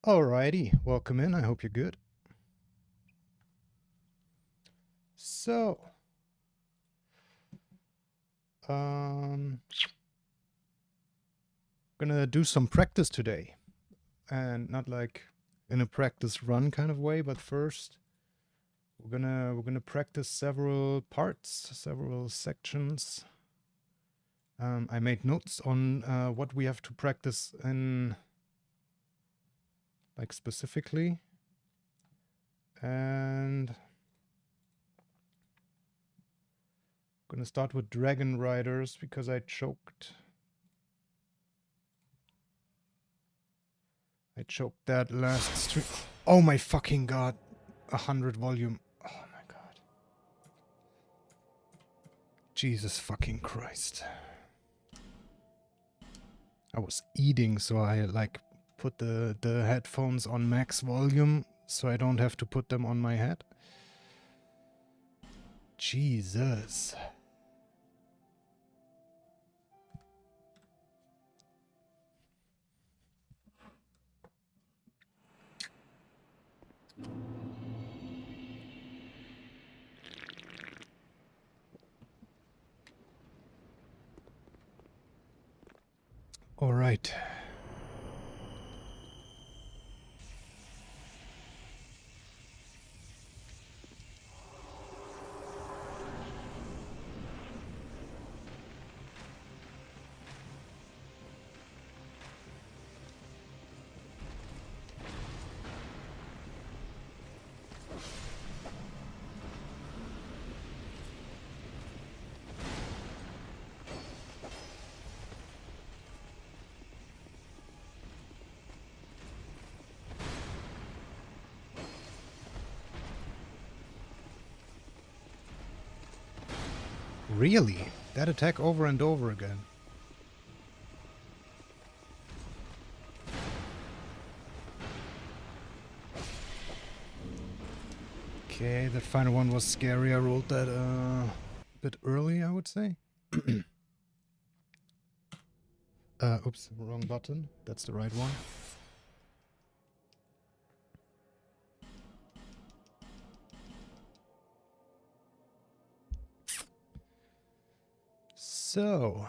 Alrighty, welcome in. I hope you're good. So, gonna do some practice today, and not like in a practice run kind of way, but first we're gonna practice several parts, several sections. I made notes on what we have to practice in, like specifically, and gonna start with Dragon Riders because I choked. I choked that last stream. Oh my fucking god. 100 volume. Oh my god. Jesus fucking Christ. I was eating, so I like put the headphones on max volume so I don't have to put them on my head. Jesus. All right. Really? That attack over and over again. Okay, that final one was scary. I rolled that a bit early, I would say. Oops, wrong button. That's the right one. So,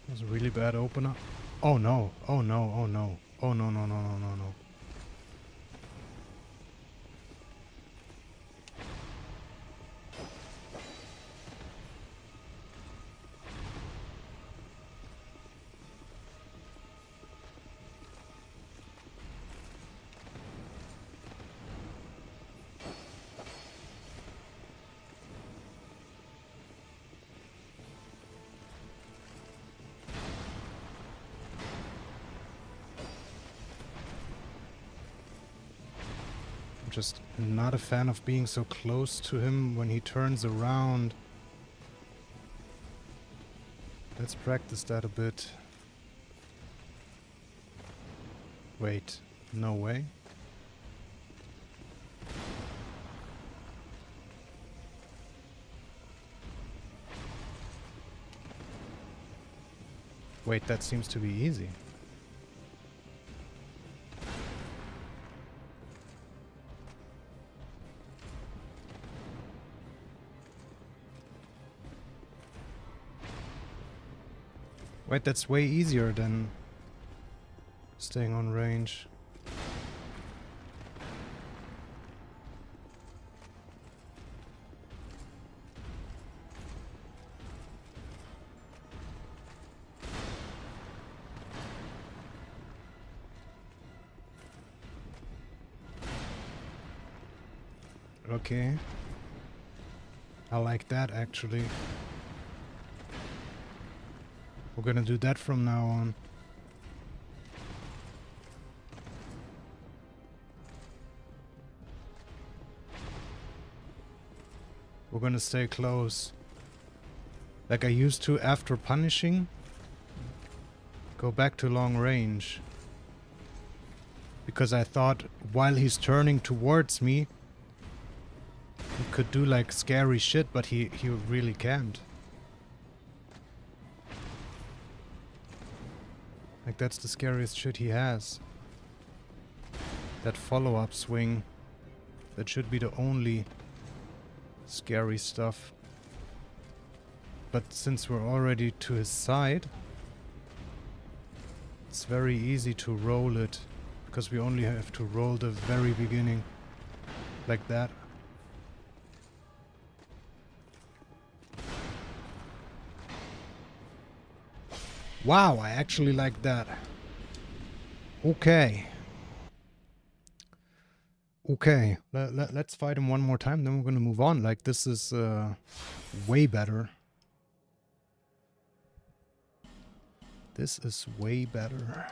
that was a really bad opener. Oh no, oh no, oh no. Oh no, no, no, no, no, no. I'm just not a fan of being so close to him when he turns around. Let's practice that a bit. Wait, no way. Wait, that seems to be easy. Wait, that's way easier than staying on range. Okay. I like that actually. We're gonna do that from now on. We're gonna stay close. Like I used to after punishing. Go back to long range. Because I thought while he's turning towards me, he could do like scary shit, but he really can't. Like that's the scariest shit he has. That follow-up swing. That should be the only scary stuff. But since we're already to his side, it's very easy to roll it. Because we only have to roll the very beginning. Like that. Wow, I actually like that. Okay. Okay, let's fight him one more time, then we're gonna move on. Like, this is way better. This is way better.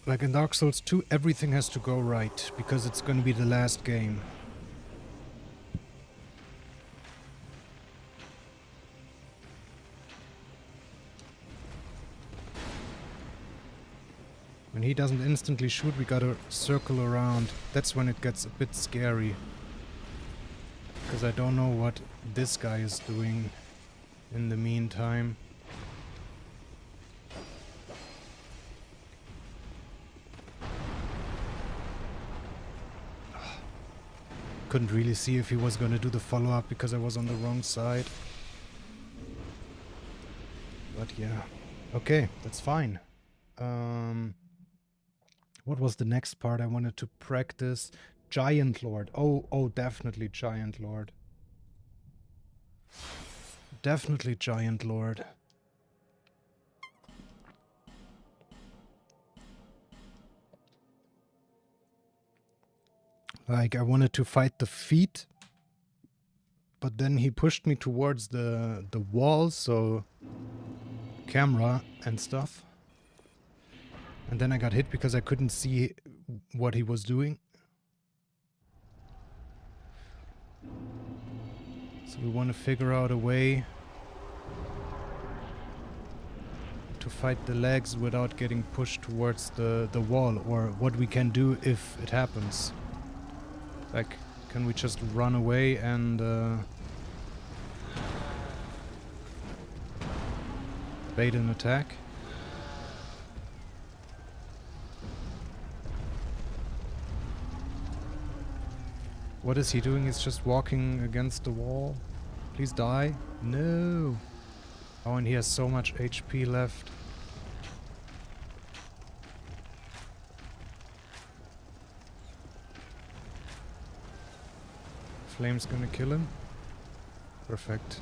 Like in Dark Souls 2, everything has to go right, because it's going to be the last game. When he doesn't instantly shoot, we gotta circle around. That's when it gets a bit scary. Because I don't know what this guy is doing in the meantime. Couldn't really see if he was gonna do the follow-up because I was on the wrong side. But yeah. Okay, that's fine. What was the next part I wanted to practice? Giant Lord. Oh, definitely Giant Lord. Definitely Giant Lord. Like, I wanted to fight the feet, but then he pushed me towards the wall, so camera and stuff. And then I got hit because I couldn't see what he was doing. So we want to figure out a way to fight the legs without getting pushed towards the wall, or what we can do if it happens. Like, can we just run away and bait an attack? What is he doing? He's just walking against the wall. Please die. No. Oh, and he has so much HP left. Flame's gonna kill him. Perfect.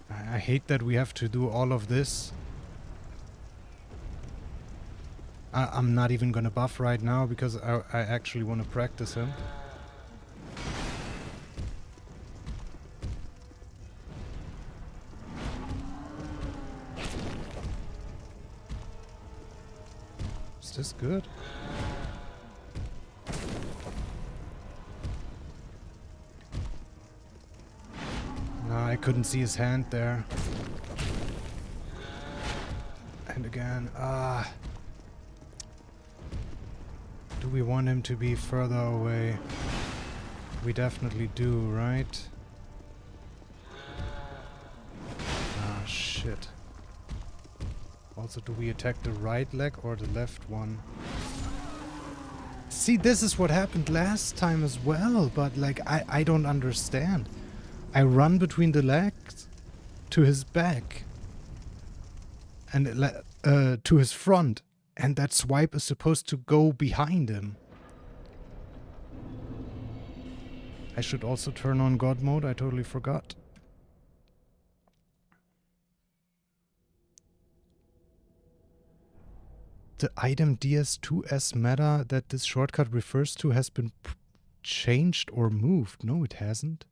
I hate that we have to do all of this. I'm not even gonna buff right now because I actually want to practice him. Is this good? No, I couldn't see his hand there. And again, do we want him to be further away? We definitely do, right? Ah, shit. Also, do we attack the right leg or the left one? See, this is what happened last time as well, but like, I don't understand. I run between the legs to his back. And to his front. And that swipe is supposed to go behind him. I should also turn on God mode, I totally forgot. The item DS2S meta that this shortcut refers to has been changed or moved. No, it hasn't.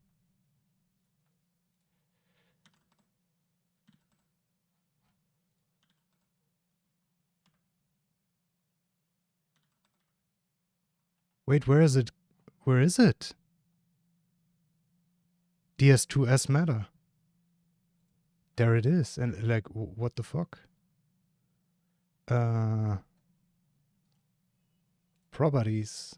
Wait, where is it? Where is it? DS2S meta. There it is. And like, what the fuck? Properties.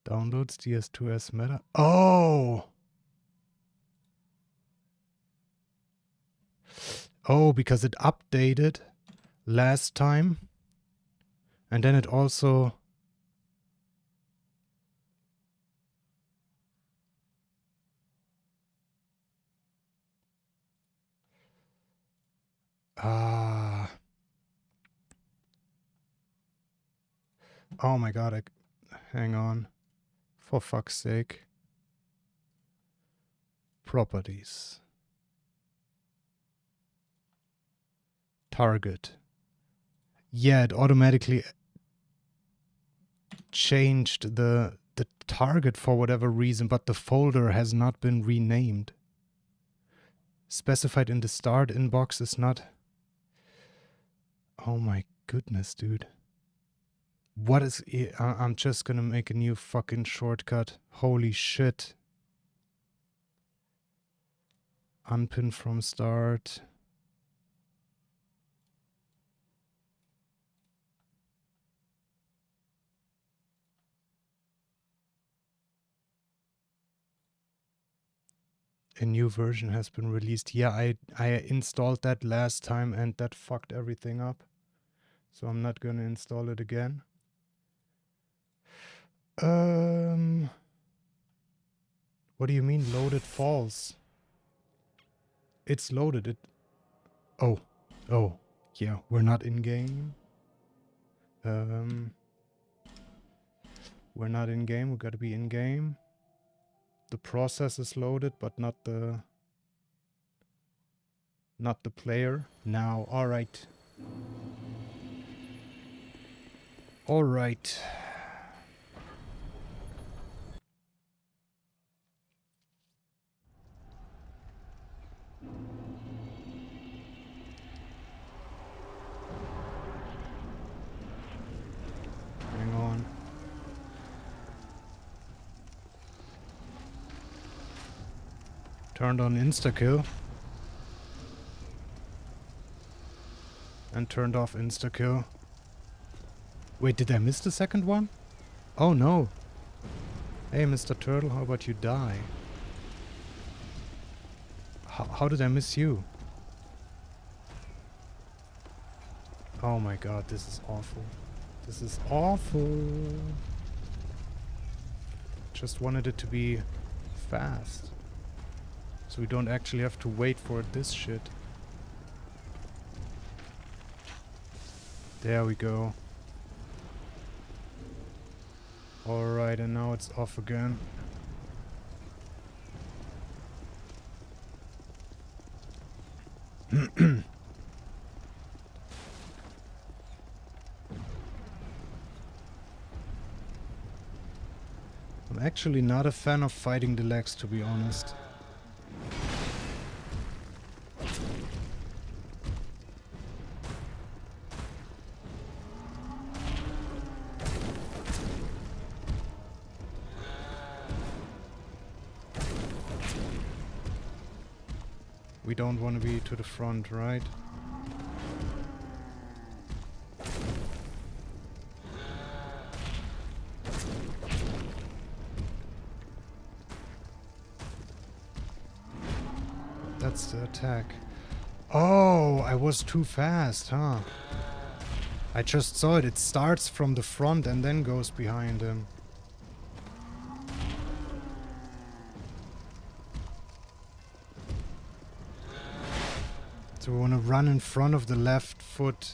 Downloads DS2S meta. Oh! Oh, because it updated last time. And then it also... Oh my god, hang on. For fuck's sake. Properties. Target. Yeah, it automatically changed the target for whatever reason, but the folder has not been renamed. Specified in the start inbox is not... Oh my goodness, dude. What is... I'm just gonna make a new fucking shortcut. Holy shit. Unpin from start. A new version has been released. Yeah, I installed that last time and that fucked everything up. So I'm not gonna install it again. What do you mean loaded false? It's loaded. Oh, yeah, we're not in game. We're not in game. We gotta be in game. The process is loaded, but not the player. Now, all right. All right. Hang on. Turned on insta-kill. And turned off insta-kill. Wait, did I miss the second one? Oh no. Hey, Mr. Turtle, how about you die? How did I miss you? Oh my god, this is awful. This is awful. Just wanted it to be fast. So we don't actually have to wait for this shit. There we go. Alright, and now it's off again. I'm actually not a fan of fighting the legs, to be honest. We don't want to be to the front, right? That's the attack. Oh, I was too fast, huh? I just saw it. It starts from the front and then goes behind him. So we want to run in front of the left foot.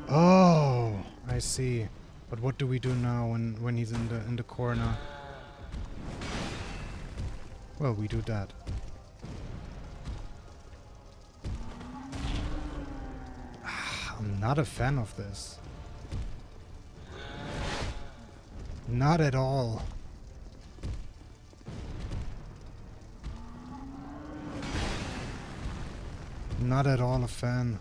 Oh, I see. But what do we do now when he's in the corner? Well, we do that. I'm not a fan of this. Not at all. Not at all a fan.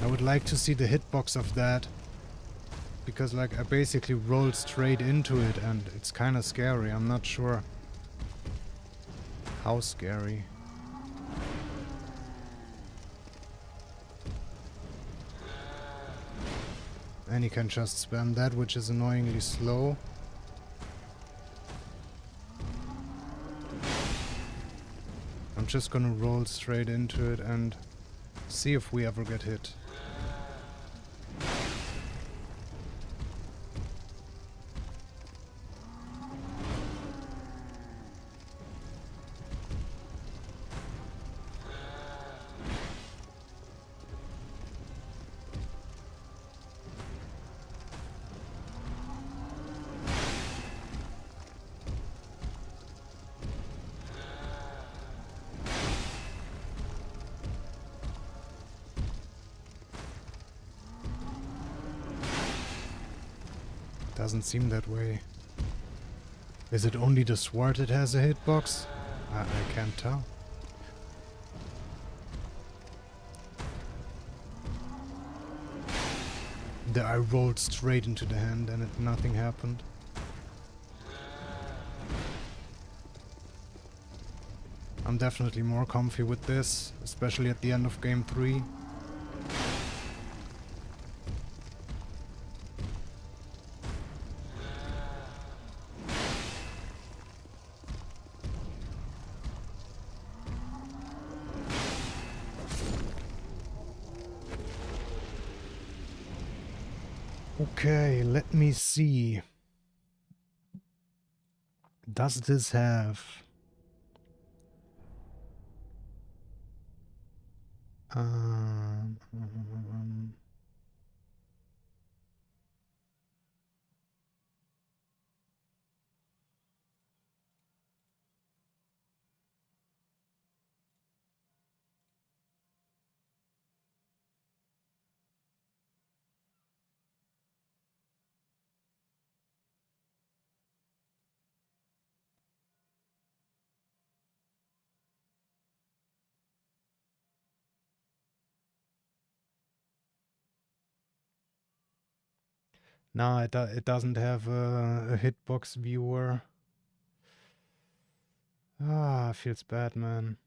I would like to see the hitbox of that. Because like I basically rolled straight into it and it's kind of scary. I'm not sure how scary. And you can just spam that, which is annoyingly slow. I'm just gonna roll straight into it and see if we ever get hit. Doesn't seem that way. Is it only the sword that has a hitbox? I can't tell. I rolled straight into the hand and nothing happened. I'm definitely more comfy with this, especially at the end of game 3. Okay, let me see. Does this have... No, it doesn't have a hitbox viewer. Ah, feels bad, man.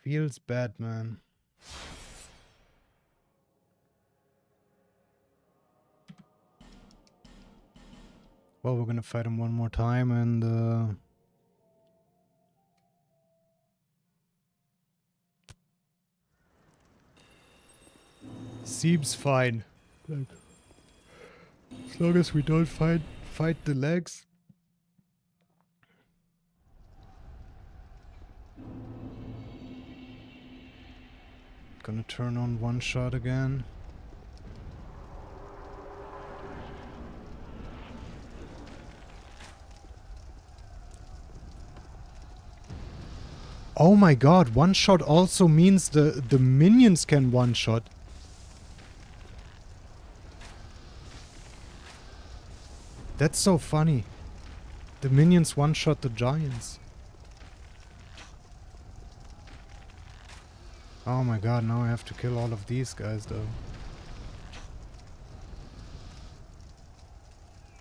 Feels bad, man. Well, we're gonna fight him one more time and seems fine. Like, as long as we don't fight the legs. Gonna turn on one shot again. Oh my god, one shot also means the minions can one shot. That's so funny. The minions one shot the giants. Oh my god, now I have to kill all of these guys though.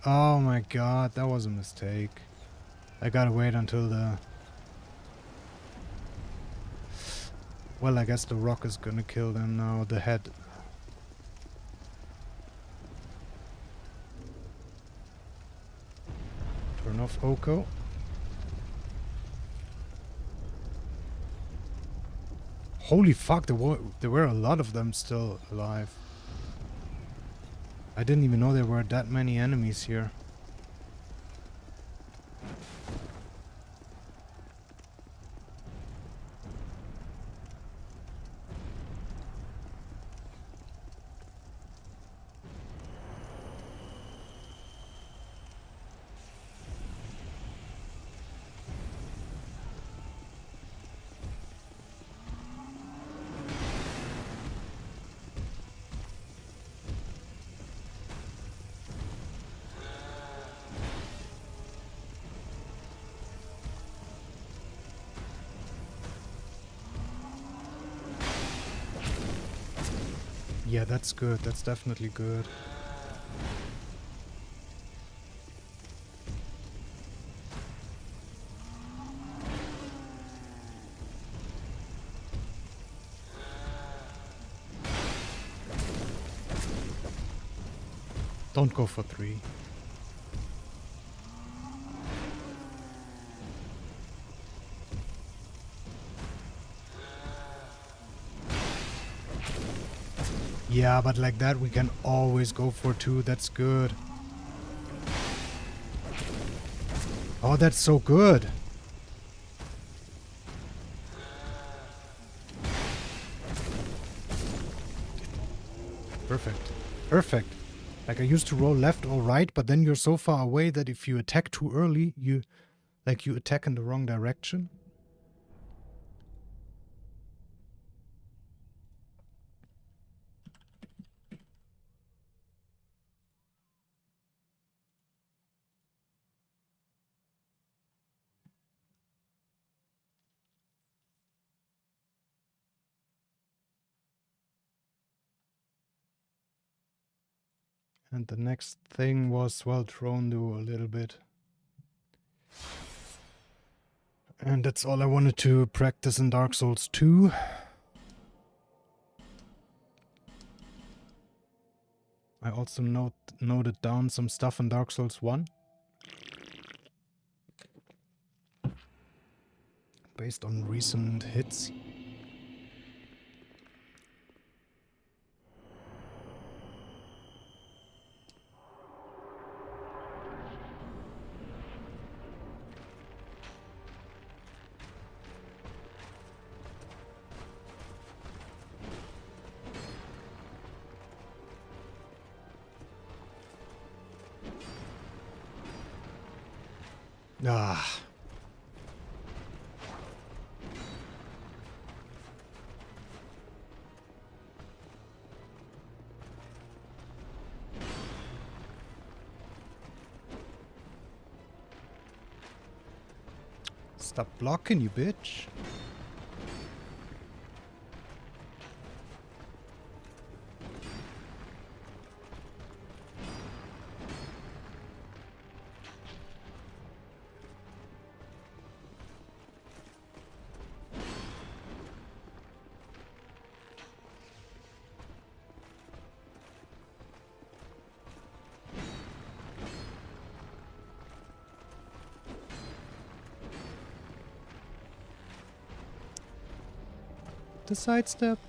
Oh my god, that was a mistake. I gotta wait until the... Well, I guess the rock is gonna kill them now, the head. Turn off Oko. Holy fuck, there were a lot of them still alive. I didn't even know there were that many enemies here. Yeah, that's good. That's definitely good. Don't go for 3. Yeah, but like that we can always go for 2. That's good. Oh, that's so good. Perfect. Perfect. Like I used to roll left or right, but then you're so far away that if you attack too early, you attack in the wrong direction. And the next thing was, well, Throne do a little bit. And that's all I wanted to practice in Dark Souls 2. I also noted down some stuff in Dark Souls 1. Based on recent hits. Ah. Stop blocking, you bitch. The sidestep.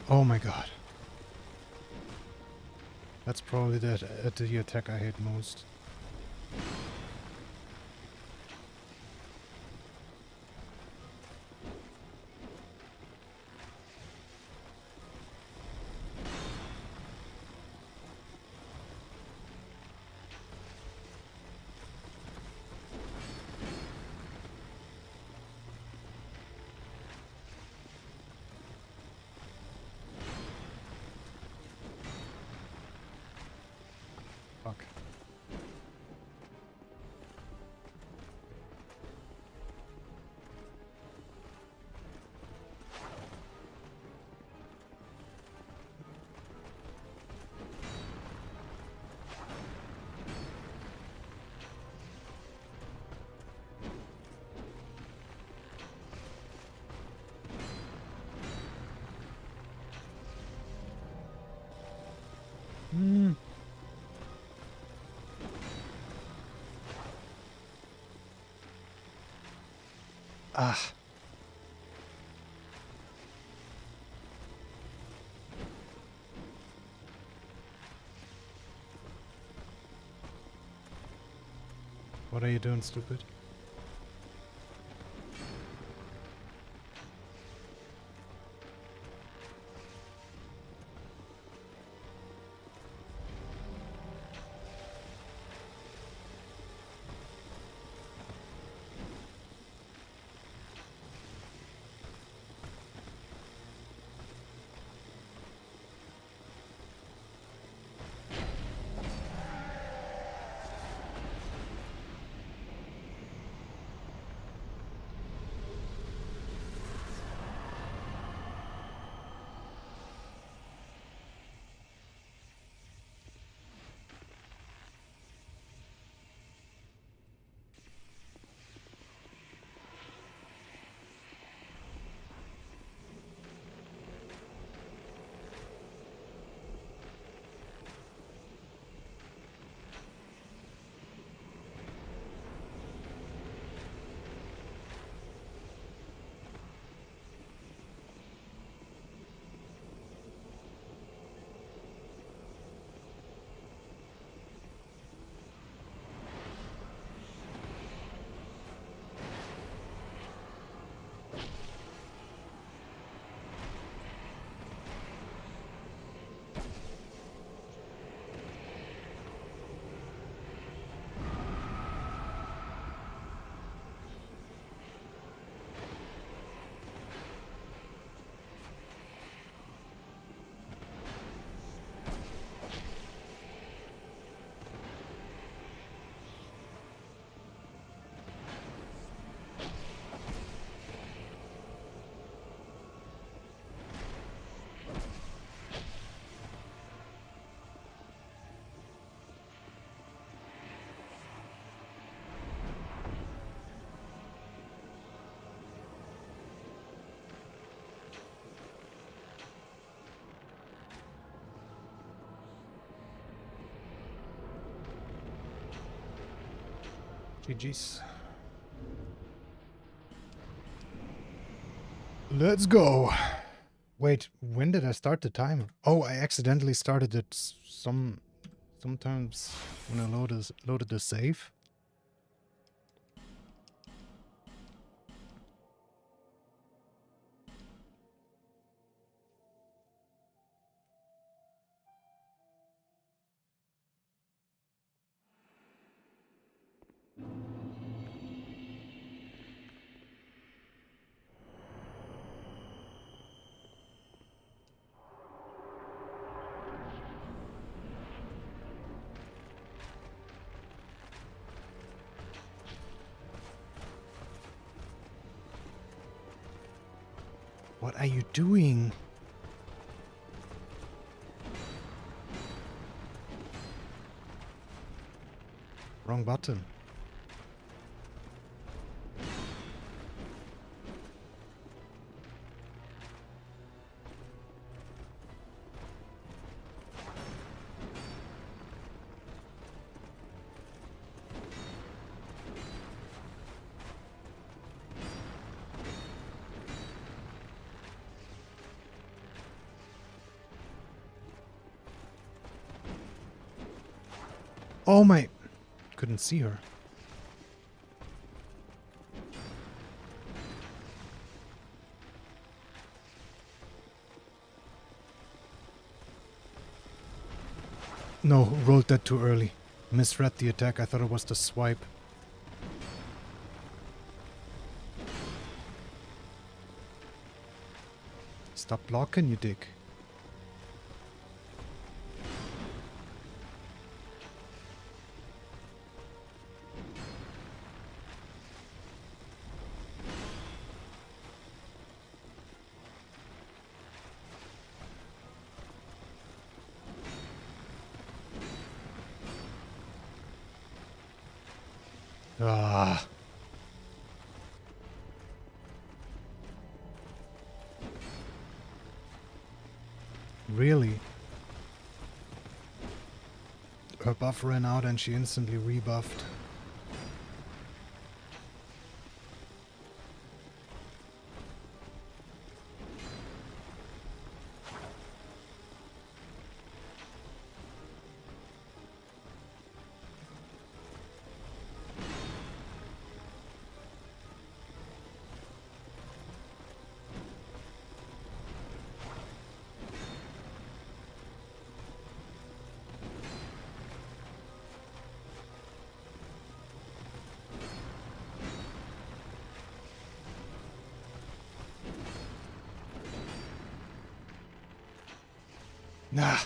Oh my god. That's probably the attack I hate most. Fuck. Ah. What are you doing, stupid? GG's. Let's go. Wait, when did I start the timer? Oh, I accidentally started it sometimes when I loaded the save. What are you doing? Wrong button. Oh my... Couldn't see her. No, rolled that too early. Misread the attack, I thought it was the swipe. Stop blocking, you dick. Ah. Really? Her buff ran out and she instantly rebuffed. Nah.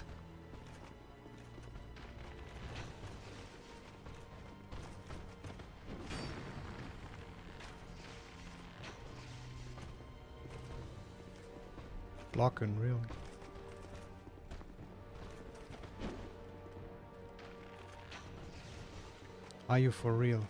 Blocking, really. Are you for real?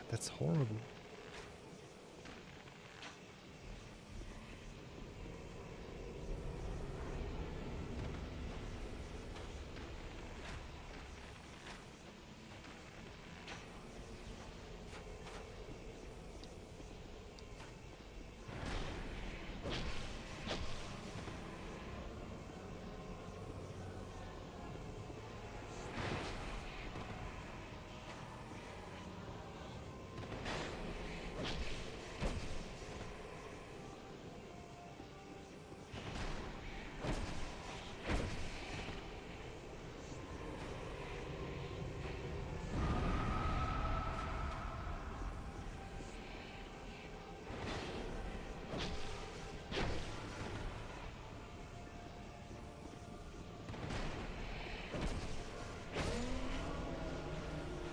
That's horrible.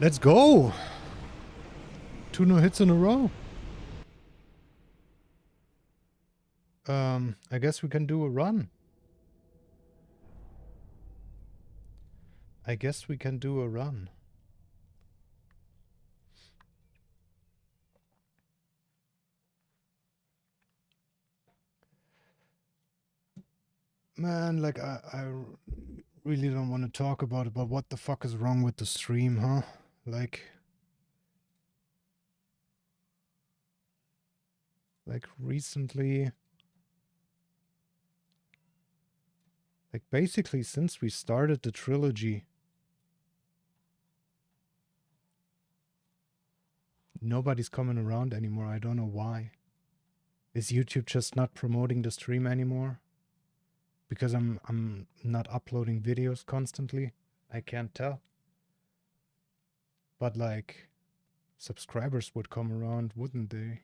Let's go! 2 no hits in a row. I guess we can do a run. I guess we can do a run. Man, like, I really don't want to talk about it, but what the fuck is wrong with the stream, huh? Like recently, like basically since we started the trilogy, nobody's coming around anymore. I don't know why. Is YouTube just not promoting the stream anymore? Because I'm not uploading videos constantly? I can't tell. But like, subscribers would come around, wouldn't they?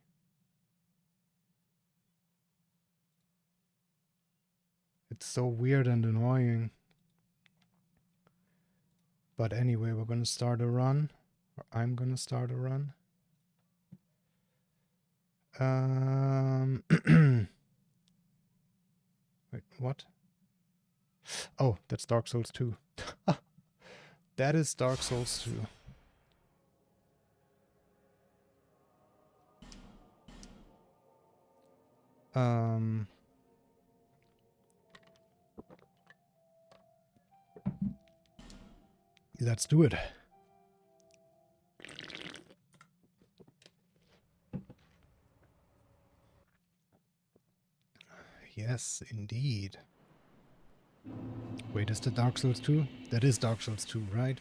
It's so weird and annoying. But anyway, we're gonna start a run. Or I'm gonna start a run. Wait, what? Oh, that's Dark Souls 2. That is Dark Souls 2. Let's do it. Yes, indeed. Wait, is that Dark Souls 2? That is Dark Souls 2, right?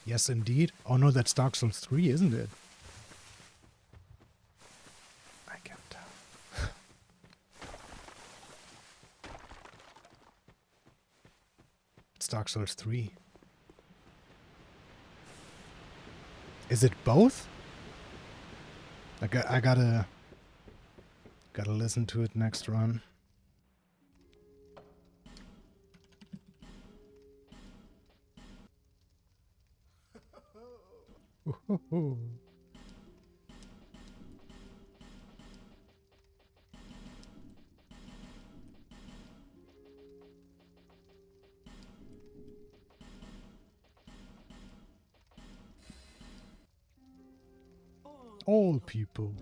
Yes, indeed. Oh no, that's Dark Souls 3, isn't it? I can't tell. It's Dark Souls 3. Is it both? I gotta listen to it next run. All people.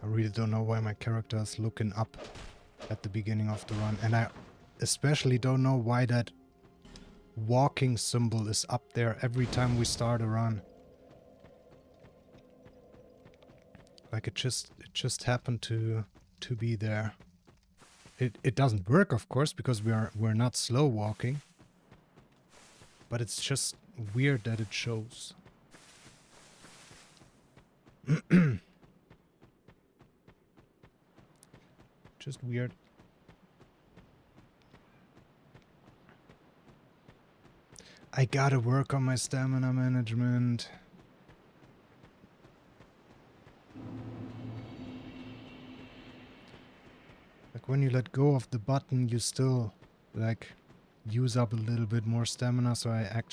I really don't know why my character is looking up at the beginning of the run, and I especially don't know why that walking symbol is up there every time we start a run. Like it just happened to be there. It doesn't work, of course, because we're not slow walking. But it's just weird that it shows. Just weird. I gotta work on my stamina management. Like when you let go of the button, you still like use up a little bit more stamina, so I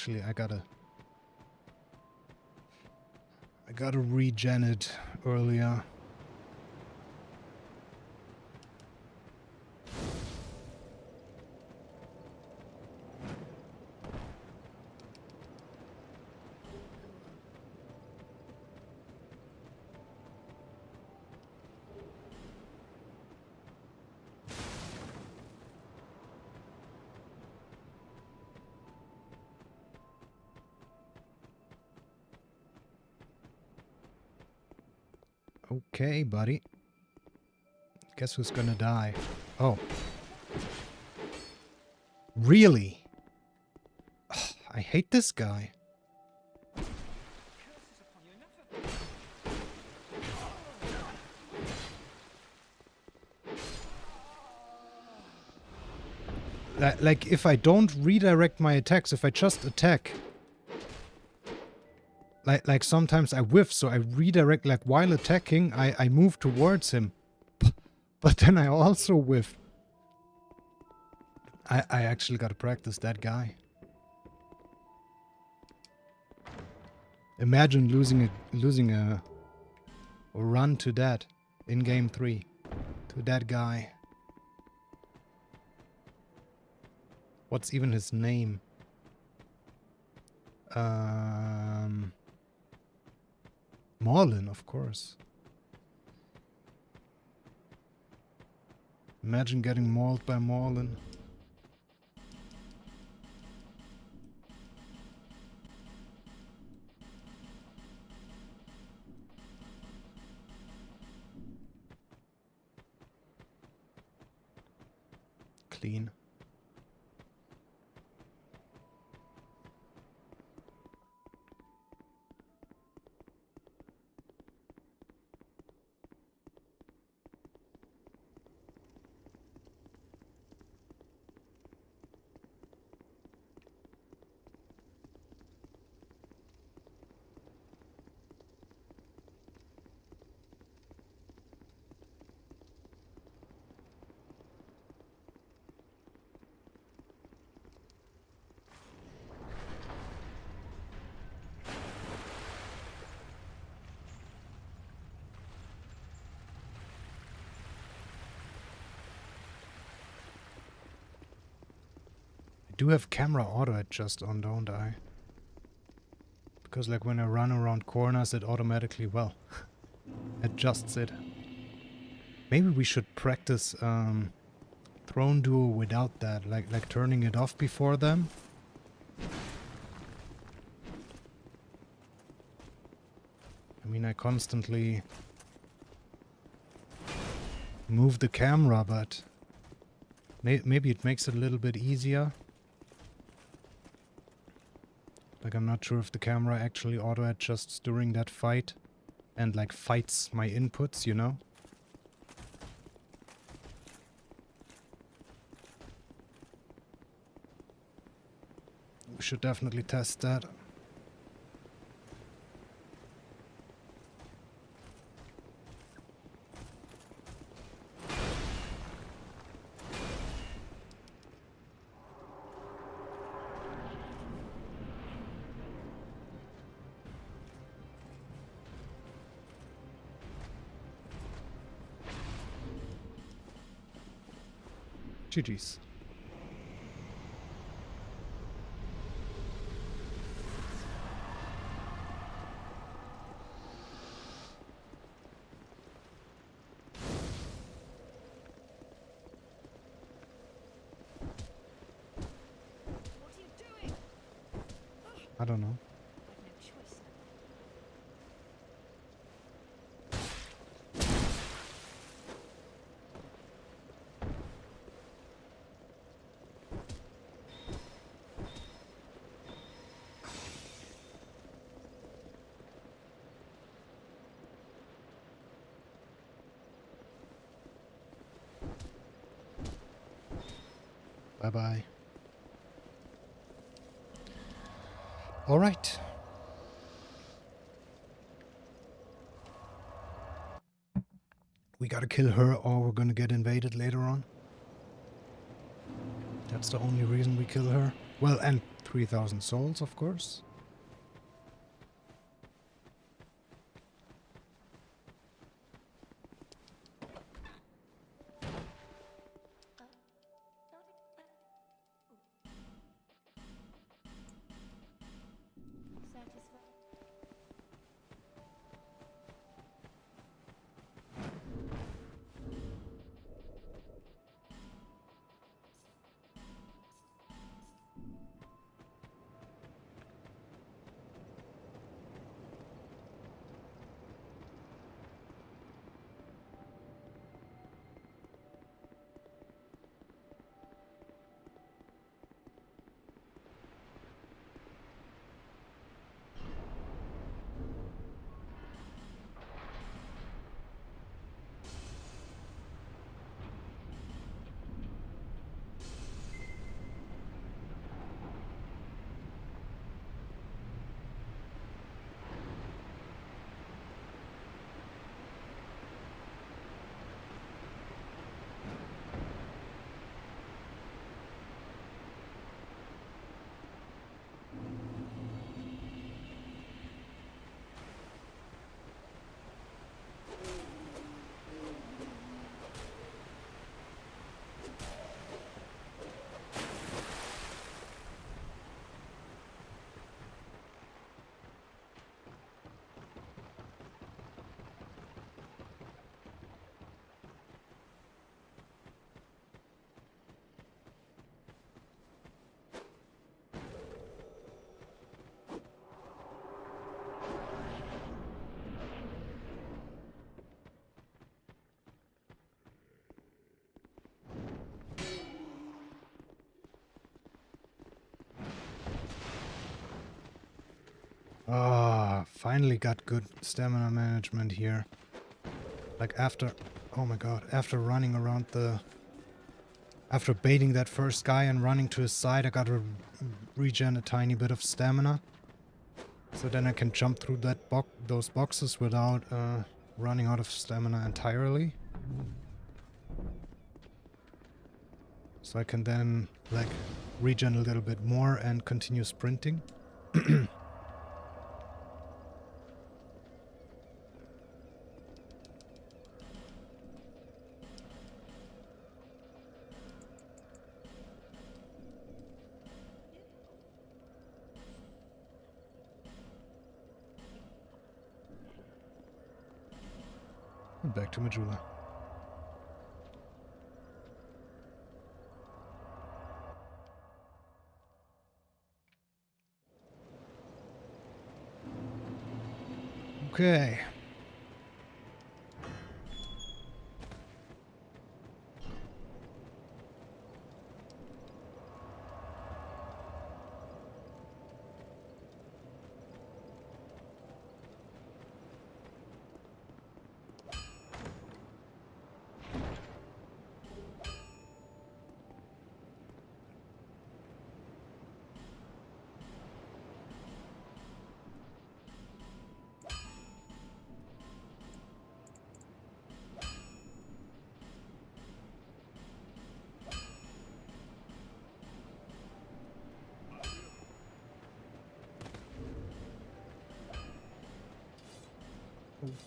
gotta regen it earlier. Okay, buddy. Guess who's gonna die? Oh. Really? Ugh, I hate this guy. Like, if I don't redirect my attacks, if I just attack... Like sometimes I whiff, so I redirect, like while attacking, I move towards him. But then I also whiff. I actually gotta practice that guy. Imagine losing a run to that in game 3. To that guy. What's even his name? Marlin, of course. Imagine getting mauled by Marlin. Clean. I do have camera auto adjust on, don't I? Because like when I run around corners, it automatically, well, adjusts it. Maybe we should practice Throne Duo without that, like turning it off before them. I mean, I constantly move the camera, but maybe it makes it a little bit easier. Like, I'm not sure if the camera actually auto-adjusts during that fight and, like, fights my inputs, you know? We should definitely test that. GG's. What are you doing? I don't know. I've no choice now. Bye-bye. All right. We gotta kill her or we're gonna get invaded later on. That's the only reason we kill her. Well, and 3,000 souls, of course. Satisfied? Ah, finally got good stamina management here. Like after, oh my god, after running around the... After baiting that first guy and running to his side, I got to regen a tiny bit of stamina. So then I can jump through that those boxes without running out of stamina entirely. So I can then, like, regen a little bit more and continue sprinting. And back to Majula. Okay.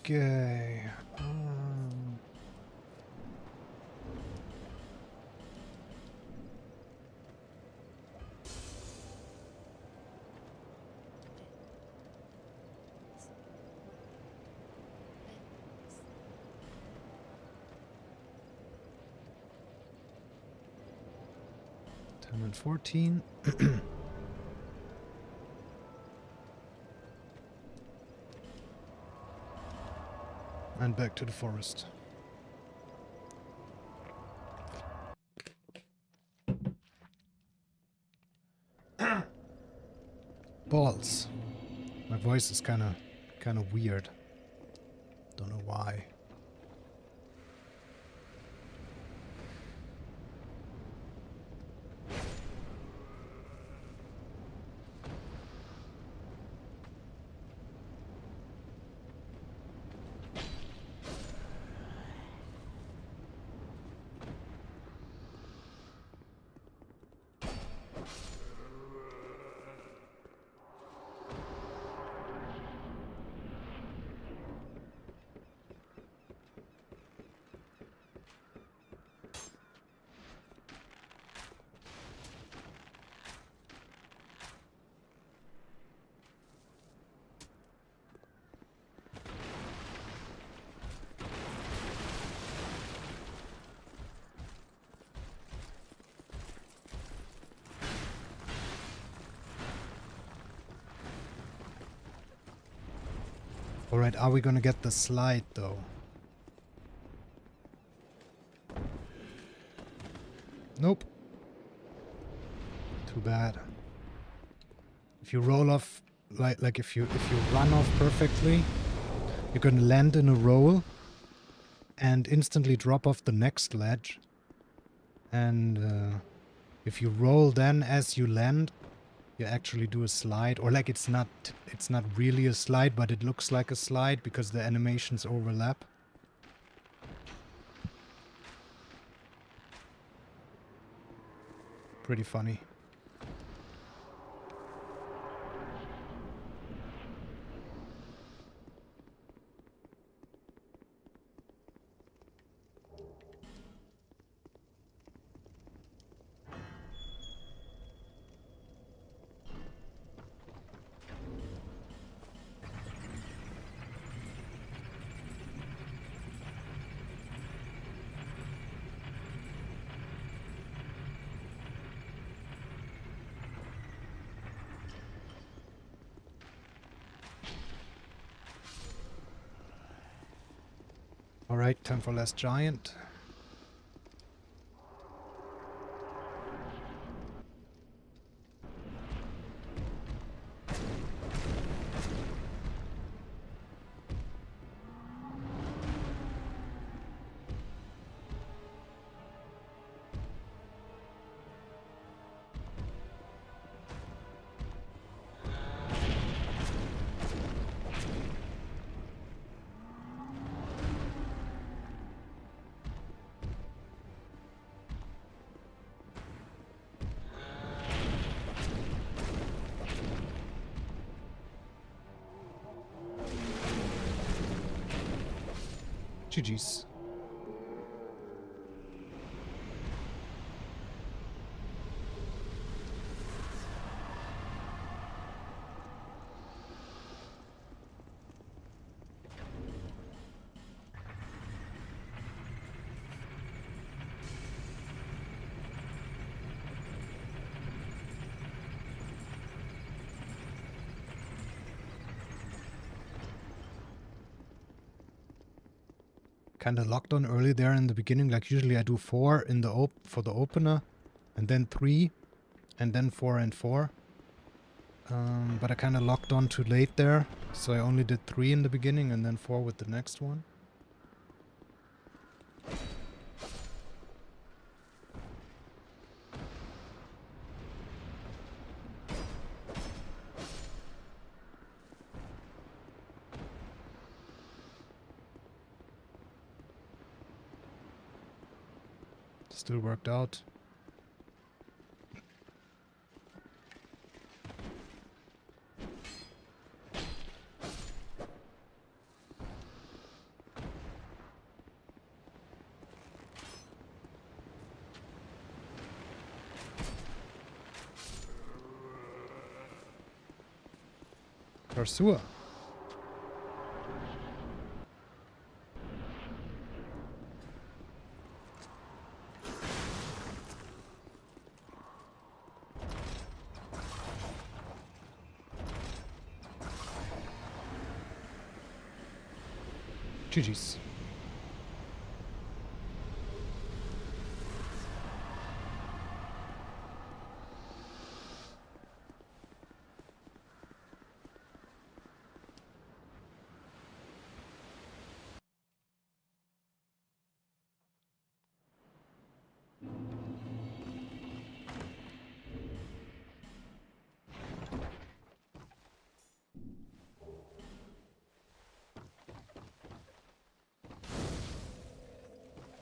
Okay. 10 and 14. And back to the forest. Balls. My voice is kind of weird. Don't know why. Alright, are we gonna get the slide though? Nope. Too bad. If you roll off, like if you run off perfectly, you're gonna land in a roll and instantly drop off the next ledge. And if you roll then as you land, you actually do a slide, or like it's not really a slide, but it looks like a slide because the animations overlap. Pretty funny. Alright, time for last giant. GG's. Kind of locked on early there in the beginning. Like usually I do 4 in the for the opener, and then 3, and then 4 and 4. But I kind of locked on too late there, so I only did 3 in the beginning and then 4 with the next one. Still worked out. Pursue. GG's.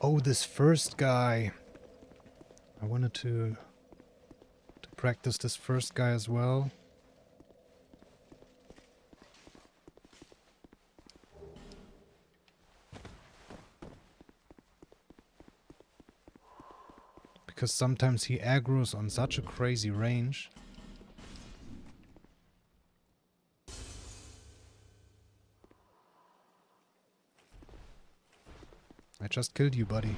Oh, this first guy. I wanted to practice this first guy as well. Because sometimes he aggroes on such a crazy range. I just killed you, buddy.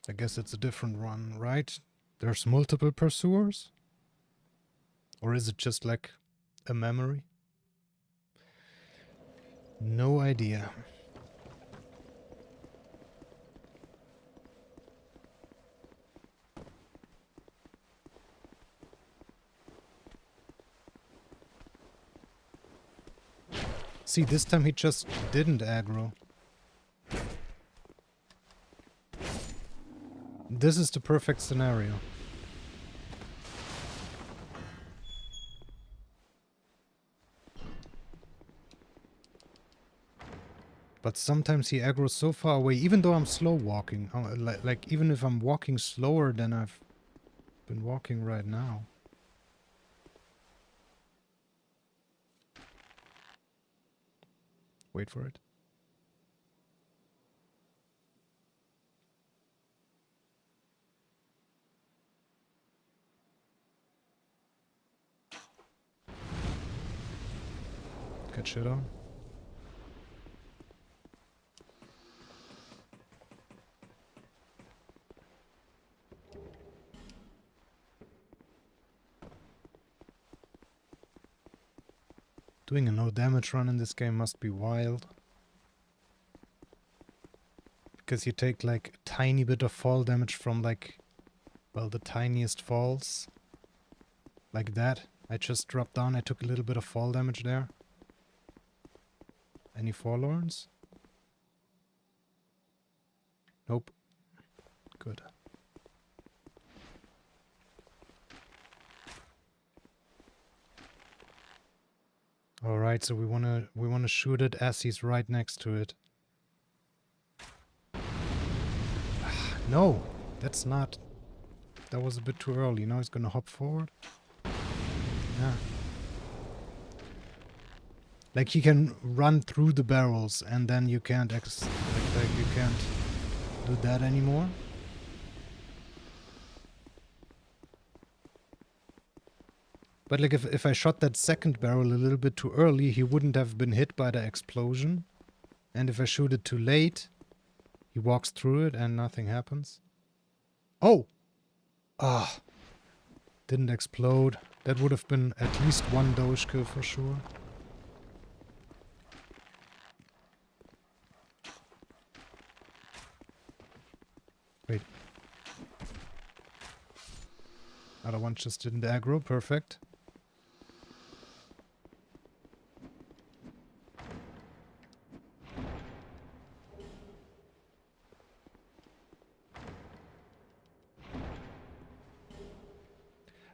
I guess it's a different run, right? There's multiple pursuers? Or is it just like a memory? No idea. See, this time he just didn't aggro. This is the perfect scenario. But sometimes he aggroes so far away, even though I'm slow walking. Like even if I'm walking slower than I've been walking right now. Wait for it. Get shit on. Doing a no damage run in this game must be wild. Because you take like a tiny bit of fall damage from like, well, the tiniest falls. Like that. I just dropped down, I took a little bit of fall damage there. Any forlorns? Nope. Good. Alright, so we wanna shoot it as he's right next to it. No, that's not. That was a bit too early. Now he's gonna hop forward. Yeah. Like he can run through the barrels, and then you can't like you can't do that anymore. But like if I shot that second barrel a little bit too early, he wouldn't have been hit by the explosion. And if I shoot it too late, he walks through it and nothing happens. Oh! Ah. Didn't explode. That would have been at least one doge kill for sure. Wait. Other one just didn't aggro. Perfect.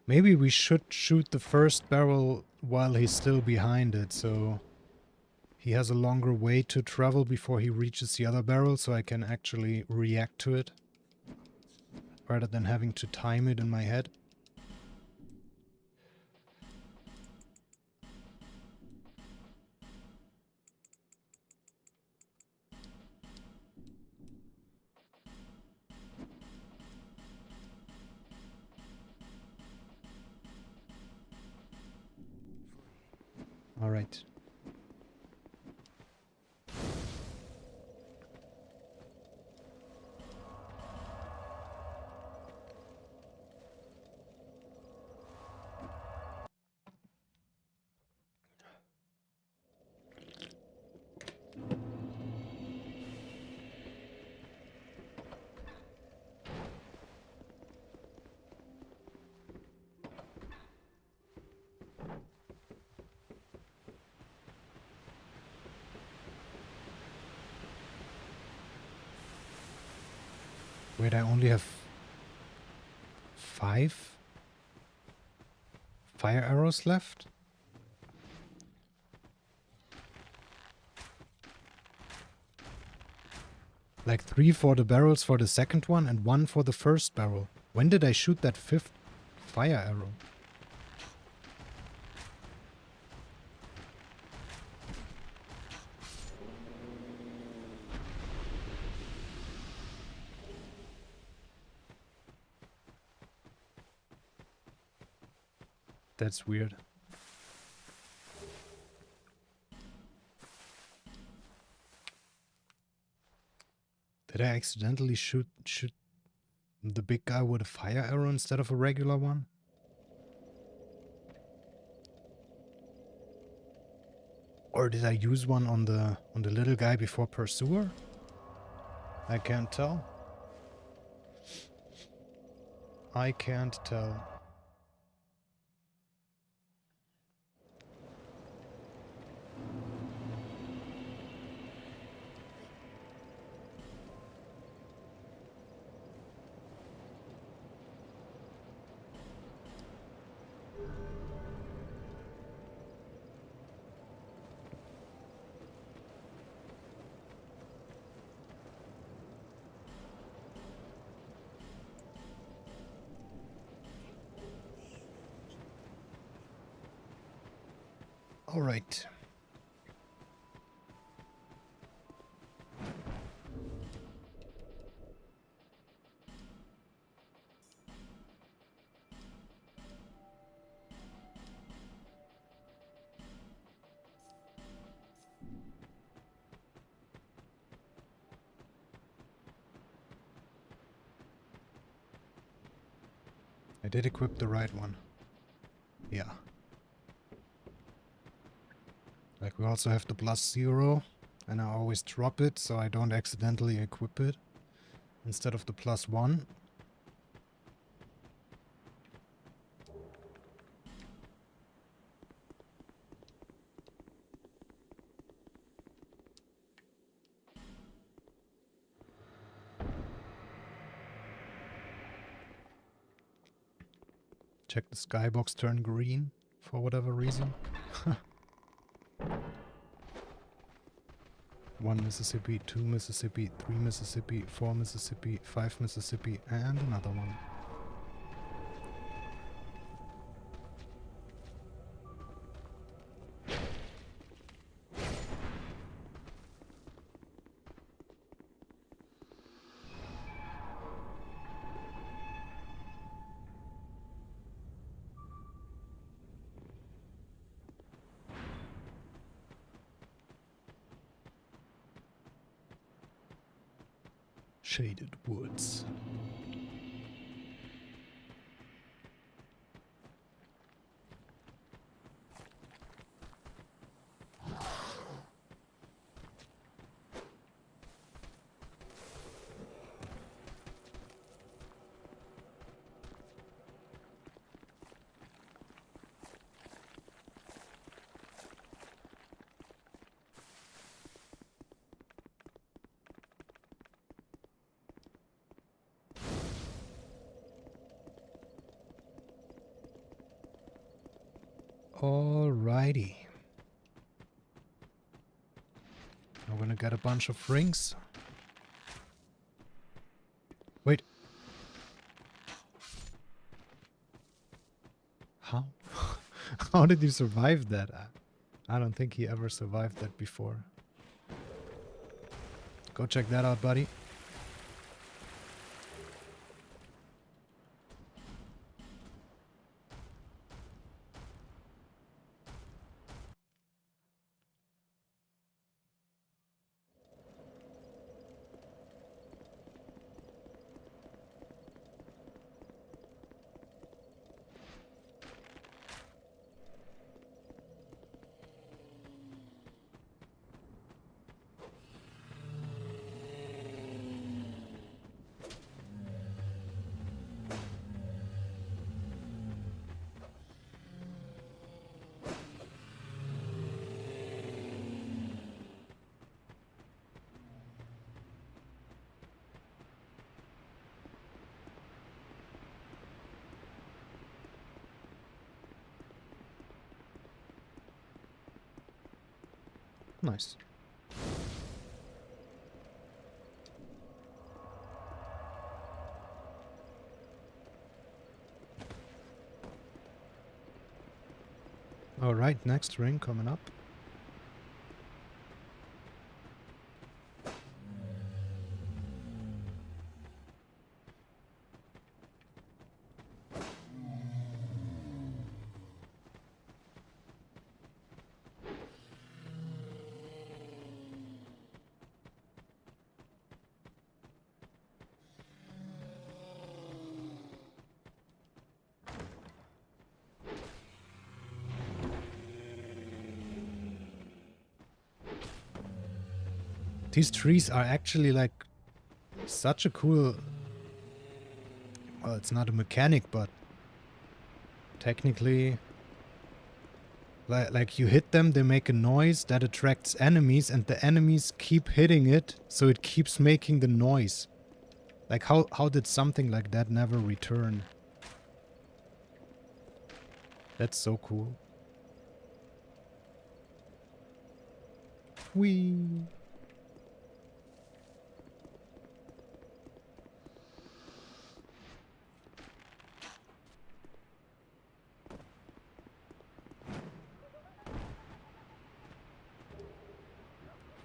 Maybe we should shoot the first barrel while he's still behind it, so he has a longer way to travel before he reaches the other barrel, so I can actually react to it, rather than having to time it in my head. All right. Wait, I only have 5 fire arrows left? Like 3 for the barrels for the second one and 1 for the first barrel. When did I shoot that 5th fire arrow? That's weird. Did I accidentally shoot the big guy with a fire arrow instead of a regular one? Or did I use one on the little guy before Pursuer? I can't tell. I can't tell. All right. I did equip the right one. Yeah. Like we also have the +0, and I always drop it so I don't accidentally equip it instead of the +1. Check the skybox turn green for whatever reason. 1 Mississippi, 2 Mississippi, 3 Mississippi, 4 Mississippi, 5 Mississippi, and another one. Shaded woods. Alrighty. I'm gonna get a bunch of rings. Wait. How? How did you survive that? I don't think he ever survived that before. Go check that out, buddy. Nice. Alright, next ring coming up. These trees are actually like such a cool... Well, it's not a mechanic, but technically... Like you hit them, they make a noise that attracts enemies, and the enemies keep hitting it, so it keeps making the noise. Like how did something like that never return? That's so cool. Whee!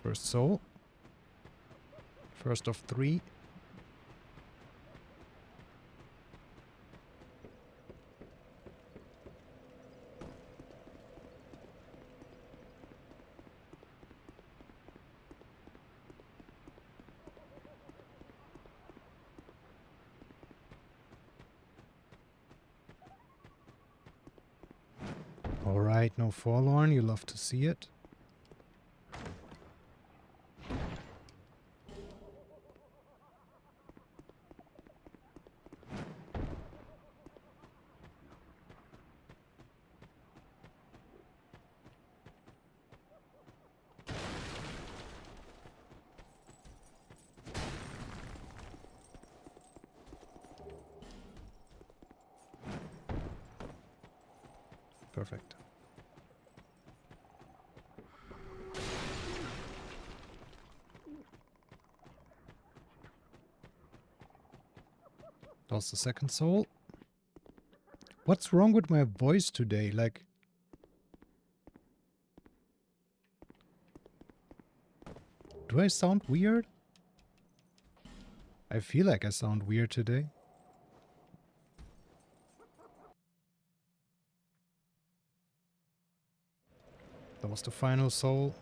First soul. First of 3. Alright, no forlorn, you love to see it. Perfect. Lost the second soul. What's wrong with my voice today? Like... Do I sound weird? I feel like I sound weird today. That was the final soul.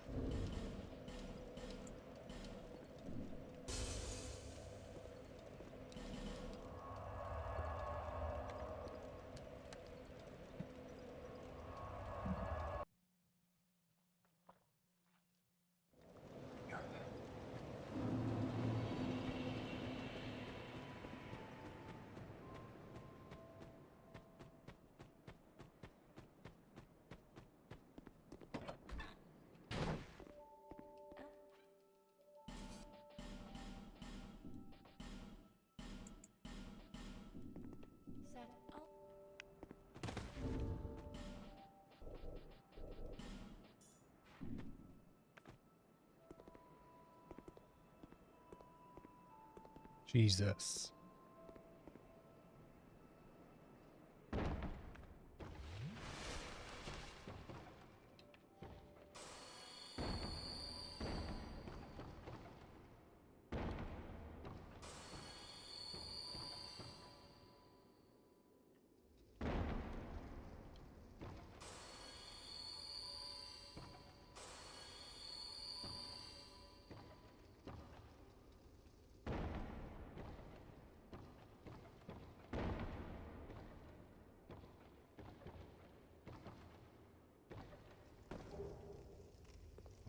Jesus.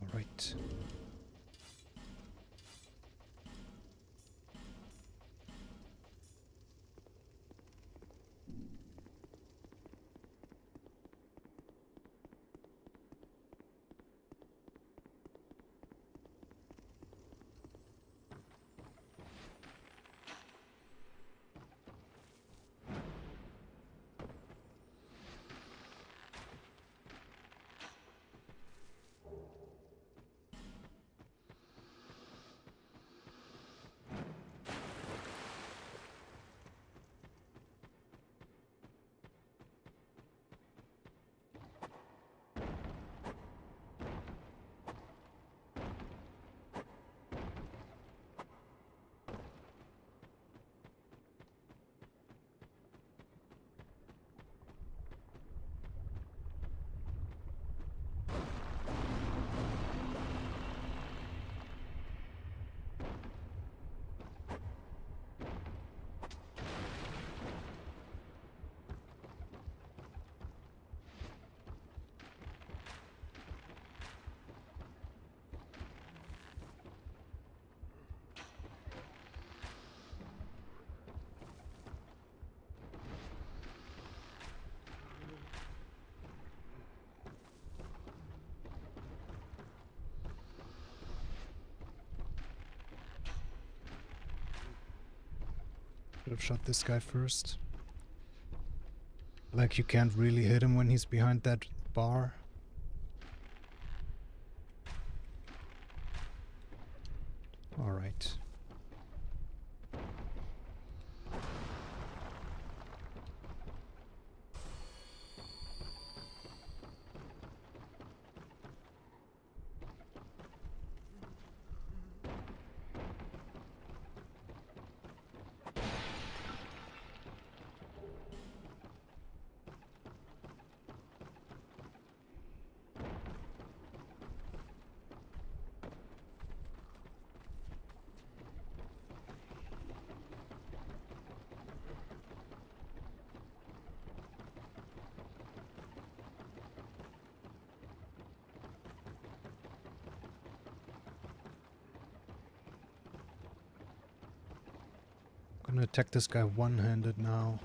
All right. Should have shot this guy first. Like, you can't really hit him when he's behind that bar. Alright. I'm gonna attack this guy one-handed now.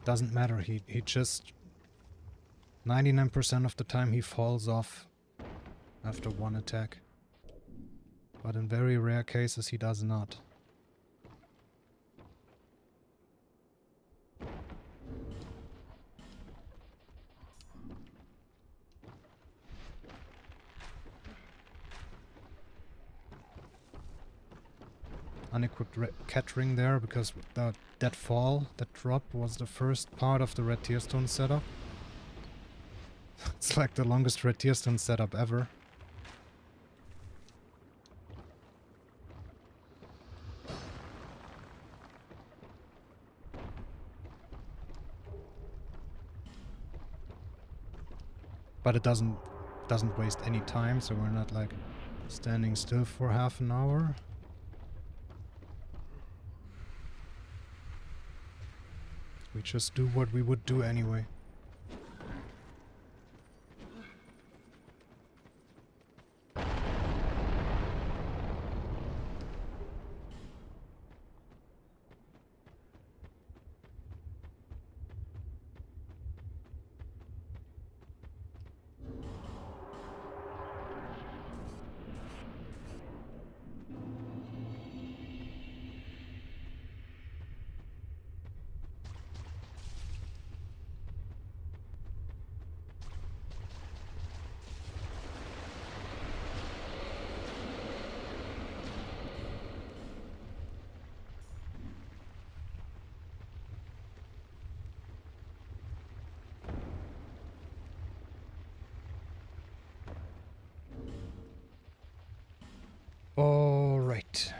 Doesn't matter, he just 99% of the time he falls off after one attack. But in very rare cases he does not. Unequipped cat ring there, because that fall, that drop, was the first part of the red tearstone setup. It's like the longest red tearstone setup ever. But it doesn't waste any time, so we're not like standing still for half an hour. We just do what we would do anyway. All right.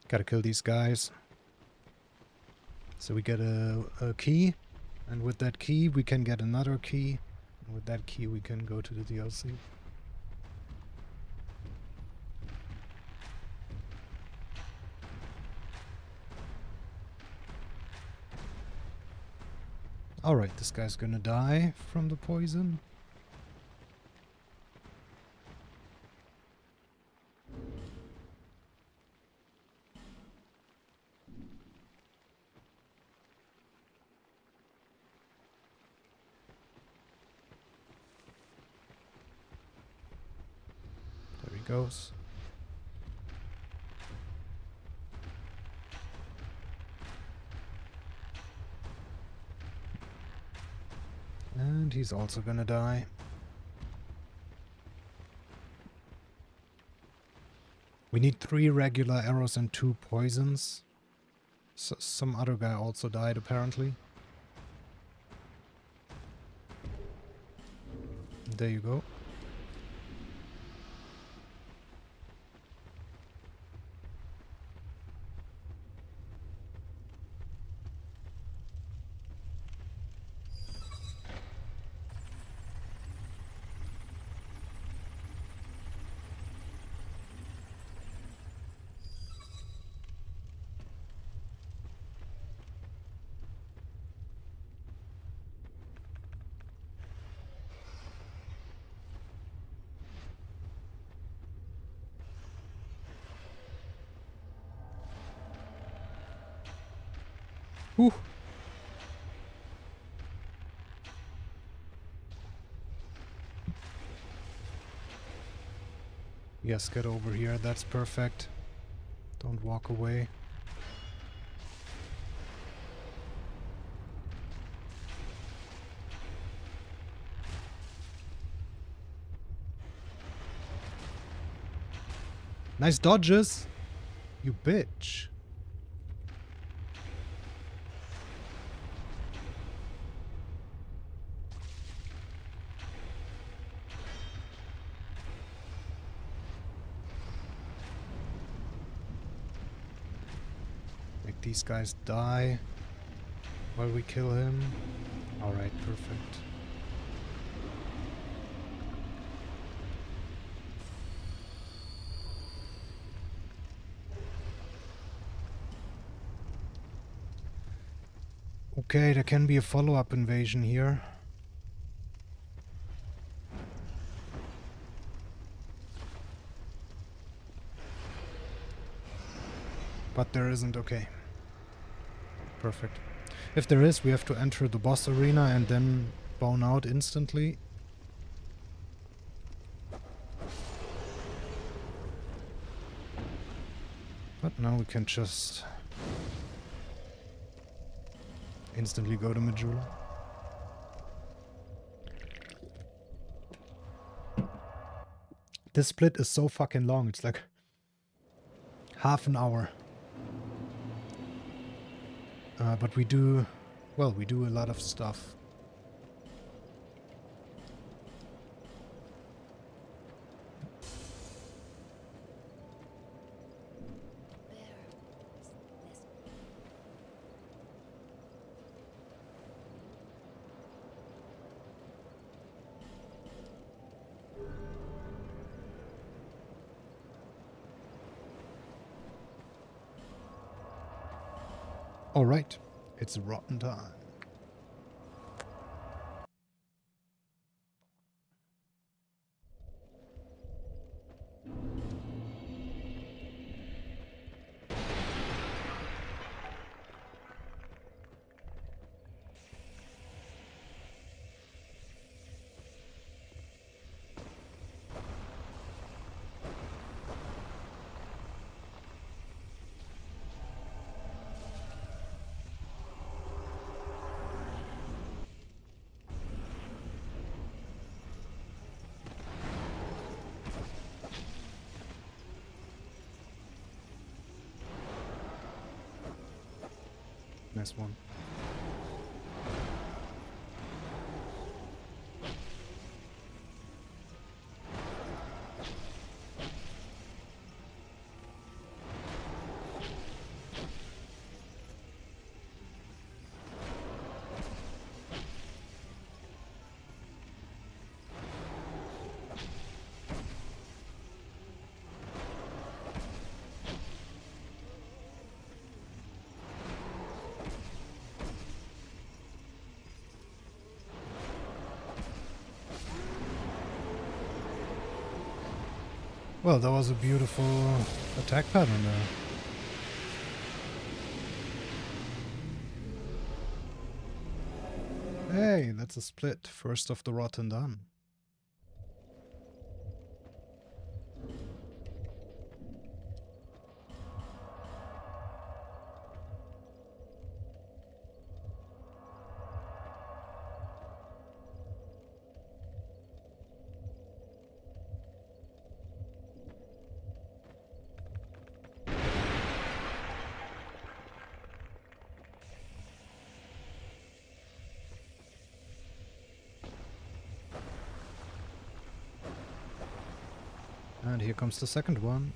Gotta kill these guys. So we get a key, and with that key we can get another key, and with that key we can go to the DLC. Alright, this guy's gonna die from the poison. There he goes. And he's also gonna die. We need 3 regular arrows and 2 poisons. Some other guy also died, apparently. There you go. Whew. Yes, get over here. That's perfect. Don't walk away. Nice dodges, you bitch. Make these guys die while we kill him. Alright, perfect. Okay, there can be a follow-up invasion here. But there isn't, okay. Perfect. If there is, we have to enter the boss arena and then bone out instantly. But now we can just instantly go to Majula. This split is so fucking long, it's like half an hour. But we do, well, we do a lot of stuff. Alright, it's rotten time. Nice one. Well, that was a beautiful attack pattern there. Hey, that's a split. First of the rotten done. And here comes the second one.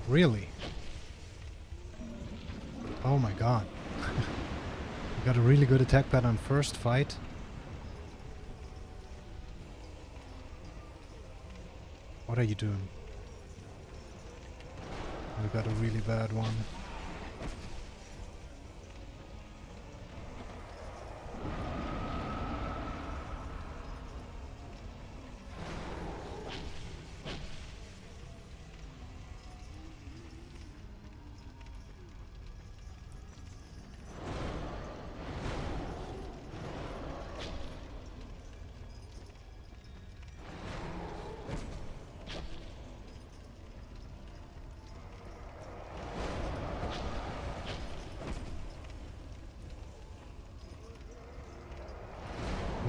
Really? Oh my god. You got a really good attack pattern first fight. What are you doing? You got a really bad one.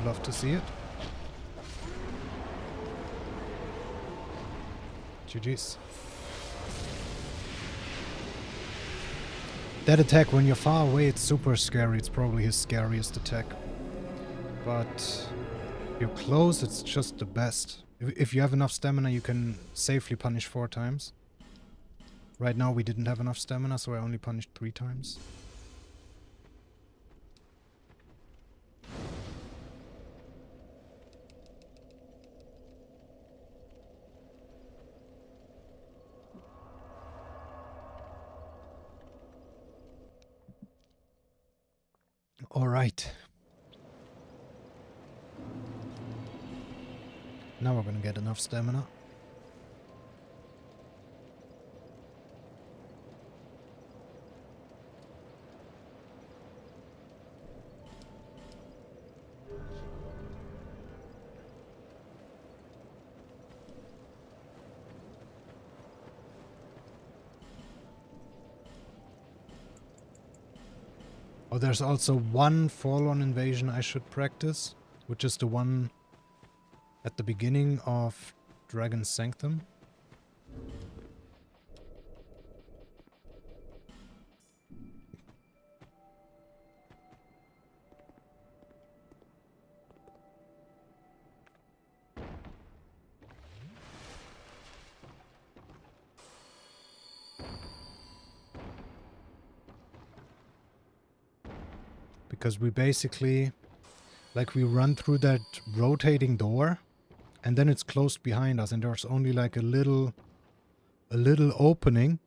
Love to see it. GG's. That attack, when you're far away, it's super scary. It's probably his scariest attack. But you're close, it's just the best. If you have enough stamina, you can safely punish 4 times. Right now we didn't have enough stamina, so I only punished 3 times. All right. Now we're gonna get enough stamina. Oh, there's also one Fallen invasion I should practice, which is the one at the beginning of Dragon's Sanctum. Because we basically, like, we run through that rotating door and then it's closed behind us and there's only like a little opening,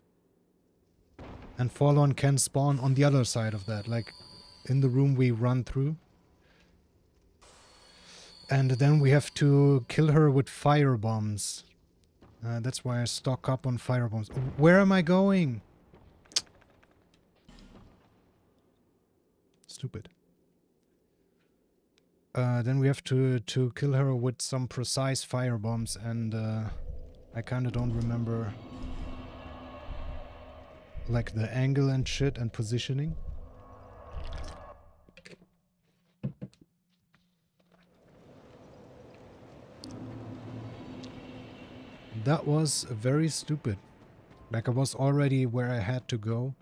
and Fallen can spawn on the other side of that, like in the room we run through. And then we have to kill her with fire bombs. That's why I stock up on fire bombs. Where am I going? Stupid. Then we have to kill her with some precise fire bombs, and I kind of don't remember like the angle and shit and positioning. That was very stupid. Like, I was already where I had to go.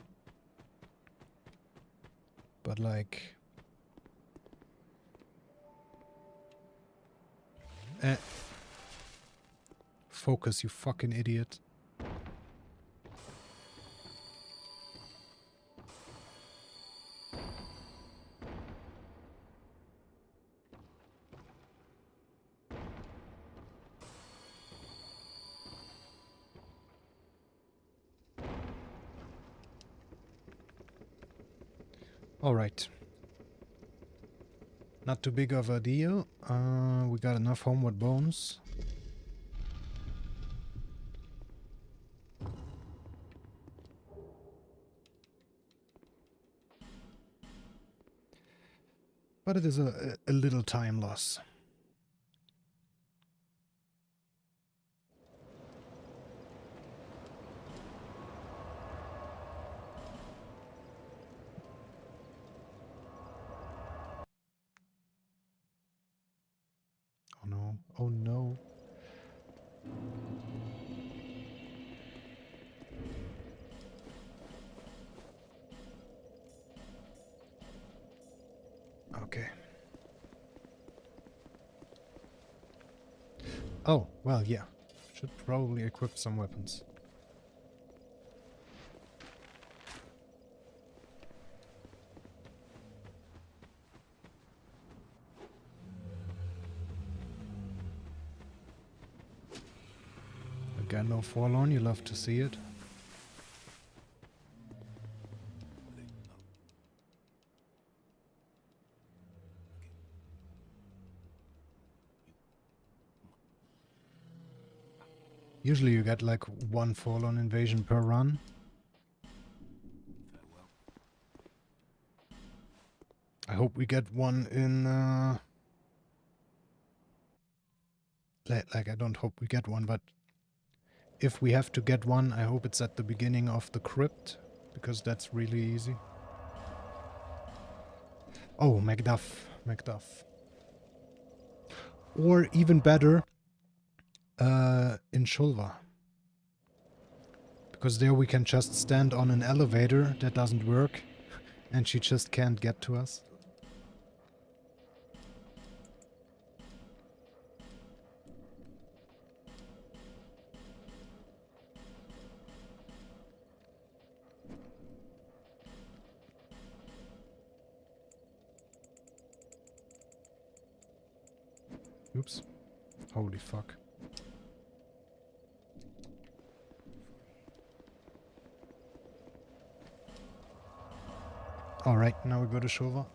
But like... Focus, you fucking idiot. All right. Not too big of a deal. We got enough homeward bones. But it is a little time loss. Oh no, oh no. Okay. Oh, well, yeah. Should probably equip some weapons. Again, no forlorn, you love to see it. Usually you get like one forlorn invasion per run. I hope we get one in like, I don't hope we get one, but if we have to get one, I hope it's at the beginning of the crypt, because that's really easy. Oh, Macduff. Or even better, in Shulva. Because there we can just stand on an elevator that doesn't work, and she just can't get to us. Oops. Holy fuck. Alright, now we go to Shulva.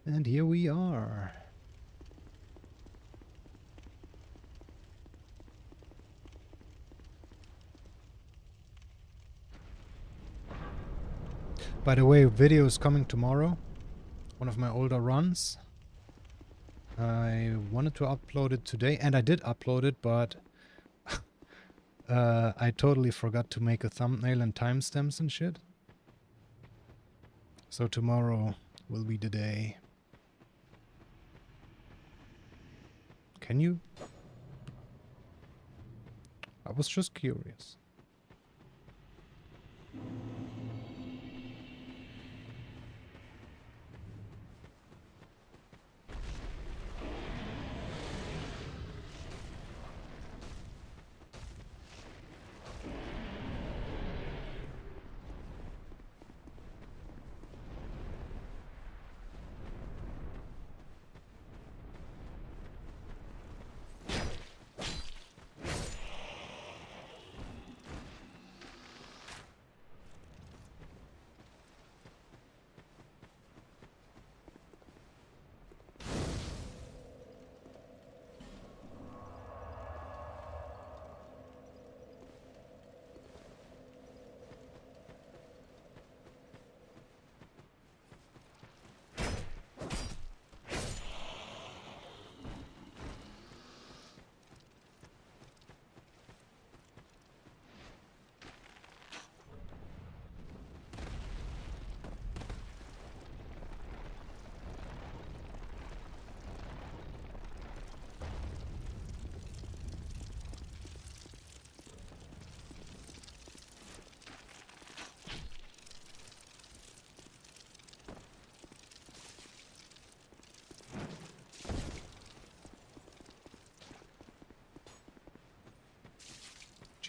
And here we are. By the way, video is coming tomorrow. One of my older runs. I wanted to upload it today, and I did upload it, but I totally forgot to make a thumbnail and timestamps and shit. So tomorrow will be the day. Can you? I was just curious.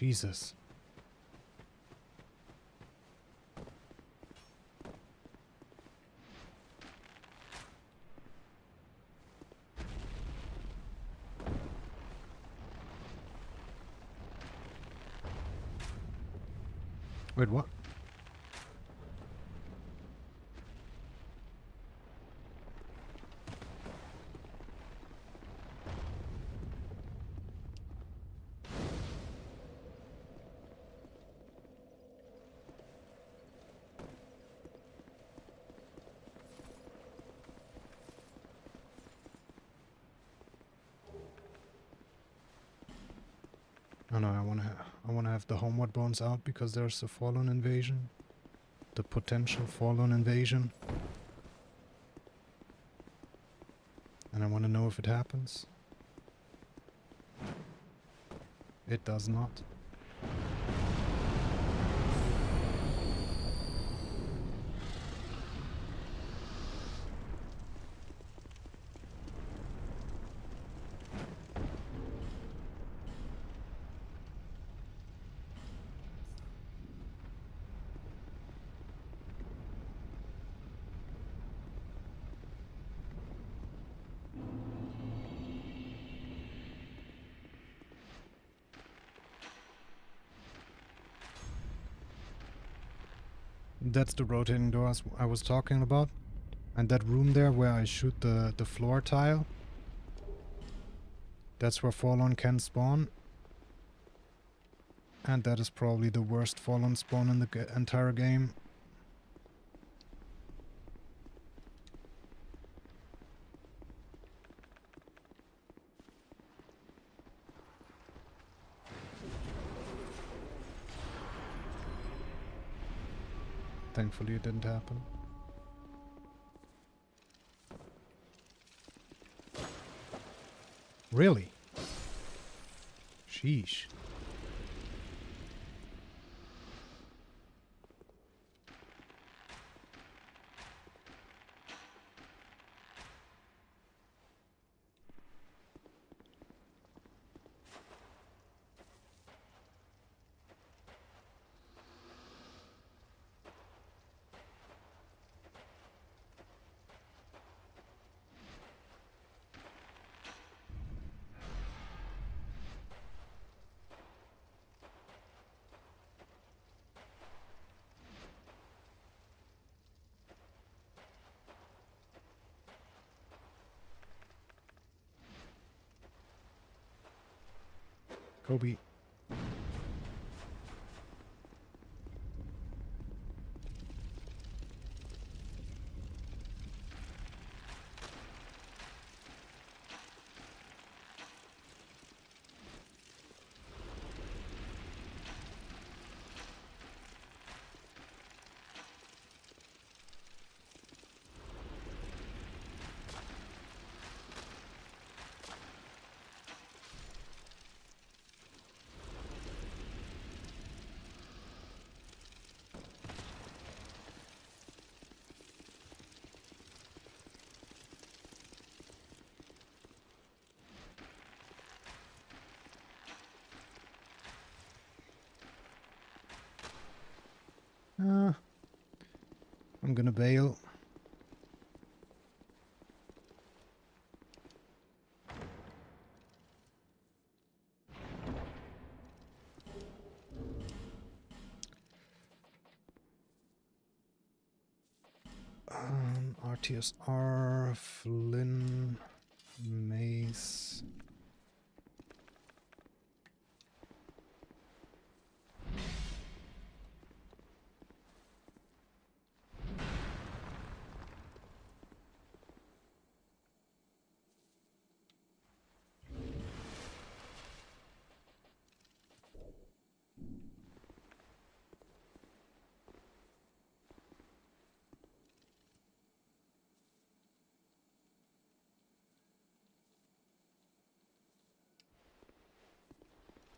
Jesus. Wait, what? Oh no, I wanna have the homeward bones out because there's a fallen invasion. The potential fallen invasion. And I wanna know if it happens. It does not. That's the rotating doors I was talking about. And that room there where I shoot the floor tile. That's where Fallen can spawn. And that is probably the worst Fallen spawn in the entire game. Thankfully it didn't happen. Really? Sheesh. Kobe. I'm gonna bail. RTSR, Flynn, Mace.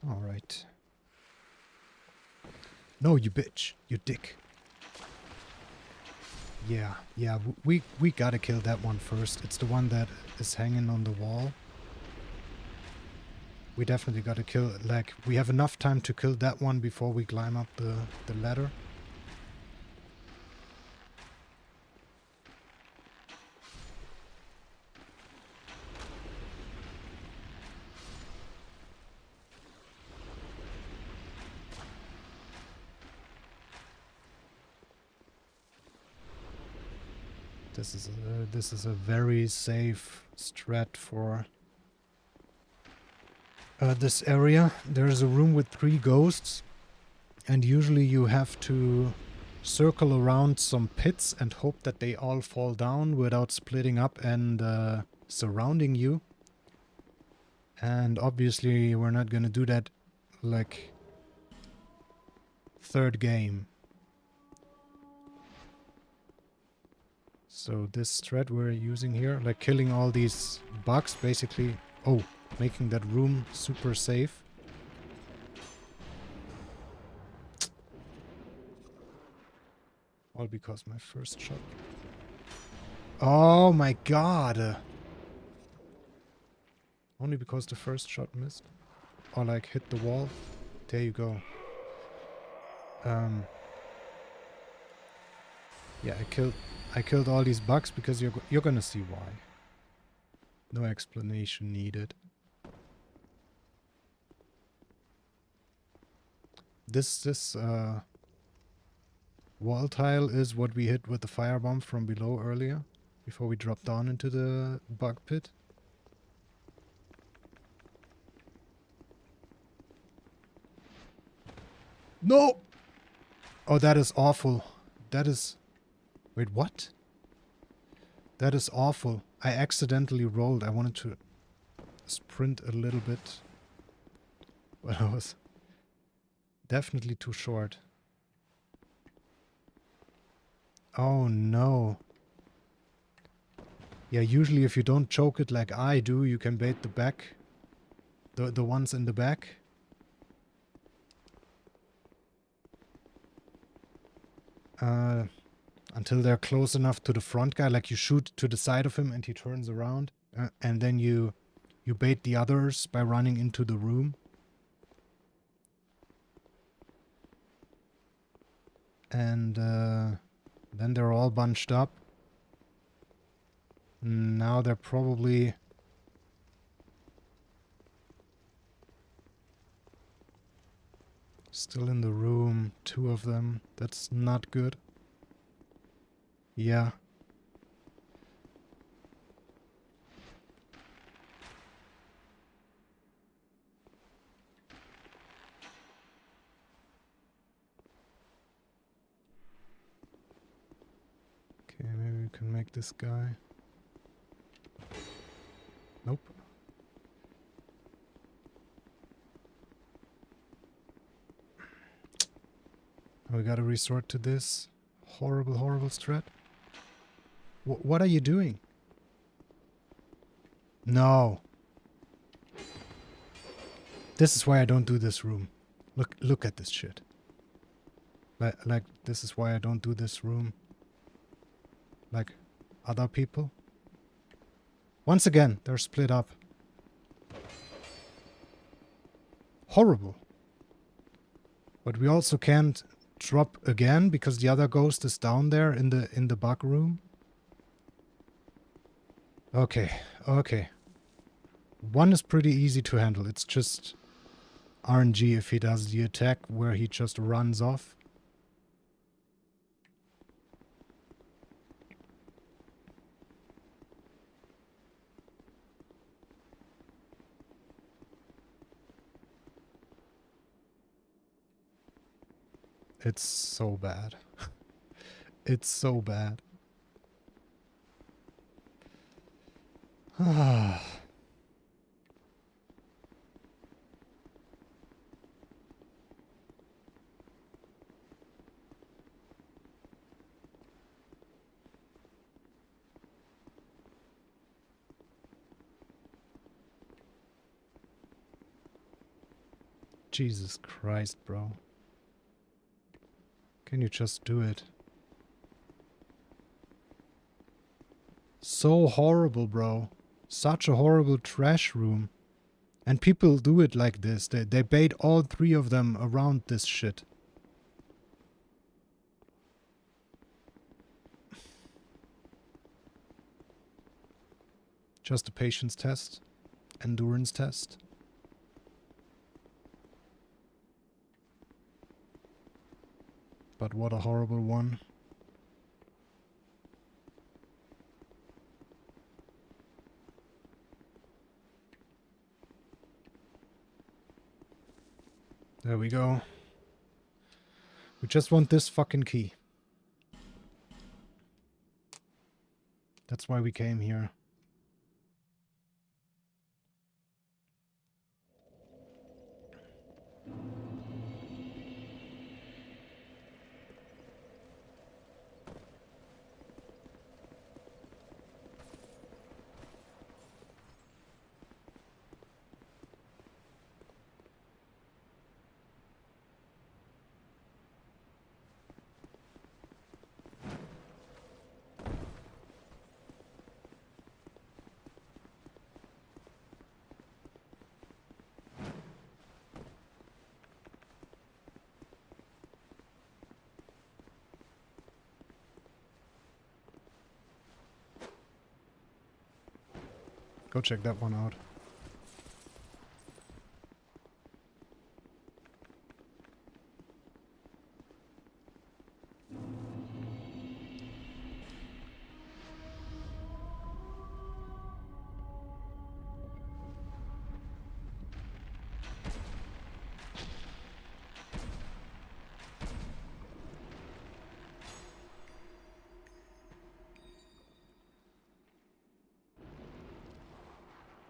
All right. No, you bitch. You dick. Yeah, we gotta kill that one first. It's the one that is hanging on the wall. We definitely gotta kill, like, we have enough time to kill that one before we climb up the ladder. This is a very safe strat for this area. There is a room with 3 ghosts, and usually you have to circle around some pits and hope that they all fall down without splitting up and surrounding you. And obviously we're not gonna do that, like, 3rd game. So this thread we're using here, like killing all these bugs, basically, making that room super safe. All because my first shot. Oh my god! Only because the first shot missed. Or like hit the wall. There you go. Yeah, I killed all these bugs because you're gonna see why. No explanation needed. This wall tile is what we hit with the firebomb from below earlier, before we dropped down into the bug pit. No! Oh, that is awful. That is... Wait, what? That is awful. I accidentally rolled. I wanted to sprint a little bit. But I was definitely too short. Oh no. Yeah, usually if you don't choke it like I do, you can bait the back. The ones in the back. Until they're close enough to the front guy, like you shoot to the side of him and he turns around, and then you bait the others by running into the room. And then they're all bunched up. Now they're probably... still in the room, 2 of them. That's not good. Yeah. Okay, maybe we can make this guy. Nope. We gotta resort to this horrible, horrible strat. What are you doing? No. This is why I don't do this room. Look at this shit. Like, this is why I don't do this room. Like, other people. Once again, they're split up. Horrible. But we also can't drop again because the other ghost is down there in the bug room. Okay, okay. One is pretty easy to handle. It's just RNG if he does the attack where he just runs off. It's so bad. It's so bad. Jesus Christ, bro. Can you just do it? So horrible, bro. Such a horrible trash room. And people do it like this. They bait all three of them around this shit. Just a patience test. Endurance test. But what a horrible one. There we go. We just want this fucking key. That's why we came here. Go check that one out.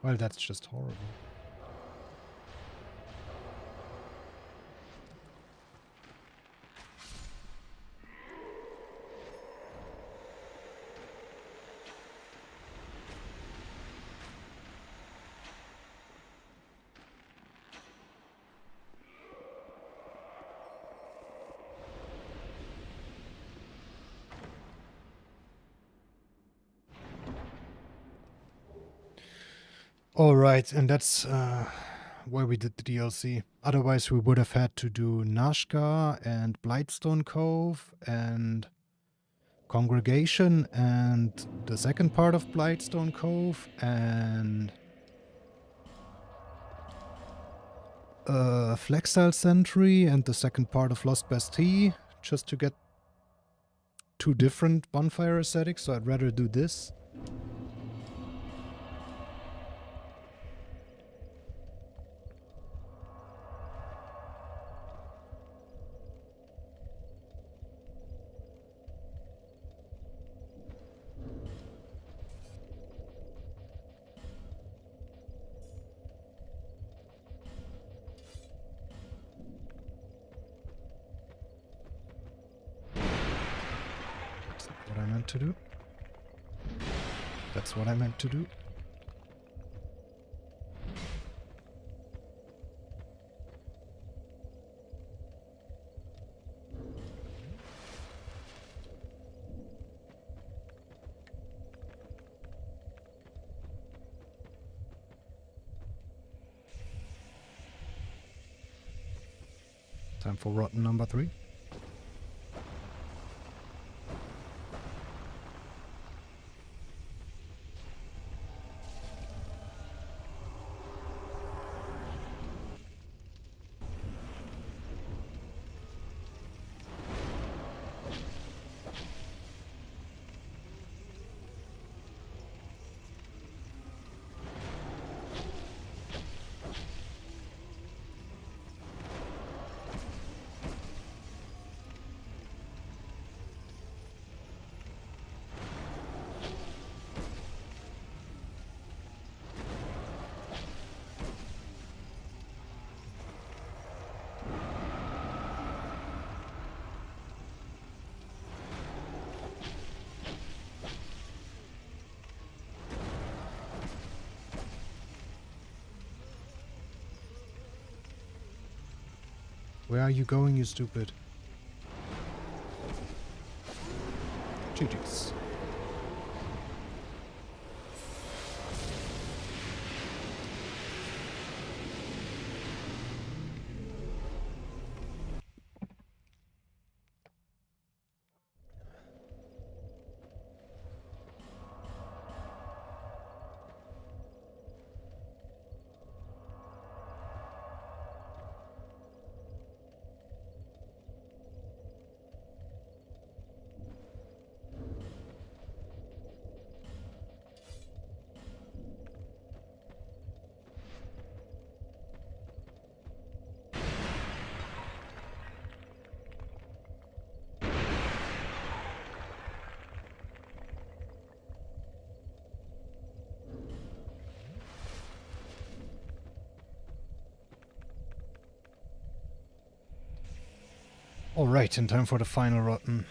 Well, that's just horrible. All right, and that's where we did the DLC. Otherwise, we would have had to do Nashka and Blightstone Cove and Congregation and the second part of Blightstone Cove and Flexile Sentry and the second part of Lost Bastille just to get two different bonfire aesthetics, so I'd rather do this. What I meant to do. That's what I meant to do. Time for rotten number 3. Where are you going, you stupid? GG's. Alright, in time for the final rotten.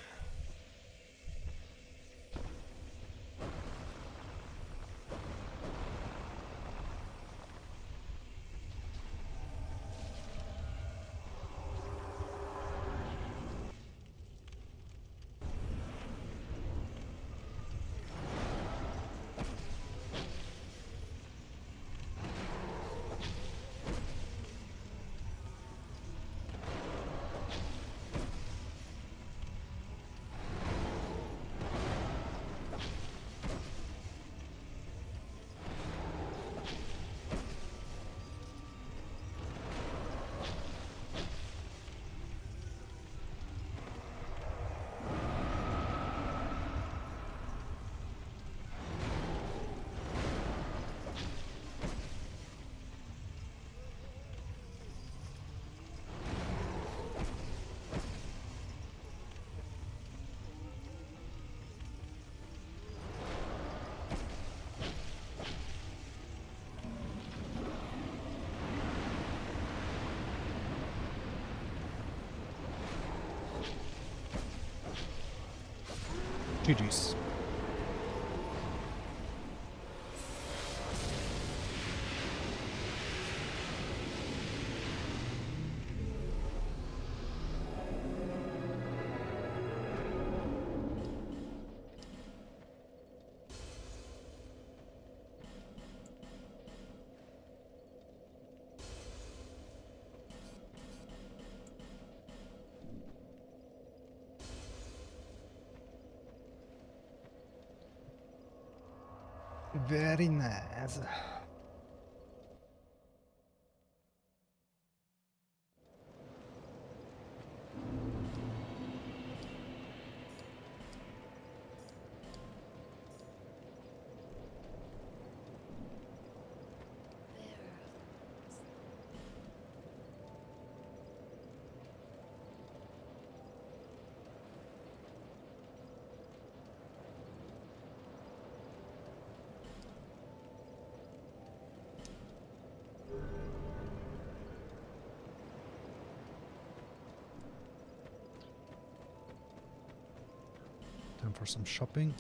GG's. Very nice. Time for some shopping.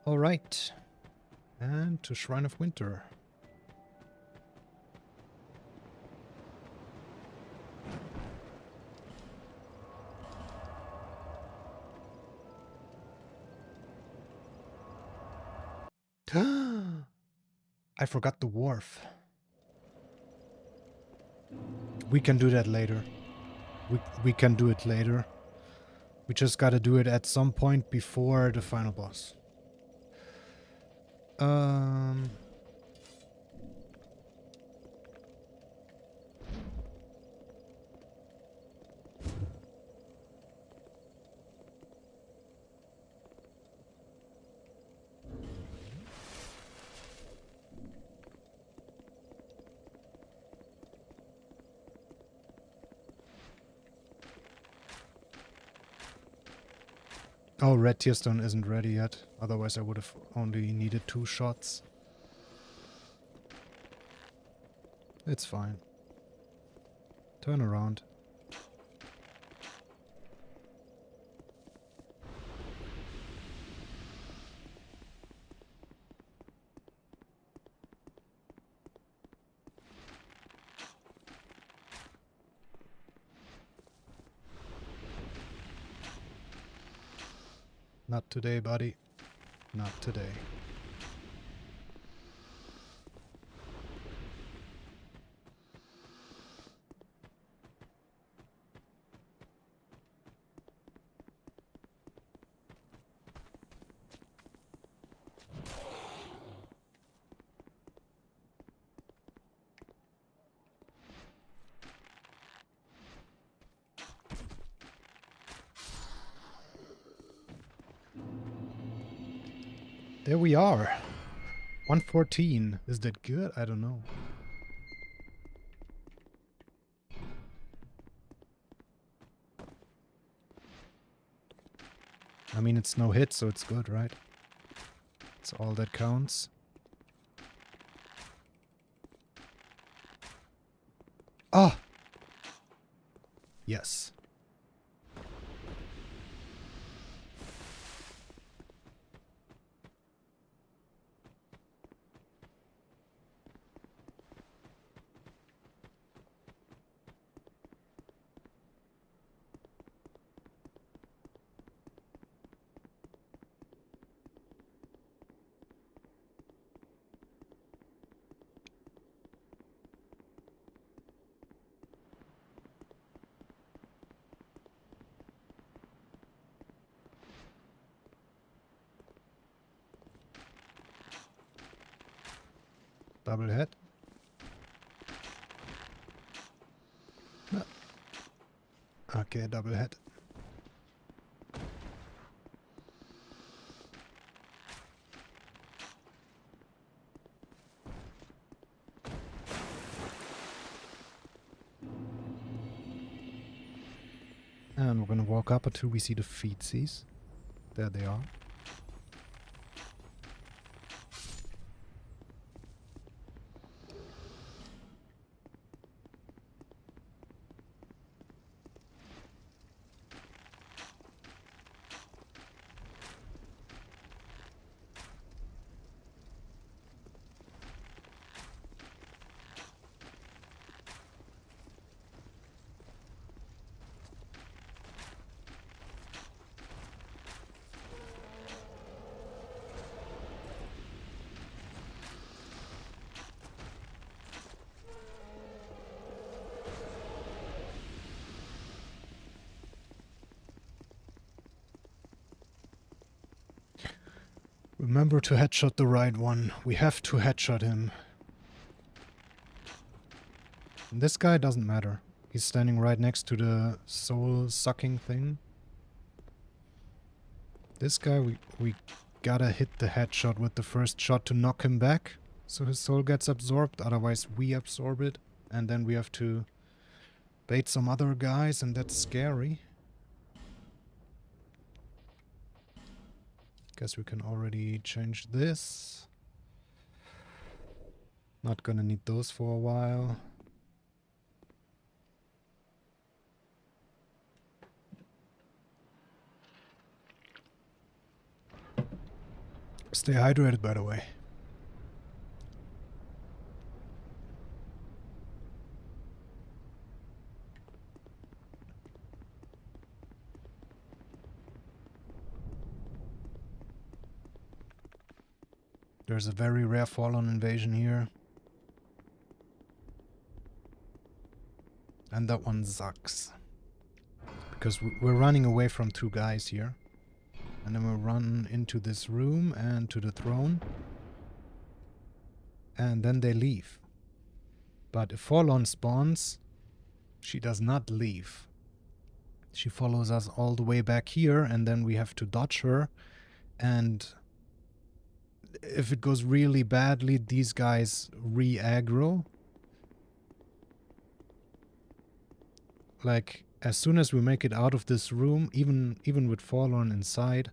All right. And to Shrine of Winter. I forgot the wharf. We can do that later. We can do it later. We just gotta do it at some point before the final boss. Oh, red tier stone isn't ready yet. Otherwise I would have only needed 2 shots. It's fine. Turn around. Not today, buddy. Not today. There we are. 114. Is that good? I don't know. I mean, it's no hit, so it's good, right? It's all that counts. Ah! Yes. Double hit. No. Okay, double hit. And we're gonna walk up until we see the feetsies. There they are. Remember to headshot the right one. We have to headshot him. And this guy doesn't matter. He's standing right next to the soul-sucking thing. This guy, we gotta hit the headshot with the first shot to knock him back, so his soul gets absorbed, otherwise we absorb it. And then we have to bait some other guys, and that's scary. Guess we can already change this. Not gonna need those for a while. Stay hydrated, by the way. There's a very rare Fallen invasion here. And that one sucks. Because we're running away from two guys here. And then we'll run into this room and to the throne. And then they leave. But if Fallen spawns, she does not leave. She follows us all the way back here, and then we have to dodge her. And if it goes really badly, these guys re-aggro. Like, as soon as we make it out of this room, even with Forlorn inside,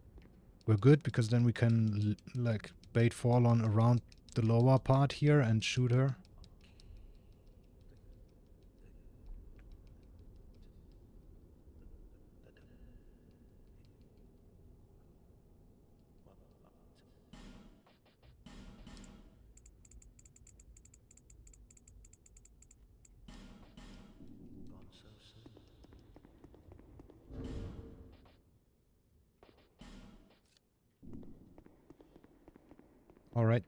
we're good, because then we can like bait Forlorn around the lower part here and shoot her. All right.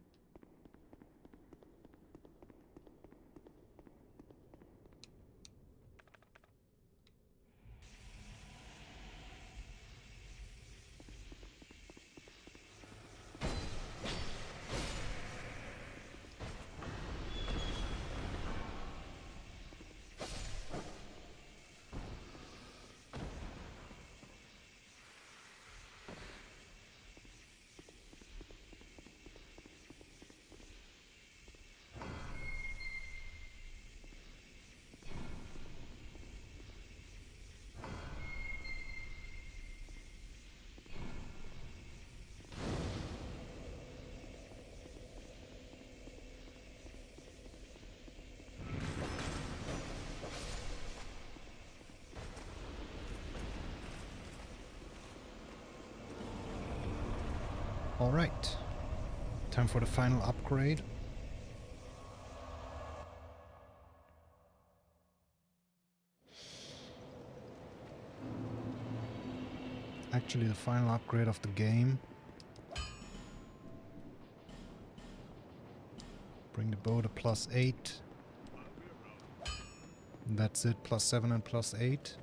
Alright. Time for the final upgrade. Actually, the final upgrade of the game. Bring the bow to +8. And that's it, +7 and +8.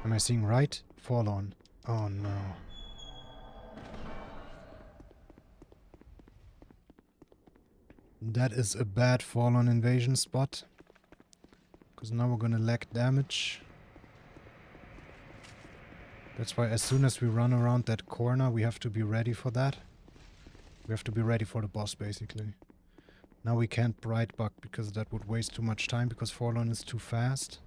Am I seeing right? Forlorn. Oh no. That is a bad Forlorn invasion spot. Because now we're gonna lack damage. That's why as soon as we run around that corner, we have to be ready for that. We have to be ready for the boss, basically. Now we can't Bright Bug because that would waste too much time because Forlorn is too fast.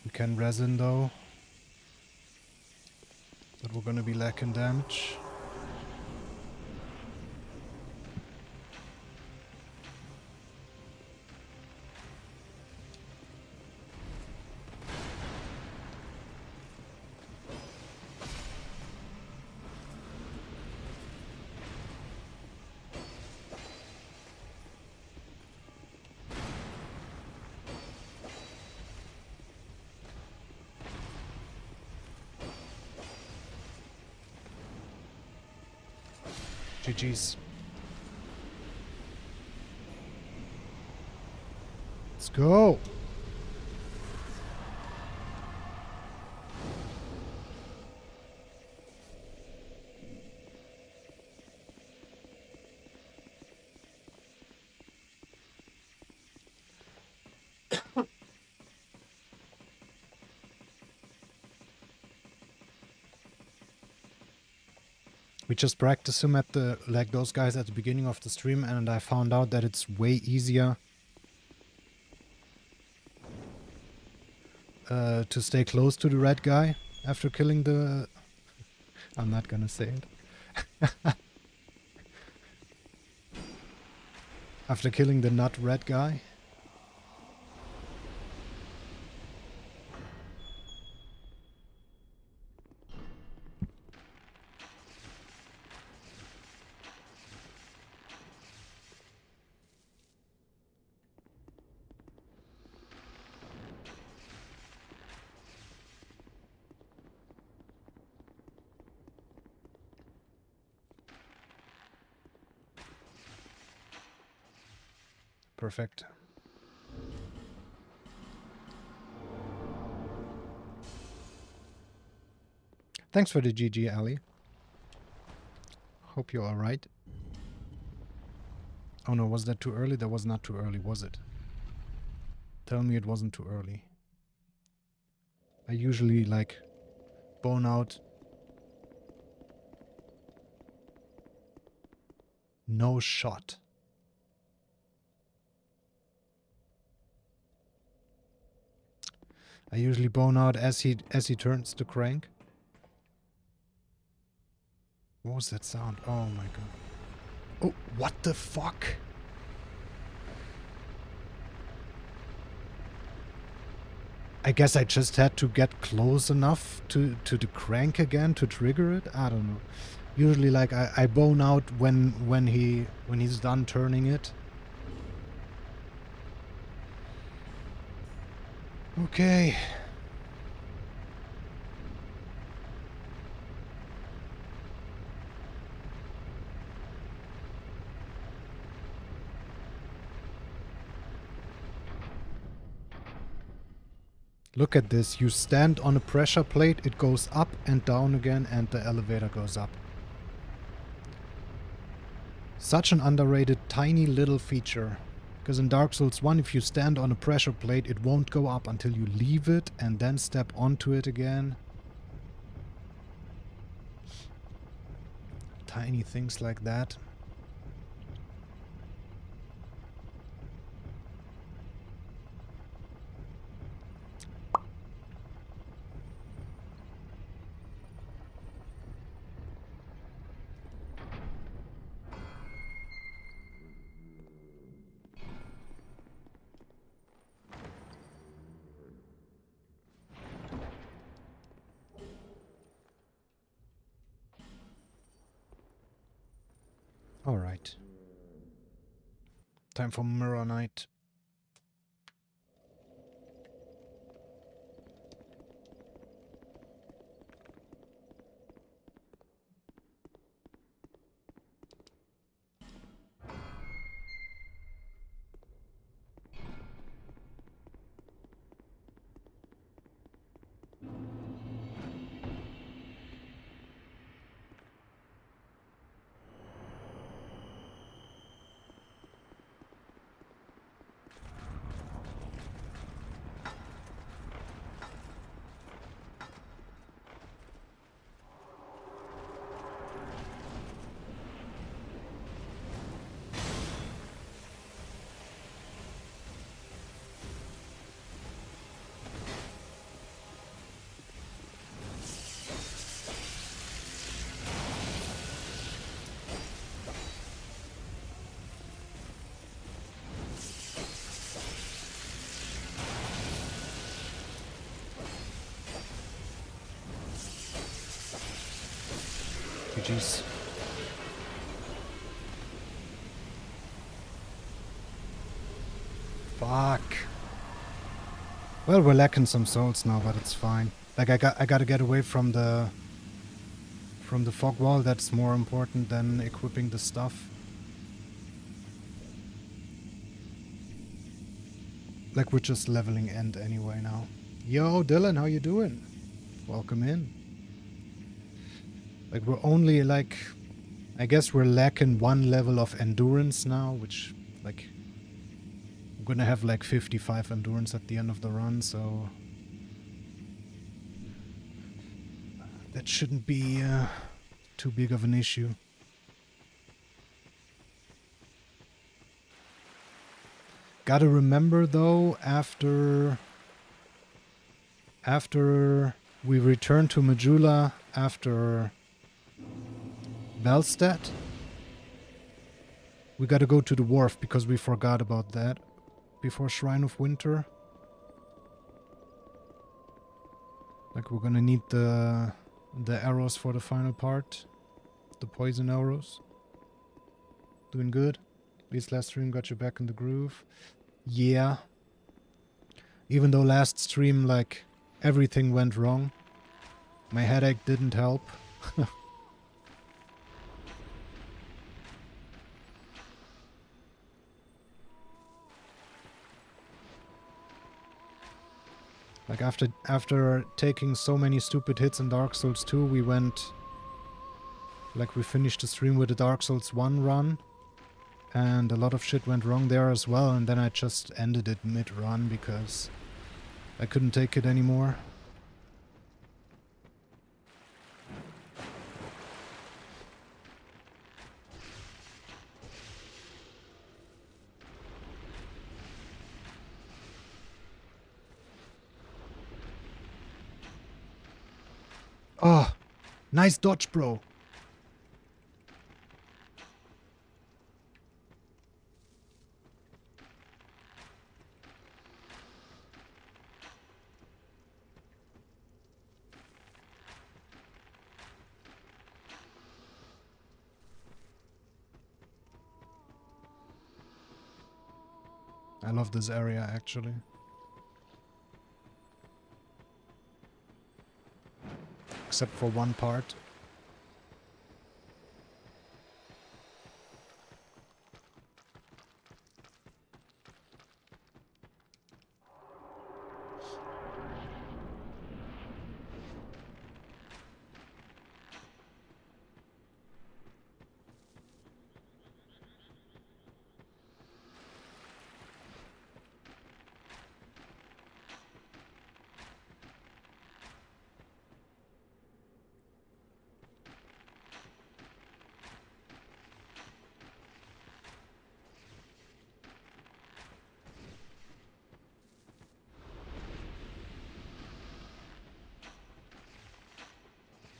We can resin though. But we're gonna be lacking damage. GG's. Let's go. We just practiced him at the, like those guys at the beginning of the stream, and I found out that it's way easier to stay close to the red guy after killing the... I'm not gonna say it. After killing the nut red guy. Perfect. Thanks for the GG, Ali. Hope you're alright. Oh no, was that too early? That was not too early, was it? Tell me it wasn't too early. I usually, like, bone out. No shot. I usually bone out as he turns the crank. What was that sound? Oh my god. Oh, what the fuck? I guess I just had to get close enough to the crank again to trigger it. I don't know. Usually, like, I bone out when he's done turning it. Okay. Look at this. You stand on a pressure plate, it goes up and down again, and the elevator goes up. Such an underrated, tiny little feature. Because in Dark Souls 1, if you stand on a pressure plate, it won't go up until you leave it and then step onto it again. Tiny things like that. Alright. Time for Mirror Night. GG's. Fuck. Well, we're lacking some souls now, but it's fine. Like I gotta get away from the fog wall. That's more important than equipping the stuff. Like we're just leveling end anyway now. Yo, Dylan, how you doing? Welcome in. Like we're only like, I guess we're lacking one level of endurance now, which like I'm gonna have like 55 endurance at the end of the run, so that shouldn't be too big of an issue. Gotta remember though, after we return to Majula after Belstadt, we gotta go to the wharf because we forgot about that before Shrine of Winter. Like we're gonna need the arrows for the final part, the poison arrows. Doing good. At least last stream got you back in the groove. Yeah. Even though last stream, like, everything went wrong. My headache didn't help. Like, after taking so many stupid hits in Dark Souls 2, we went... Like, we finished the stream with the Dark Souls 1 run. And a lot of shit went wrong there as well, and then I just ended it mid-run because I couldn't take it anymore. Oh, nice dodge, bro. I love this area, actually. Except for one part.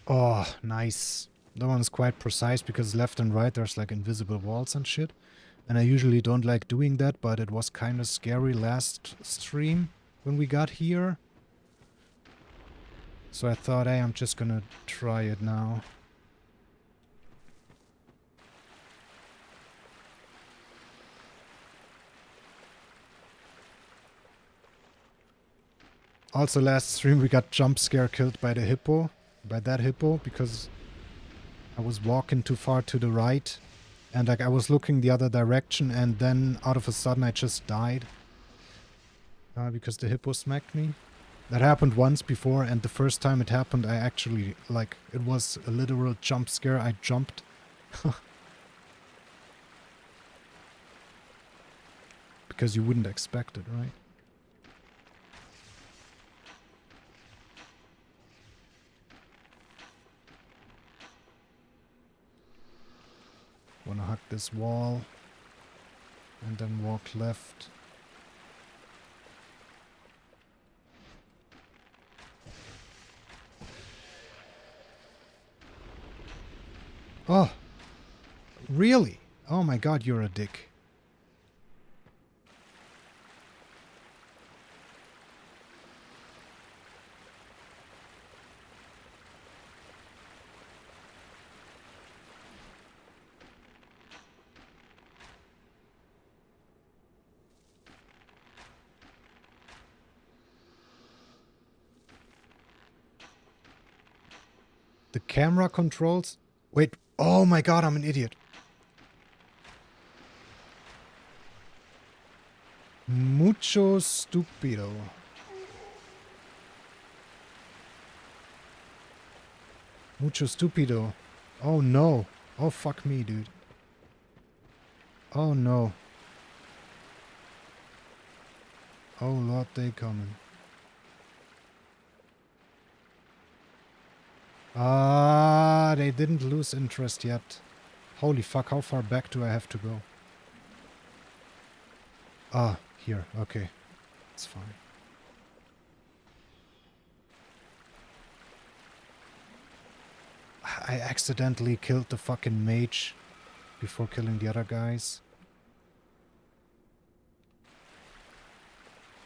Oh, nice. That one's quite precise because left and right there's like invisible walls and shit. And I usually don't like doing that, but it was kind of scary last stream when we got here. So I thought, hey, I'm just gonna try it now. Also last stream we got jump scare killed by the hippo. By that hippo, because I was walking too far to the right. And like I was looking the other direction and then out of a sudden I just died. Because the hippo smacked me. That happened once before, and the first time it happened I actually, like, it was a literal jump scare. I jumped. Because you wouldn't expect it, right? Wanna hug this wall. And then walk left. Oh! Really? Oh my god, you're a dick. The camera controls? Wait, oh my god, I'm an idiot. Mucho stupido. Mucho stupido. Oh no. Oh fuck me, dude. Oh no. Oh lord, they coming. Ah, they didn't lose interest yet. Holy fuck, how far back do I have to go? Ah, here, okay. It's fine. I accidentally killed the fucking mage before killing the other guys.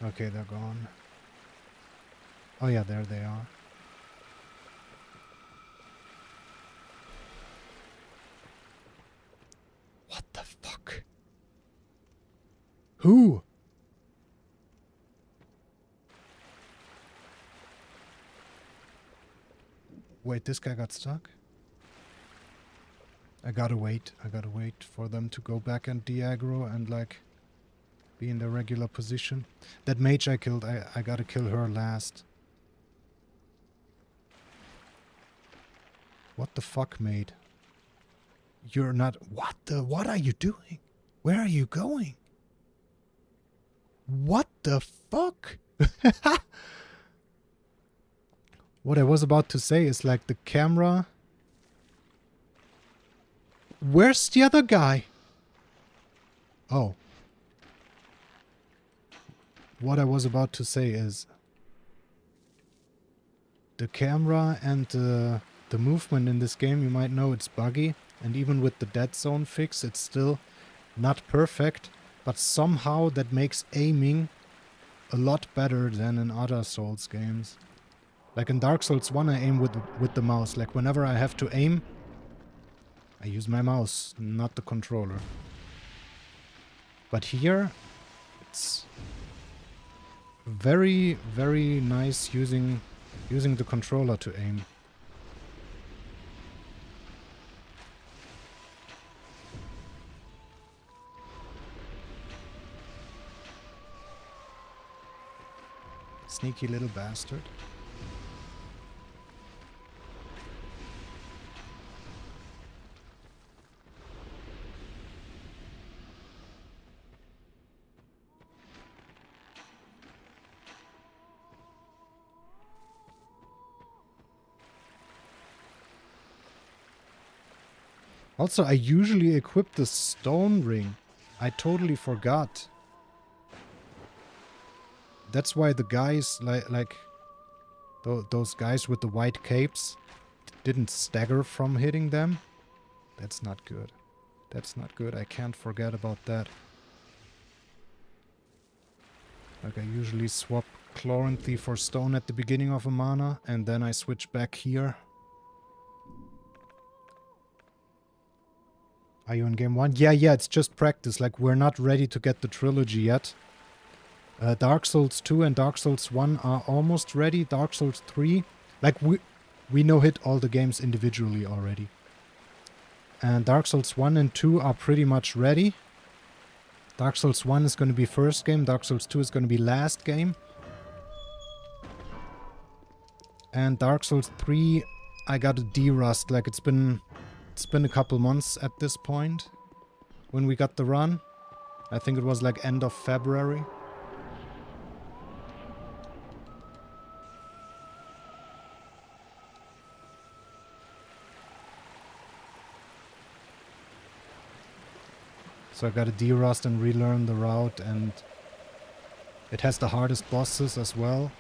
Okay, they're gone. Oh yeah, there they are. What the fuck? Who? Wait, this guy got stuck? I gotta wait for them to go back and de-aggro and like be in their regular position. That mage I killed, I gotta kill her last. What the fuck, mate? You're not... What are you doing? Where are you going? What the fuck? What I was about to say is like the camera... Where's the other guy? Oh. What I was about to say is... The camera and the movement in this game, you might know it's buggy. And even with the dead zone fix, it's still not perfect. But somehow that makes aiming a lot better than in other Souls games. Like in Dark Souls 1, I aim with the mouse. Like whenever I have to aim, I use my mouse, not the controller. But here, it's very, very nice using the controller to aim. Sneaky little bastard. Also, I usually equip the stone ring. I totally forgot. That's why the guys, like those guys with the white capes, didn't stagger from hitting them. That's not good. That's not good. I can't forget about that. Like I usually swap Chloranthy for Stone at the beginning of a mana, and then I switch back here. Are you in game 1? Yeah, it's just practice. Like, we're not ready to get the trilogy yet. Dark Souls 2 and Dark Souls 1 are almost ready. Dark Souls 3, like, we no-hit all the games individually already. And Dark Souls 1 and 2 are pretty much ready. Dark Souls 1 is going to be first game. Dark Souls 2 is going to be last game. And Dark Souls 3, I got a D-Rust. Like, it's been a couple months at this point when we got the run. I think it was like end of February. So I got to D-Rust and relearn the route, and it has the hardest bosses as well.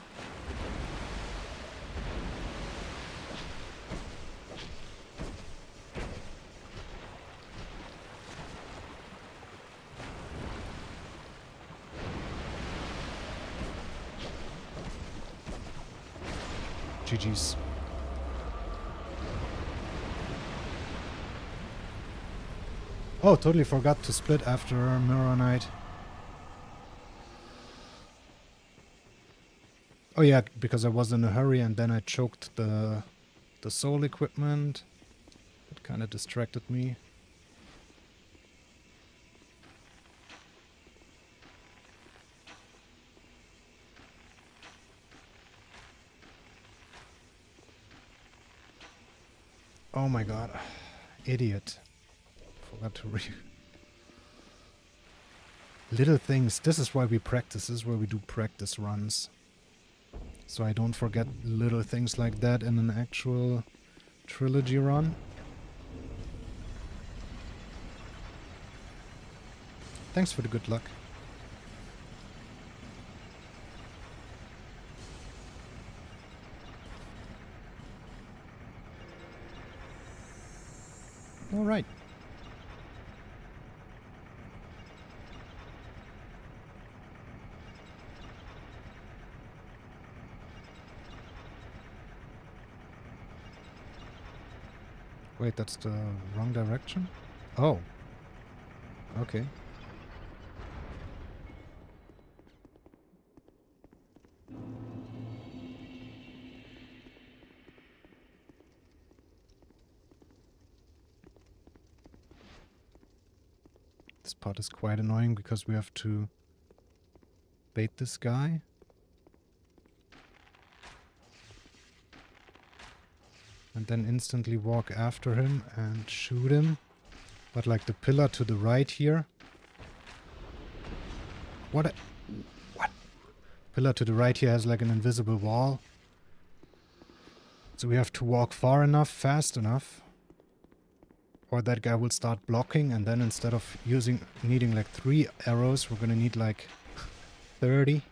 GG's. Oh, totally forgot to split after Mirror Knight. Oh yeah, because I was in a hurry and then I choked the soul equipment. It kind of distracted me. Oh my god. Idiot. Forgot to Little things. This is why we practice. This is why we do practice runs. So I don't forget little things like that in an actual trilogy run. Thanks for the good luck. All right. Wait, that's the wrong direction? Oh. Okay. This part is quite annoying because we have to bait this guy. And then instantly walk after him and shoot him. But like the pillar to the right here. What? Pillar to the right here has like an invisible wall. So we have to walk far enough, fast enough. Or that guy will start blocking, and then instead of needing like 3 arrows, we're gonna need like 30.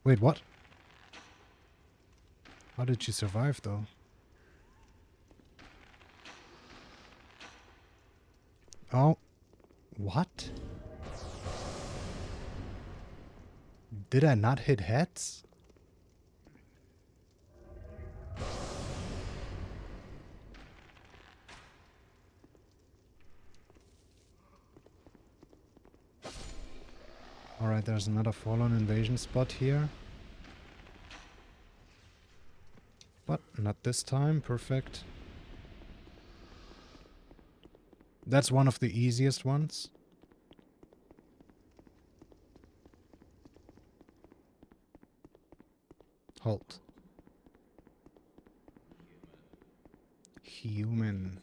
Wait, what? How did she survive, though? Oh. What? Did I not hit heads? Alright, there's another Fallen Invasion spot here. But not this time. Perfect. That's one of the easiest ones. Halt. Human.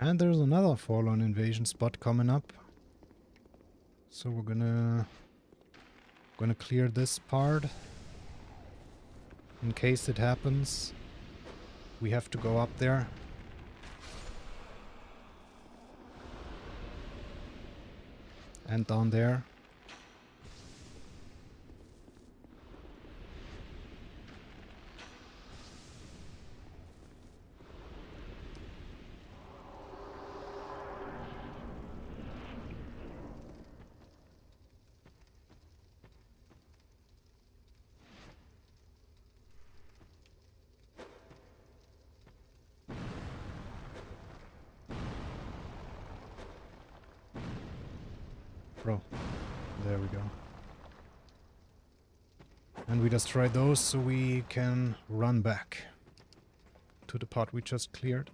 And there's another Forlorn Invasion spot coming up. So we're gonna clear this part. In case it happens, we have to go up there. And down there. Bro, there we go. And we destroy those so we can run back to the part we just cleared.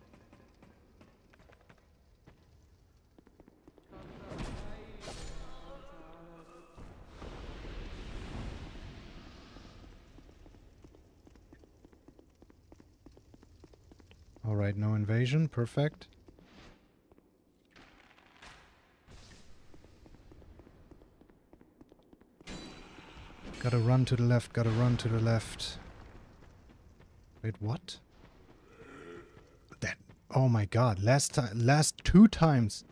Alright, no invasion, perfect. Gotta run to the left, gotta run to the left. Wait, what? That, oh my god, last 2 times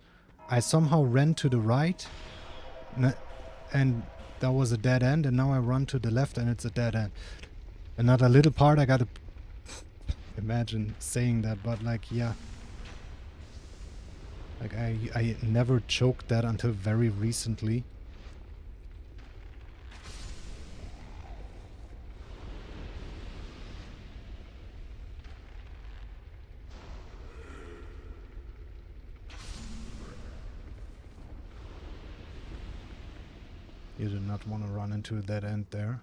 I somehow ran to the right and that was a dead end, and now I run to the left and it's a dead end. Another little part I gotta imagine saying that, but like, yeah. Like I never choked that until very recently. You do not want to run into that end there.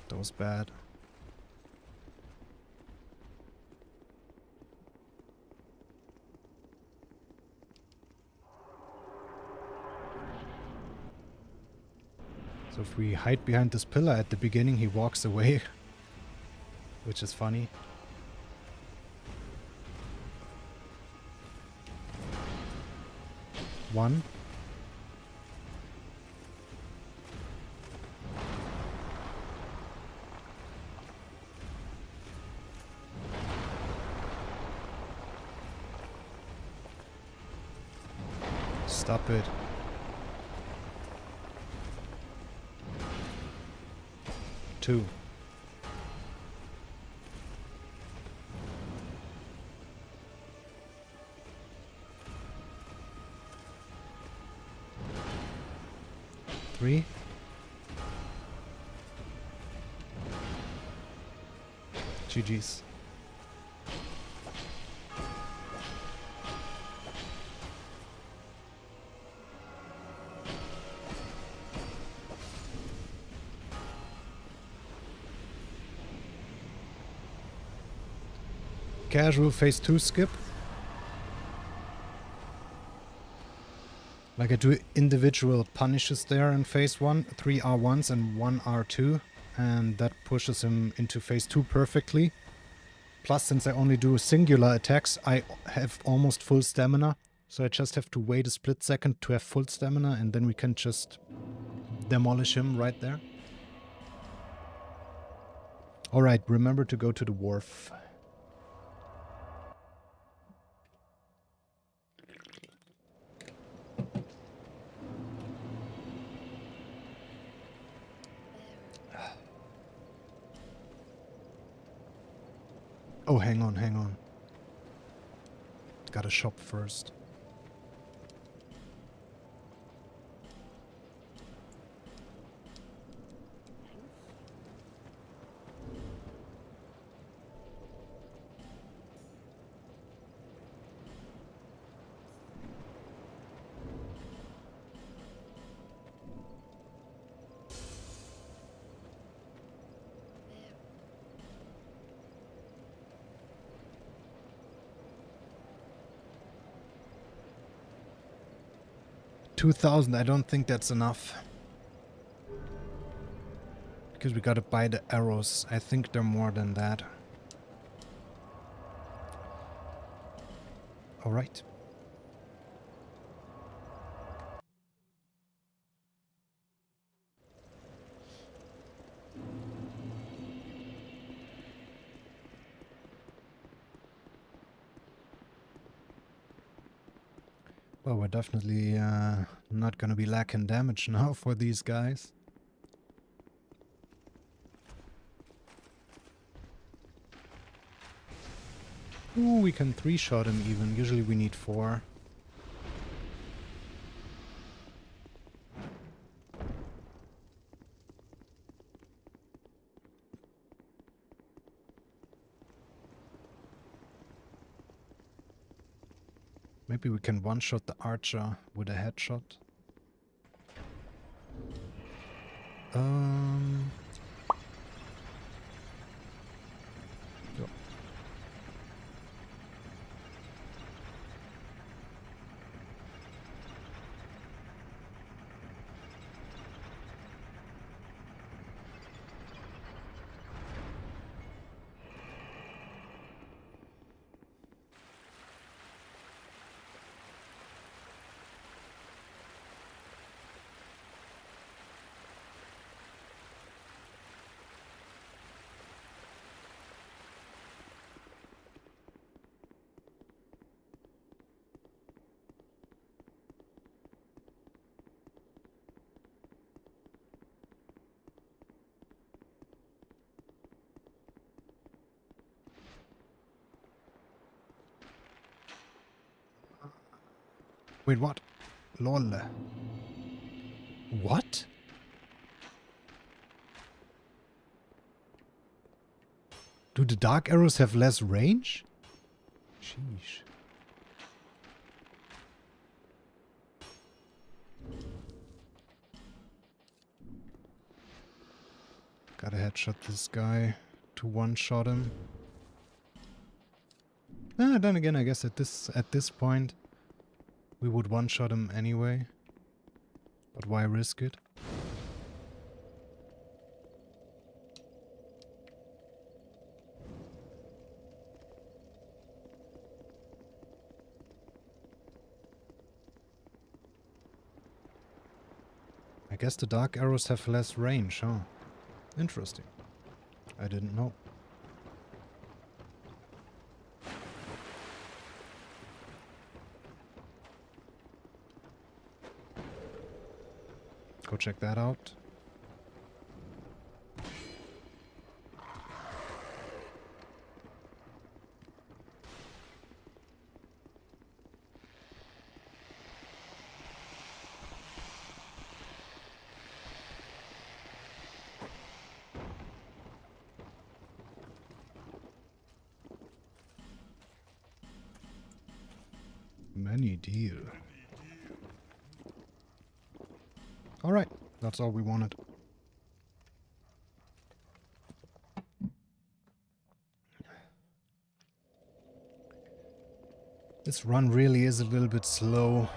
That was bad. So if we hide behind this pillar at the beginning, he walks away, which is funny. One. Stop it. Two. Three. GG's. Casual phase 2 skip. Like I do individual punishes there in phase 1, 3 R1s and 1 R2, and that pushes him into phase 2 perfectly. Plus, since I only do singular attacks, I have almost full stamina, so I just have to wait a split second to have full stamina, and then we can just demolish him right there. Alright, remember to go to the wharf. Oh, hang on, hang on. Gotta shop first. 2,000, I don't think that's enough. Because we gotta buy the arrows. I think they're more than that. Alright. Well, we're definitely not gonna be lacking damage now for these guys. Ooh, we can 3-shot him even. Usually we need 4. Maybe we can 1-shot the archer with a headshot. Yeah. Wait, what? Lol. What? Do the dark arrows have less range? Sheesh. Gotta headshot this guy to 1-shot him. Then again, I guess at this point we would 1-shot him anyway. But why risk it? I guess the dark arrows have less range, huh? Interesting. I didn't know. Go check that out. Many deal. Alright, that's all we wanted. This run really is a little bit slow.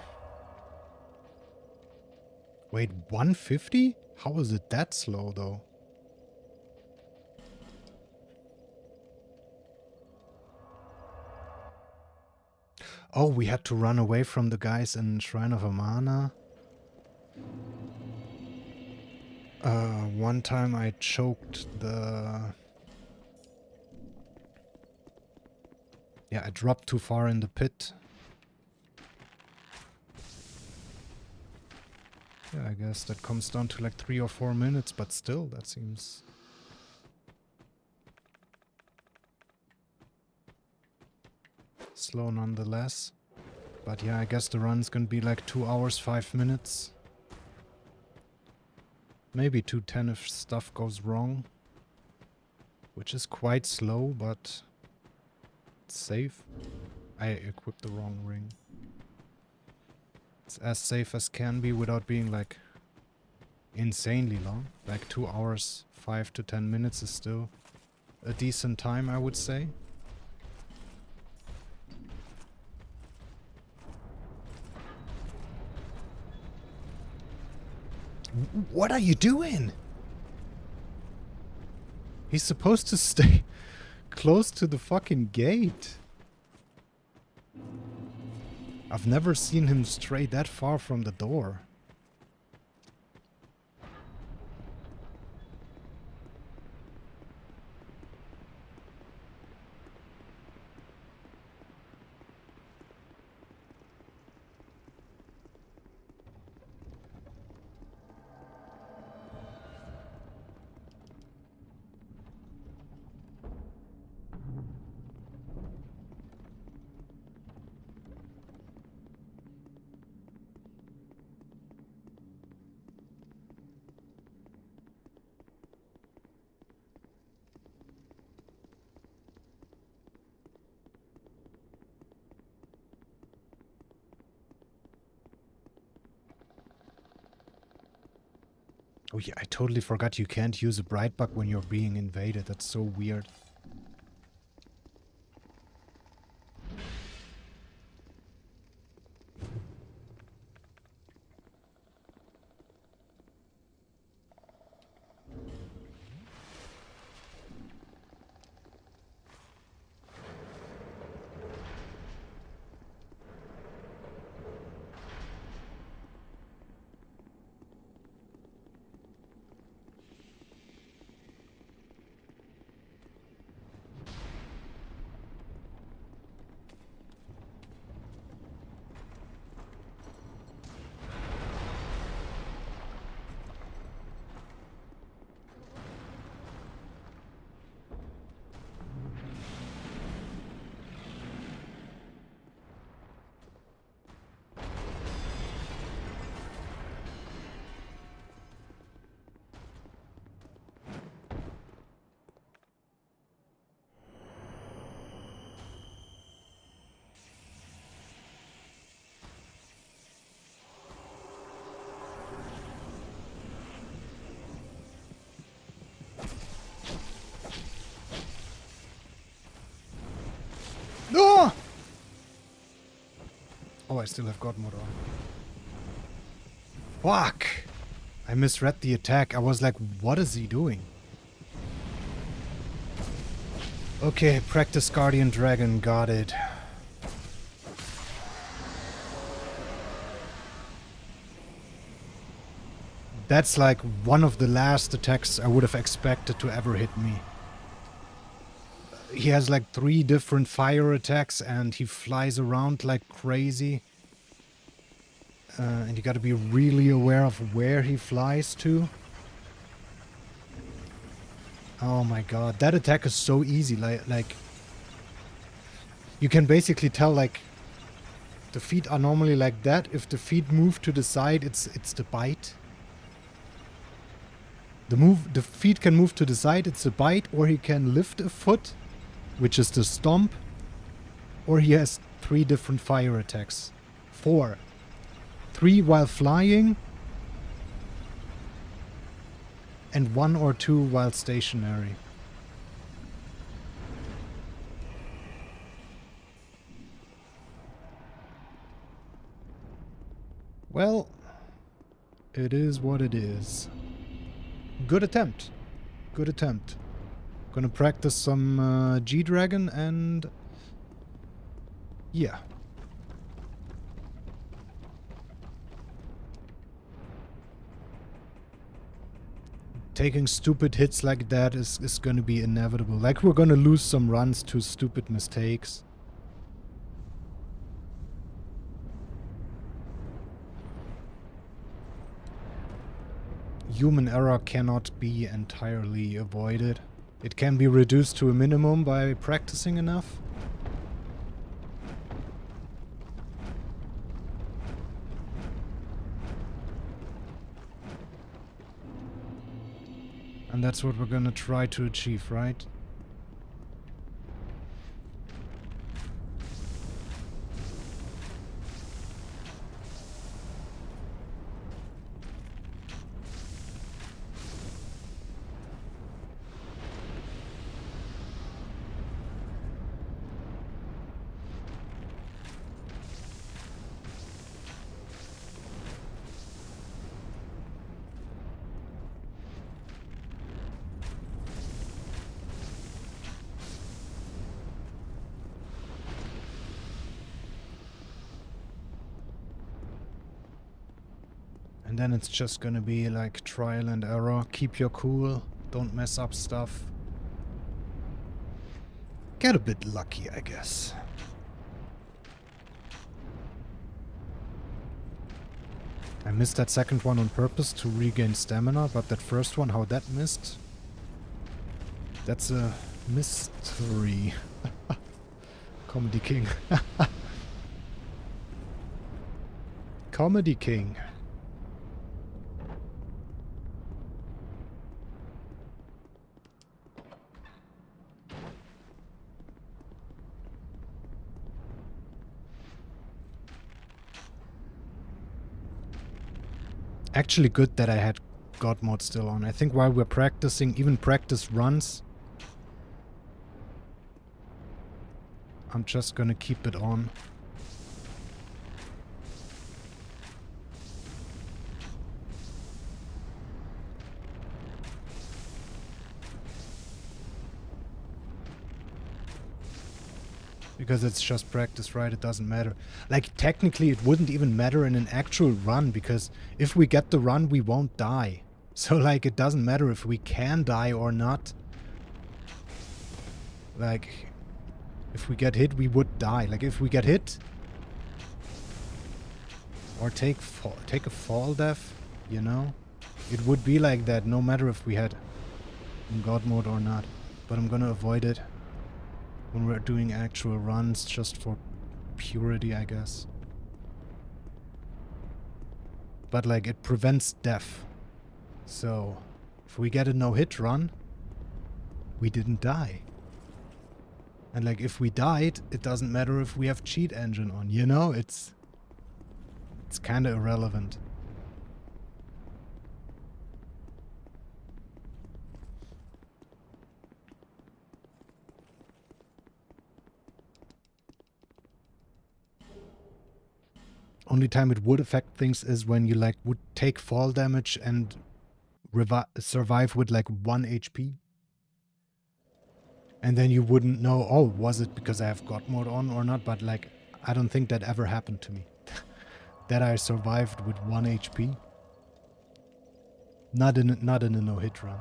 Wait, 150? How is it that slow though? Oh, we had to run away from the guys in Shrine of Amana. One time I choked the... Yeah, I dropped too far in the pit. Yeah, I guess that comes down to like 3 or 4 minutes, but still, that seems... slow nonetheless. But yeah, I guess the run's gonna be like 2 hours, 5 minutes. Maybe 2:10 if stuff goes wrong. Which is quite slow, but it's safe. I equipped the wrong ring. It's as safe as can be without being like insanely long. Like 2 hours, 5 to 10 minutes is still a decent time, I would say. What are you doing? He's supposed to stay close to the fucking gate. I've never seen him stray that far from the door. Oh yeah, I totally forgot you can't use a bright bug when you're being invaded. That's so weird. No! Oh, I still have God mode on. Fuck! I misread the attack. I was like, what is he doing? Okay, practice Guardian Dragon. Got it. That's like one of the last attacks I would have expected to ever hit me. He has like 3 different fire attacks and he flies around like crazy. And you gotta be really aware of where he flies to. Oh my god, that attack is so easy. Like you can basically tell like the feet are normally like that. If the feet move to the side, it's the bite. The feet can move to the side, it's a bite, or he can lift a foot, which is the stomp, or he has 3 different fire attacks. 4. 3 while flying, and 1 or 2 while stationary. Well, it is what it is. Good attempt. Good attempt. Gonna practice some G-Dragon and... yeah. Taking stupid hits like that is gonna be inevitable. Like, we're gonna lose some runs to stupid mistakes. Human error cannot be entirely avoided. It can be reduced to a minimum by practicing enough. And that's what we're gonna try to achieve, right? And then it's just gonna be like trial and error. Keep your cool. Don't mess up stuff. Get a bit lucky, I guess. I missed that second one on purpose to regain stamina, but that first one, how that missed? That's a mystery. Comedy King. Comedy King. Actually good that I had God mode still on. I think while we're practicing, even practice runs, I'm just gonna keep it on. Because it's just practice, right? It doesn't matter. Like, technically it wouldn't even matter in an actual run, because if we get the run, we won't die. So, like, it doesn't matter if we can die or not. Like, if we get hit, we would die. Like, if we get hit or take a fall death, you know? It would be like that no matter if we had in God mode or not. But I'm gonna avoid it when we're doing actual runs, just for purity, I guess. But, like, it prevents death. So, if we get a no-hit run, we didn't die. And, like, if we died, it doesn't matter if we have cheat engine on, you know? It's kind of irrelevant. Only time it would affect things is when you, like, would take fall damage and survive with, like, 1 HP. And then you wouldn't know, oh, was it because I have God mode on or not? But, like, I don't think that ever happened to me. That I survived with 1 HP. Not in a no-hit run.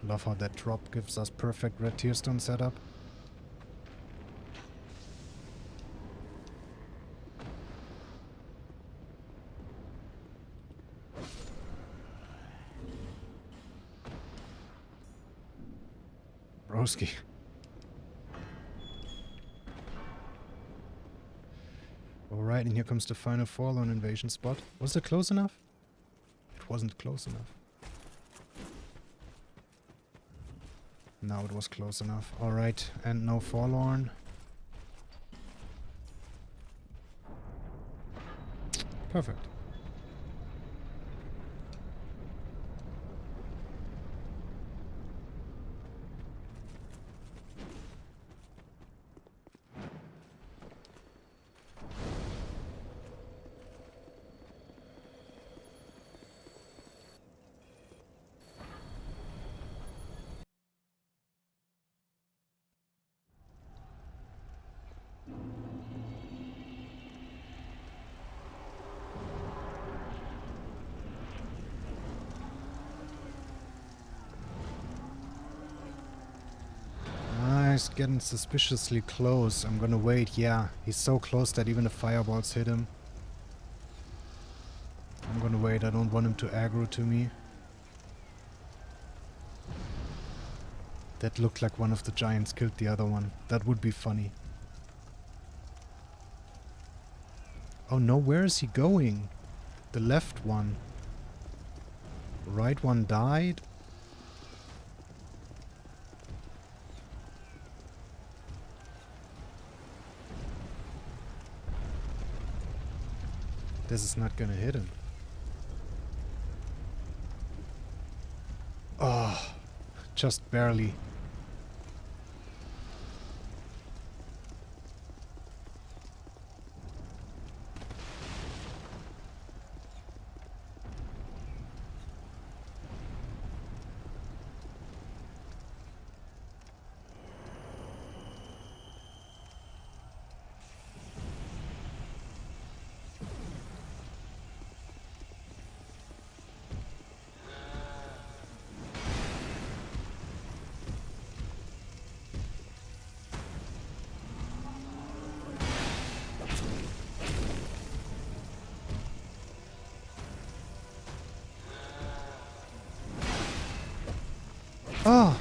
Love how that drop gives us perfect red tearstone setup. Broski. Alright, and here comes the final fall on invasion spot. Was it close enough? It wasn't close enough. Now it was close enough. Alright, and no forlorn. Perfect. He's getting suspiciously close. I'm gonna wait. Yeah, he's so close that even the fireballs hit him. I'm gonna wait. I don't want him to aggro to me. That looked like one of the giants killed the other one. That would be funny. Oh no, where is he going? The left one. The right one died. This is not gonna hit him. Oh, just barely. Oh!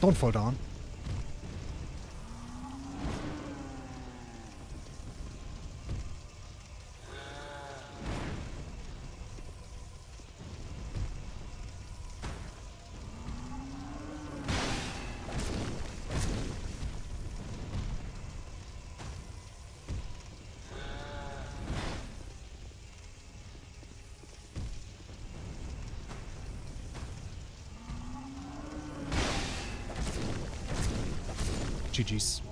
Don't fall down. GG's.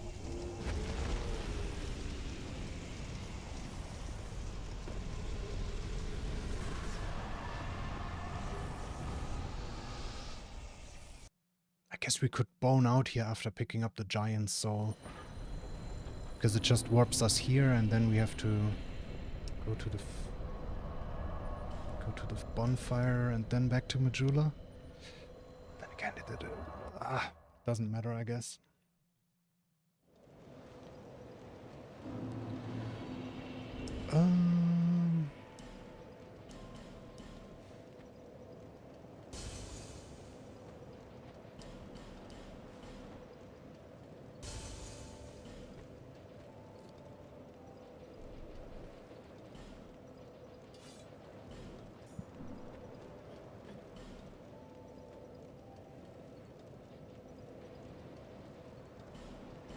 I guess we could bone out here after picking up the giant soul. Because it just warps us here and then we have to go to the bonfire and then back to Majula. Then again, doesn't matter, I guess.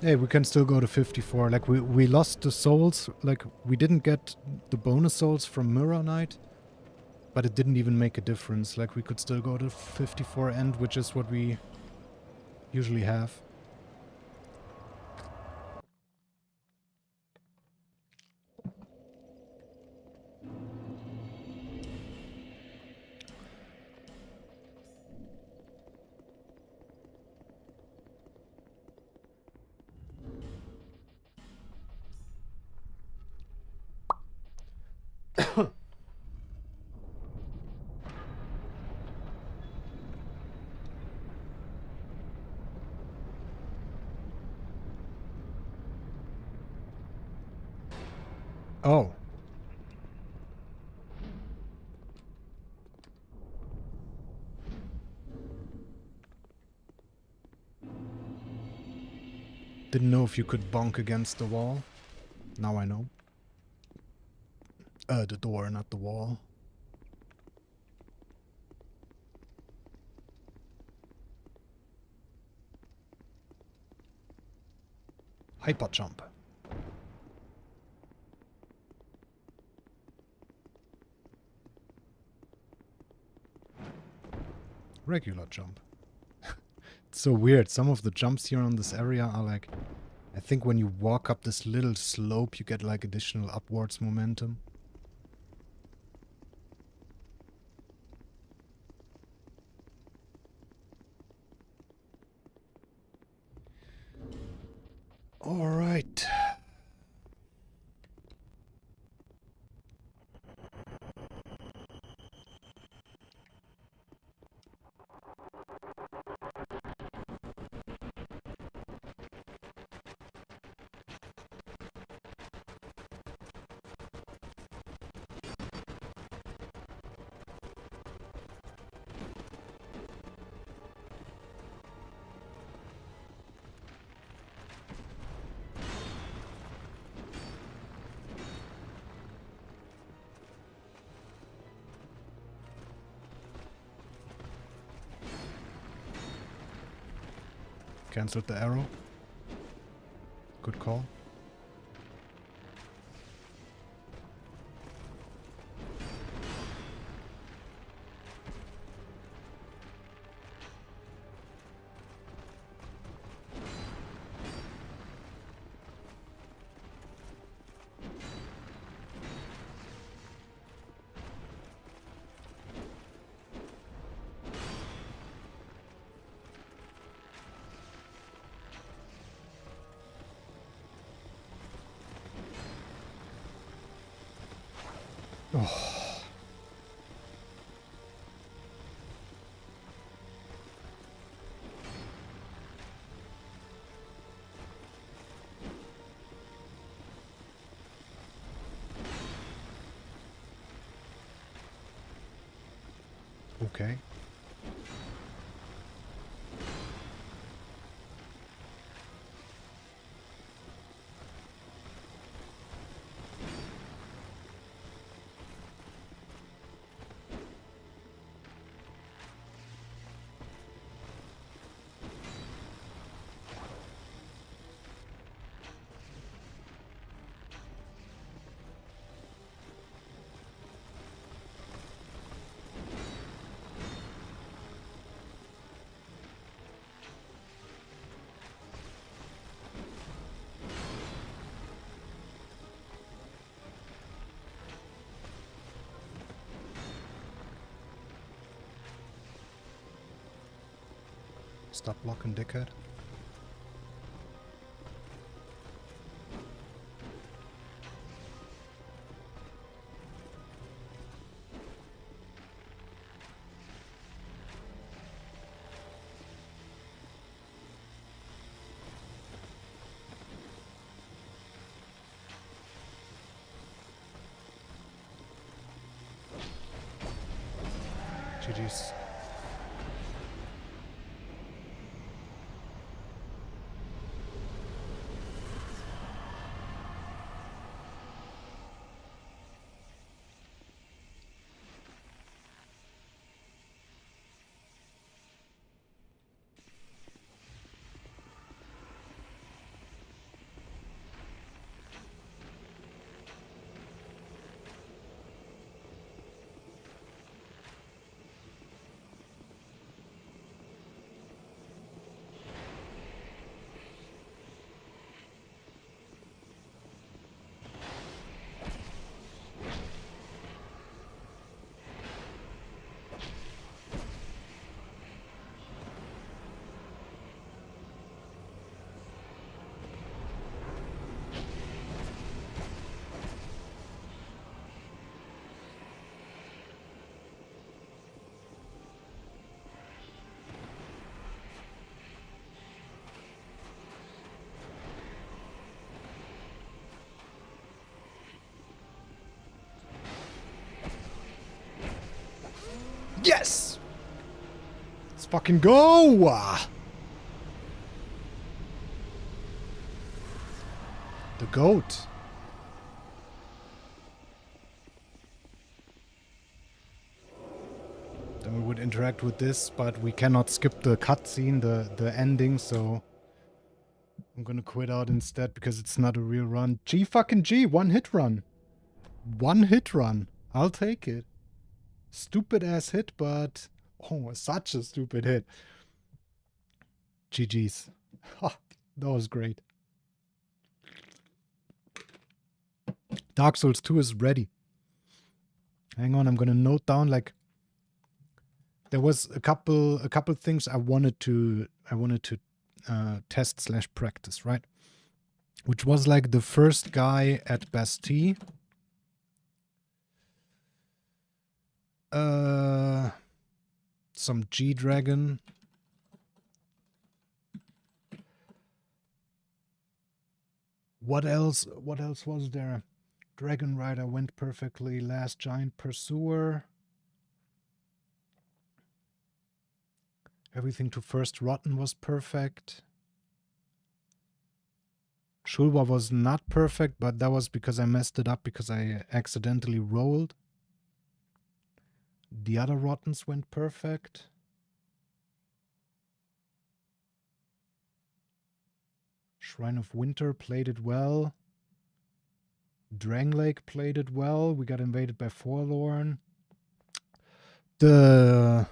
Hey, we can still go to 54. Like, we lost the souls. Like, we didn't get the bonus souls from Mirror Knight. But it didn't even make a difference. Like, we could still go to 54 end, which is what we usually have. Oh. Didn't know if you could bonk against the wall. Now I know. The door, not the wall. Hyper jump. Regular jump. It's so weird. Some of the jumps here on this area are like... I think when you walk up this little slope, you get like additional upwards momentum. All right. Cancelled the arrow. Good call. Oh. Okay. Stop blocking, dickhead. GG's. Yes! Let's fucking go! The goat. Then we would interact with this, but we cannot skip the cutscene, the ending, so I'm gonna quit out instead because it's not a real run. G fucking G, one hit run. One hit run. I'll take it. Stupid ass hit, but oh, such a stupid hit. GG's. Ha, that was great. Dark Souls 2 is ready. Hang on, I'm gonna note down like there was a couple things I wanted to test slash practice, right? Which was like the first guy at Bastille. Some G-Dragon. What else was there? Dragon Rider went perfectly. Last Giant Pursuer. Everything to First Rotten was perfect. Shulwa was not perfect, but that was because I messed it up because I accidentally rolled. The other Rottens went perfect. Shrine of Winter played it well. Dranglake played it well. We got invaded by Forlorn. The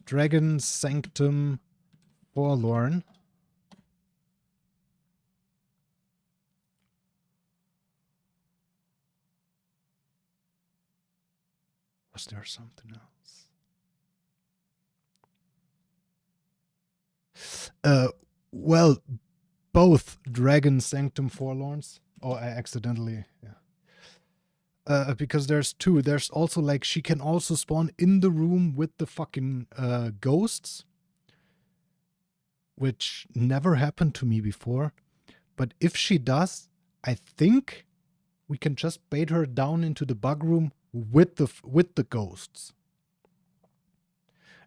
Dragon Sanctum Forlorn. Was there something else? Well, both Dragon Sanctum Forlorns. Oh, I accidentally, yeah. Because there's two. There's also like she can also spawn in the room with the fucking ghosts, which never happened to me before. But if she does, I think we can just bait her down into the bug room with the ghosts.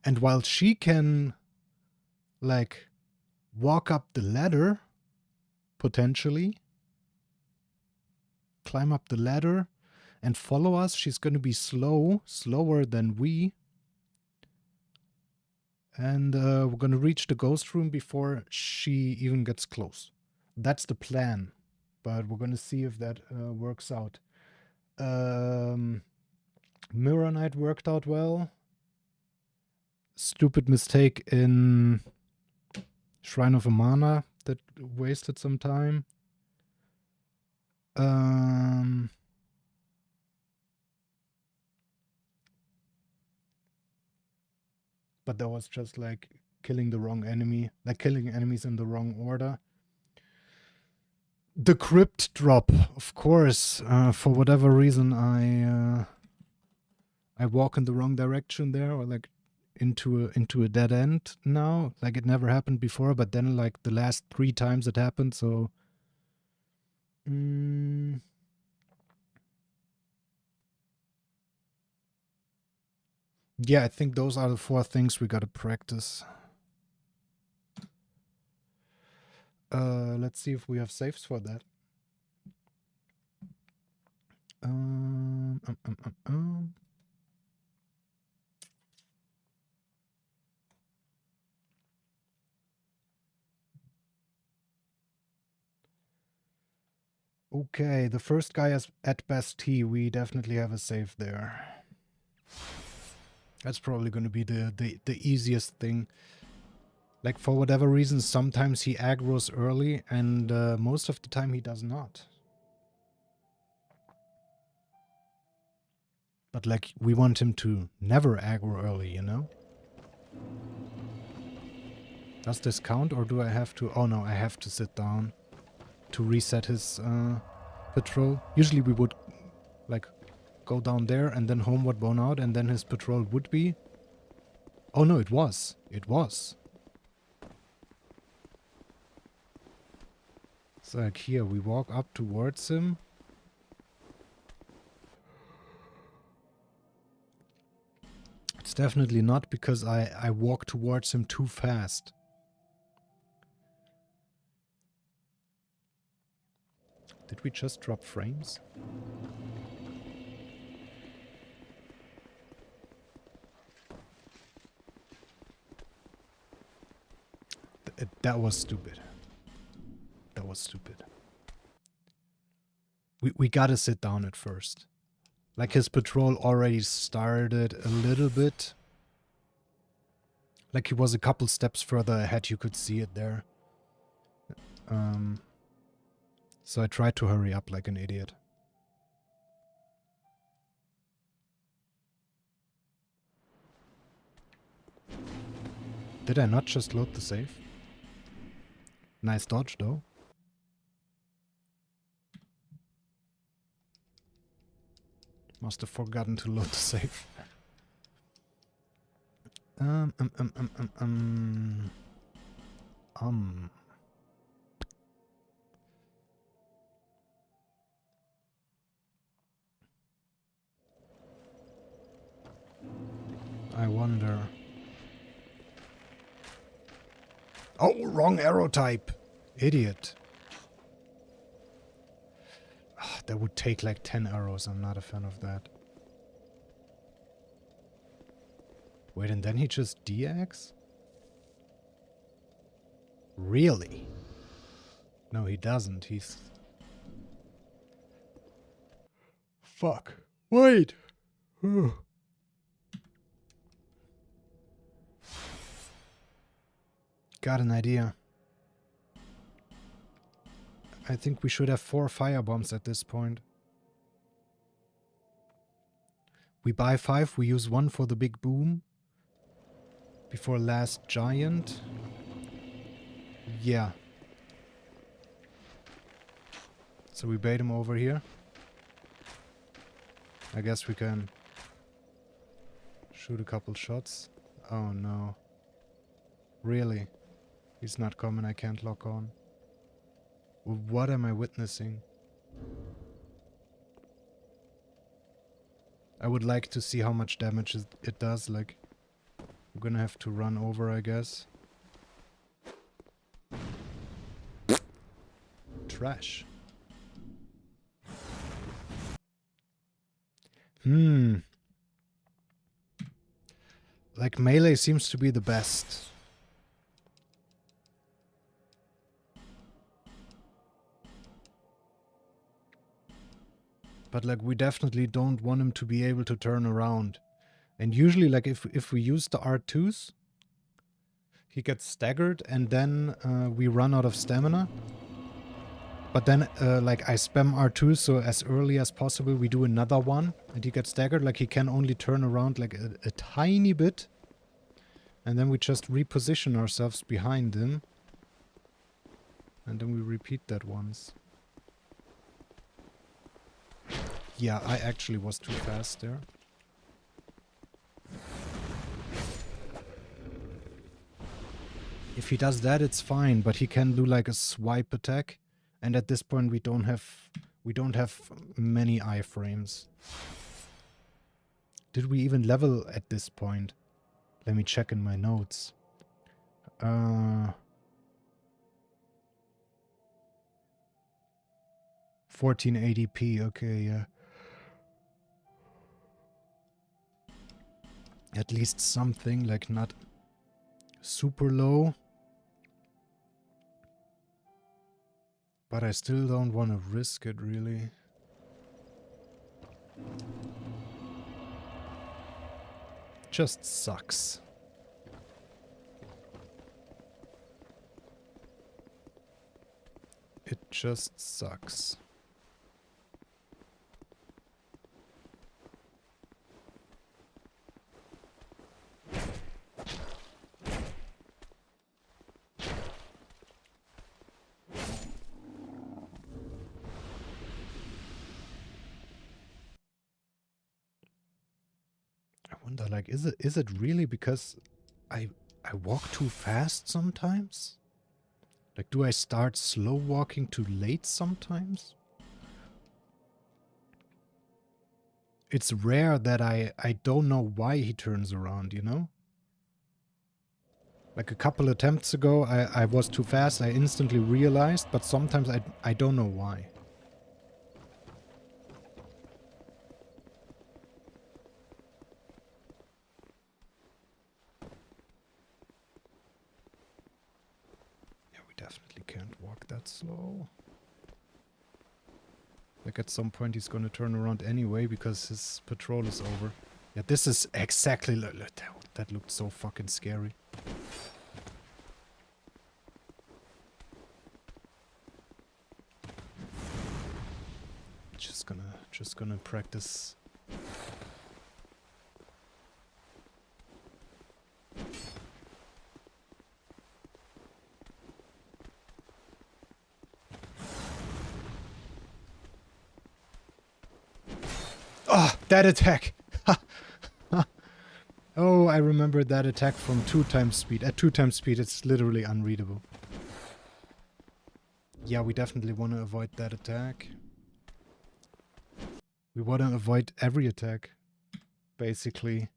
And while she can, like, walk up the ladder, potentially, climb up the ladder and follow us, she's going to be slower than we. And we're going to reach the ghost room before she even gets close. That's the plan. But we're going to see if that works out. Mirror Knight worked out well. Stupid mistake in Shrine of Amana that wasted some time. But that was just like killing the wrong enemy, like killing enemies in the wrong order. The crypt drop, of course. For whatever reason, I walk in the wrong direction there, or like into a dead end now. Like it never happened before, but then like the last 3 times it happened. So, yeah, I think those are the 4 things we gotta practice. Let's see if we have saves for that. Okay, the first guy is at best T. We definitely have a save there. That's probably going to be the easiest thing. Like, for whatever reason, sometimes he aggroes early, and most of the time he does not. But, like, we want him to never aggro early, you know? Does this count, or do I have to... Oh, no, I have to sit down to reset his patrol. Usually we would, like, go down there and then homeward bound out, and then his patrol would be... Oh, no, it was. It was. So, like, here, we walk up towards him. It's definitely not because I walk towards him too fast. Did we just drop frames? That was stupid. That was stupid. We gotta sit down at first. Like, his patrol already started a little bit. Like, he was a couple steps further ahead, you could see it there. So I tried to hurry up like an idiot. Did I not just load the save? Nice dodge, though. Must have forgotten to load the save. I wonder. Oh, wrong arrow type. Idiot. Oh, that would take like 10 arrows. I'm not a fan of that. Wait, and then he just DX? Really? No, he doesn't. He's... Fuck. Wait. Got an idea. I think we should have 4 firebombs at this point. We buy 5, we use 1 for the big boom. Before last giant. Yeah. So we bait him over here. I guess we can shoot a couple shots. Oh no. Really? He's not coming, I can't lock on. What am I witnessing? I would like to see how much damage it does, like... We're gonna have to run over, I guess. Trash. Like, melee seems to be the best. But, like, we definitely don't want him to be able to turn around. And usually, like, if we use the R2s, he gets staggered and then we run out of stamina. But then, like, I spam R2 so as early as possible we do another one and he gets staggered. Like, he can only turn around, like, a tiny bit. And then we just reposition ourselves behind him. And then we repeat that once. Yeah, I actually was too fast there. If he does that, it's fine, but he can do like a swipe attack. And at this point we don't have many iframes. Did we even level at this point? Let me check in my notes. 1480p, okay, yeah. At least something, like not super low. But I still don't want to risk it, really. Just sucks. It just sucks. I wonder, like, is it really because I walk too fast sometimes? Like, do I start slow walking too late sometimes? It's rare that I don't know why he turns around, you know? Like a couple attempts ago, I was too fast, I instantly realized, but sometimes I don't know why. Yeah, we definitely can't walk that slow. Like at some point he's gonna turn around anyway because his patrol is over. Yeah, this is exactly... That looked so fucking scary. Just gonna practice. Ah, that attack! Oh, I remember that attack from 2 times speed. At 2 times speed, it's literally unreadable. Yeah, we definitely want to avoid that attack. We want to avoid every attack, basically.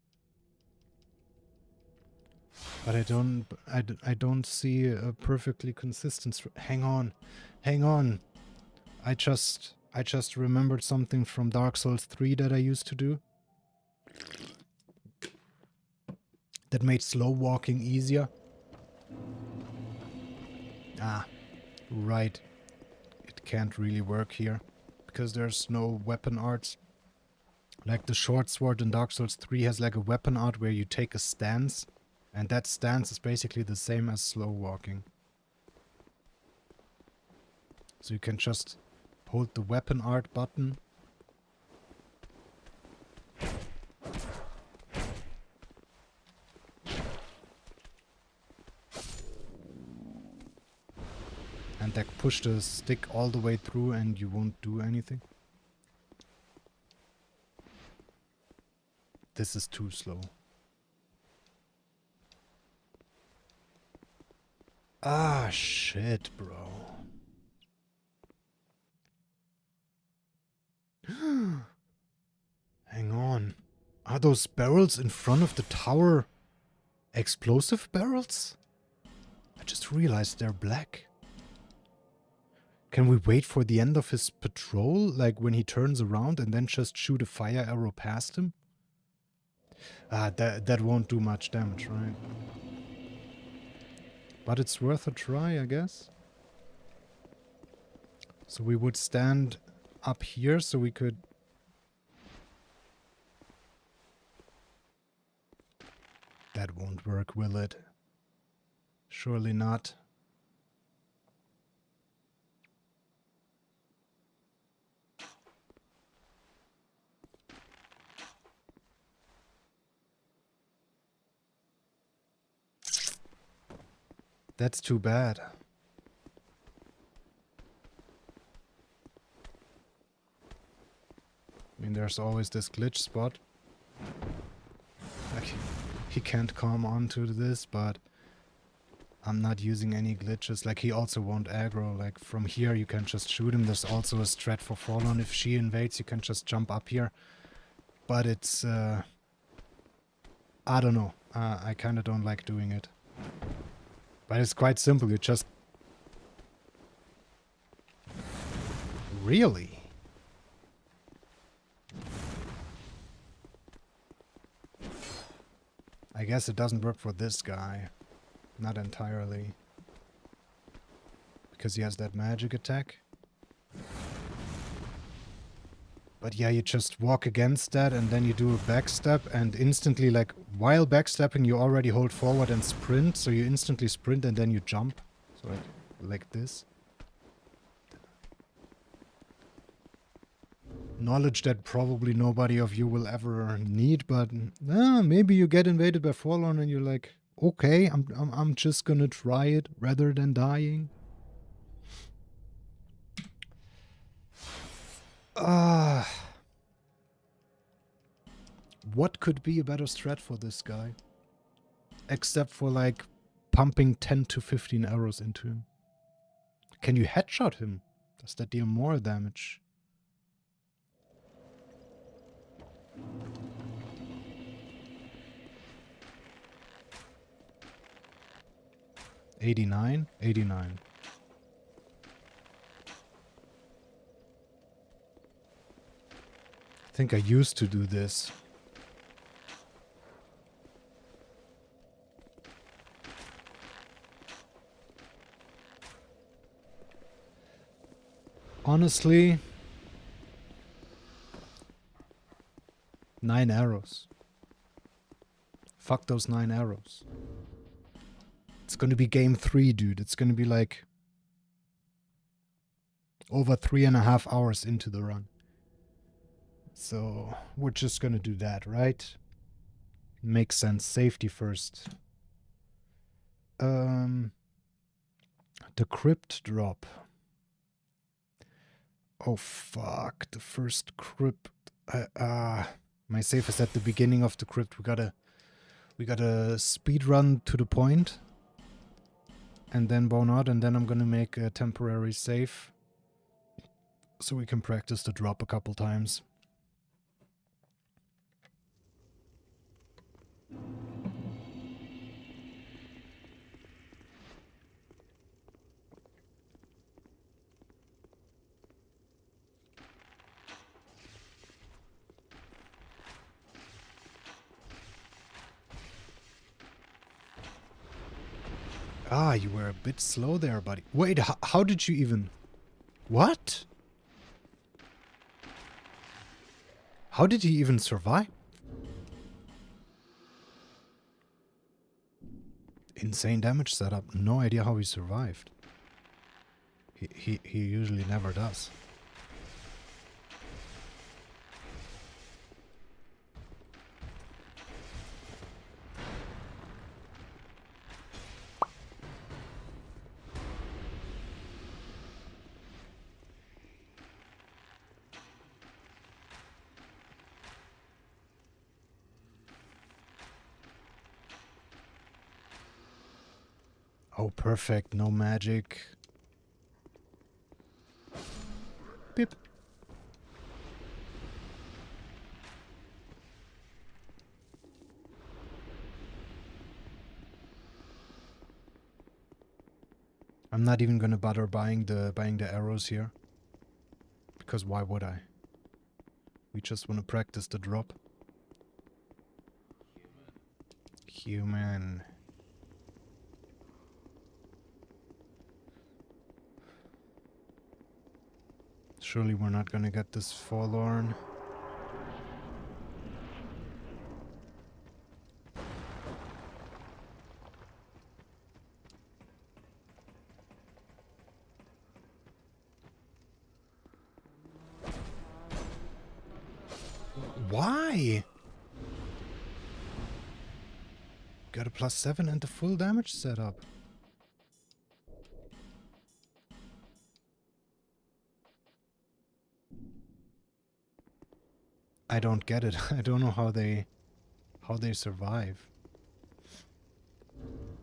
But I don't see a perfectly consistent... Hang on. Hang on. I just remembered something from Dark Souls 3 that I used to do. That made slow walking easier. Ah, right. It can't really work here. Because there's no weapon arts. Like the short sword in Dark Souls 3 has like a weapon art where you take a stance. And that stance is basically the same as slow walking. So you can just hold the weapon art button. And like push the stick all the way through and you won't do anything. This is too slow. Ah, shit, bro. Hang on. Are those barrels in front of the tower Explosive barrels? I just realized they're black. Can we wait for the end of his patrol, like when he turns around, and then just shoot a fire arrow past him? Ah, that won't do much damage, right? But it's worth a try, I guess. So we would stand up here so we could... That won't work, will it? Surely not. That's too bad. I mean, there's always this glitch spot. Like, he can't come onto this, but I'm not using any glitches. Like, he also won't aggro. Like, from here you can just shoot him. There's also a strat for Forlorn. If she invades, you can just jump up here. But it's, I don't know. I kind of don't like doing it. But it's quite simple. You just... Really? I guess it doesn't work for this guy. Not entirely. Because he has that magic attack. But yeah, you just walk against that and then you do a backstep and instantly, like, while backstepping you already hold forward and sprint. So you instantly sprint and then you jump. So like this. Knowledge that probably nobody of you will ever need, but maybe you get invaded by Forlorn and you're like, okay, I'm just gonna try it rather than dying. What could be a better strat for this guy? Except for, like, pumping 10 to 15 arrows into him. Can you headshot him? Does that deal more damage? $89? $89. I think I used to do this. Honestly, 9 arrows. Fuck those 9 arrows. It's gonna be game 3, dude. It's gonna be like over 3.5 hours into the run. So we're just gonna do that, right? Makes sense. Safety first. The crypt drop. Oh fuck, the first crypt. My save is at the beginning of the crypt. We gotta speed run to the point. And then bone out, and then I'm gonna make a temporary save. So we can practice the drop a couple times. Ah, you were a bit slow there, buddy. Wait, how did you even... What? How did he even survive? Insane damage setup. No idea how he survived. He usually never does. Oh, perfect. No magic. Pip. I'm not even gonna bother buying the arrows here. Because why would I? We just want to practice the drop. Human. Surely we're not gonna get this forlorn. Why? Got a +7 and the full damage setup. I don't get it. I don't know how they survive.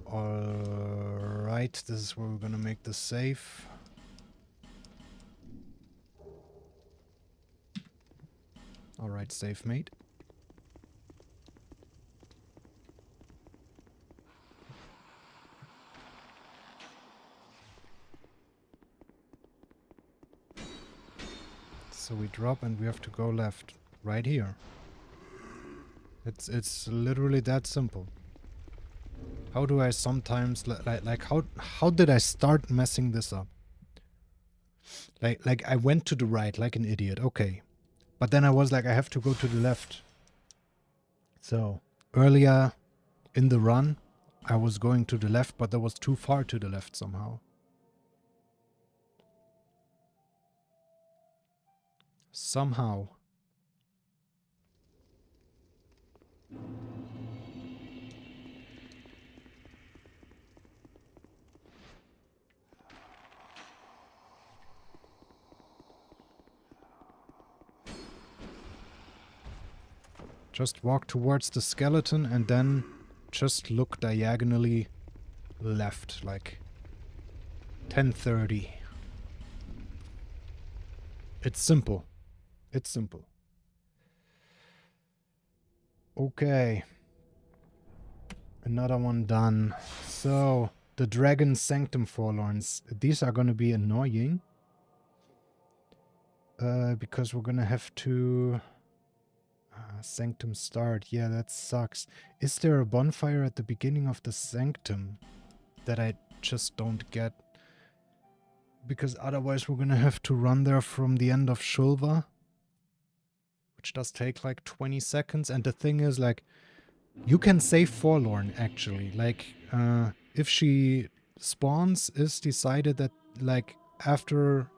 Alright, this is where we're gonna make the save. Alright, save mate. So we drop and we have to go left. Right here. It's literally that simple. How do I sometimes like how did I start messing this up? Like I went to the right like an idiot. Okay. But then I was like I have to go to the left. So, earlier in the run I was going to the left, but that was too far to the left somehow. Somehow. Just walk towards the skeleton and then just look diagonally left, like 10:30. It's simple. It's simple. Okay. Another one done. So, the Dragon Sanctum Forlorns. These are gonna be annoying. Because we're gonna have to... Sanctum start. Yeah, that sucks. Is there a bonfire at the beginning of the Sanctum that I just don't get? Because otherwise we're gonna have to run there from the end of Shulva, which does take like 20 seconds. And the thing is, like, you can save Forlorn, actually. Like, if she spawns, is decided that, like, after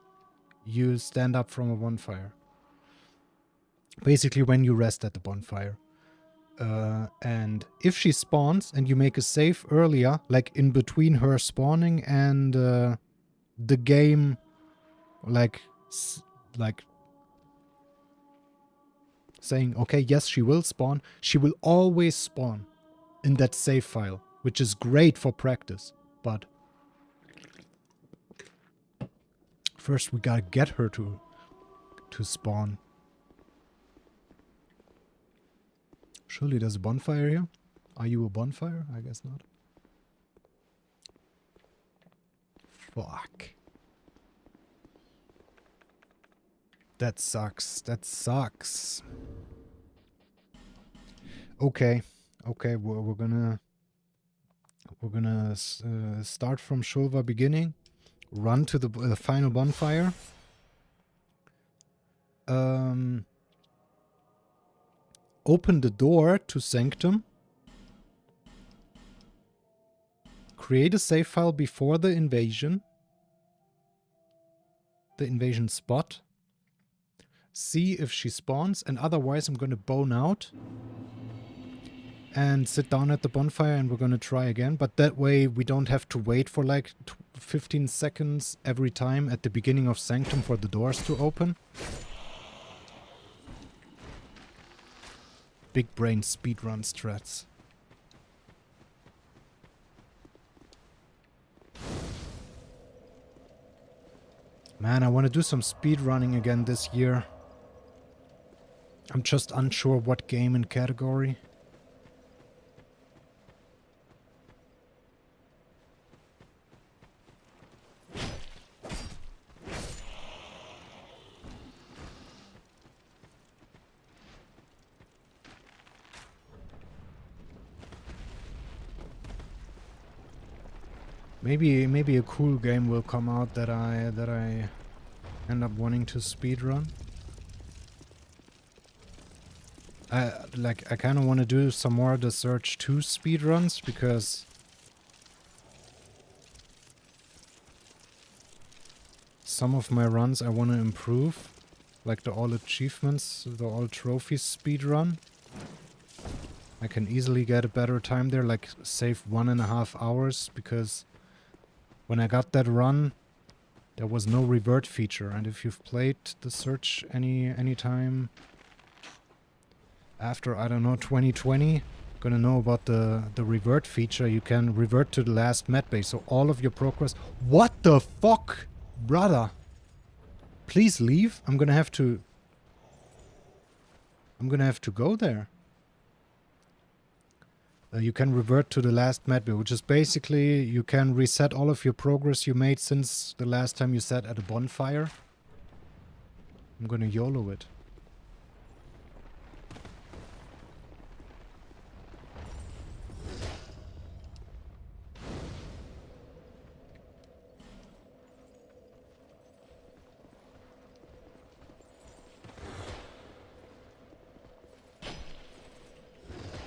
you stand up from a bonfire. Basically, when you rest at the bonfire. And if she spawns and you make a save earlier, like in between her spawning and the game, like saying, okay, yes, she will spawn, she will always spawn in that save file, which is great for practice. But first we gotta get her to spawn. Surely there's a bonfire here. Are you a bonfire? I guess not. Fuck. That sucks. That sucks. Okay. Okay, we're gonna start from Shulva beginning. Run to the final bonfire. Open the door to Sanctum. Create a save file before the invasion. The invasion spot. See if she spawns, and otherwise I'm gonna bone out. And sit down at the bonfire and we're gonna try again. But that way we don't have to wait for like 15 seconds every time at the beginning of Sanctum for the doors to open. Big brain speedrun strats. Man, I want to do some speedrunning again this year. I'm just unsure what game and category. Maybe a cool game will come out that I end up wanting to speedrun. I kind of want to do some more of the Surge 2 speedruns because some of my runs I want to improve, like the all achievements, the all trophies speedrun. I can easily get a better time there, like save 1.5 hours, because when I got that run, there was no revert feature, and if you've played the Surge any time after, I don't know, 2020, gonna know about the revert feature. You can revert to the last medbay, so all of your progress... What the fuck? Brother! Please leave? I'm gonna have to go there. You can revert to the last medbay, which is basically you can reset all of your progress you made since the last time you sat at a bonfire. I'm gonna YOLO it.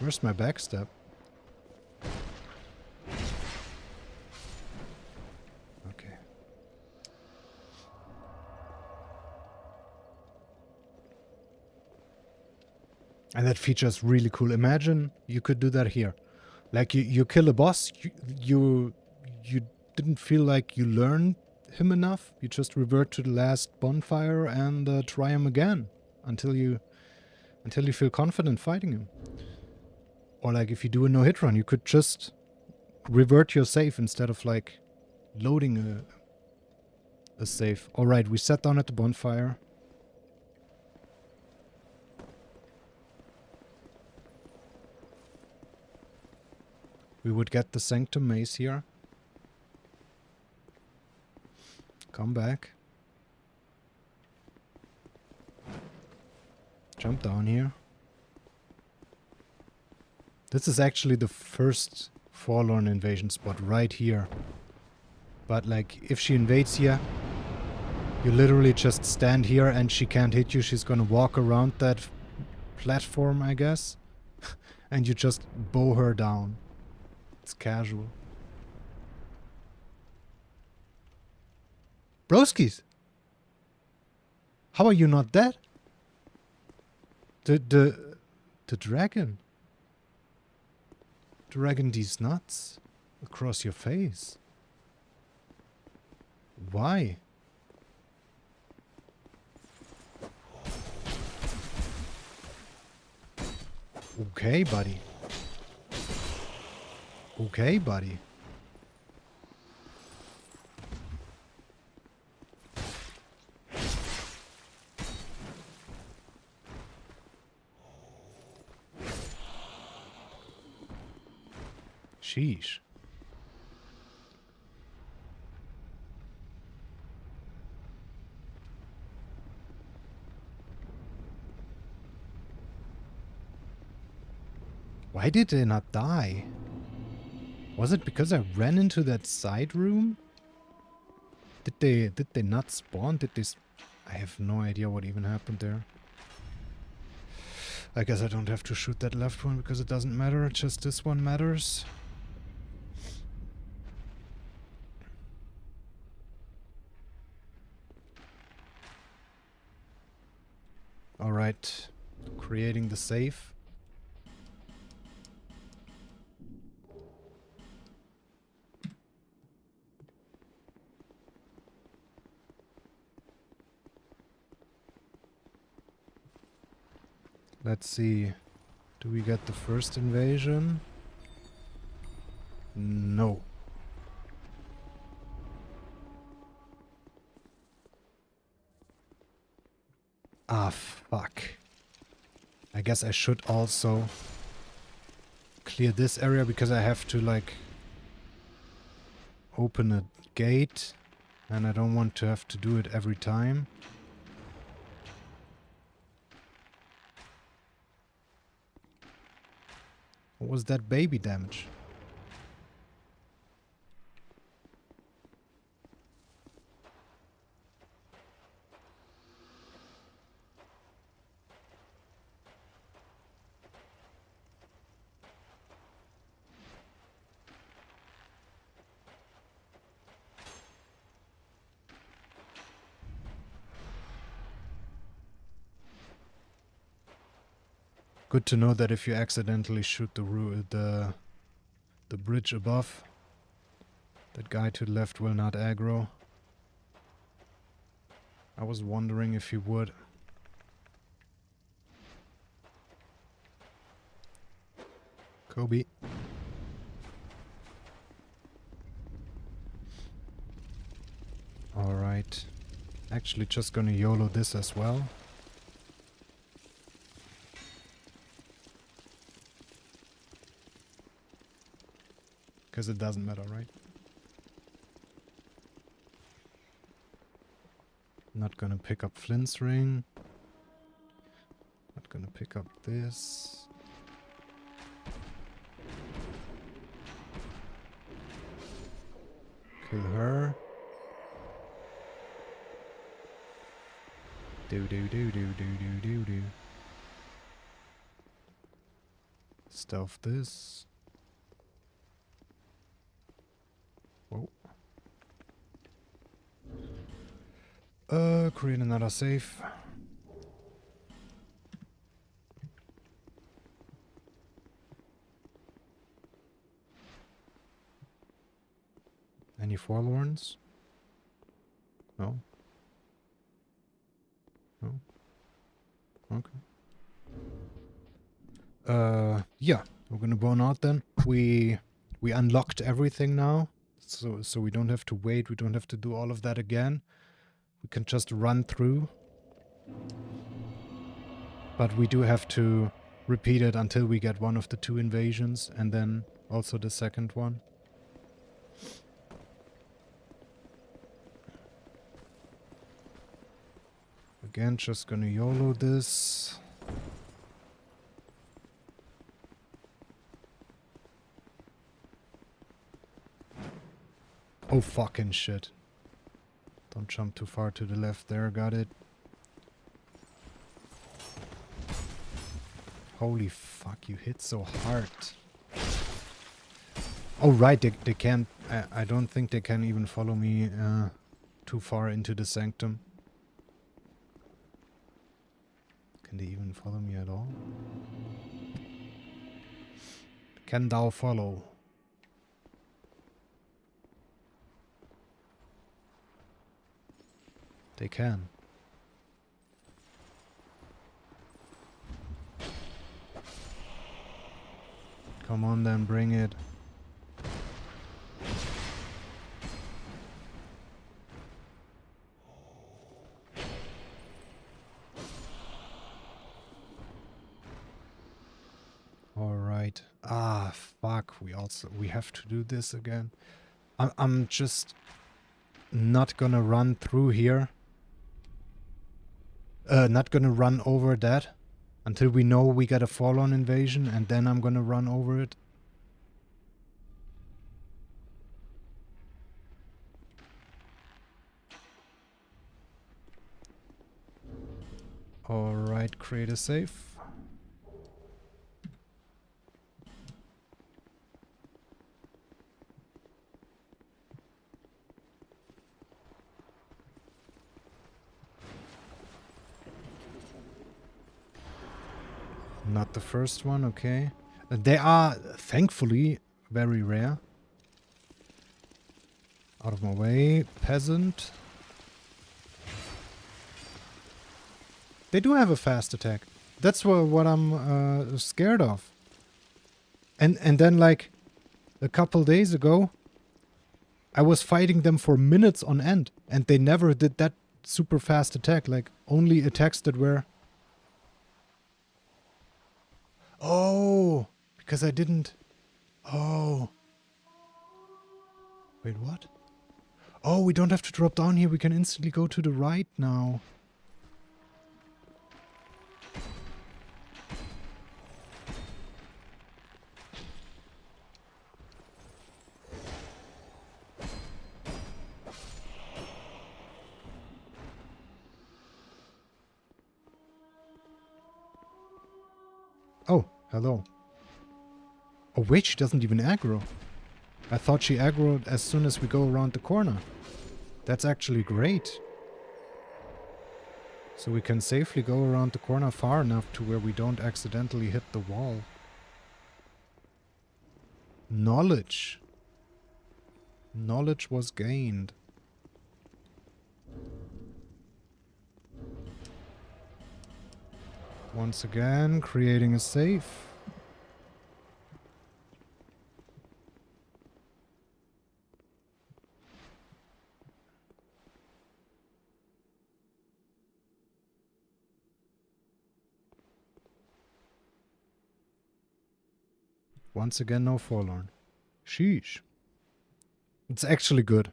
Where's my backstep? Okay. And that feature is really cool. Imagine you could do that here. Like you kill a boss, you didn't feel like you learned him enough. You just revert to the last bonfire and try him again until you feel confident fighting him. Or like if you do a no-hit run, you could just revert your save instead of like loading a save. Alright, we sat down at the bonfire. We would get the Sanctum Mace here. Come back. Jump down here. This is actually the first Forlorn invasion spot right here. But like, if she invades here, you literally just stand here and she can't hit you. She's gonna walk around that platform, I guess. And you just bow her down. It's casual. Broskis! How are you not dead? The dragon. Dragging these nuts across your face. Why? Okay, buddy. Okay, buddy. Sheesh. Why did they not die? Was it because I ran into that side room? Did they not spawn? I have no idea what even happened there. I guess I don't have to shoot that left one because it doesn't matter, just this one matters. Alright, creating the save. Let's see, do we get the first invasion? No. Ah, fuck. I guess I should also clear this area because I have to, like, open a gate and I don't want to have to do it every time. What was that baby damage? Good to know that if you accidentally shoot the bridge above, that guy to the left will not aggro. I was wondering if he would. Kobe. Alright. Actually just gonna YOLO this as well. Because it doesn't matter, right? Not gonna pick up Flint's ring. Not gonna pick up this. Kill her. Do do do do do do do do. Stealth this. Whoa. Create another safe. Any forlorns? No. No. Okay. Yeah, we're gonna burn out then. We unlocked everything now, so we don't have to wait. We don't have to do all of that again. We can just run through. But we do have to repeat it until we get one of the 2 invasions, and then also the second one. Again, just gonna YOLO this. Oh fucking shit. Don't jump too far to the left there, got it. Holy fuck, you hit so hard. Oh right, they can't... I don't think they can even follow me too far into the sanctum. Can they even follow me at all? Can thou follow? They can. Come on then, bring it. Alright. Ah, fuck. We have to do this again. I'm just not gonna run through here. Not gonna run over that until we know we got a fall-on invasion, and then I'm gonna run over it. Alright, create a save. Not the first one, okay. They are, thankfully, very rare. Out of my way, peasant. They do have a fast attack. That's what I'm scared of. And then, like, a couple days ago, I was fighting them for minutes on end, and they never did that super fast attack. Like, only attacks that were... Oh, because I didn't... Oh. Wait, what? Oh, we don't have to drop down here. We can instantly go to the right now. Oh, hello. Oh wait, she doesn't even aggro. I thought she aggroed as soon as we go around the corner. That's actually great. So we can safely go around the corner far enough to where we don't accidentally hit the wall. Knowledge. Knowledge was gained. Once again, creating a safe. Once again, no forlorn. Sheesh. It's actually good.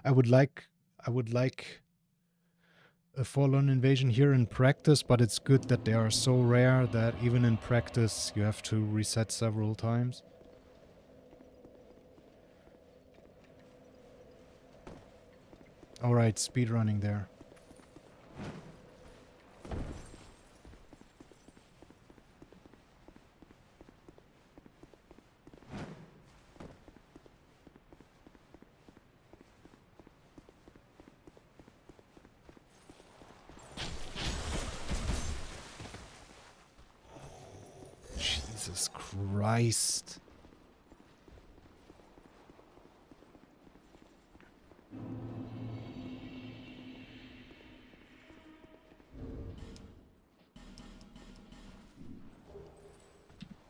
I would like a forlorn invasion here in practice, but it's good that they are so rare that even in practice you have to reset several times. Alright, speedrunning there. Jesus Christ.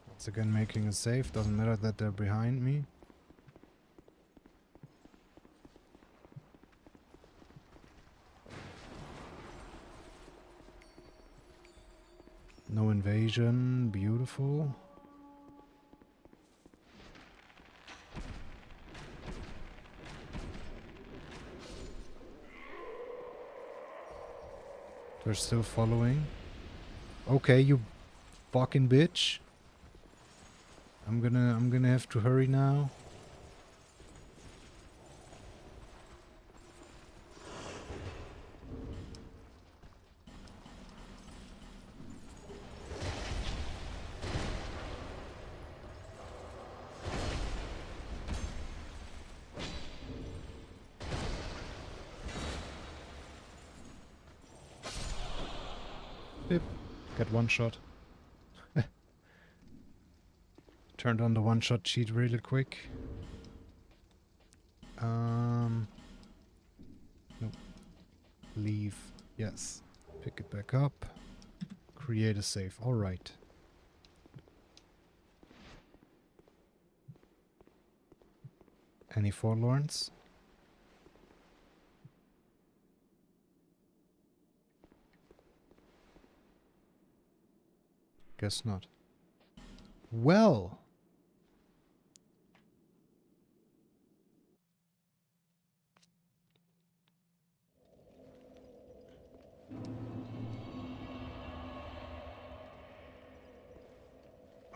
Once again making a save, doesn't matter that they're behind me. No invasion, beautiful. They're still following. Okay, you fucking bitch. I'm gonna have to hurry now. Bip. Get one shot. Turned on the one-shot cheat really quick. Nope. Leave. Yes. Pick it back up. Create a save. Alright. Any forlorns? Guess not. Well.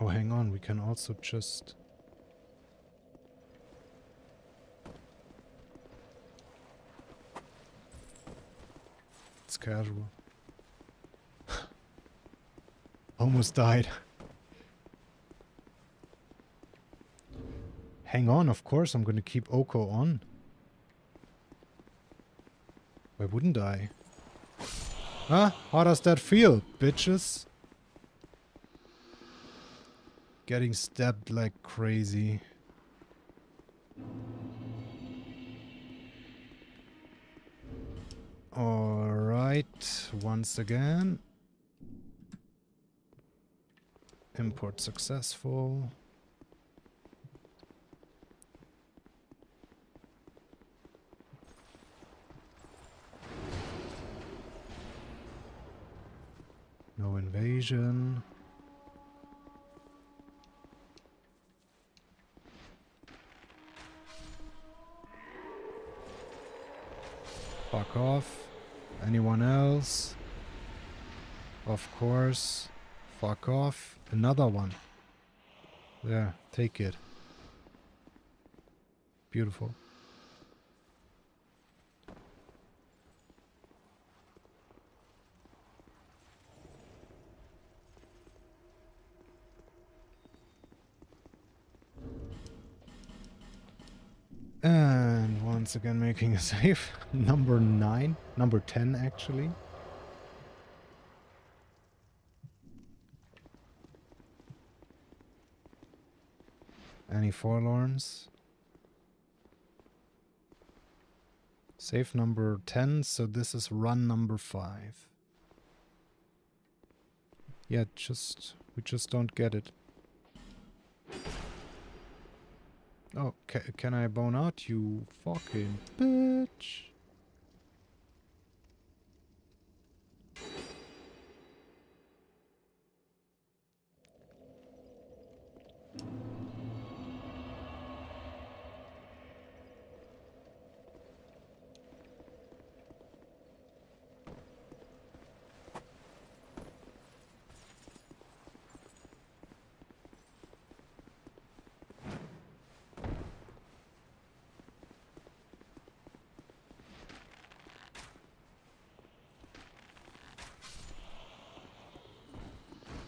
Oh, hang on. We can also just... It's casual. Almost died. Hang on, of course I'm gonna keep Oko on. Why wouldn't I? Huh? How does that feel, bitches? Getting stabbed like crazy. Alright, once again. Import successful. No invasion. Fuck off. Anyone else? Of course. Fuck off. Another one. There, take it. Beautiful. And once again making a save. Number 9. Number 10 actually. Any forlorns? Save number 10, so this is run number 5. Yeah, we just don't get it. Oh, can I bone out, you fucking bitch?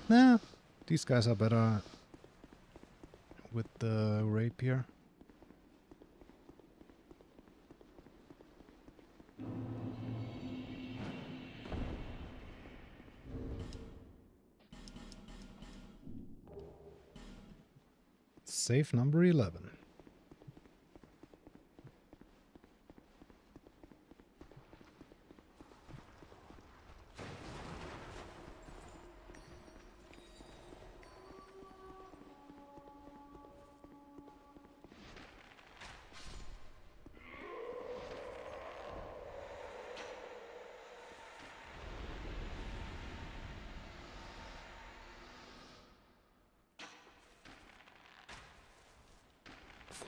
Nah, these guys are better with the rapier. Save number 11.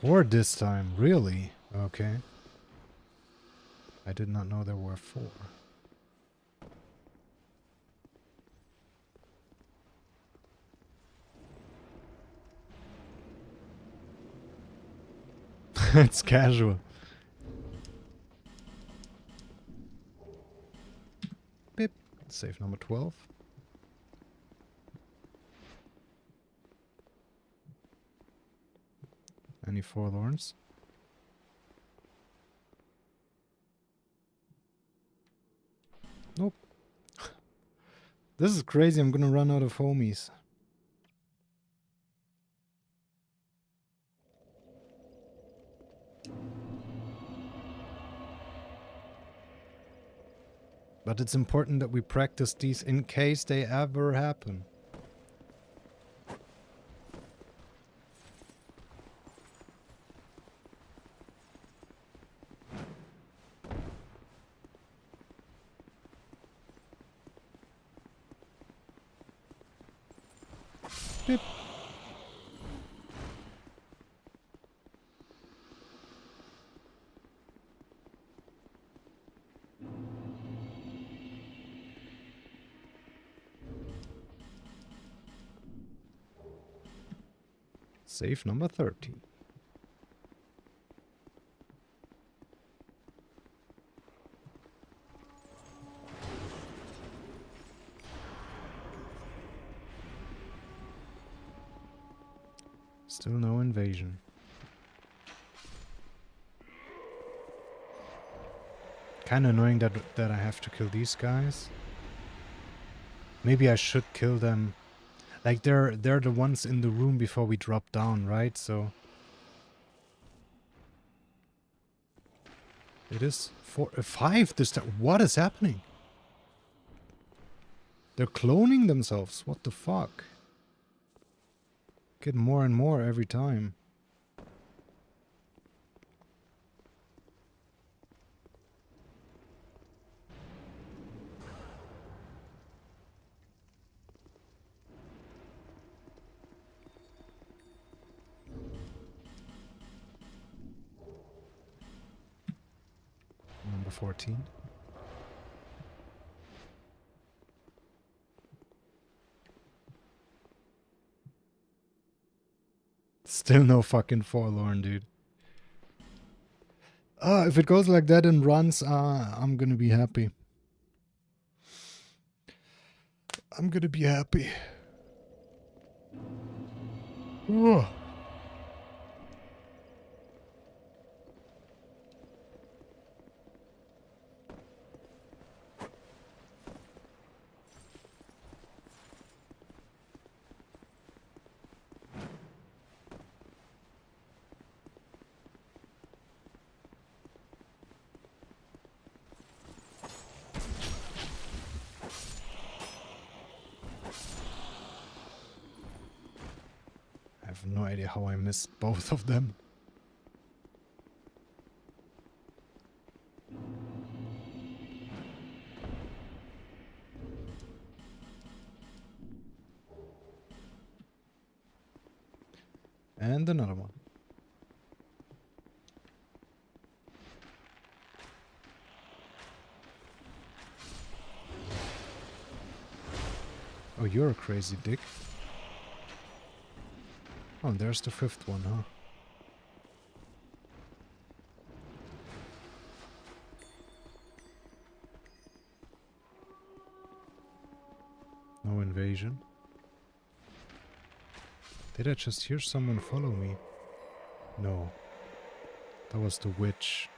Four this time, really? Okay. I did not know there were 4. It's casual. Beep. Save number 12. Any forlorns? Nope. This is crazy. I'm gonna run out of homies. But it's important that we practice these in case they ever happen. Beep. Save number 13. Still no invasion. Kinda annoying that I have to kill these guys. Maybe I should kill them. Like they're the ones in the room before we drop down, right? So it is 5 this time. What is happening? They're cloning themselves. What the fuck? Get more and more every time. Number 14. Still no fucking forlorn, dude. If it goes like that and runs, I'm gonna be happy. I'm gonna be happy. Ugh. have no idea how I missed both of them. And another one. Oh, you're a crazy dick. Oh, and there's the fifth one, huh? No invasion. Did I just hear someone follow me? No. That was the witch.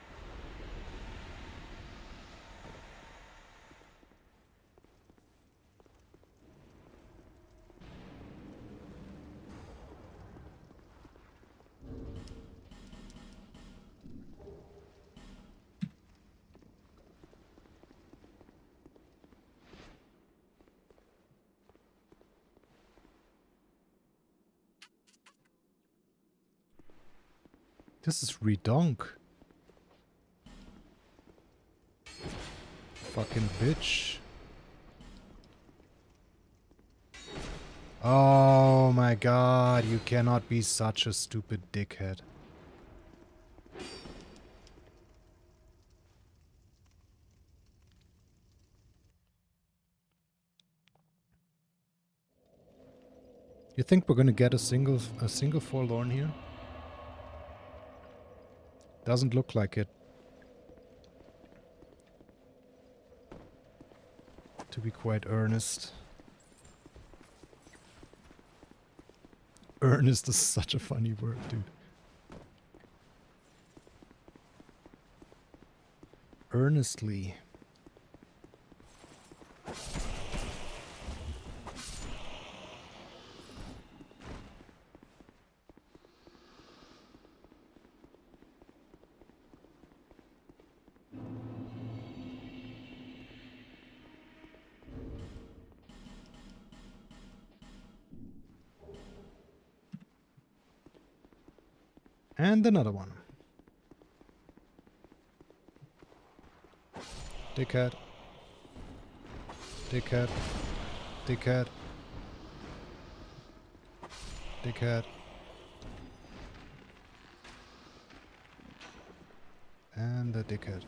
This is redonk. Fucking bitch. Oh my god, you cannot be such a stupid dickhead. You think we're gonna get a single forlorn here? Doesn't look like it. To be quite earnest. Earnest is such a funny word, dude. Earnestly. And another one. Dickhead. Dickhead. Dickhead. Dickhead. And the dickhead.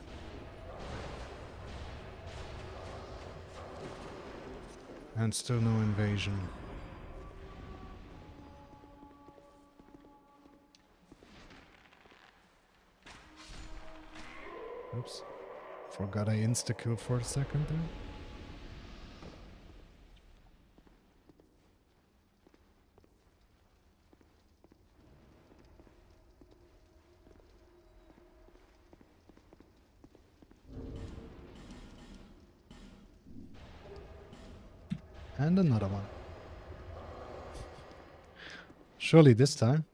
And still no invasion. Oops. Forgot I insta-kill for a second there. And another one. Surely this time.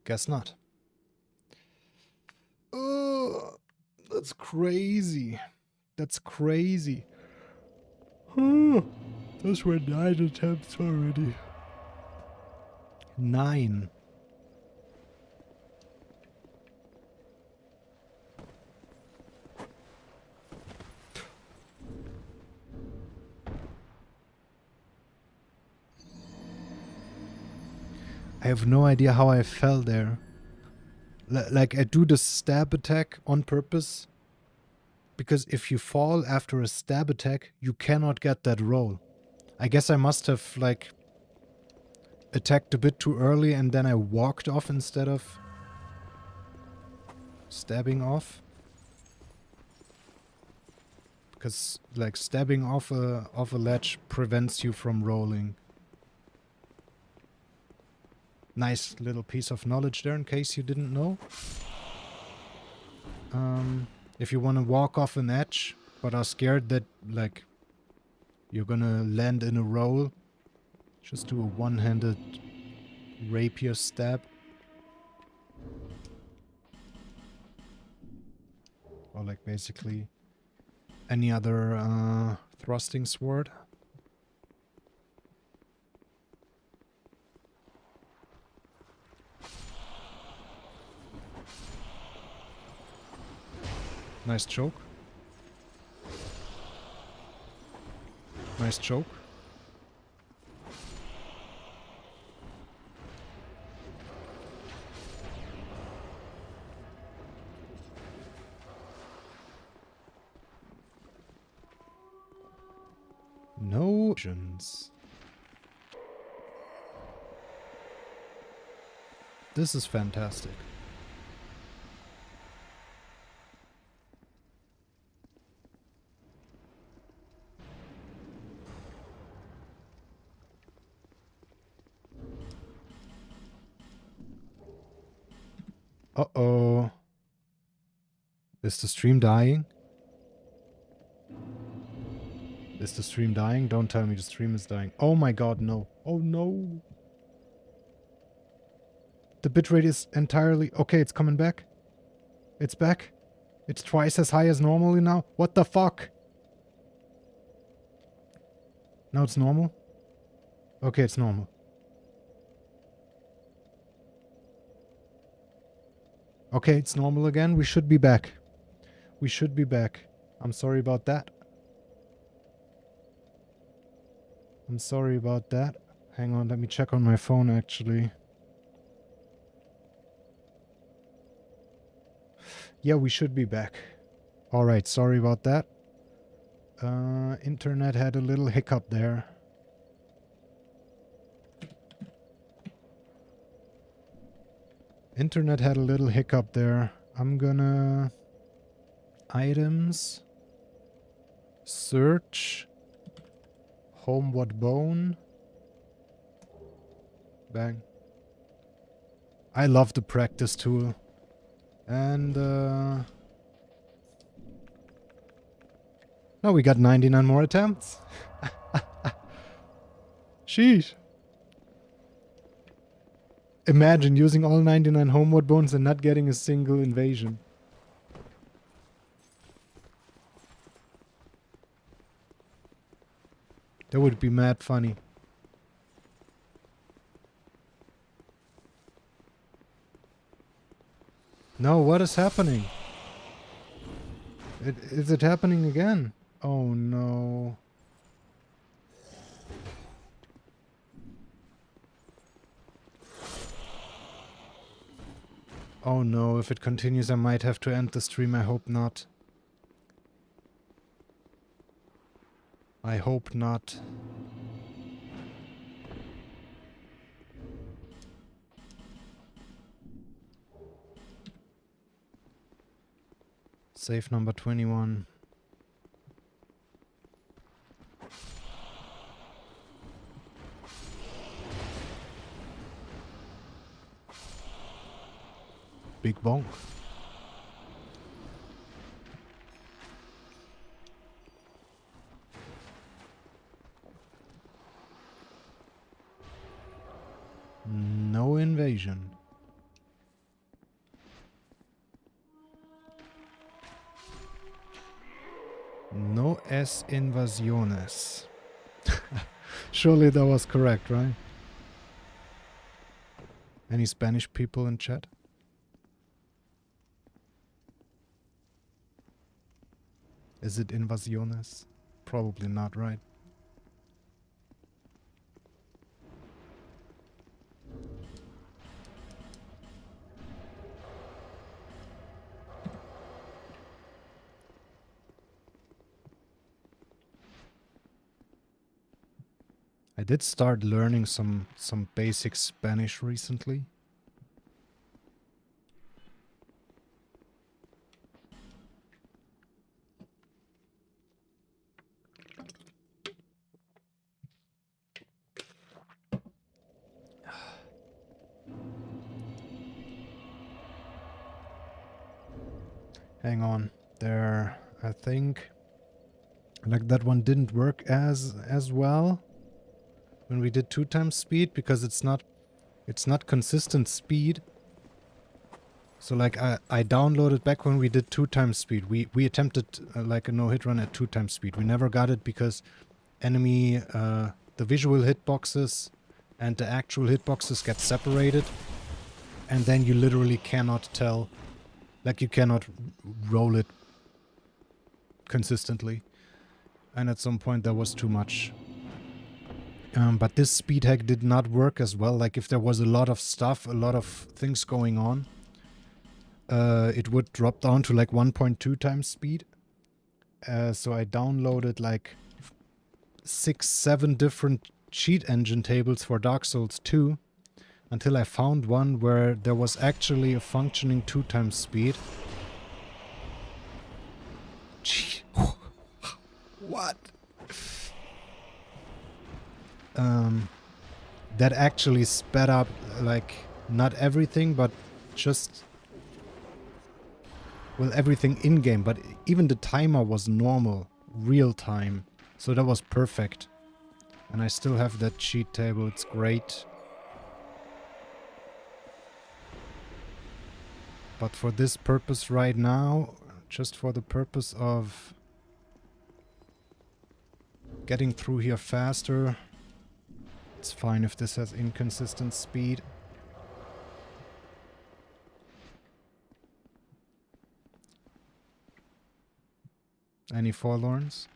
Guess not. Oh, that's crazy. That's crazy. Those were 9 attempts already. 9. I have no idea how I fell there. Like, I do the stab attack on purpose. Because if you fall after a stab attack, you cannot get that roll. I guess I must have, like, attacked a bit too early and then I walked off instead of stabbing off. Because, like, stabbing off a ledge prevents you from rolling. Nice little piece of knowledge there in case you didn't know. If you want to walk off an edge, but are scared that, like, you're gonna land in a roll, just do a one-handed rapier stab. Or like basically any other thrusting sword. Nice choke. Nice choke. No visions. This is fantastic. Uh-oh. Is the stream dying? Is the stream dying? Don't tell me the stream is dying. Oh my god, no. Oh no. The bitrate is entirely... Okay, it's coming back. It's back. It's twice as high as normally now. What the fuck? Now it's normal? Okay, it's normal. Okay, it's normal again. We should be back. We should be back. I'm sorry about that. I'm sorry about that. Hang on, let me check on my phone actually. Yeah, we should be back. Alright, sorry about that. Internet had a little hiccup there. Internet had a little hiccup there. I'm gonna... Items. Search. Homeward bone. Bang. I love the practice tool. And now we got 99 more attempts. Sheesh. Imagine using all 99 homeward bones and not getting a single invasion. That would be mad funny. No, what is happening? Is it happening again? Oh no. Oh no, if it continues I might have to end the stream. I hope not. I hope not. Save number 21. Big bonk. No invasion. No es invasiones. Surely that was correct, right? Any Spanish people in chat? Is it invasiones? Probably not, right? I did start learning some basic Spanish recently. Hang on. There, I think like that one didn't work as well when we did 2 times speed because it's not consistent speed. So like I downloaded back when we did 2 times speed. We attempted like a no-hit run at 2 times speed. We never got it because enemy the visual hitboxes and the actual hitboxes get separated, and then you literally cannot tell, like you cannot roll it consistently. And at some point there was too much. But this speed hack did not work as well. Like if there was a lot of stuff, a lot of things going on, it would drop down to like 1.2 times speed. So I downloaded like 6-7 different cheat engine tables for Dark Souls 2 until I found one where there was actually a functioning 2 times speed. Gee. What? That actually sped up, like, not everything, but just, well, everything in-game, but even the timer was normal, real time, so that was perfect. And I still have that cheat table, it's great. But for this purpose right now, just for the purpose of getting through here faster, it's fine if this has inconsistent speed. Any forlorns?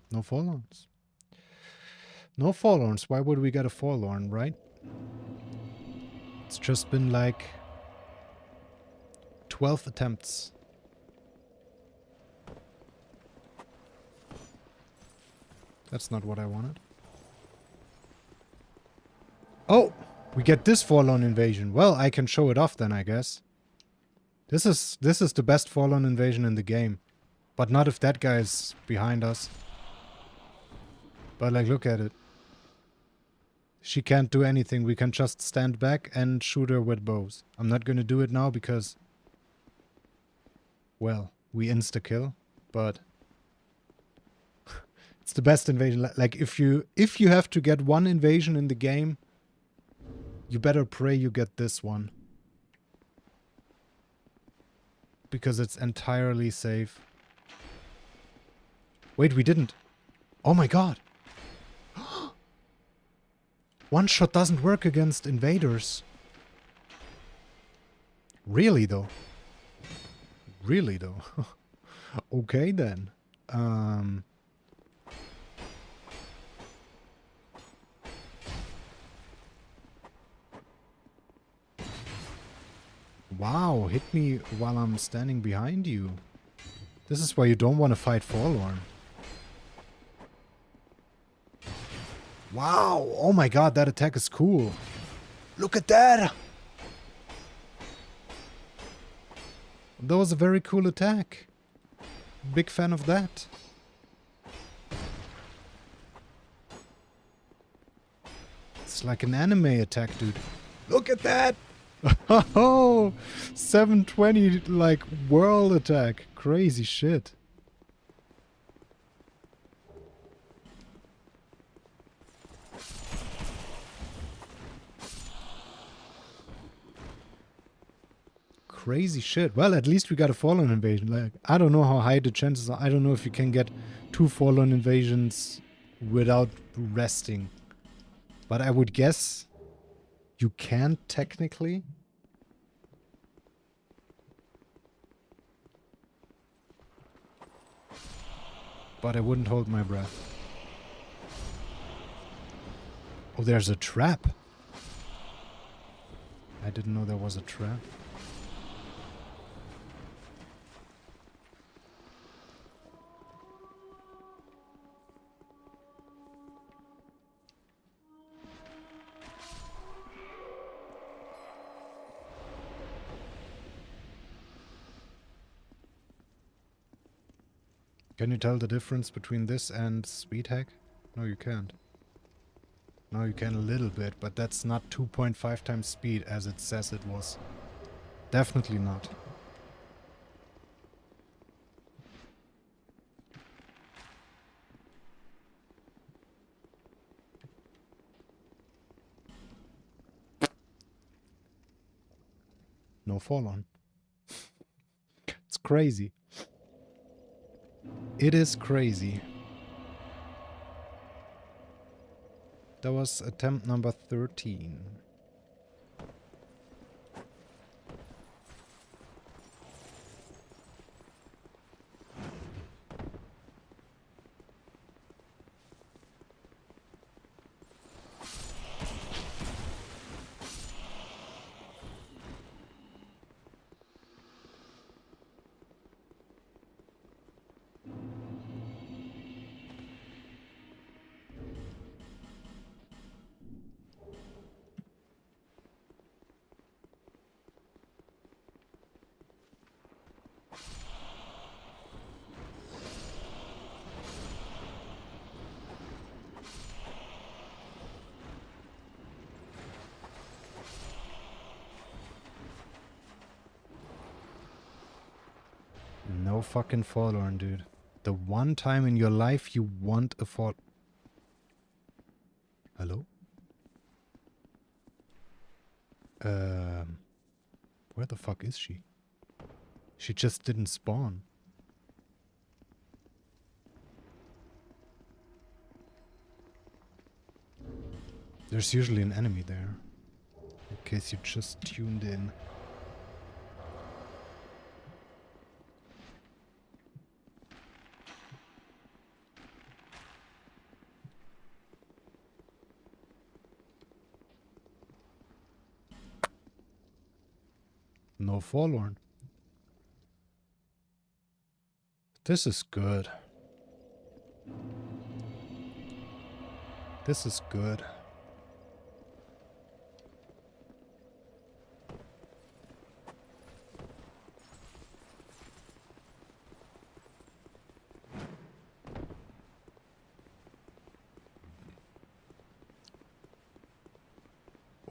No forlorns. No forlorns. Why would we get a forlorn, right? It's just been like 12 attempts. That's not what I wanted. Oh! We get this forlorn invasion. Well, I can show it off then, I guess. This is the best forlorn invasion in the game. But not if that guy is behind us. But like, look at it. She can't do anything. We can just stand back and shoot her with bows. I'm not gonna do it now because, well, we insta-kill, but it's the best invasion. Like, if you have to get one invasion in the game, you better pray you get this one. Because it's entirely safe. Wait, we didn't. Oh my god. One shot doesn't work against invaders. Really though? Really though? Okay then. Wow, hit me while I'm standing behind you. This is why you don't want to fight Forlorn. Wow, oh my god, that attack is cool. Look at that! That was a very cool attack. Big fan of that. It's like an anime attack, dude. Look at that! Oh, 720 like whirl attack. Crazy shit. Crazy shit. Well, at least we got a Fallen invasion. Like, I don't know how high the chances are. I don't know if you can get 2 Fallen invasions without resting. But I would guess you can technically. But I wouldn't hold my breath. Oh, there's a trap. I didn't know there was a trap. Can you tell the difference between this and speed hack? No, you can't. No, you can a little bit, but that's not 2.5 times speed as it says it was. Definitely not. no fall on. It's crazy. It is crazy. That was attempt number 13. No fucking forlorn, dude. The one time in your life you want a fall... Hello? Where the fuck is she? She just didn't spawn. There's usually an enemy there. In case you just tuned in. No forlorn. This is good. This is good.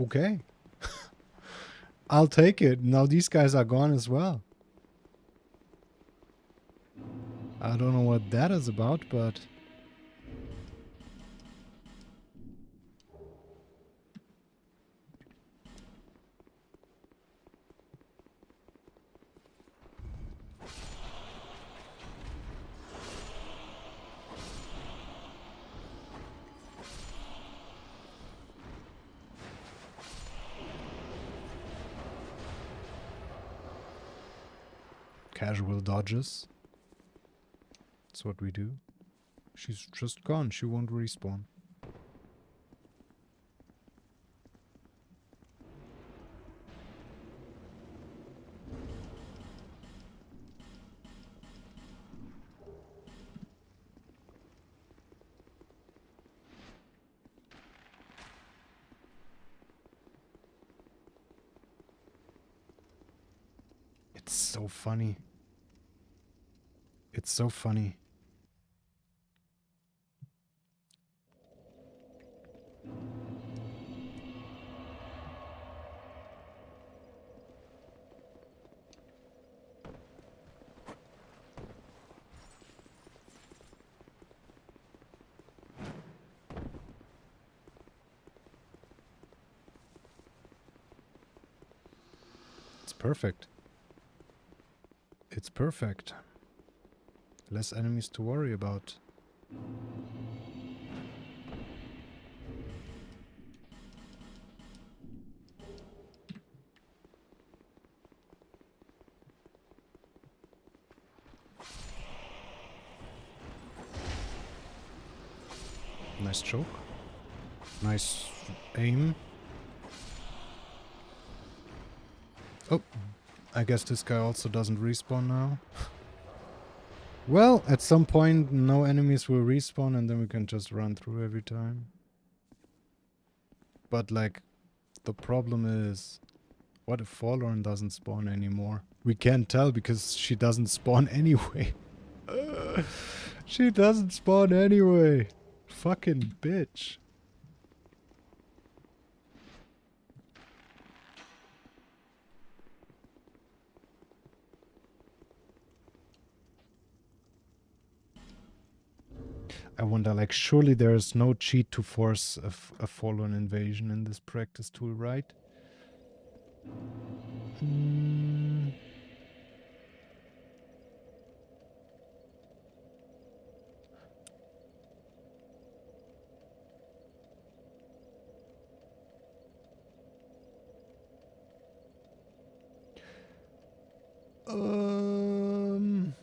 Okay. I'll take it. Now these guys are gone as well. I don't know what that is about, but... Casual dodges. That's what we do. She's just gone. She won't respawn. It's so funny. It's so funny. It's perfect. It's perfect. Less enemies to worry about. Nice choke. Nice aim. Oh, I guess this guy also doesn't respawn now. Well, at some point no enemies will respawn and then we can just run through every time. But like, the problem is, what if Forlorn doesn't spawn anymore? We can't tell because she doesn't spawn anyway. She doesn't spawn anyway. Fucking bitch. I wonder, like, surely there is no cheat to force a Forlorn invasion in this practice tool, right? Hmm. Um.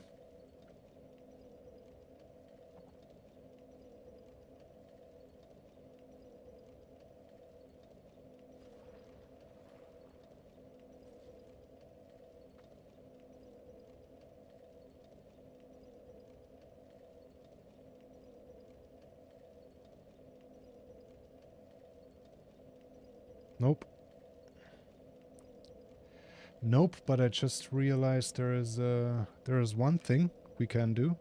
Nope. Nope, but I just realized there is one thing we can do,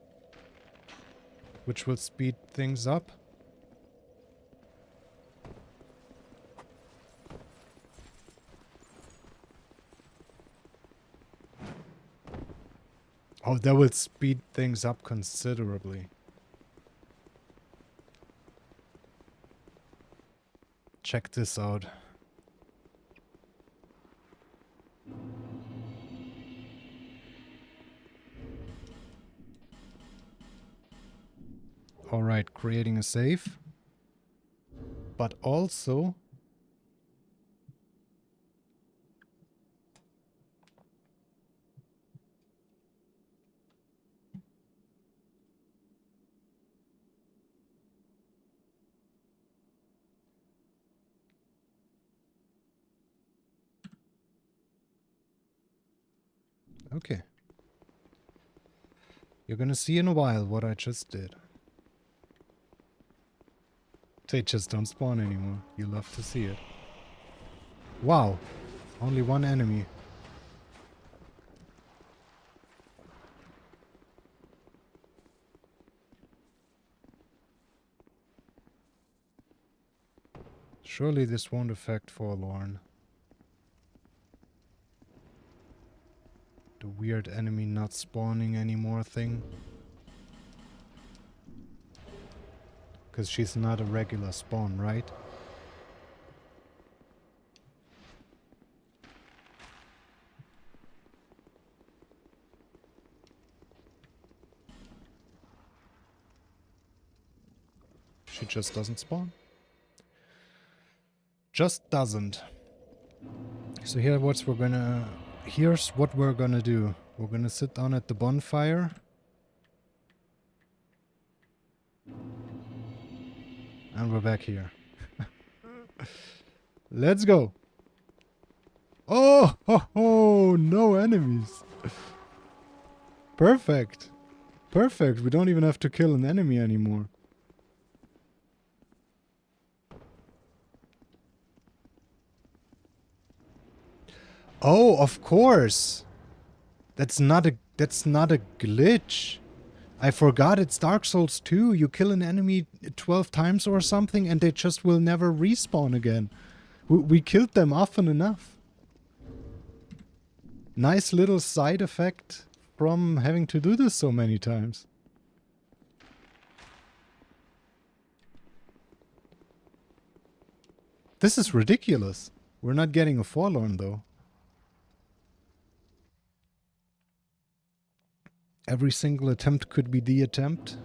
which will speed things up. Oh, that will speed things up considerably. Check this out. Alright, creating a save. But also... Okay. You're gonna see in a while what I just did. They just don't spawn anymore. You love to see it. Wow. Only one enemy. Surely this won't affect Forlorn. The weird enemy not spawning anymore thing. Because she's not a regular spawn, right? She just doesn't spawn. Just doesn't. So here's what we're gonna do. We're gonna sit down at the bonfire. And we're back here. Let's go. Oh, ho, ho, no enemies. Perfect. Perfect. We don't even have to kill an enemy anymore. Oh, of course. That's not a glitch. I forgot it's Dark Souls 2. You kill an enemy 12 times or something and they just will never respawn again. We killed them often enough. Nice little side effect from having to do this so many times. This is ridiculous. We're not getting a Forlorn though. Every single attempt could be the attempt.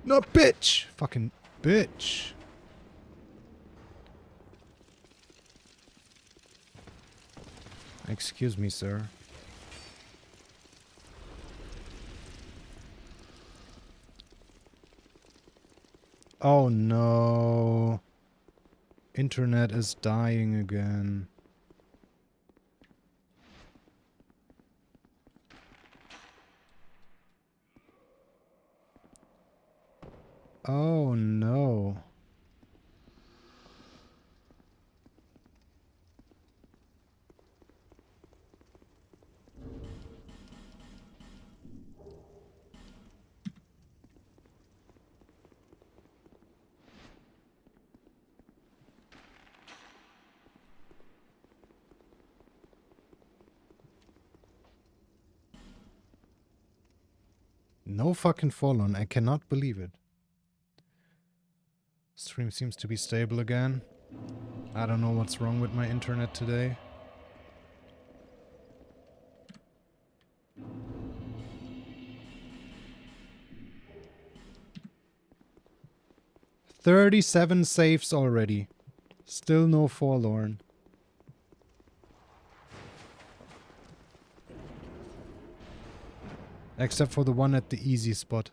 No, bitch! Fucking bitch. Excuse me, sir. Oh no. Internet is dying again. Oh no. No fucking Forlorn. I cannot believe it. Stream seems to be stable again. I don't know what's wrong with my internet today. "37 saves already. Still no Forlorn. Except for the one at the easy spot.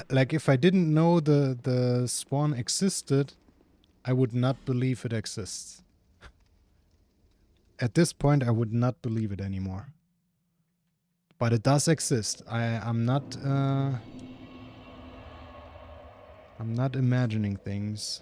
Like if I didn't know the spawn existed, I would not believe it exists. At this point, I would not believe it anymore. But it does exist. I'm not imagining things.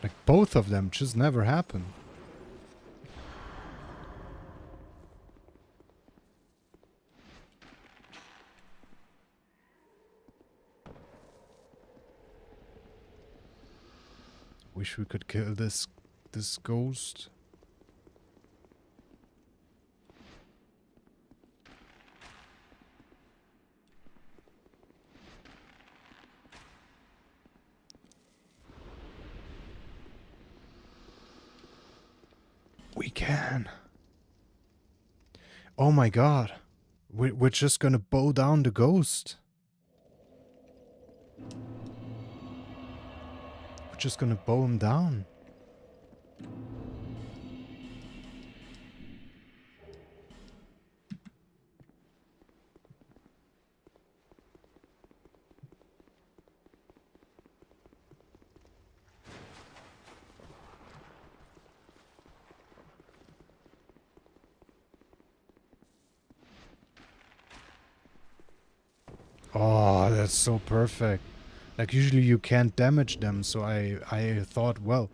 Like both of them just never happen. Wish we could kill this ghost. We can. Oh my god. We're just gonna bow down the ghost. We're just gonna bow him down. Oh, that's so perfect. Like usually you can't damage them, so I thought, well,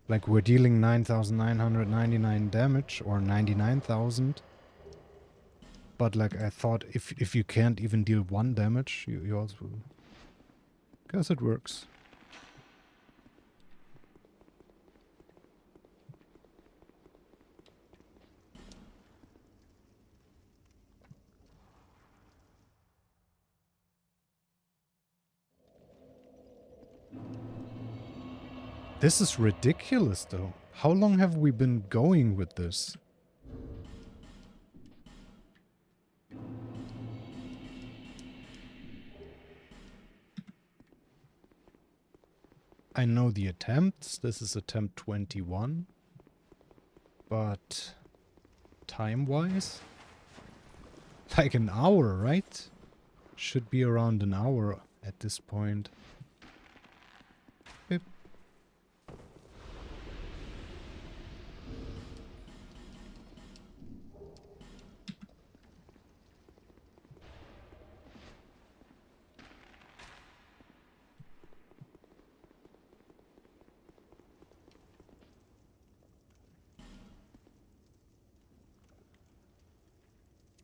like we're dealing 9,999 damage or 99,000. But like I thought if you can't even deal 1 damage, you also guess it works. This is ridiculous, though. How long have we been going with this? I know the attempts. This is attempt 21. But time-wise? Like an hour, right? Should be around an hour at this point. Beep.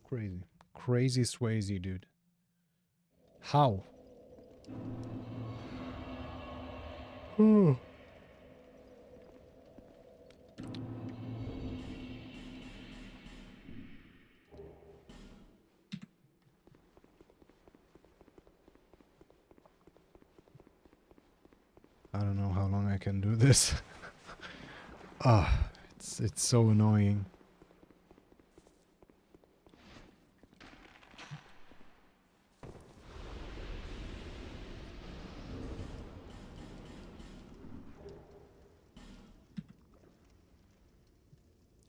Crazy. Crazy Swayze, dude. How? I don't know how long I can do this. Ah, it's so annoying.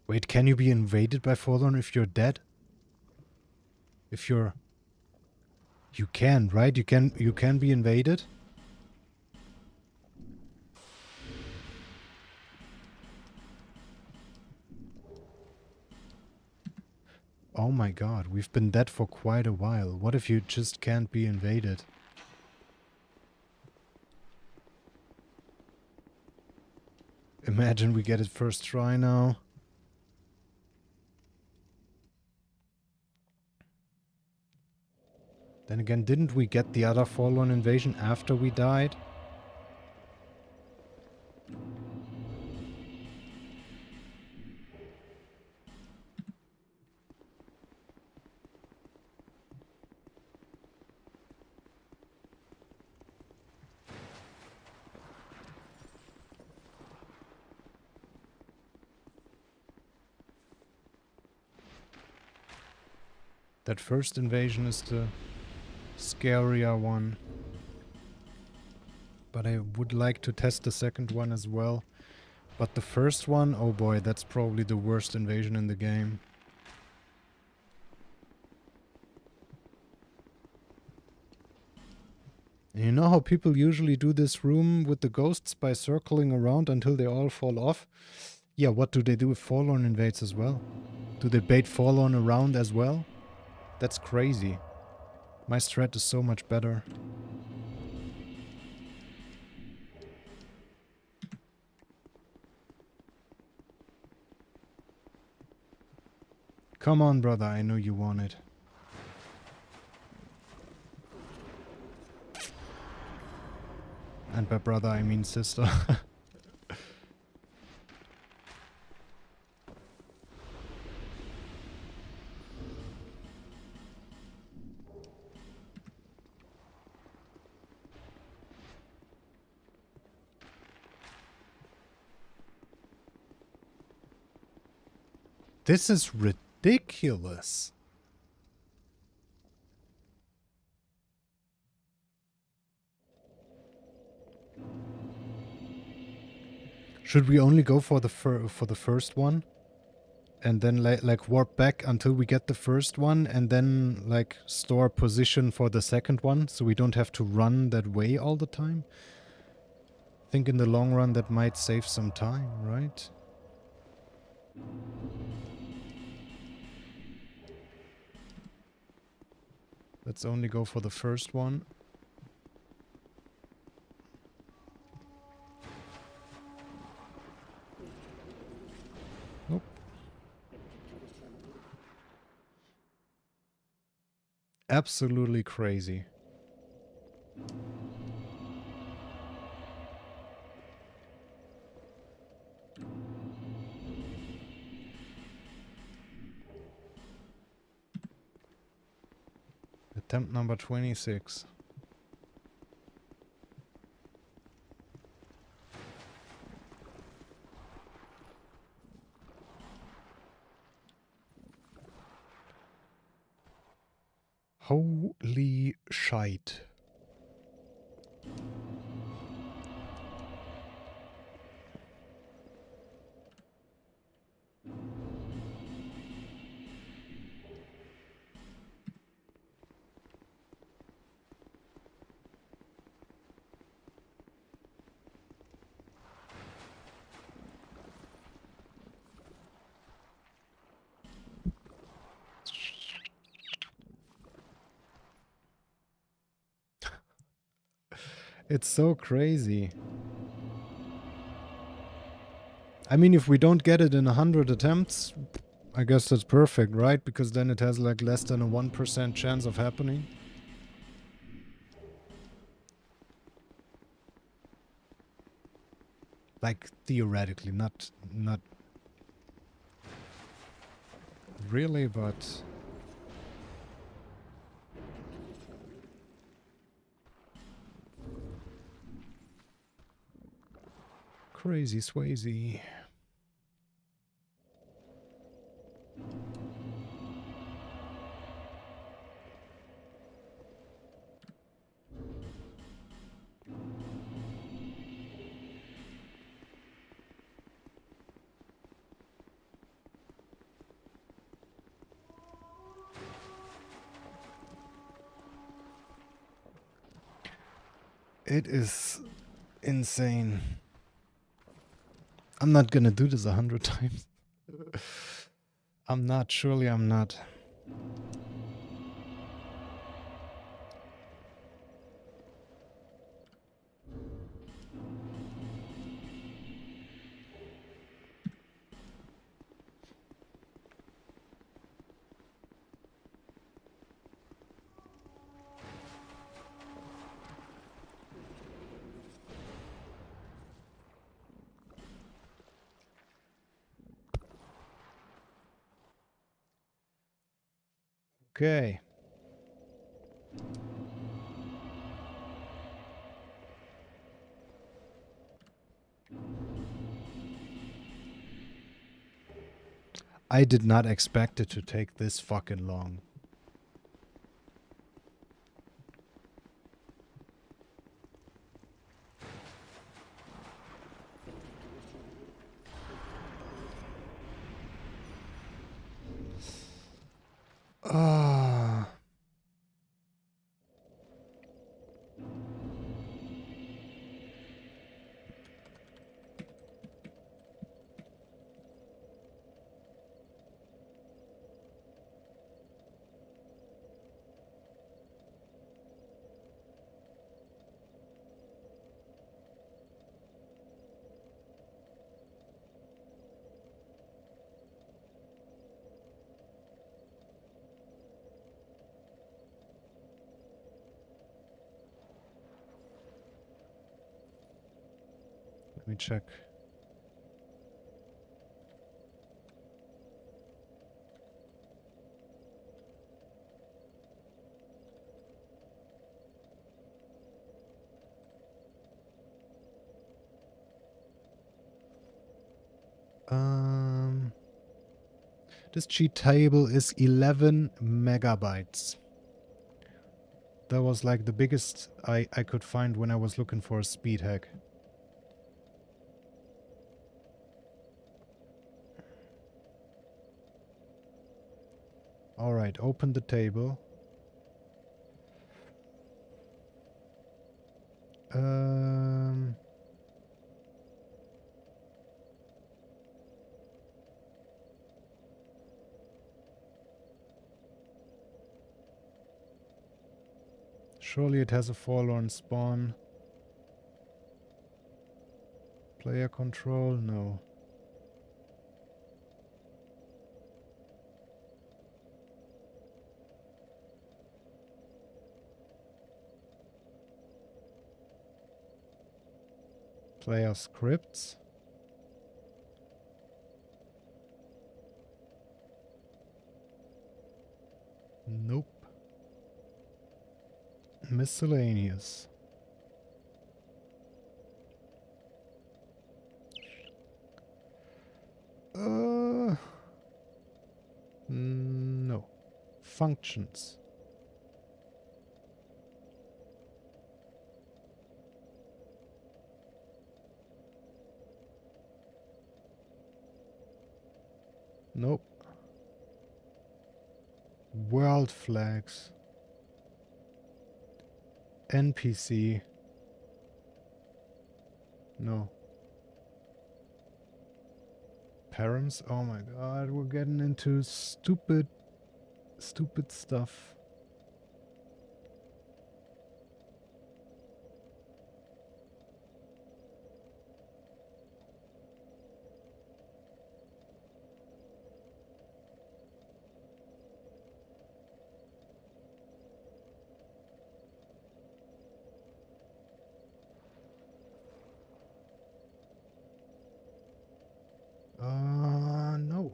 Wait, can you be invaded by Forlorn if you're dead? If you're You can, right? You can be invaded. Oh my god, we've been dead for quite a while. What if you just can't be invaded? Imagine we get it first try now. Then again, didn't we get the other Forlorn invasion after we died? That first invasion is the scarier one. But I would like to test the second one as well. But the first one, oh boy, that's probably the worst invasion in the game. And you know how people usually do this room with the ghosts by circling around until they all fall off? Yeah, what do they do if Forlorn invades as well? Do they bait Forlorn around as well? That's crazy. My strat is so much better. Come on, brother, I know you want it. And by brother, I mean sister. This is ridiculous. Should we only go for the first one? And then like warp back until we get the first one and then like store position for the second one so we don't have to run that way all the time? I think in the long run that might save some time, right? Let's only go for the first one. Nope. Absolutely crazy. Attempt number 26. Holy shite. It's so crazy. I mean, if we don't get it in 100 attempts, I guess that's perfect, right? Because then it has like less than a 1% chance of happening. Like theoretically, not really, but crazy Swayze. It is insane. I'm not gonna do this 100 times. I'm not. Surely I'm not. Okay. I did not expect it to take this fucking long. Ah. Let me check. This cheat table is 11 megabytes. That was like the biggest I could find when I was looking for a speed hack. Alright, open the table. Surely it has a forlorn spawn. Player control? No. Player scripts? Nope. Miscellaneous. No. Functions. Nope. World flags. NPC. No. Params? Oh my god, we're getting into stupid stuff. No.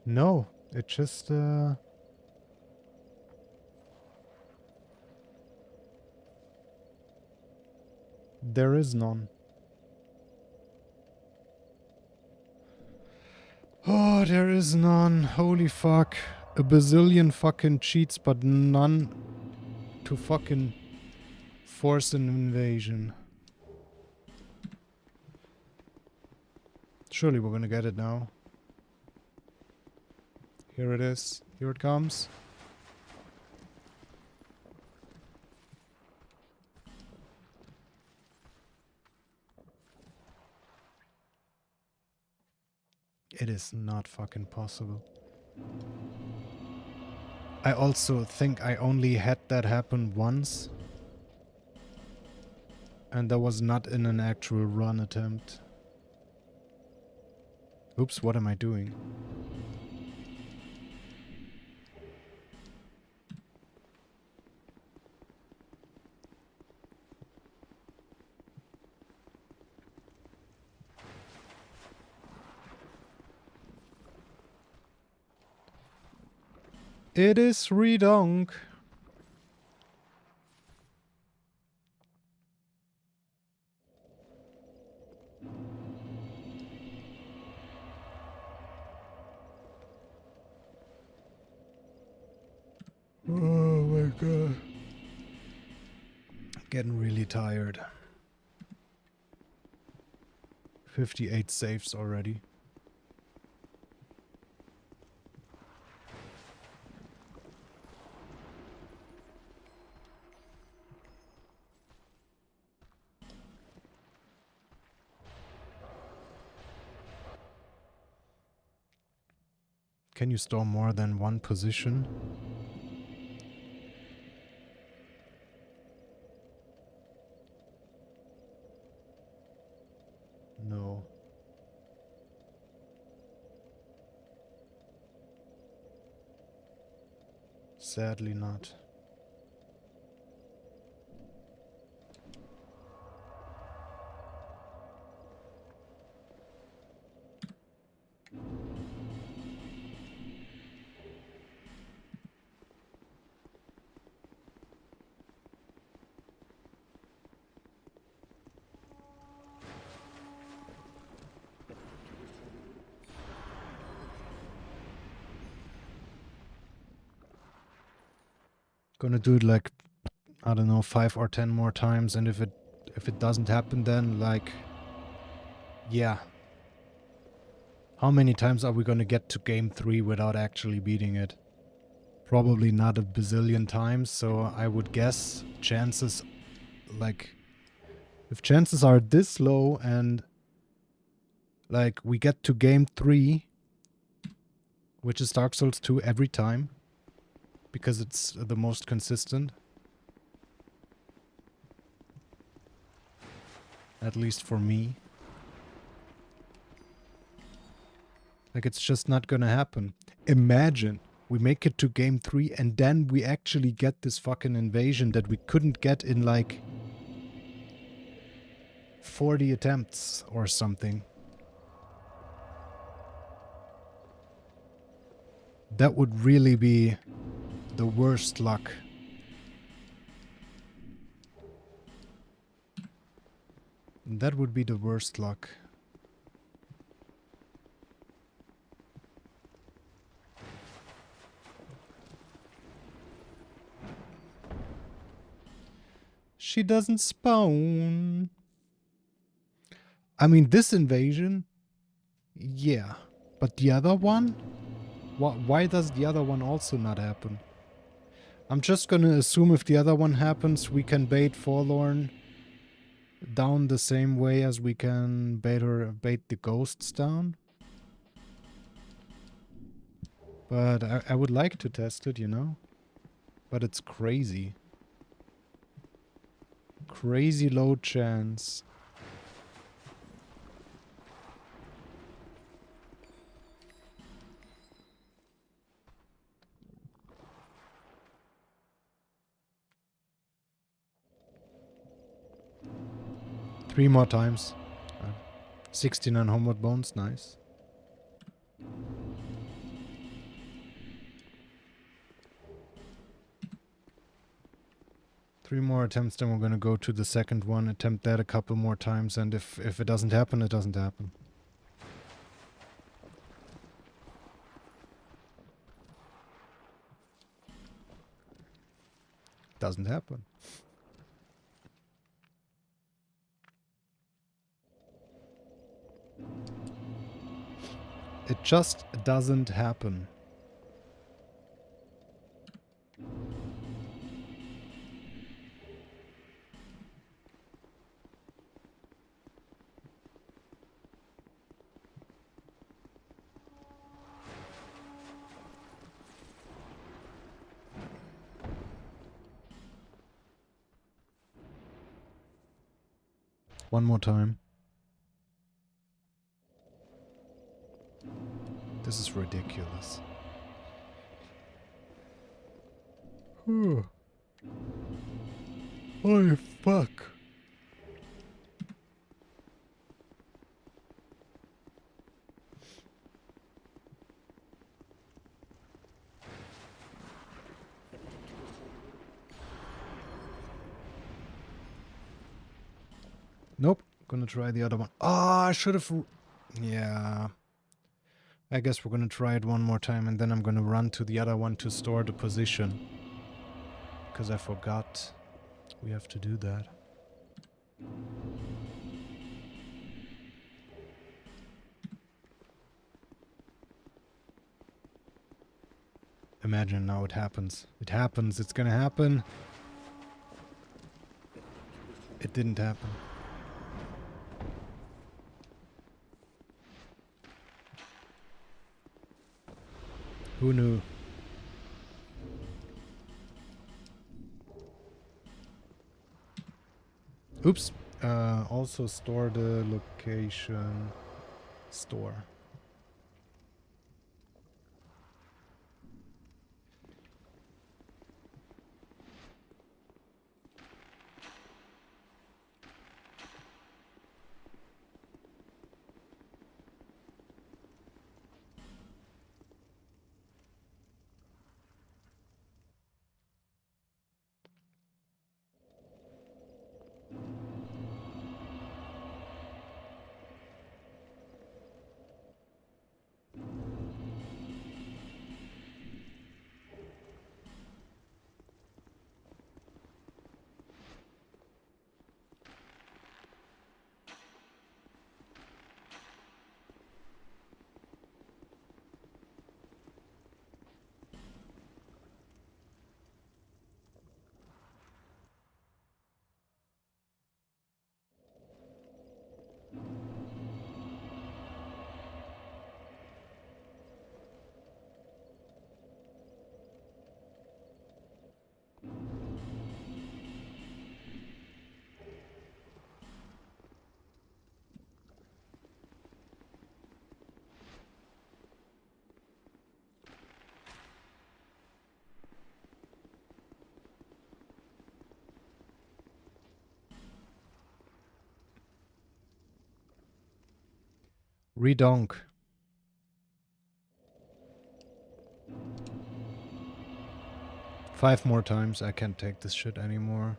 No, it just, there is none. Oh, there is none. Holy fuck. A bazillion fucking cheats, but none to fucking force an invasion. Surely we're gonna get it now. Here it is. Here it comes. It is not fucking possible. I also think I only had that happen once. And that was not in an actual run attempt. Oops, what am I doing? It is redonk. Oh my god. Getting really tired. 58 saves already. Can you store more than one position? No. Sadly not. Gonna do it like, I don't know, 5 or 10 more times, and if it doesn't happen, then like, yeah. How many times are we gonna get to game 3 without actually beating it? Probably not a bazillion times, so I would guess chances, like, if chances are this low and like we get to game 3, which is Dark Souls 2 every time, because it's the most consistent. At least for me. Like, it's just not gonna happen. Imagine we make it to game 3 and then we actually get this fucking invasion that we couldn't get in like 40 attempts or something. That would really be the worst luck. That would be the worst luck. She doesn't spawn. I mean, this invasion, yeah. But the other one? Why does the other one also not happen? I'm just gonna assume if the other one happens, we can bait Forlorn down the same way as we can bait the ghosts down. But I would like to test it, you know? But it's crazy. Crazy low chance. Three more times. 69 homeward bones, nice. Three more attempts, then we're gonna go to the second one, attempt that a couple more times, and if it doesn't happen, it doesn't happen. Doesn't happen. It just doesn't happen. One more time. This is ridiculous. Holy fuck. Nope. Gonna try the other one. Ah, I should have... Yeah. I guess we're gonna try it one more time and then I'm gonna run to the other one to store the position. Because I forgot we have to do that. Imagine now it happens. It happens. It's gonna happen. It didn't happen. Who knew? Oops. Also store the location. Store. Redonk. Five more times. I can't take this shit anymore.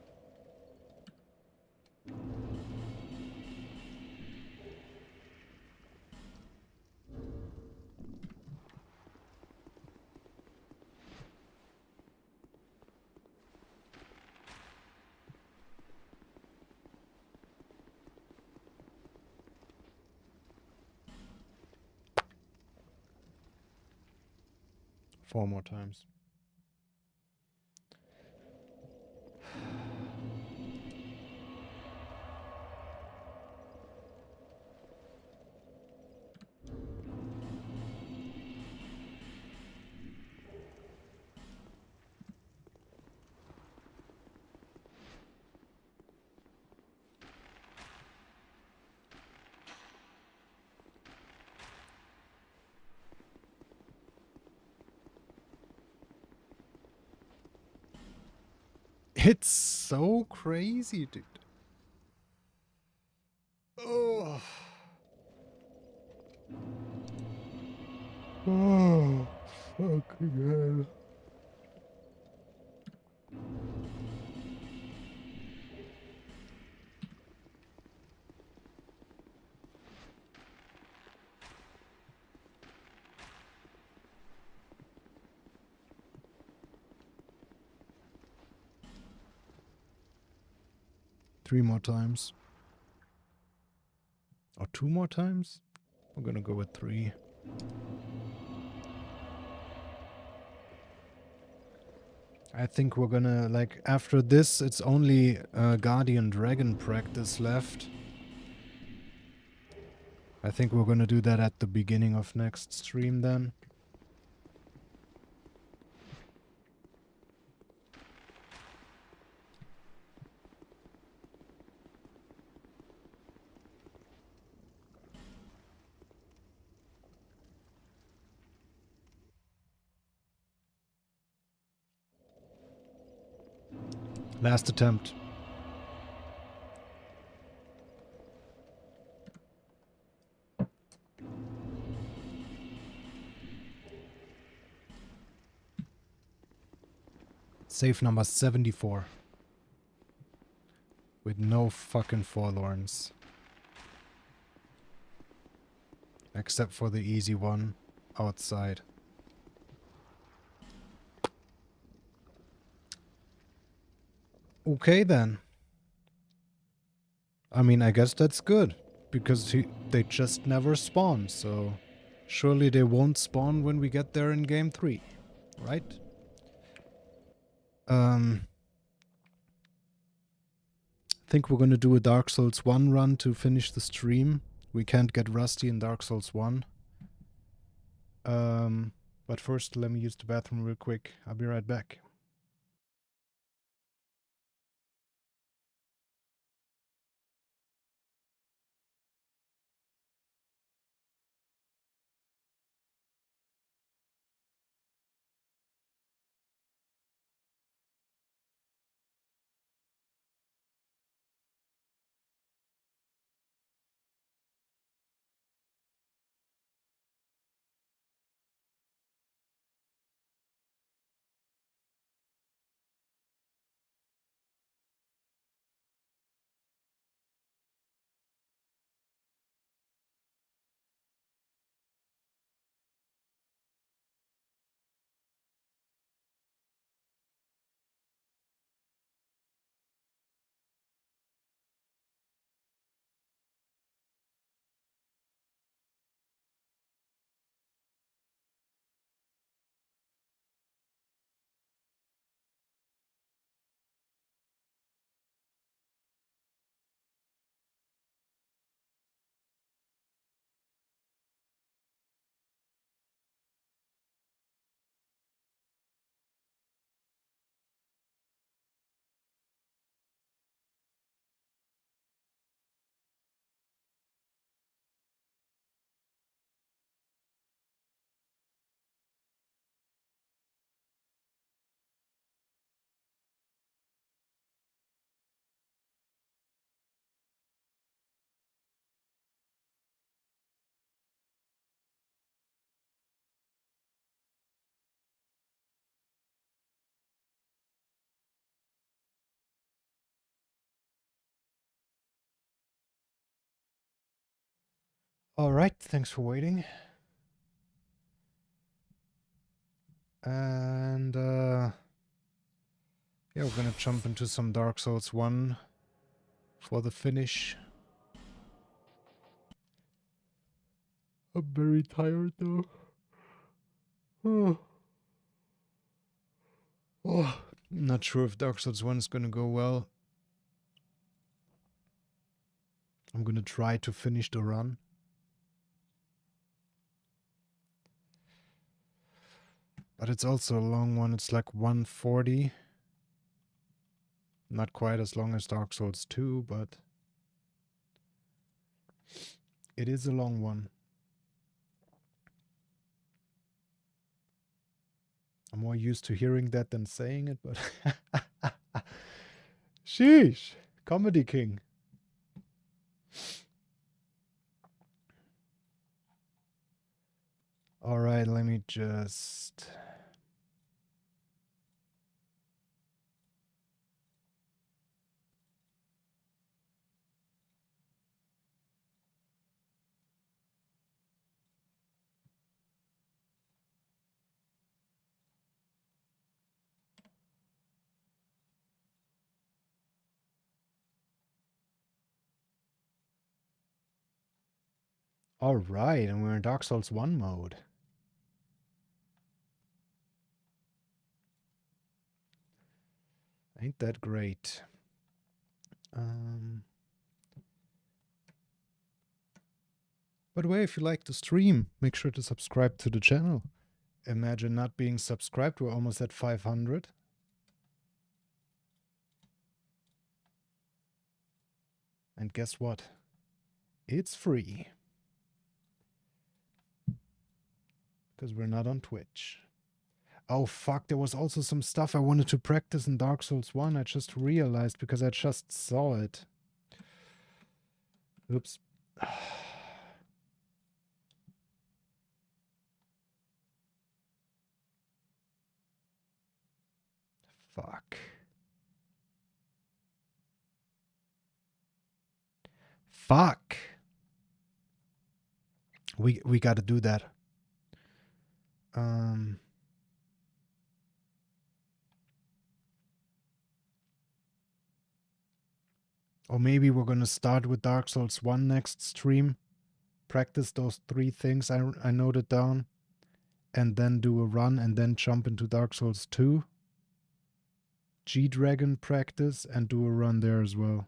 Four more times. It's so crazy, dude. Oh. Oh, fucking hell. 3 more times. Or 2 more times? We're gonna go with 3. I think we're gonna, like, after this, it's only Guardian Dragon practice left. I think we're gonna do that at the beginning of next stream then. Last attempt. Save number 74. With no fucking forlorns. Except for the easy one outside. Okay then. I mean, I guess that's good. Because they just never spawn, so... Surely they won't spawn when we get there in game 3. Right? I think we're gonna do a Dark Souls 1 run to finish the stream. We can't get rusty in Dark Souls 1. But first, let me use the bathroom real quick. I'll be right back. Alright, thanks for waiting. And, yeah, we're gonna jump into some Dark Souls 1 for the finish. I'm very tired though. Oh. Oh. Not sure if Dark Souls 1 is gonna go well. I'm gonna try to finish the run. But it's also a long one. It's like 140. Not quite as long as Dark Souls 2, but it is a long one. I'm more used to hearing that than saying it, but... Sheesh! Comedy King. Alright, let me just... Alright, and we're in Dark Souls 1 mode. Ain't that great. By the way, if you like the stream, make sure to subscribe to the channel. Imagine not being subscribed, we're almost at 500. And guess what? It's free. Because we're not on Twitch. Oh fuck, there was also some stuff I wanted to practice in Dark Souls 1. I just realized because I just saw it. Oops. Fuck. Fuck. We gotta do that. Or maybe we're gonna start with Dark Souls 1 next stream. Practice those 3 things I noted down. And then do a run and then jump into Dark Souls 2. G-Dragon practice and do a run there as well.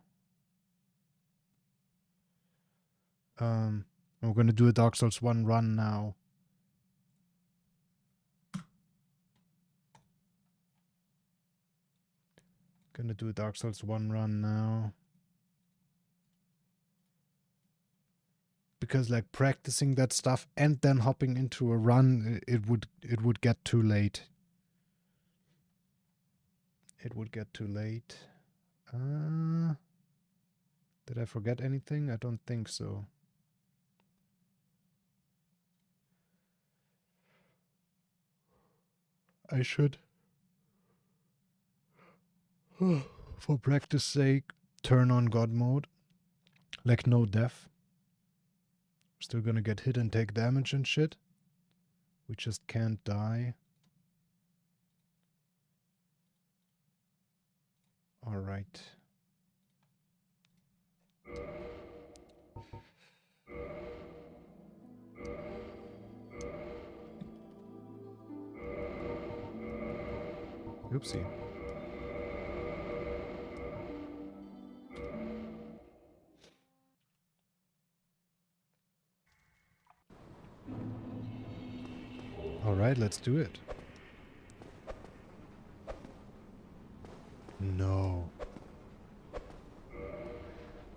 We're gonna do a Dark Souls 1 run now. Gonna do a Dark Souls 1 run now. Because like practicing that stuff and then hopping into a run, it would get too late. It would get too late. Did I forget anything? I don't think so. I should, for practice sake, turn on God mode. Like no death. Still gonna get hit and take damage and shit. We just can't die. Alright. Oopsie. Alright, let's do it. No.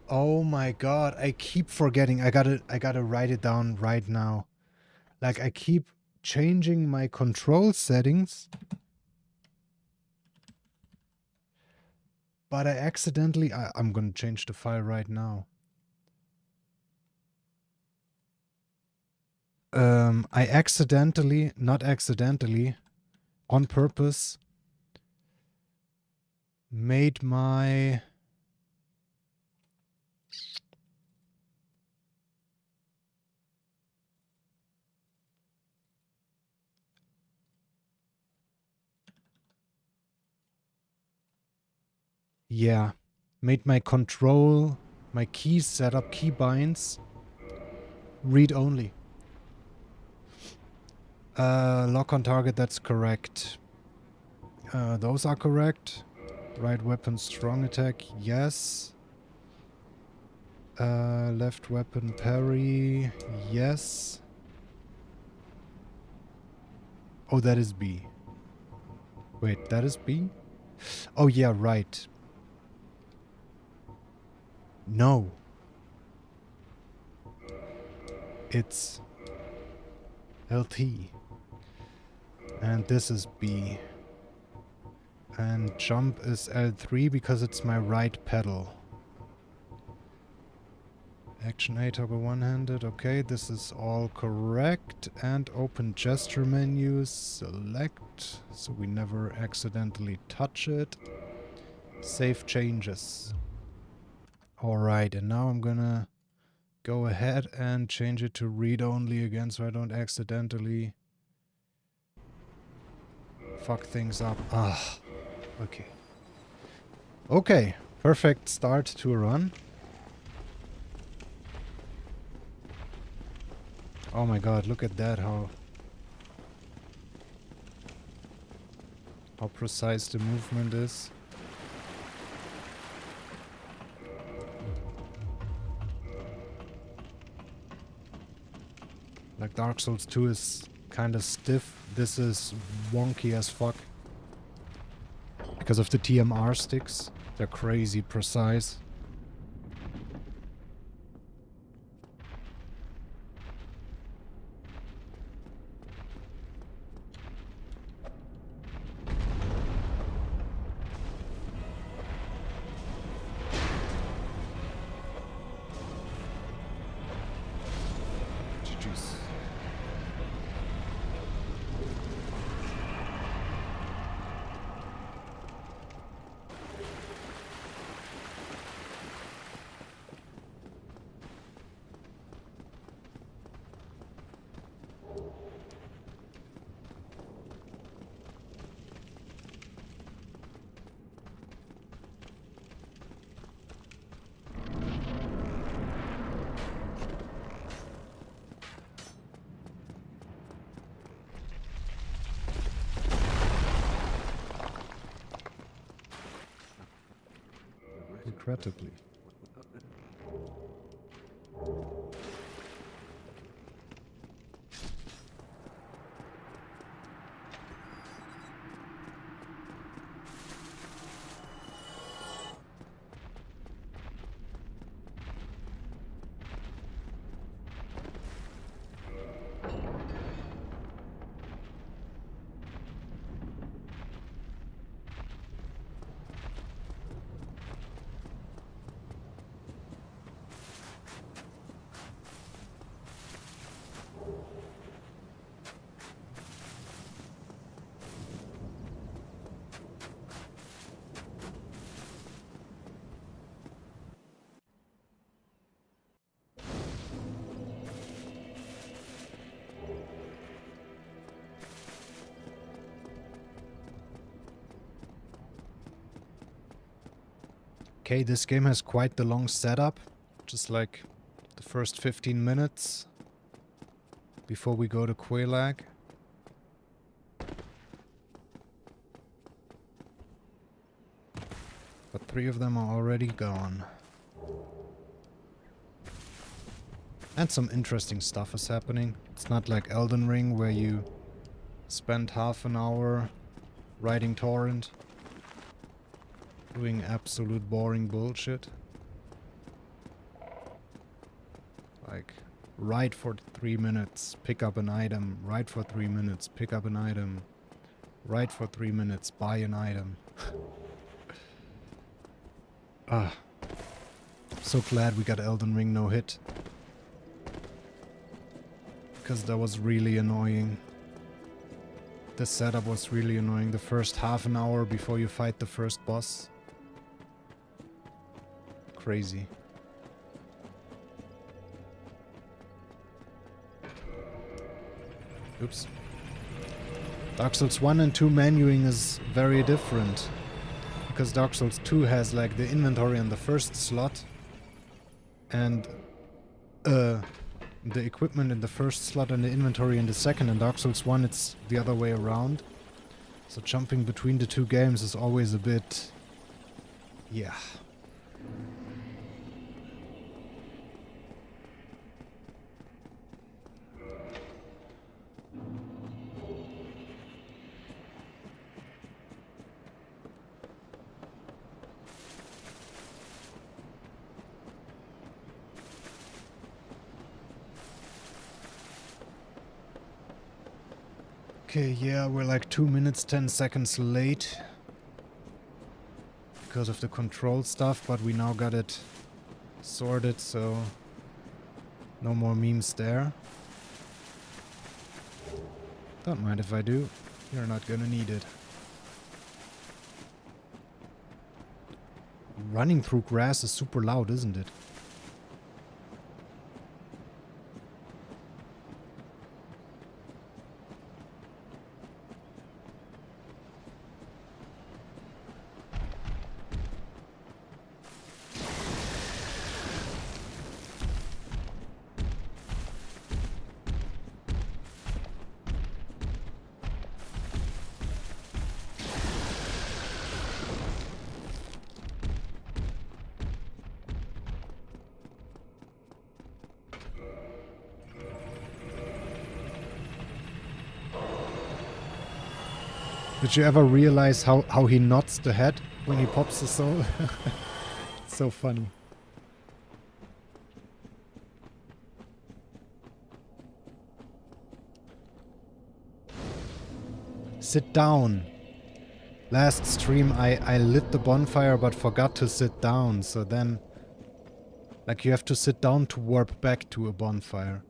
Oh my god, I keep forgetting. I gotta write it down right now. Like I keep changing my control settings. But I accidentally I'm gonna change the file right now. I accidentally, not accidentally, on purpose, made my made my control, my keys setup, key binds, read only. Lock on target, that's correct. Those are correct. Right weapon, strong attack, yes. Left weapon, parry, yes. Oh, that is B. Wait, that is B? Oh yeah, right. No. It's LT. And this is B. And jump is L3 because it's my right pedal. Action A, toggle one-handed. Okay, this is all correct. And open gesture menus. Select, so we never accidentally touch it. Save changes. Alright, and now I'm gonna go ahead and change it to read-only again so I don't accidentally fuck things up. Ah, okay. Okay, perfect start to a run. Oh my god, look at that, how precise the movement is. Like Dark Souls 2 is kinda stiff. This is wonky as fuck. Because of the TMR sticks. They're crazy precise. GG's. Incredibly. Okay, this game has quite the long setup. Just like the first 15 minutes before we go to Quelaag. But 3 of them are already gone. And some interesting stuff is happening. It's not like Elden Ring where you spend half an hour writing torrent, doing absolute boring bullshit. Like, write for 3 minutes, pick up an item, write for 3 minutes, pick up an item, write for 3 minutes, buy an item. So glad we got Elden Ring no hit. Because that was really annoying. The setup was really annoying. The first half an hour before you fight the first boss. Crazy. Oops. Dark Souls 1 and 2 menuing is very different. Because Dark Souls 2 has like the inventory on the first slot. And the equipment in the first slot and the inventory in the second. In Dark Souls 1 it's the other way around. So jumping between the two games is always a bit... yeah. Okay, yeah, we're like 2 minutes 10 seconds late because of the control stuff, but we now got it sorted, so no more memes there. Don't mind if I do, you're not gonna need it. Running through grass is super loud, isn't it? Did you ever realize how he nods the head when he pops the soul? It's so funny. Sit down. Last stream I lit the bonfire but forgot to sit down, so then... Like you have to sit down to warp back to a bonfire.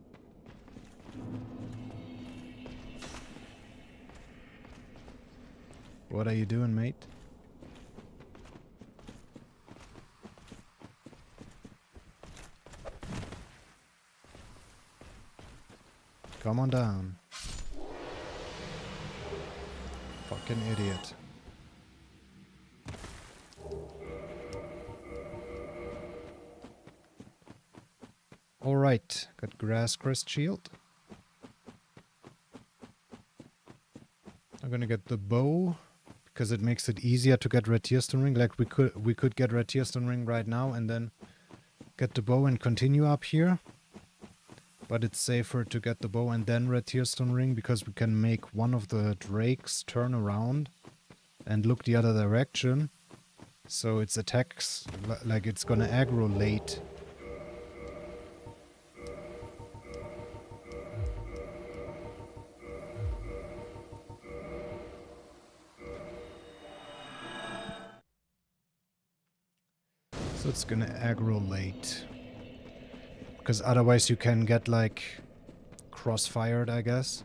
What are you doing, mate? Come on down. Fucking idiot. Alright, got grass crest shield. I'm gonna get the bow, because it makes it easier to get Red Tearstone Ring. Like we could get Red Tearstone Ring right now and then get the bow and continue up here. But it's safer to get the bow and then Red Tearstone Ring, because we can make one of the drakes turn around and look the other direction. So its attacks, like it's gonna aggro late. So it's gonna aggro late. Because otherwise you can get like crossfired, I guess.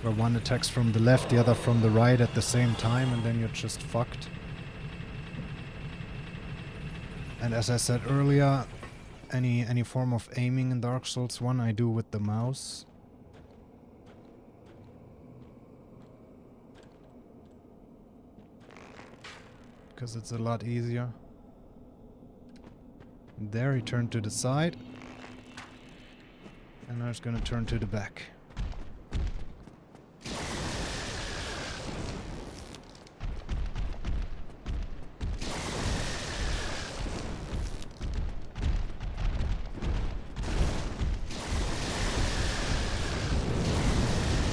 Where one attacks from the left, the other from the right at the same time, and then you're just fucked. And as I said earlier, any form of aiming in Dark Souls 1 I do with the mouse. Because it's a lot easier. There he turned to the side. And now he's gonna turn to the back.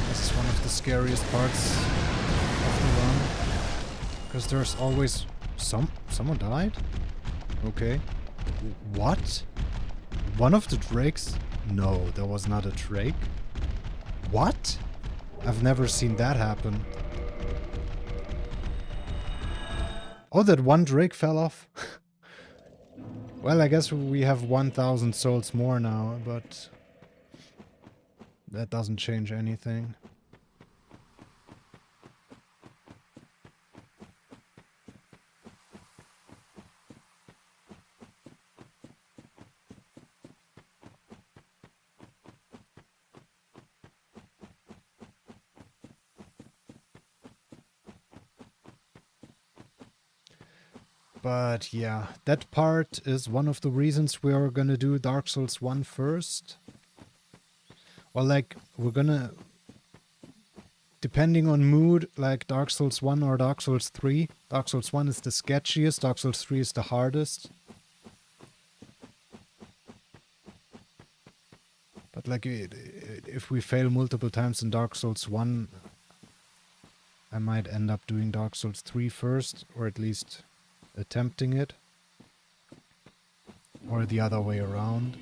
This is one of the scariest parts of the run. Because there's always... Someone died? Okay. What? One of the drakes? No, there was not a drake. What? I've never seen that happen. Oh, that one drake fell off. Well, I guess we have 1,000 souls more now, but that doesn't change anything. But yeah, that part is one of the reasons we are gonna do Dark Souls 1 first. Or like, we're gonna... Depending on mood, like Dark Souls 1 or Dark Souls 3. Dark Souls 1 is the sketchiest, Dark Souls 3 is the hardest. But like, if we fail multiple times in Dark Souls 1, I might end up doing Dark Souls 3 first, or at least attempting it. Or the other way around.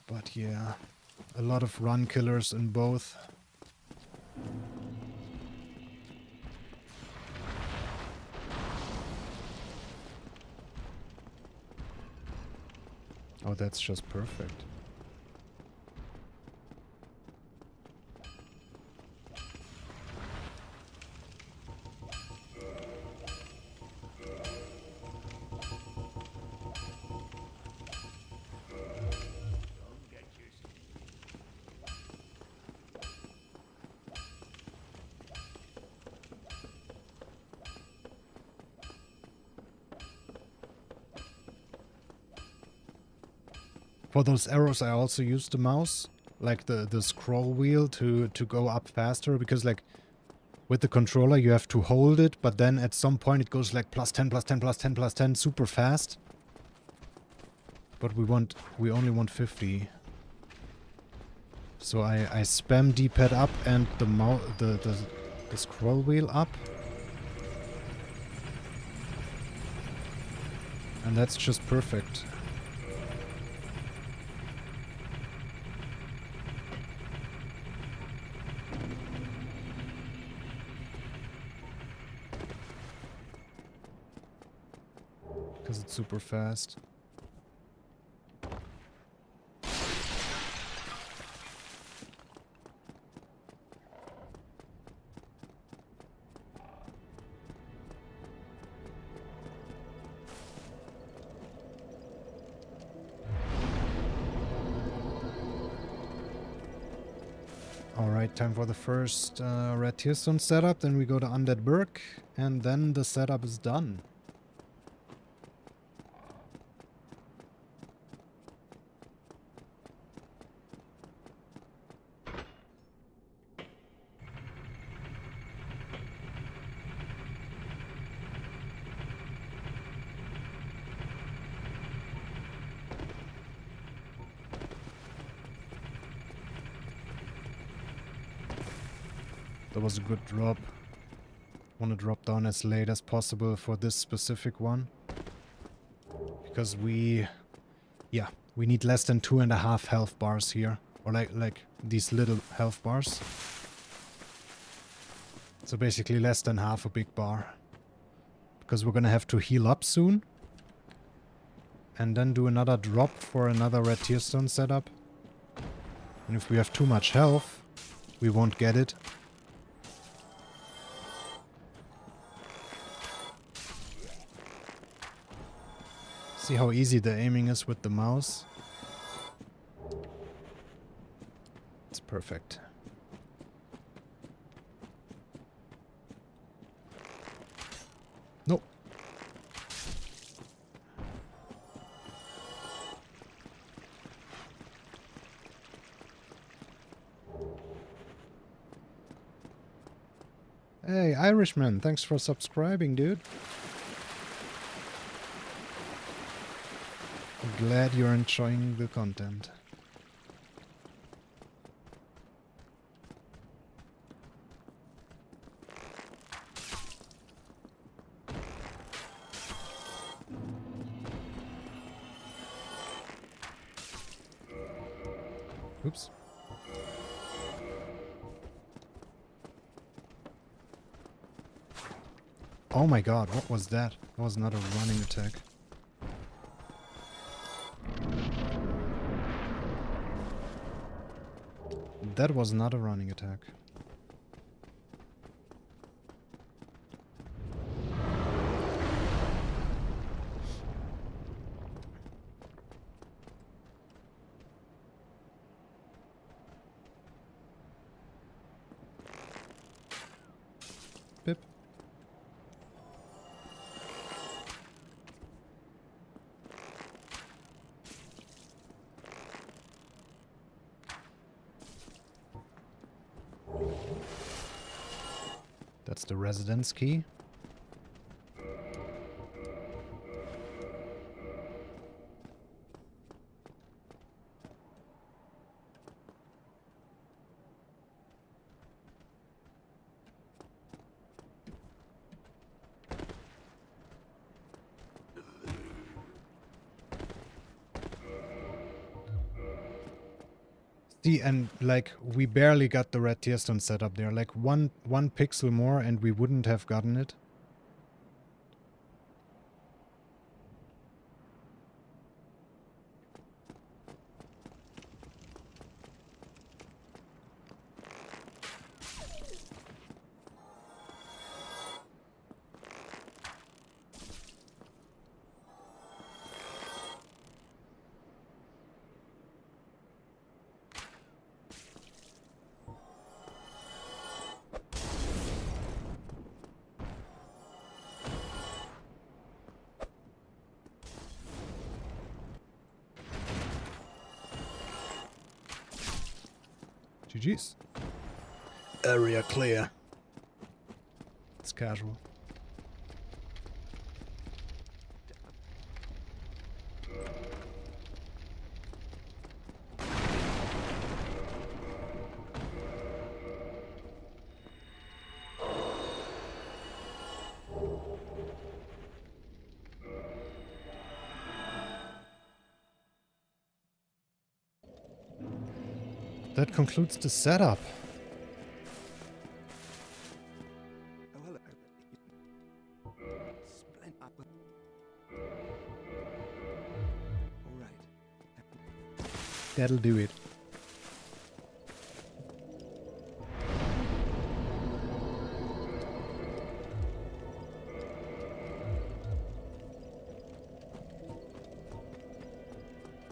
But yeah, a lot of run killers in both. Oh, that's just perfect. For those arrows I also use the mouse, like the scroll wheel to go up faster, because like with the controller you have to hold it, but then at some point it goes like plus 10, plus 10, plus 10, plus 10, super fast. But we only want 50. So I spam D-pad up and the scroll wheel up. And that's just perfect. Because it's super fast. Alright, time for the first red tearstone setup, then we go to Undead Burg, and then the setup is done. That was a good drop. Want to drop down as late as possible for this specific one. Because we need less than 2.5 health bars here. Or like these little health bars. So basically less than half a big bar. Because we're gonna have to heal up soon. And then do another drop for another red tearstone setup. And if we have too much health, we won't get it. See how easy the aiming is with the mouse? It's perfect. Nope. Hey, Irishman, thanks for subscribing, dude. I'm glad you're enjoying the content. Oops. Oh my god, what was that? That was not a running attack. That was not a running attack. Pip. That's the residence key. See, and like we barely got the red tearstone set up there. Like one pixel more and we wouldn't have gotten it. GG's. Area clear. casual. That concludes the setup. Oh, hello. Splendid. All right. That'll do it.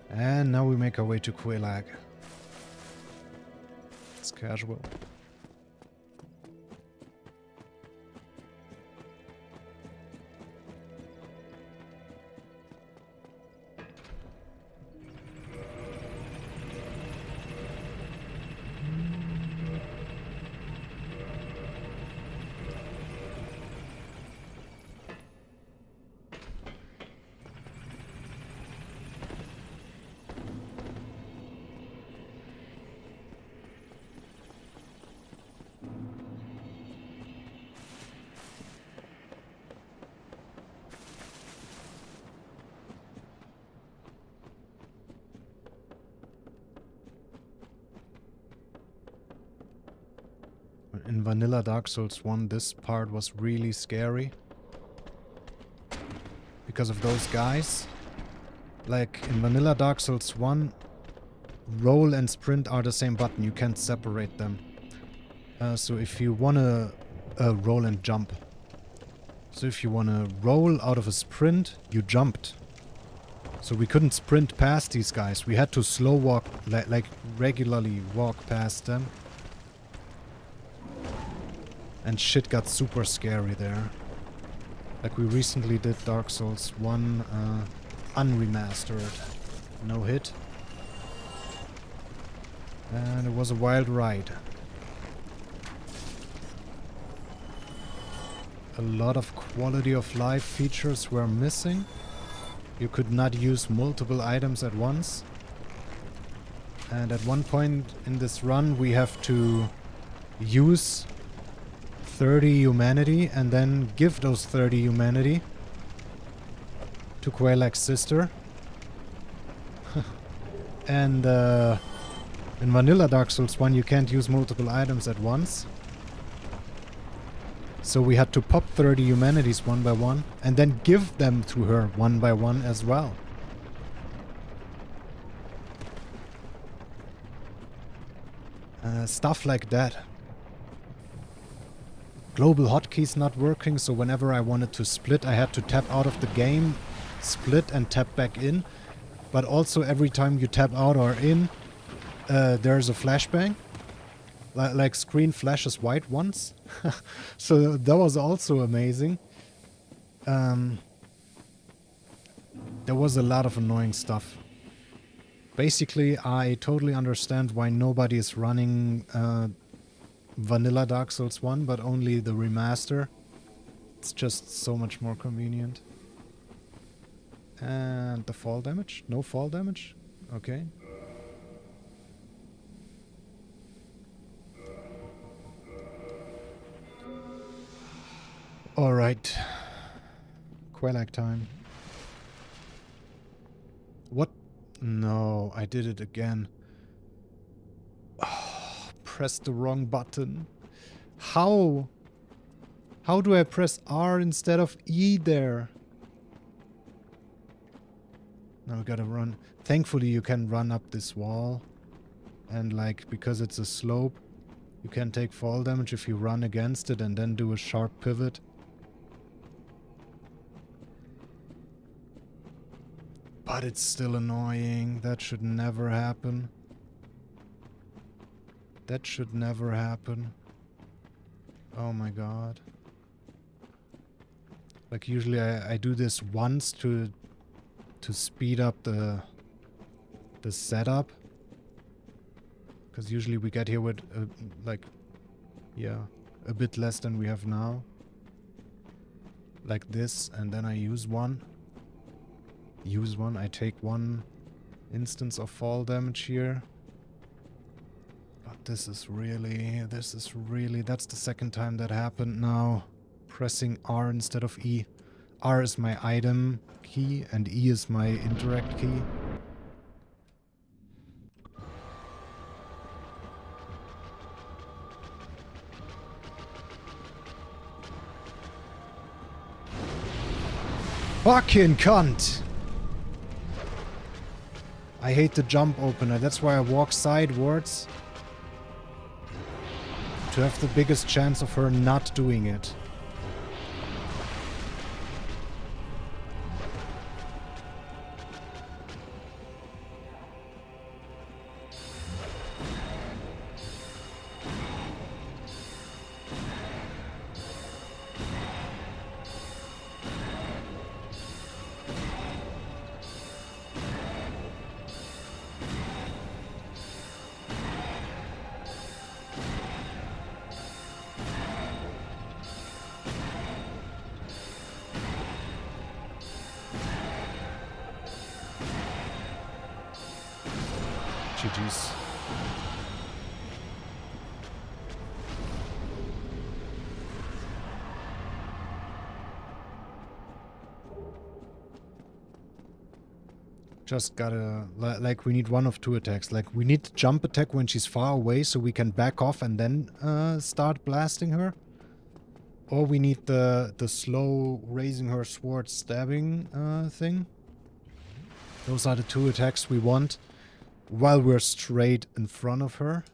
And now we make our way to Quelaag. It's casual. In vanilla Dark Souls 1, this part was really scary. Because of those guys. Like, in vanilla Dark Souls 1, roll and sprint are the same button. You can't separate them. So if you wanna roll and jump. So if you wanna roll out of a sprint, you jumped. So we couldn't sprint past these guys. We had to slow walk, like regularly walk past them. And shit got super scary there. Like we recently did Dark Souls 1 unremastered. No hit. And it was a wild ride. A lot of quality of life features were missing. You could not use multiple items at once. And at one point in this run we have to use 30 humanity and then give those 30 humanity to Quelaag's sister. And in vanilla Dark Souls 1 you can't use multiple items at once. So we had to pop 30 humanities one by one and then give them to her one by one as well. Stuff like that. Global hotkeys not working, so whenever I wanted to split I had to tap out of the game, split and tap back in. But also every time you tap out or in, there's a flashbang. Like screen flashes white once. So that was also amazing. There was a lot of annoying stuff. Basically, I totally understand why nobody is running vanilla Dark Souls 1, but only the remaster. It's just so much more convenient. And the fall damage? No fall damage? Okay. Alright. Quelaag time. What? No, I did it again. Oh, pressed the wrong button. How? How do I press R instead of E there? Now we gotta run. Thankfully you can run up this wall. And like, because it's a slope, you can take fall damage if you run against it and then do a sharp pivot. But it's still annoying. That should never happen. That should never happen. Oh my god. Like usually I do this once to speed up the setup. Because usually we get here with like, yeah, a bit less than we have now. like this, and then I use one. Use one. I take one instance of fall damage here. But this is really, that's the second time that happened now. Pressing R instead of E. R is my item key and E is my interact key. Fucking cunt! I hate the jump opener, that's why I walk sidewards. To have the biggest chance of her not doing it. GG's. Just gotta, like, we need one of two attacks. Like, we need jump attack when she's far away so we can back off and then start blasting her. Or we need the slow raising her sword stabbing thing. Those are the two attacks we want while we're straight in front of her.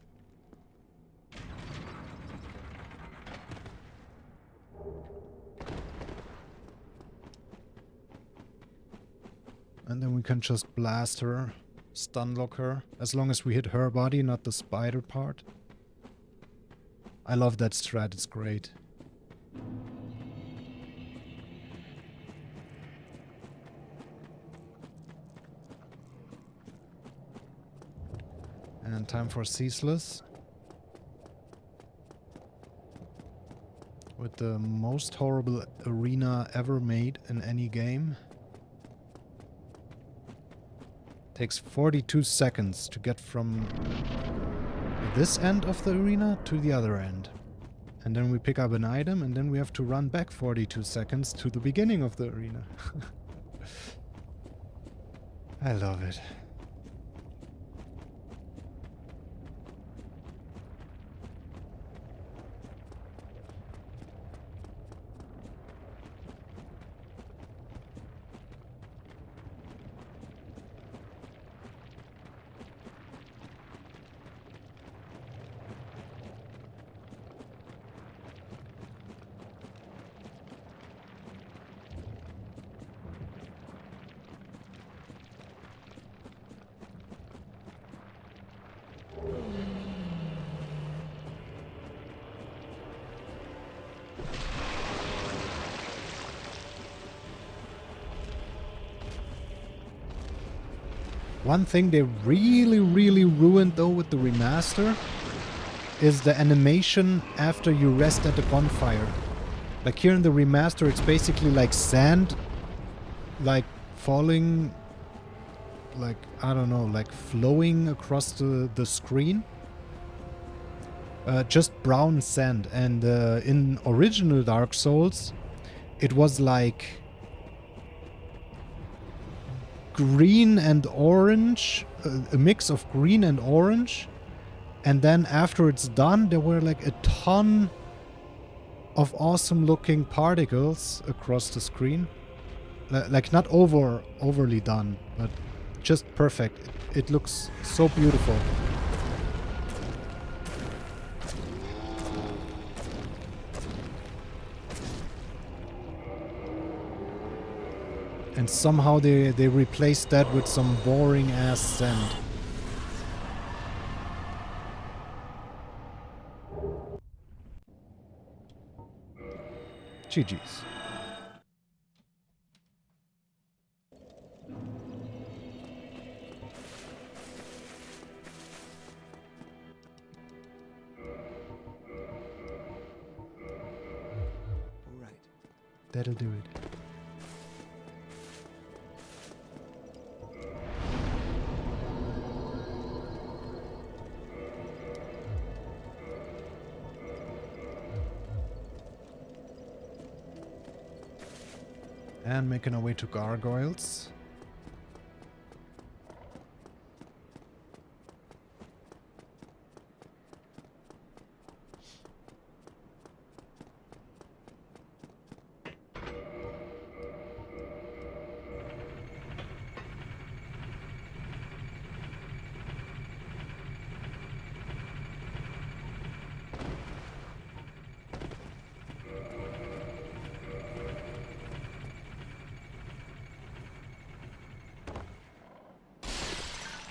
And then we can just blast her, stun lock her, as long as we hit her body, not the spider part. I love that strat, it's great. And time for Ceaseless. With the most horrible arena ever made in any game. Takes 42 seconds to get from this end of the arena to the other end. And then we pick up an item and then we have to run back 42 seconds to the beginning of the arena. I love it. One thing they really ruined though with the remaster is the animation after you rest at the bonfire. Like here in the remaster it's basically like sand, like falling, like, I don't know, like flowing across the screen. Just brown sand. And in original Dark Souls it was like green and orange, a mix of green and orange, and then after it's done there were like a ton of awesome looking particles across the screen, like not overly done, but just perfect. It looks so beautiful. And somehow they replaced that with some boring ass sand. GG's. That'll do it. And making our way to gargoyles.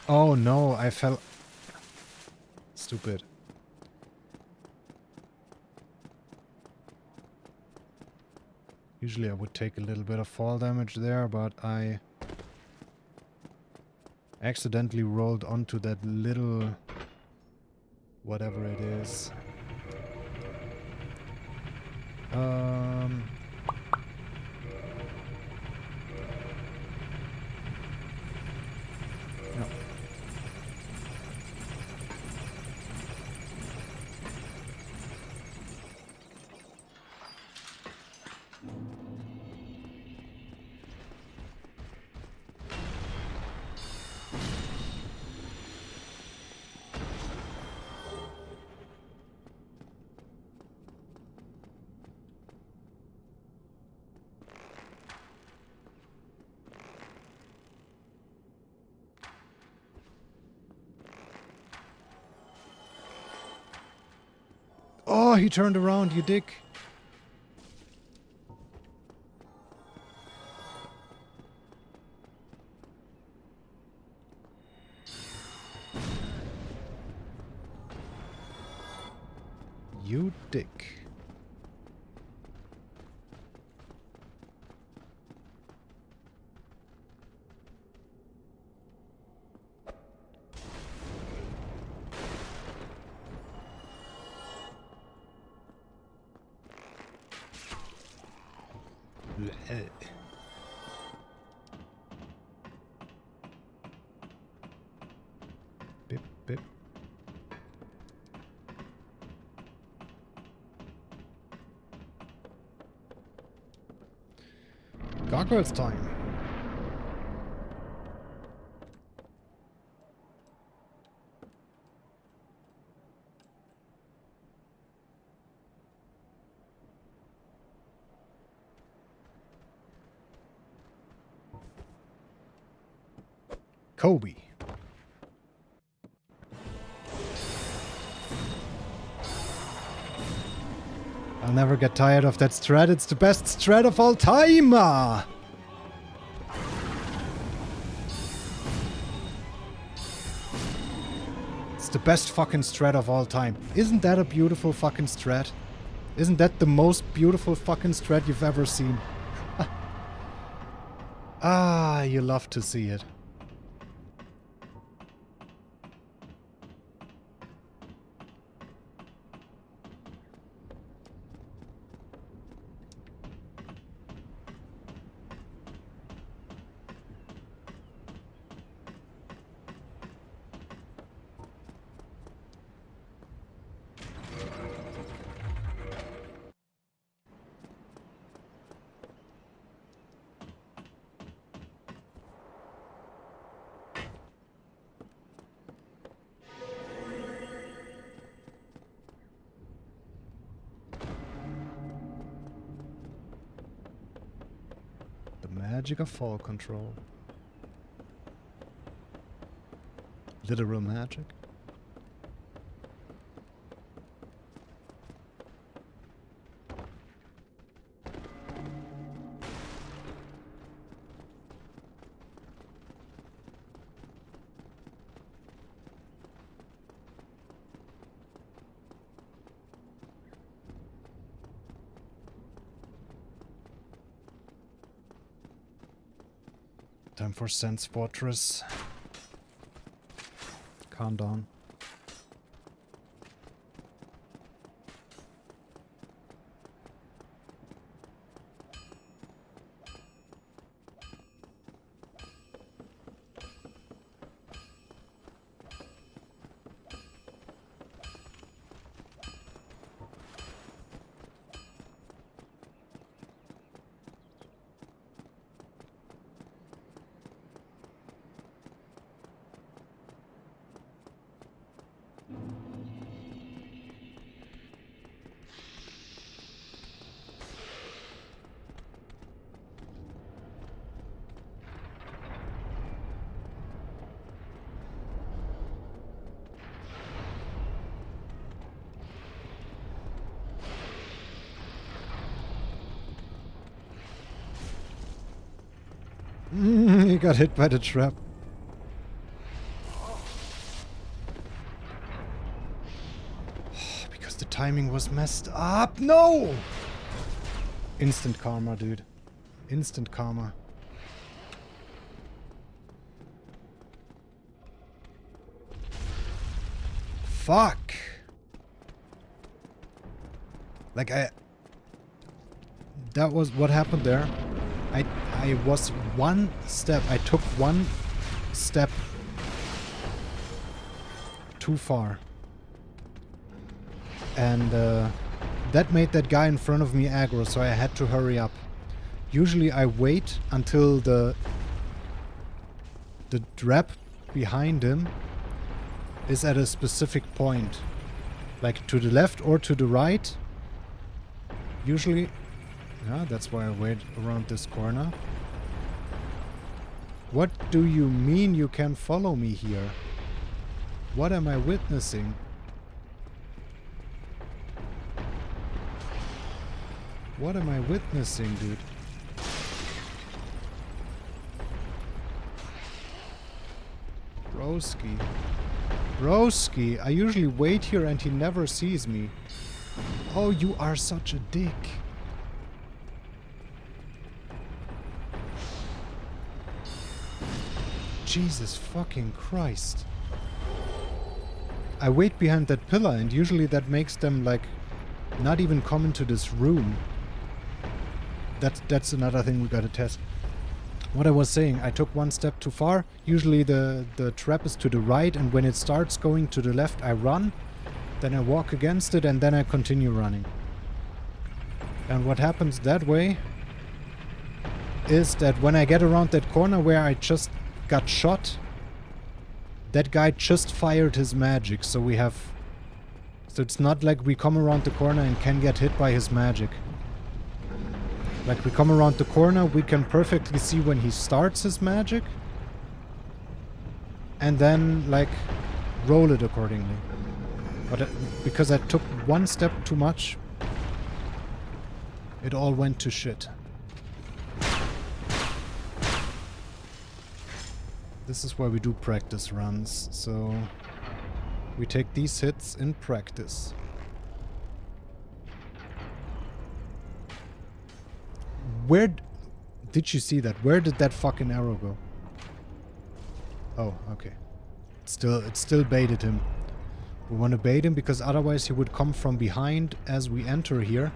Oh no, I fell... Stupid. Usually I would take a little bit of fall damage there, but I accidentally rolled onto that little... whatever it is. No. Oh, he turned around, you dick. You dick. Bip, bip. Gargoyles time. Kobe. I'll never get tired of that strat. It's the best strat of all time! It's the best fucking strat of all time. Isn't that a beautiful fucking strat? Isn't that the most beautiful fucking strat you've ever seen? Ah, you love to see it. Magic of fall control. Literal magic. Time for Sense Fortress. Calm down. he got hit by the trap. Because the timing was messed up. No! Instant karma, dude. Instant karma. Fuck! Like that was what happened there. I was one step, I took one step too far. And that made that guy in front of me aggro, so I had to hurry up. Usually I wait until the trap behind him is at a specific point. Like to the left or to the right. Usually... yeah, that's why I wait around this corner. What do you mean you can follow me here? What am I witnessing? What am I witnessing, dude? Broski. Broski, I usually wait here and he never sees me. Oh, you are such a dick. Jesus fucking Christ. I wait behind that pillar and usually that makes them like not even come into this room. That's another thing we gotta test. What I was saying, I took one step too far. Usually the trap is to the right, and when it starts going to the left I run. Then I walk against it and then I continue running. And what happens that way is that when I get around that corner where I just got shot, that guy just fired his magic, so we have... so it's not like we come around the corner and can get hit by his magic. Like we come around the corner, we can perfectly see when he starts his magic. And then, like, roll it accordingly. But because I took one step too much, it all went to shit. This is why we do practice runs, so we take these hits in practice. Where did you see that? Where did that fucking arrow go? Oh, okay. It still baited him. We want to bait him because otherwise he would come from behind as we enter here.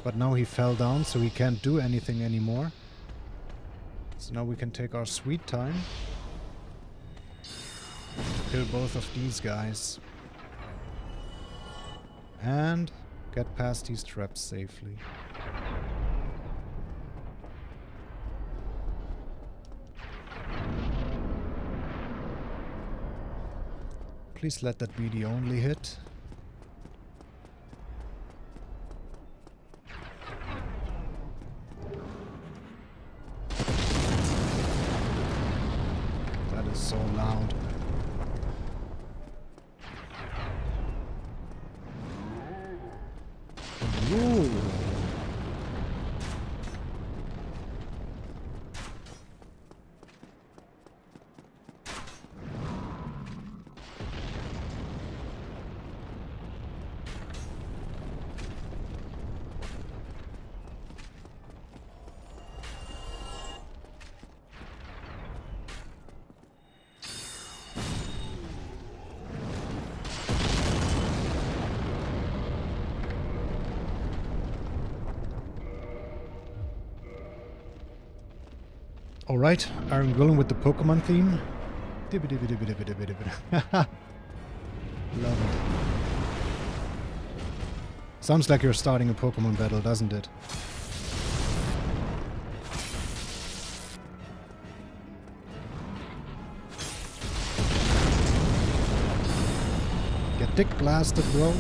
But now he fell down, so he can't do anything anymore. So now we can take our sweet time to kill both of these guys. And get past these traps safely. Please let that be the only hit. That is so loud. Ooh. Alright, Iron Golem with the Pokemon theme. Love it. Sounds like you're starting a Pokemon battle, doesn't it? Get dick blasted, bro.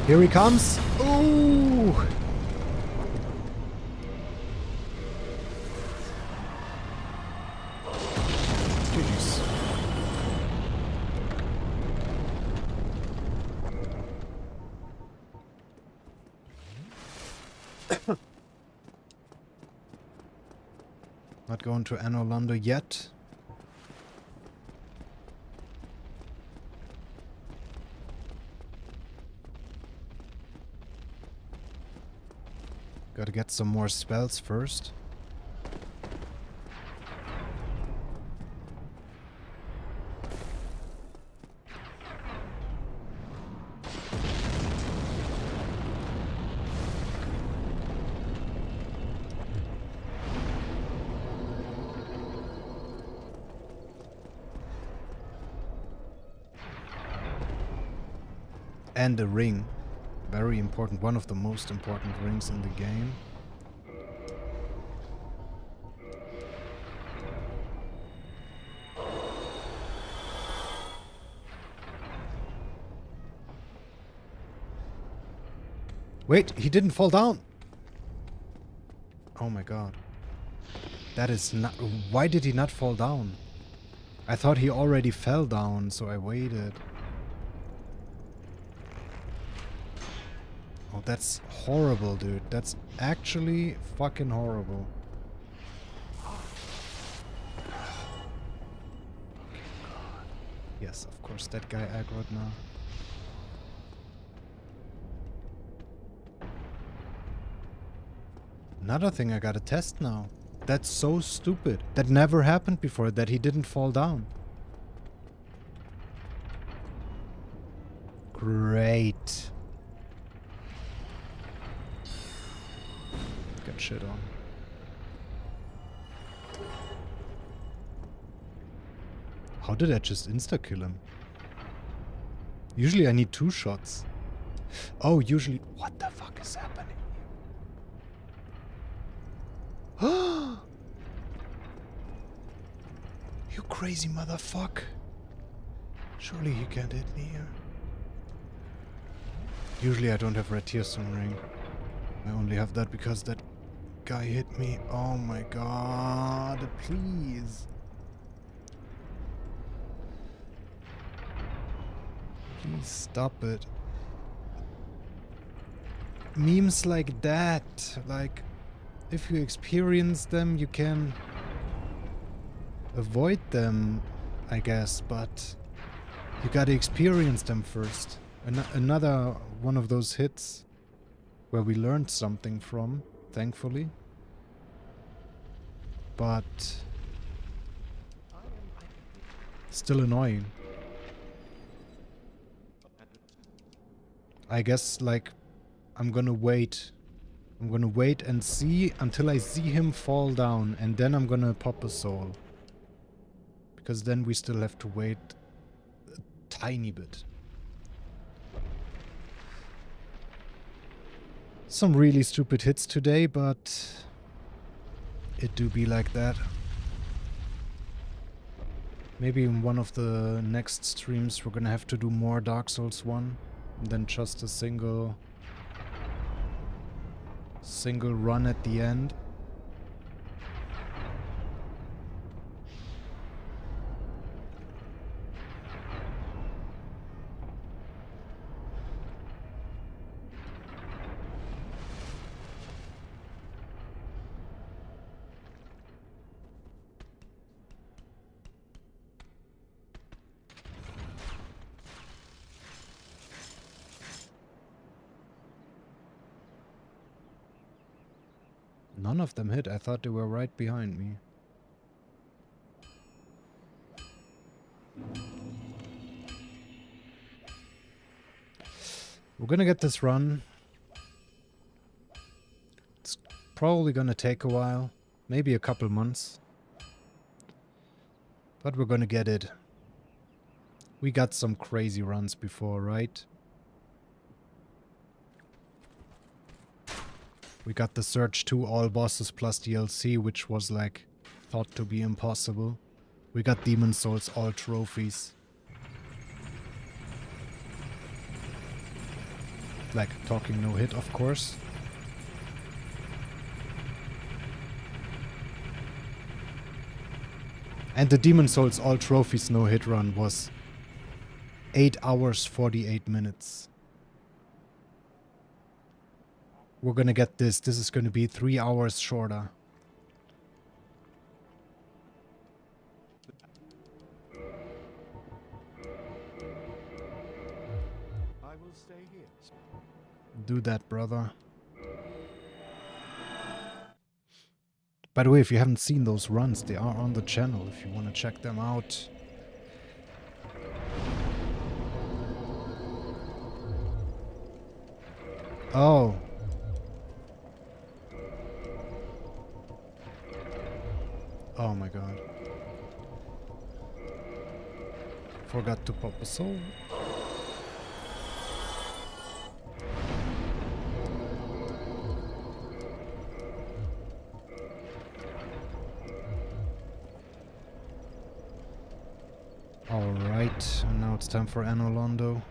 Here he comes. Ooh! GG's. Not going to Anno Londo yet. Gotta get some more spells first. And a ring. Very important. One of the most important rings in the game. Wait, he didn't fall down. Oh my god. That is not... Why did he not fall down? I thought he already fell down, so I waited. Oh, that's horrible, dude. That's actually fucking horrible. Yes, of course, that guy aggroed now. Another thing I gotta test now. That's so stupid. That never happened before, that he didn't fall down. Great. Got shit on. How did I just insta-kill him? Usually I need 2 shots. Oh, usually... What the fuck is happening? You crazy motherfucker. Surely he can't hit me here. Usually I don't have red tearstone ring. I only have that because that guy hit me. Oh my god, please. Please stop it. Memes like that, like, if you experience them, you can avoid them, I guess, but you gotta experience them first. Another one of those hits where we learned something from, thankfully. But still annoying. I guess, like, I'm gonna wait. I'm gonna wait and see until I see him fall down, and then I'm gonna pop a soul. Because then we still have to wait a tiny bit. Some really stupid hits today, but it do be like that. Maybe in one of the next streams we're gonna have to do more Dark Souls 1 than just a single run at the end. None of them hit. I thought they were right behind me. We're gonna get this run. It's probably gonna take a while. Maybe a couple months. But we're gonna get it. We got some crazy runs before, right? We got the Search 2 all bosses plus DLC, which was like thought to be impossible. We got Demon Souls all trophies. Like, talking no hit, of course. And the Demon Souls all trophies no hit run was 8 hours 48 minutes. We're gonna get this. This is gonna be 3 hours shorter. I will stay here. Do that, brother. By the way, if you haven't seen those runs, they are on the channel if you want to check them out. Oh. Oh my god. Forgot to pop a soul. Alright, and now it's time for Anolondo.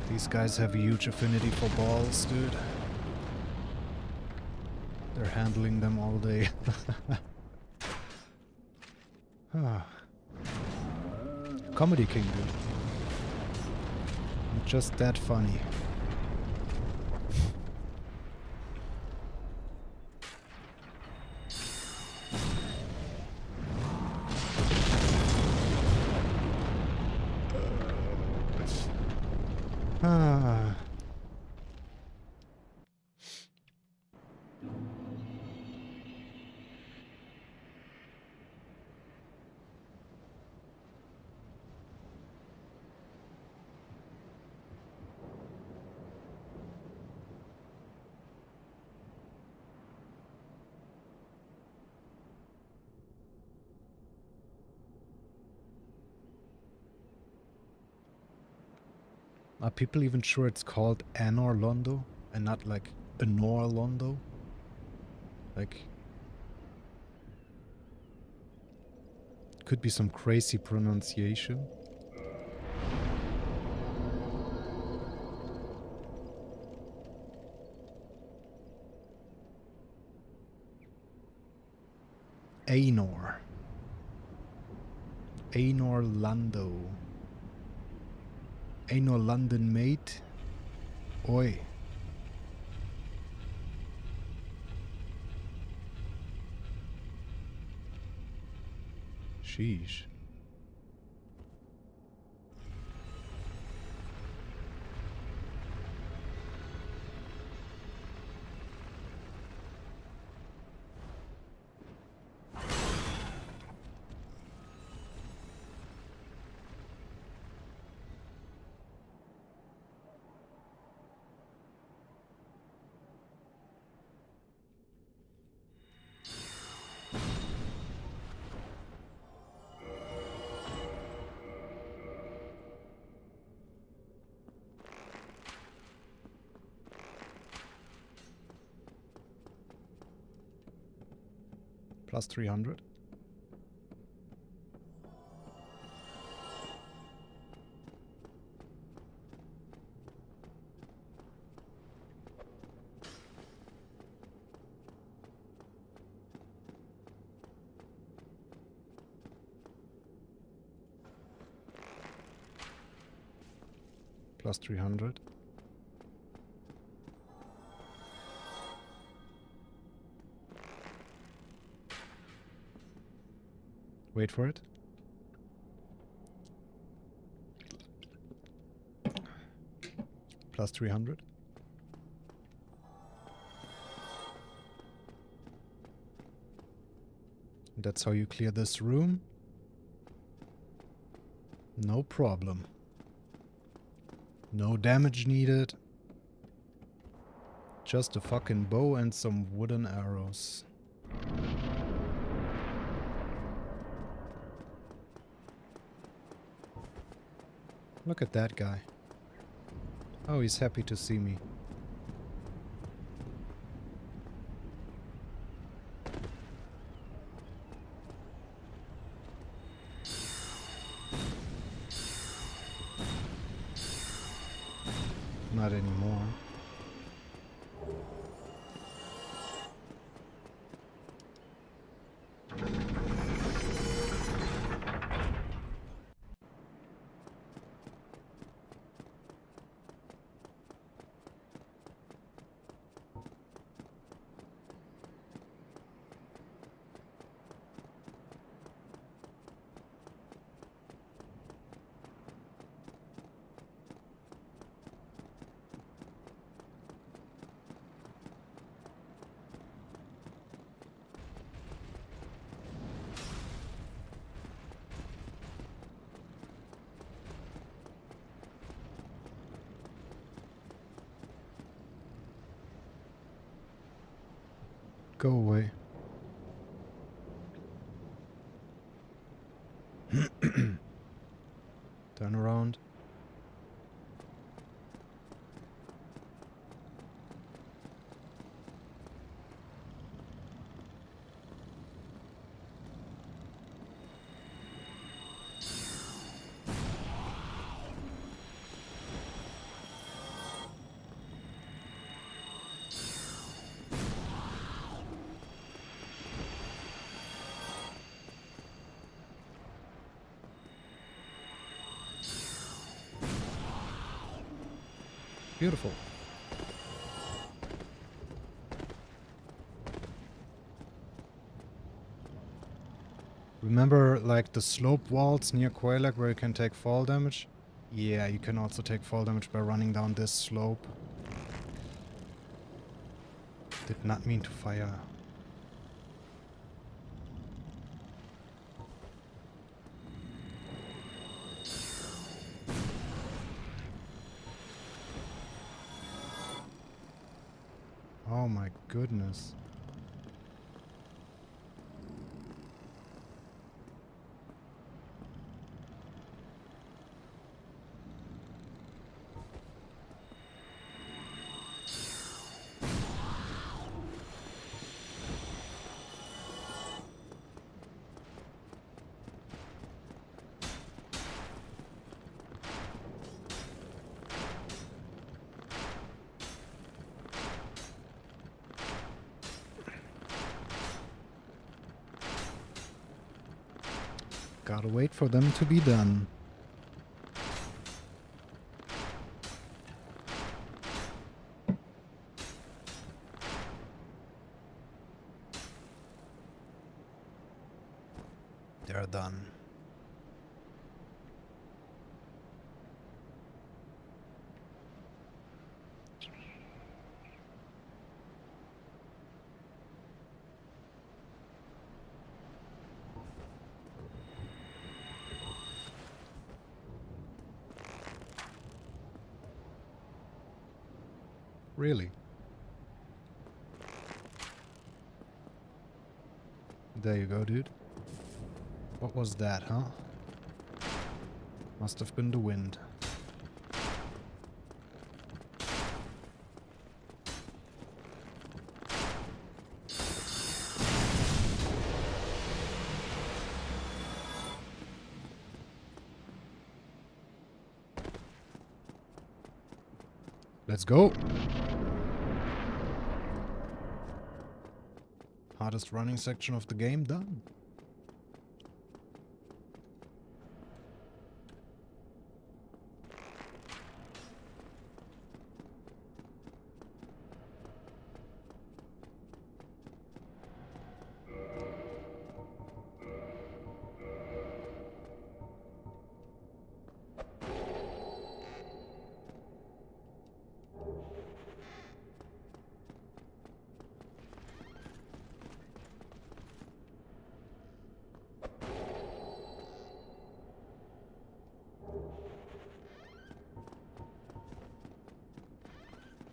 These guys have a huge affinity for balls, dude. They're handling them all day. Ah. Comedy King, dude. I'm just that funny. Ah. Are people even sure it's called Anorlondo and not like Anorlondo? Like, could be some crazy pronunciation. Anor. Anorlando. Anor London mate. Oi. Sheesh. Plus 300. Plus 300. Wait for it. Plus 300. That's how you clear this room. No problem. No damage needed. Just a fucking bow and some wooden arrows. Look at that guy. Oh, he's happy to see me. Not anymore. Go away. Turn around. Beautiful. Remember, like, the slope walls near Quelac where you can take fall damage? Yeah, you can also take fall damage by running down this slope. Did not mean to fire. Oh my goodness. Gotta wait for them to be done. They're done. Really? There you go, dude. What was that, huh? Must have been the wind. Let's go! Hardest running section of the game done.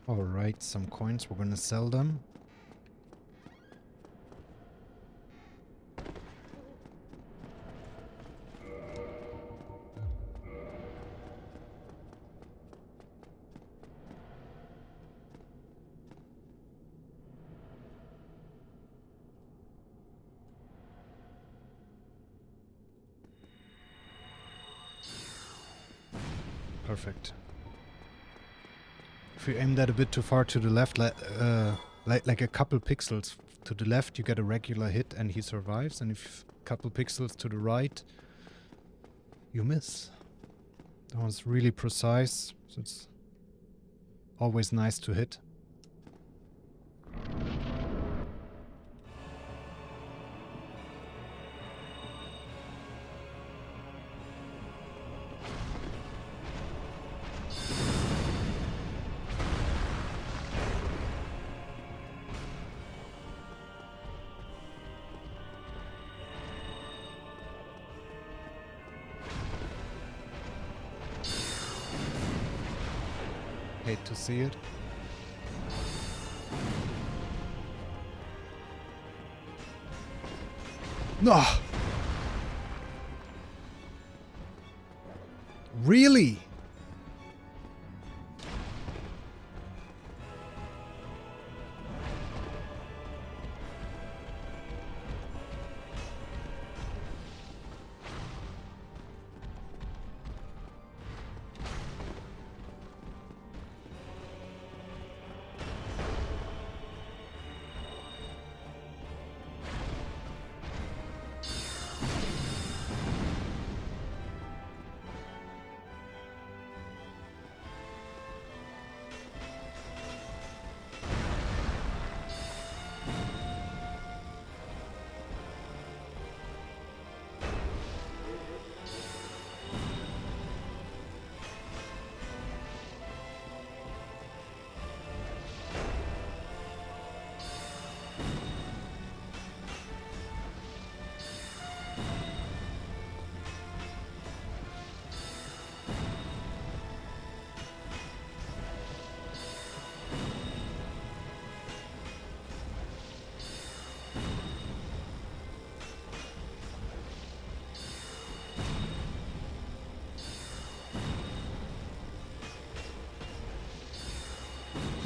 Alright, some coins, we're gonna sell them. Perfect. if you aim that a bit too far to the left, like a couple pixels to the left, you get a regular hit and he survives, and if a couple pixels to the right, you miss. That one's really precise, so it's always nice to hit. Hate to see it. No! Really?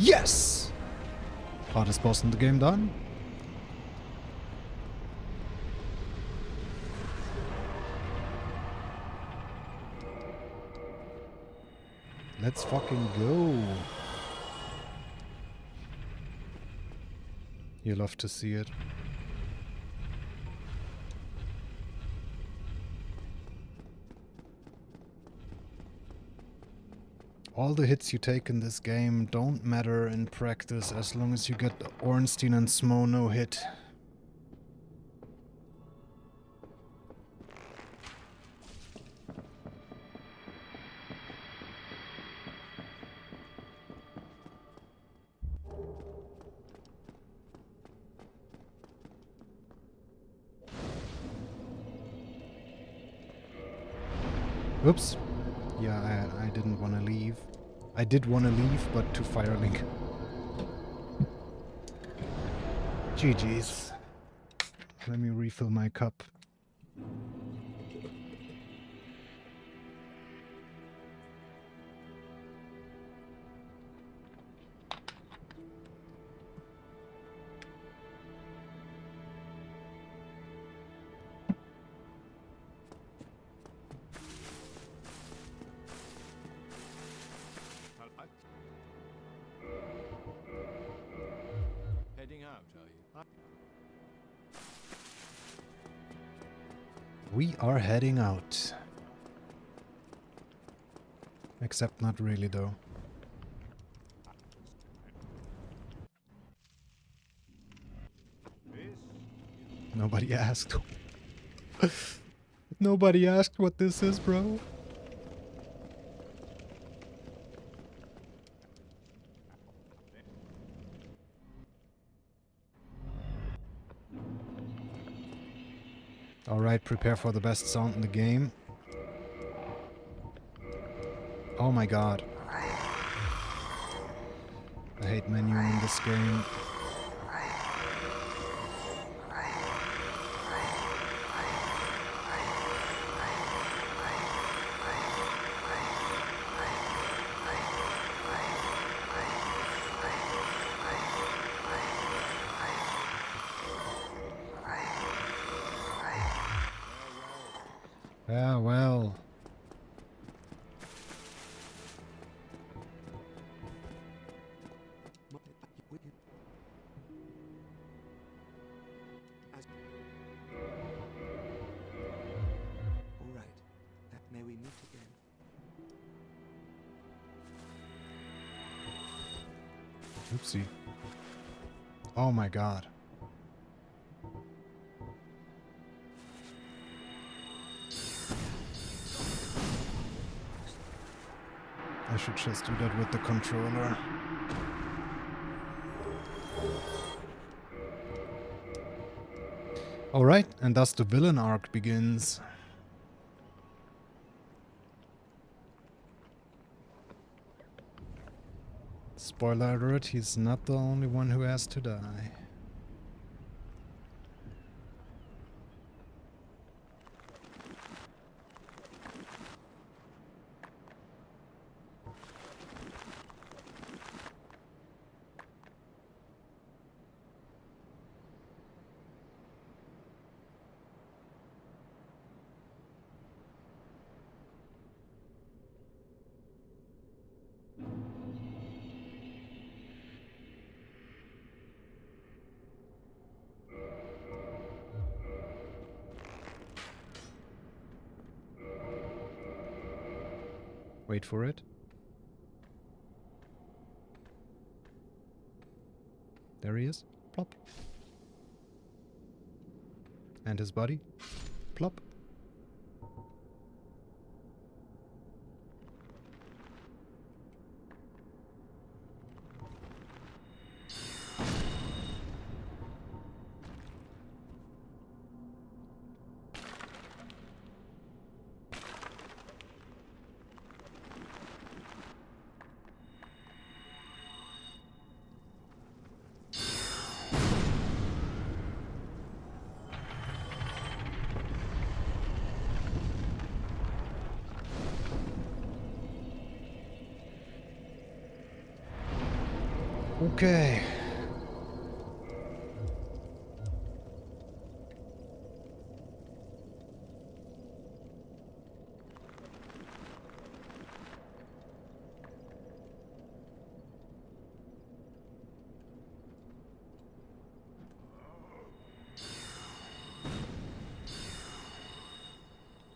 Yes! Hardest boss in the game done. Let's fucking go. You love to see it. All the hits you take in this game don't matter in practice as long as you get Ornstein and Smo no hit. Oops. Yeah, I didn't want to leave. I did want to leave, but to Firelink. GG's. Let me refill my cup. Heading out, are you? We are heading out. Except not really, though. Nobody asked. Nobody asked what this is, bro. Alright, prepare for the best sound in the game. Oh my god. I hate menuing in this game. Yeah, well. Oopsie. Oh my god. I should just do that with the controller. Alright, and thus the villain arc begins. Spoiler alert, he's not the only one who has to die. Wait for it. There he is. Plop. And his body. Plop. Okay.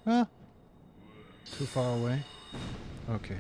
Ah, too far away. Okay.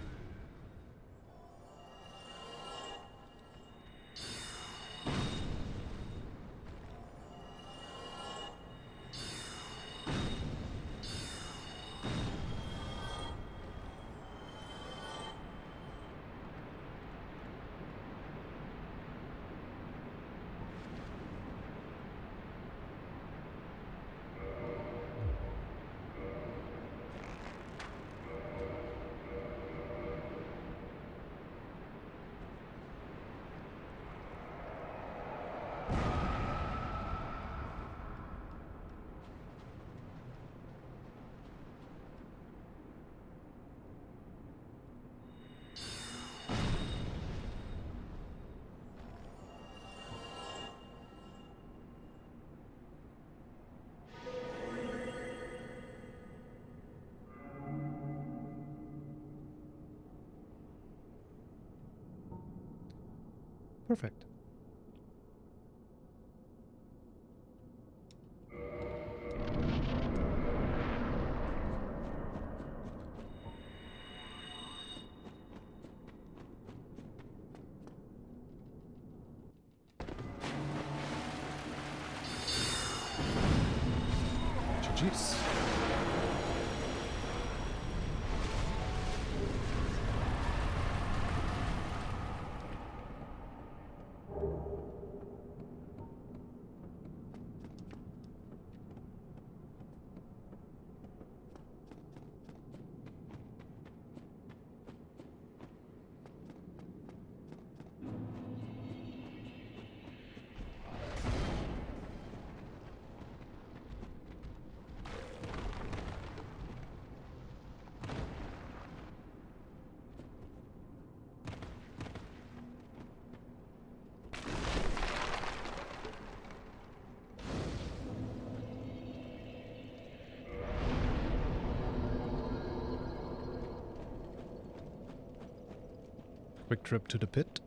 Perfect. GG's. Quick trip to the pit.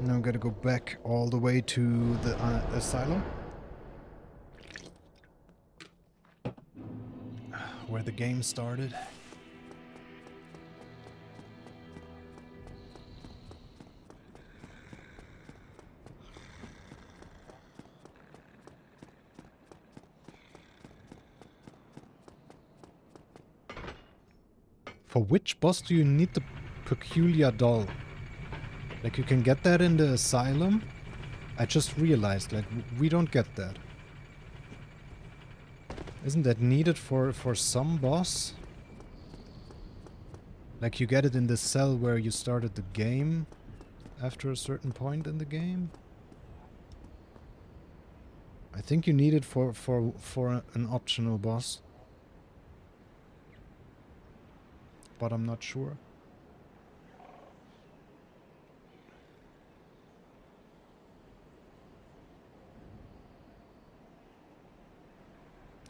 Now I gotta go back all the way to the asylum. Where the game started. For which boss do you need the peculiar doll? Like, you can get that in the asylum? I just realized, like, we don't get that. Isn't that needed for some boss? Like, you get it in the cell where you started the game after a certain point in the game? I think you need it for an optional boss. But I'm not sure.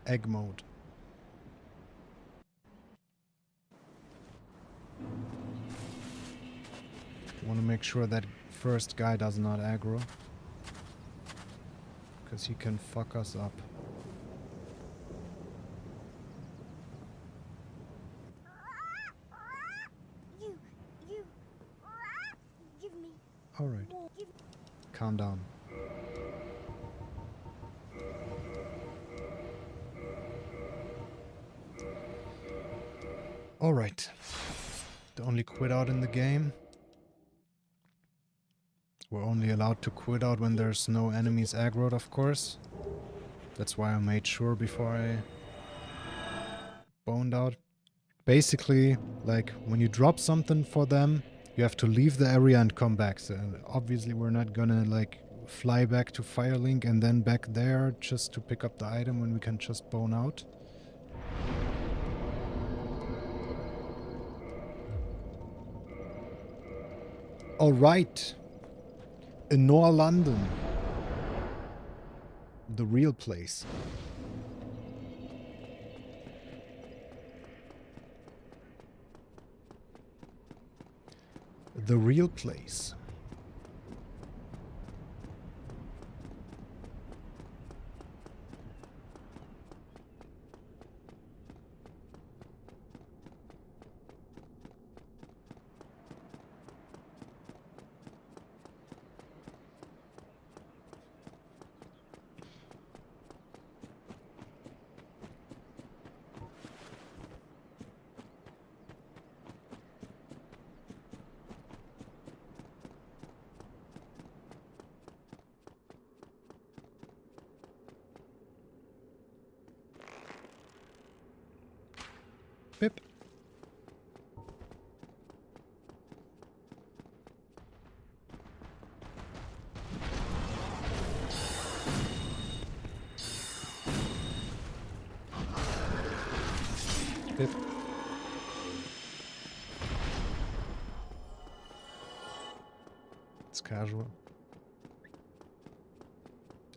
Egg mode. Want to make sure that first guy does not aggro. Because he can fuck us up. Give me. Alright. Calm down. Alright. The only quit out in the game. We're only allowed to quit out when there's no enemies aggroed, of course. That's why I made sure before I boned out. Basically, like, when you drop something for them, you have to leave the area and come back. So obviously we're not gonna, like, fly back to Firelink and then back there just to pick up the item when we can just bone out. Alright. In Nor London. The real place. The real place. Pip. Pip. It's casual.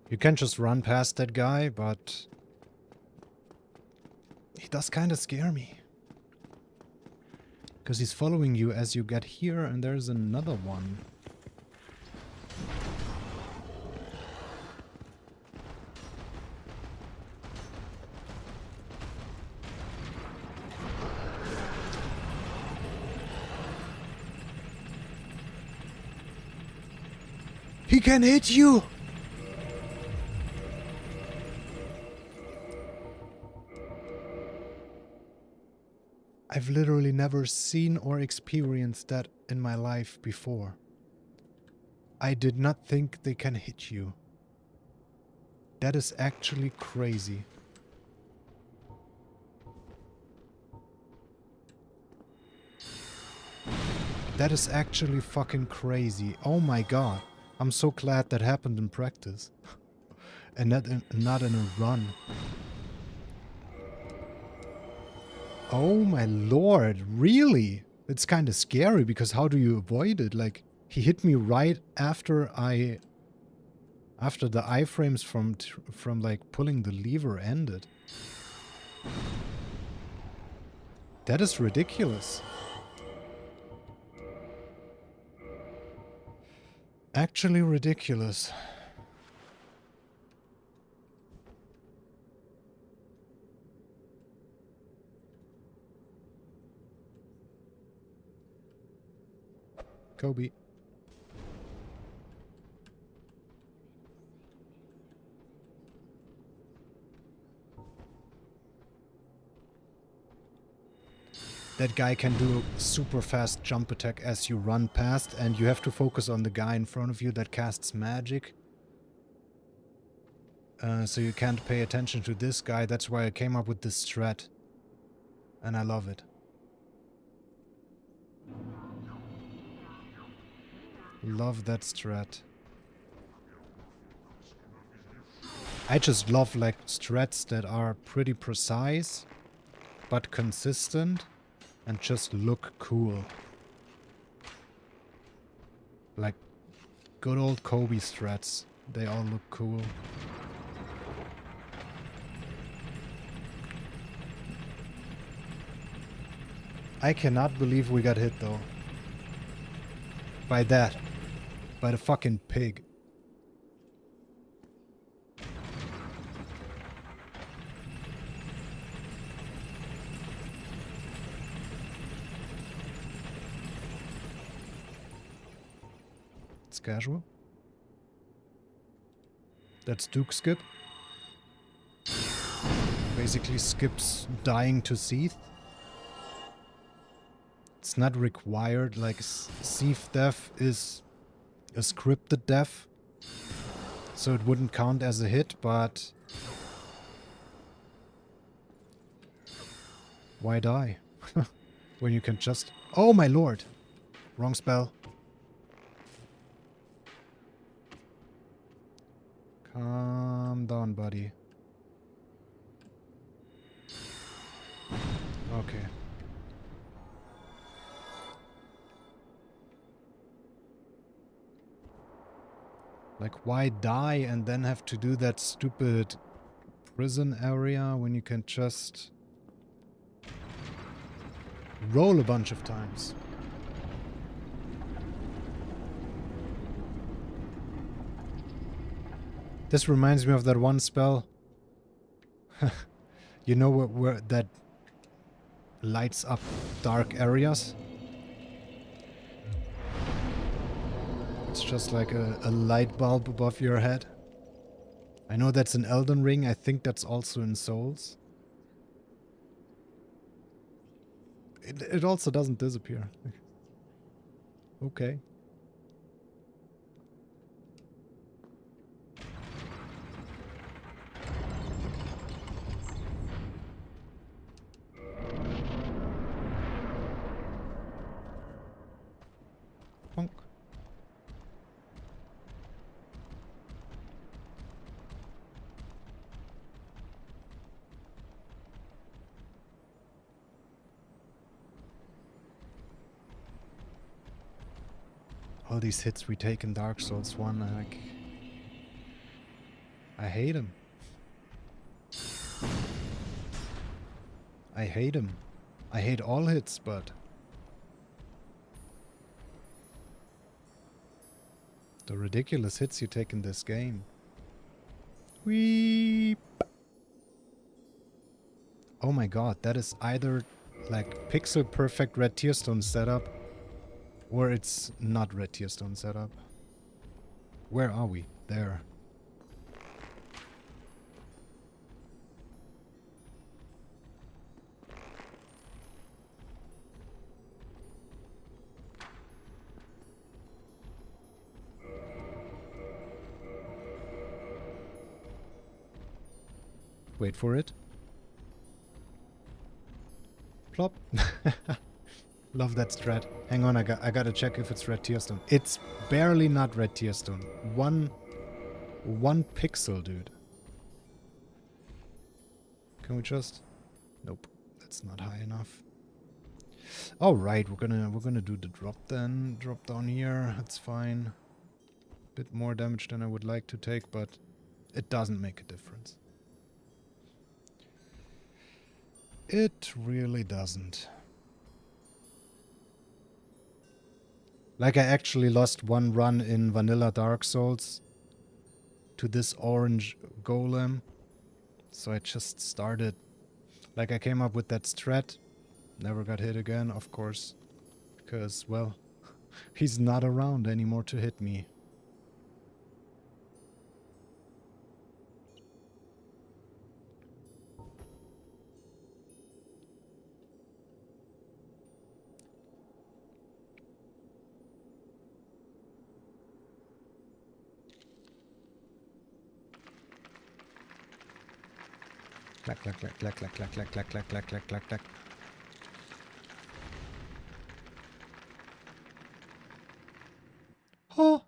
You can just run past that guy, but he does kind of scare me. Because he's following you as you get here, and there's another one. He can hit you! I've literally never seen or experienced that in my life before. I did not think they can hit you. That is actually crazy. That is actually fucking crazy. Oh my god. I'm so glad that happened in practice. And not in a run. Oh my lord, really? It's kind of scary because how do you avoid it? Like, he hit me right after the iframes from like pulling the lever ended. That is ridiculous. Actually ridiculous. Kobe. That guy can do a super fast jump attack as you run past, and you have to focus on the guy in front of you that casts magic. So you can't pay attention to this guy. That's why I came up with this strat. And I love it. Love that strat. I just love like strats that are pretty precise, but consistent, and just look cool. Like good old Kobe strats. They all look cool. I cannot believe we got hit though. By that. By the fucking pig. It's casual. That's Duke skip. Basically skips dying to Seath. It's not required, like Seath death is a scripted death. So it wouldn't count as a hit, but why die? When you can just... Oh my lord! Wrong spell. Calm down, buddy. Okay. Like, why die and then have to do that stupid prison area when you can just roll a bunch of times? This reminds me of that one spell. You know where that lights up dark areas? It's just like a light bulb above your head. I know that's in Elden Ring. I think that's also in Souls. It also doesn't disappear. Okay. Bonk. All these hits we take in Dark Souls 1, I hate them. I hate them. I hate all hits, but the ridiculous hits you take in this game. Weep. Oh my god, that is either like pixel perfect red tearstone setup, or it's not red tearstone setup. Where are we? There. Wait for it. Plop. Love that strat. Hang on, I gotta check if it's red tearstone. It's barely not red tearstone. One pixel, dude. Can we just... Nope, that's not high enough. All right, we're gonna do the drop then. Drop down here. That's fine. Bit more damage than I would like to take, but it doesn't make a difference. It really doesn't. Like I actually lost one run in vanilla Dark Souls to this orange golem. So I just started. Like I came up with that strat. Never got hit again, of course. Because, well, he's not around anymore to hit me. Clack, clack, clack, clack, clack, clack, clack, clack, clack, clack, clack, clack, clack. Oh!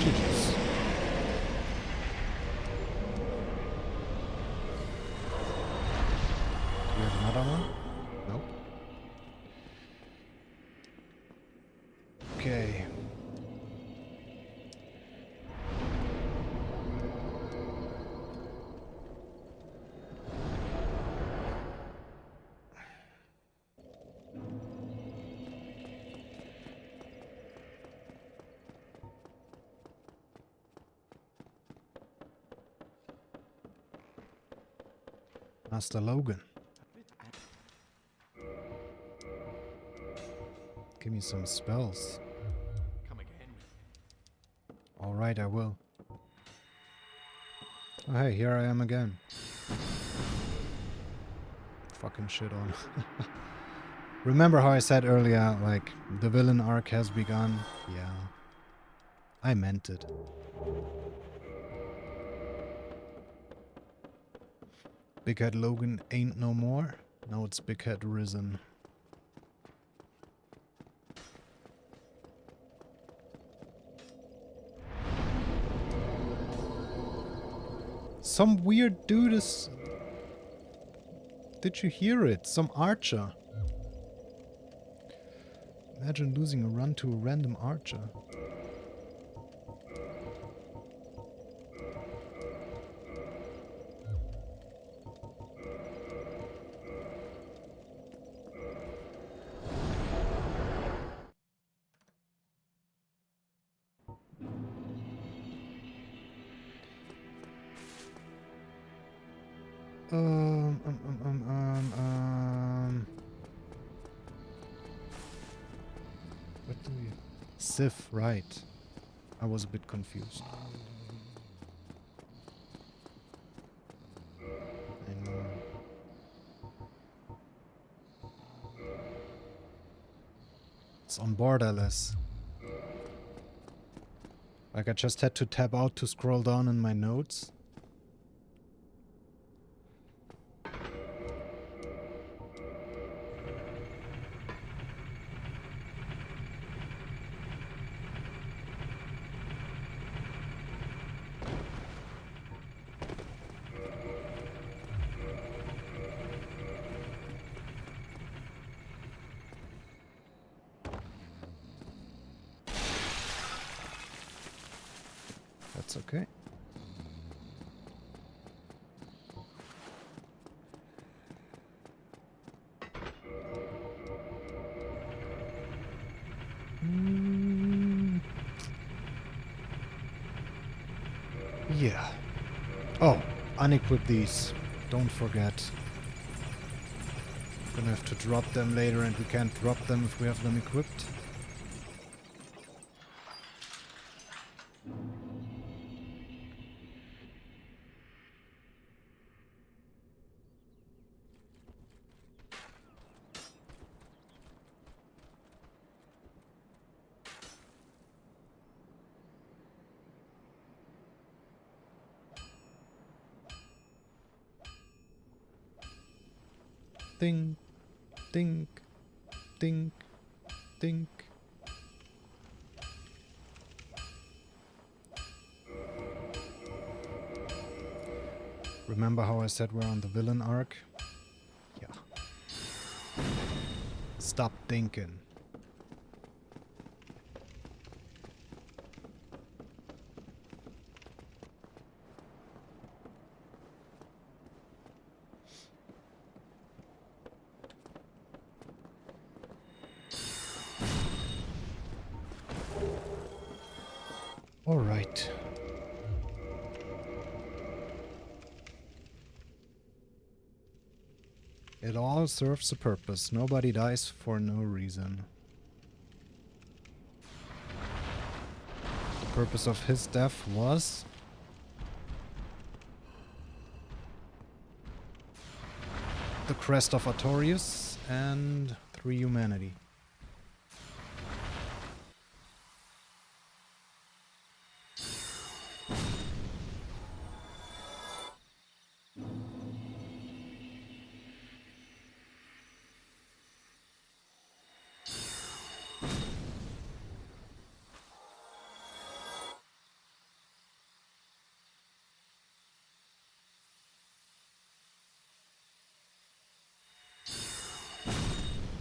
GG's. Do we have another one? Nope. Okay. Master Logan. Give me some spells. Come again. Alright, I will. Oh, hey, here I am again. Fucking shit on. Remember how I said earlier, like, the villain arc has begun? Yeah. I meant it. Big Head Logan ain't no more. Now it's Big Head Risen. Some weird dude is... Did you hear it? Some archer. Imagine losing a run to a random archer. What do we... Sif, right. I was a bit confused. I know. It's on borderless. Like I just had to tab out to scroll down in my notes. That's okay. Yeah. Oh, unequip these. Don't forget. Gonna have to drop them later, and we can't drop them if we have them equipped. Ding, ding, ding, ding. Remember how I said we're on the villain arc? Yeah. Stop thinking. All right. It all serves a purpose. Nobody dies for no reason. The purpose of his death was the crest of Artorias and 3 humanity.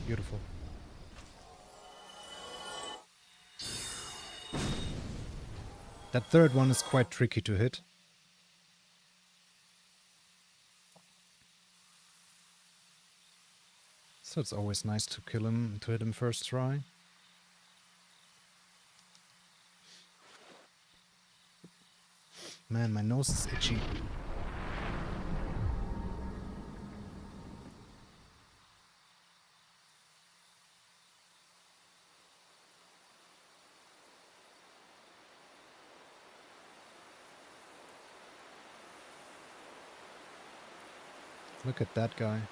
Beautiful. That third one is quite tricky to hit. So it's always nice to kill him, to hit him first try. Man, my nose is itchy. Look at that guy.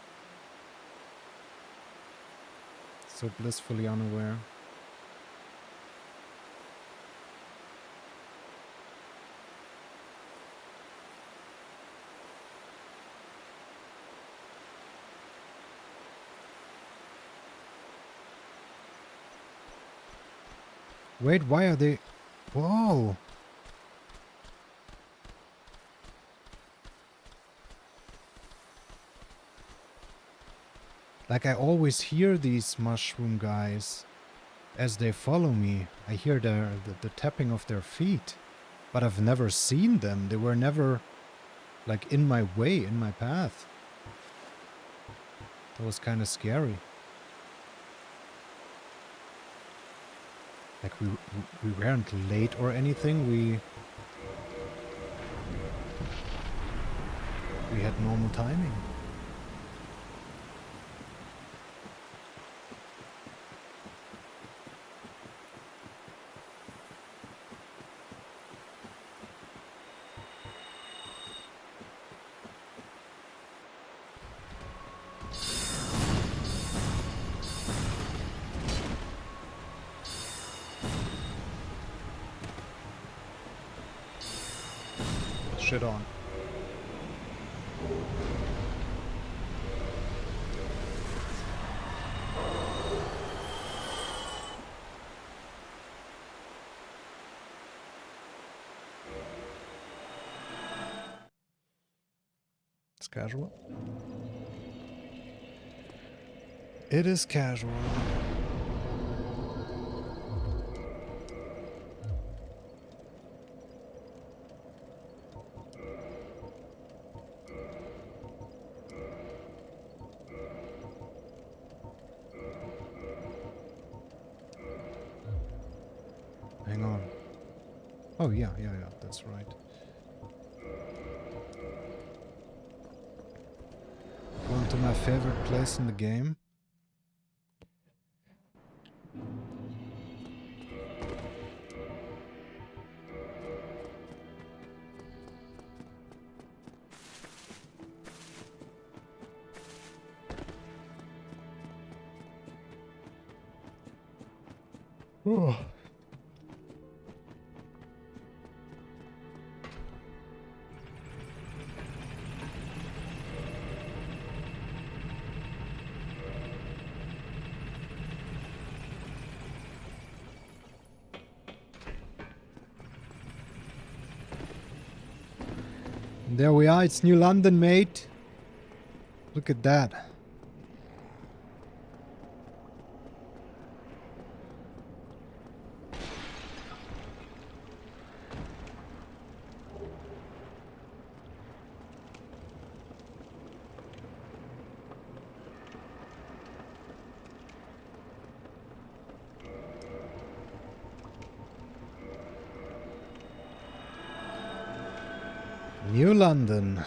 So blissfully unaware. Wait, why are they... Whoa! Like I always hear these mushroom guys as they follow me. I hear the tapping of their feet. But I've never seen them. They were never like in my way, in my path. That was kind of scary. Like we weren't late or anything. We had normal timing. Shit on. It's casual. It is casual. Hang on. Oh, yeah, that's right. Going to my favorite place in the game. Oh. There we are, it's New London, mate. Look at that. New London.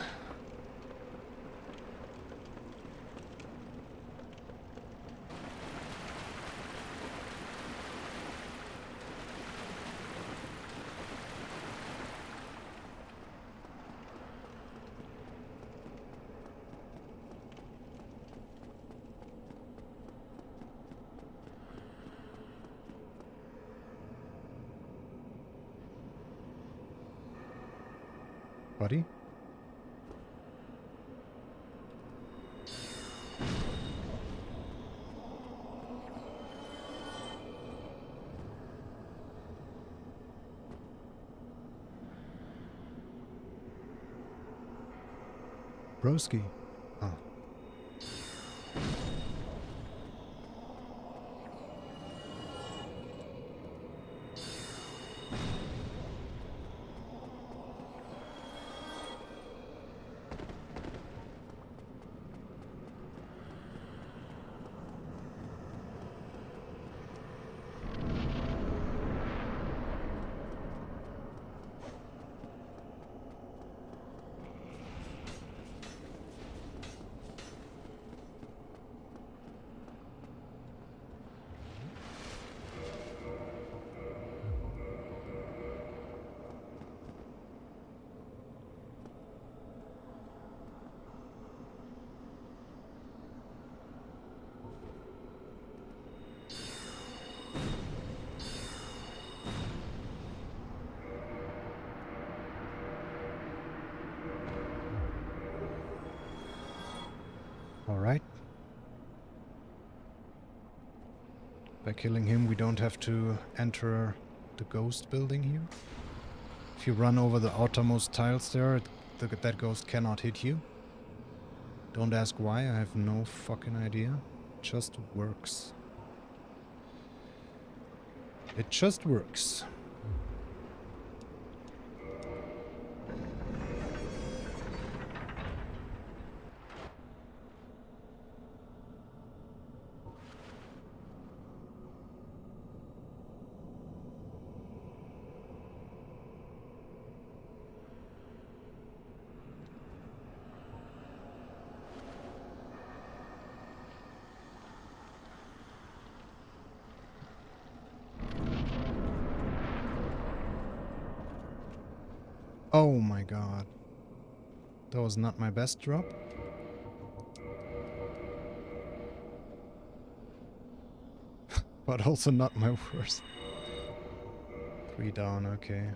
Buddy? Broski. Oh. Alright. By killing him, we don't have to enter the ghost building here. If you run over the outermost tiles there, that ghost cannot hit you. Don't ask why, I have no fucking idea. It just works. It just works. Oh my god. That was not my best drop. But also not my worst. 3 down, okay.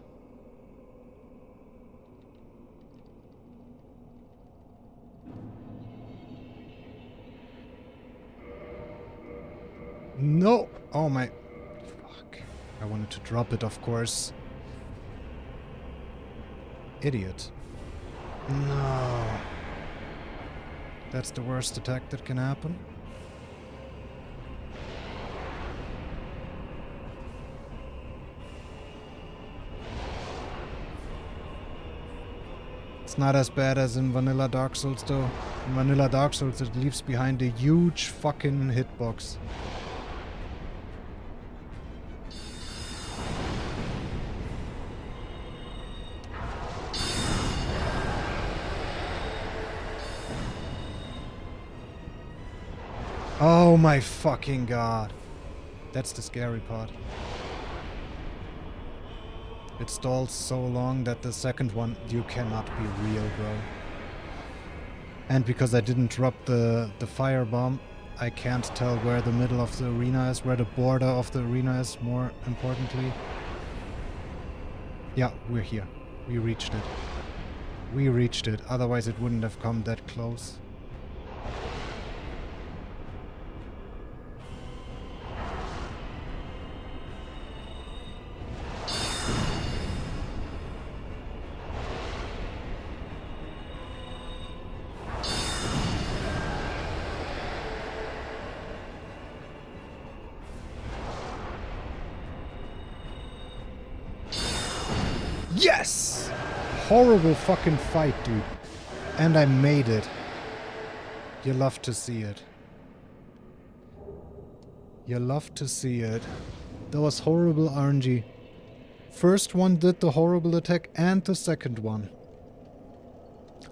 No! Oh my... Fuck. I wanted to drop it, of course. Idiot. No. That's the worst attack that can happen. It's not as bad as in vanilla Dark Souls though. In vanilla Dark Souls it leaves behind a huge fucking hitbox. Oh my fucking god. That's the scary part. It stalls so long that the second one, you cannot be real, bro. And because I didn't drop the firebomb, I can't tell where the middle of the arena is, where the border of the arena is, more importantly. Yeah, we're here. We reached it. We reached it, otherwise it wouldn't have come that close. Yes! Horrible fucking fight, dude. And I made it. You love to see it. You love to see it. That was horrible RNG. First one did the horrible attack and the second one.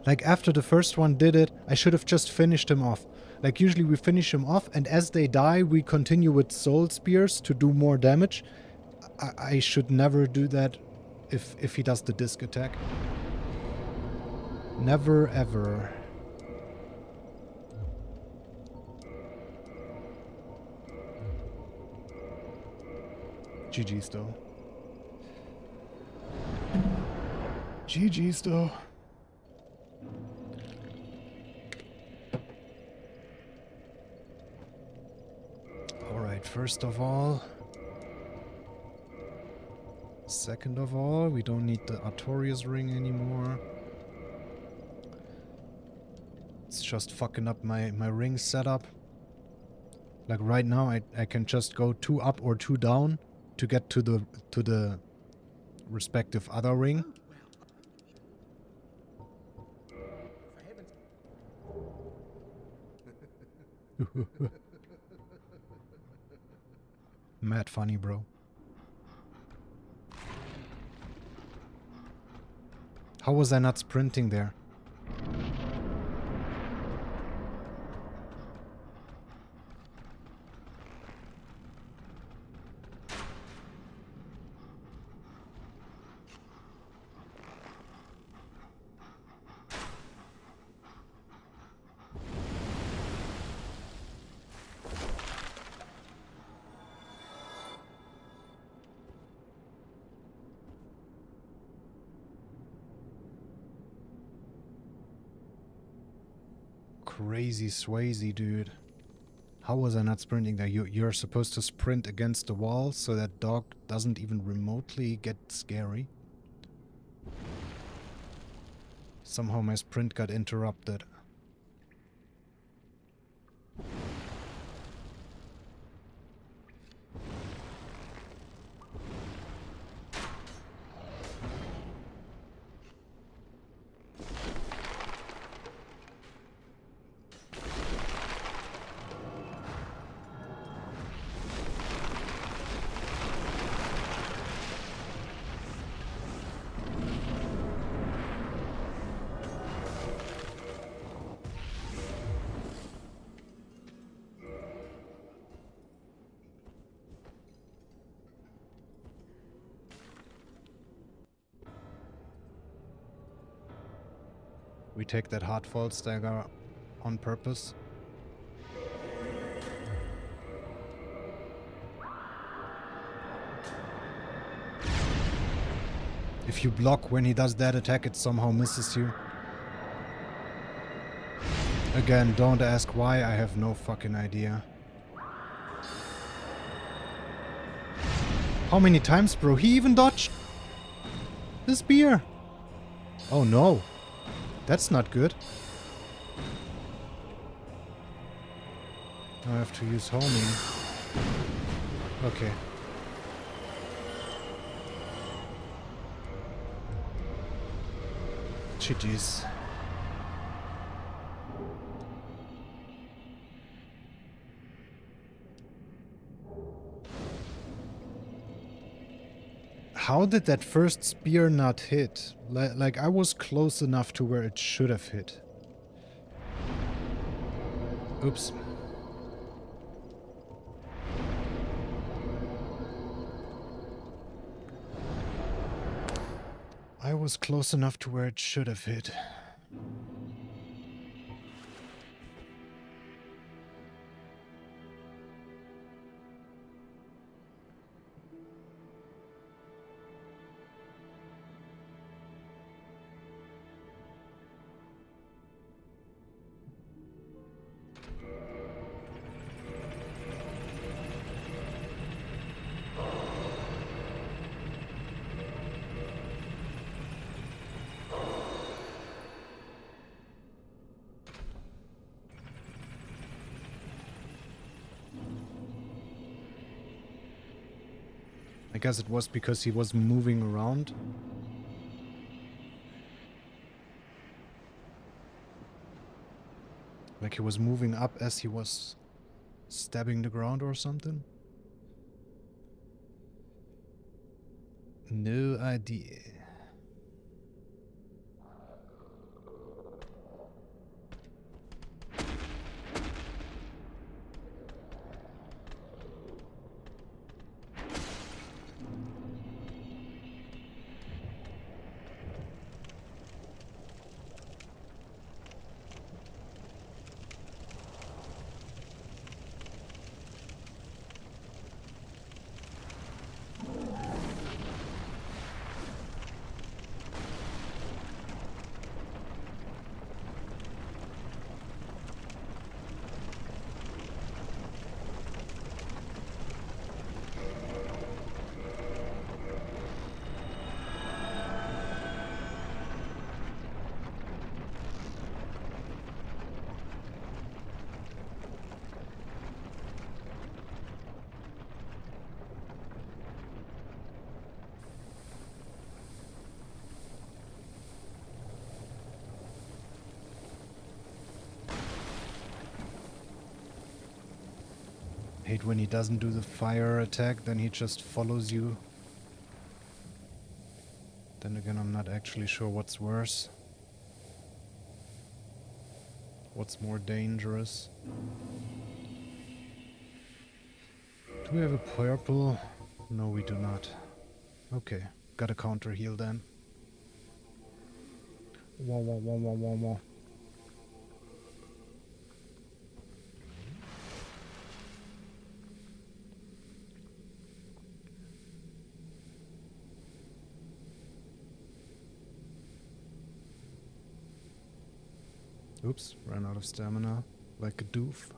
Like after the first one did it, I should have just finished him off. Like usually we finish him off and as they die we continue with soul spears to do more damage. I should never do that if he does the disc attack. Never ever. GG's though. GG's though. Alright, first of all. Second of all, we don't need the Artorias ring anymore. It's just fucking up my ring setup. Like right now I can just go 2 up or 2 down to get to the respective other ring. Mad funny, bro. How was I not sprinting there? Crazy Swayze, dude. How was I not sprinting there? You're supposed to sprint against the wall so that dog doesn't even remotely get scary. Somehow my sprint got interrupted. We take that hard fall stagger on purpose. If you block when he does that attack, it somehow misses you. Again, don't ask why, I have no fucking idea. How many times, bro? He even dodged the spear. Oh no. That's not good. I have to use homing. Okay. GG's. How did that first spear not hit? Like I was close enough to where it should have hit. Oops. I was close enough to where it should have hit. I guess it was because he was moving around. Like he was moving up as he was stabbing the ground or something? No idea. Hate when he doesn't do the fire attack, then he just follows you. Then again, I'm not actually sure what's worse. What's more dangerous? Do we have a purple? No, we do not. Okay, got a counter heal then. Wah, wah, wah, wah, wah, wah. Oops, ran out of stamina. Like a doof.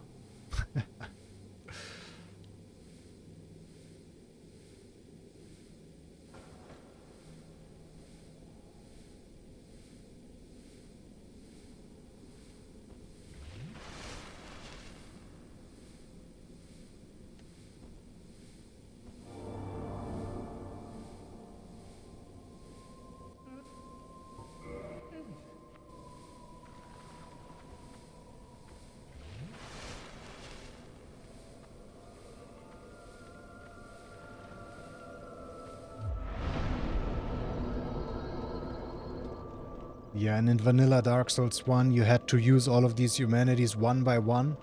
Yeah, and in vanilla Dark Souls 1 you had to use all of these humanities one by one.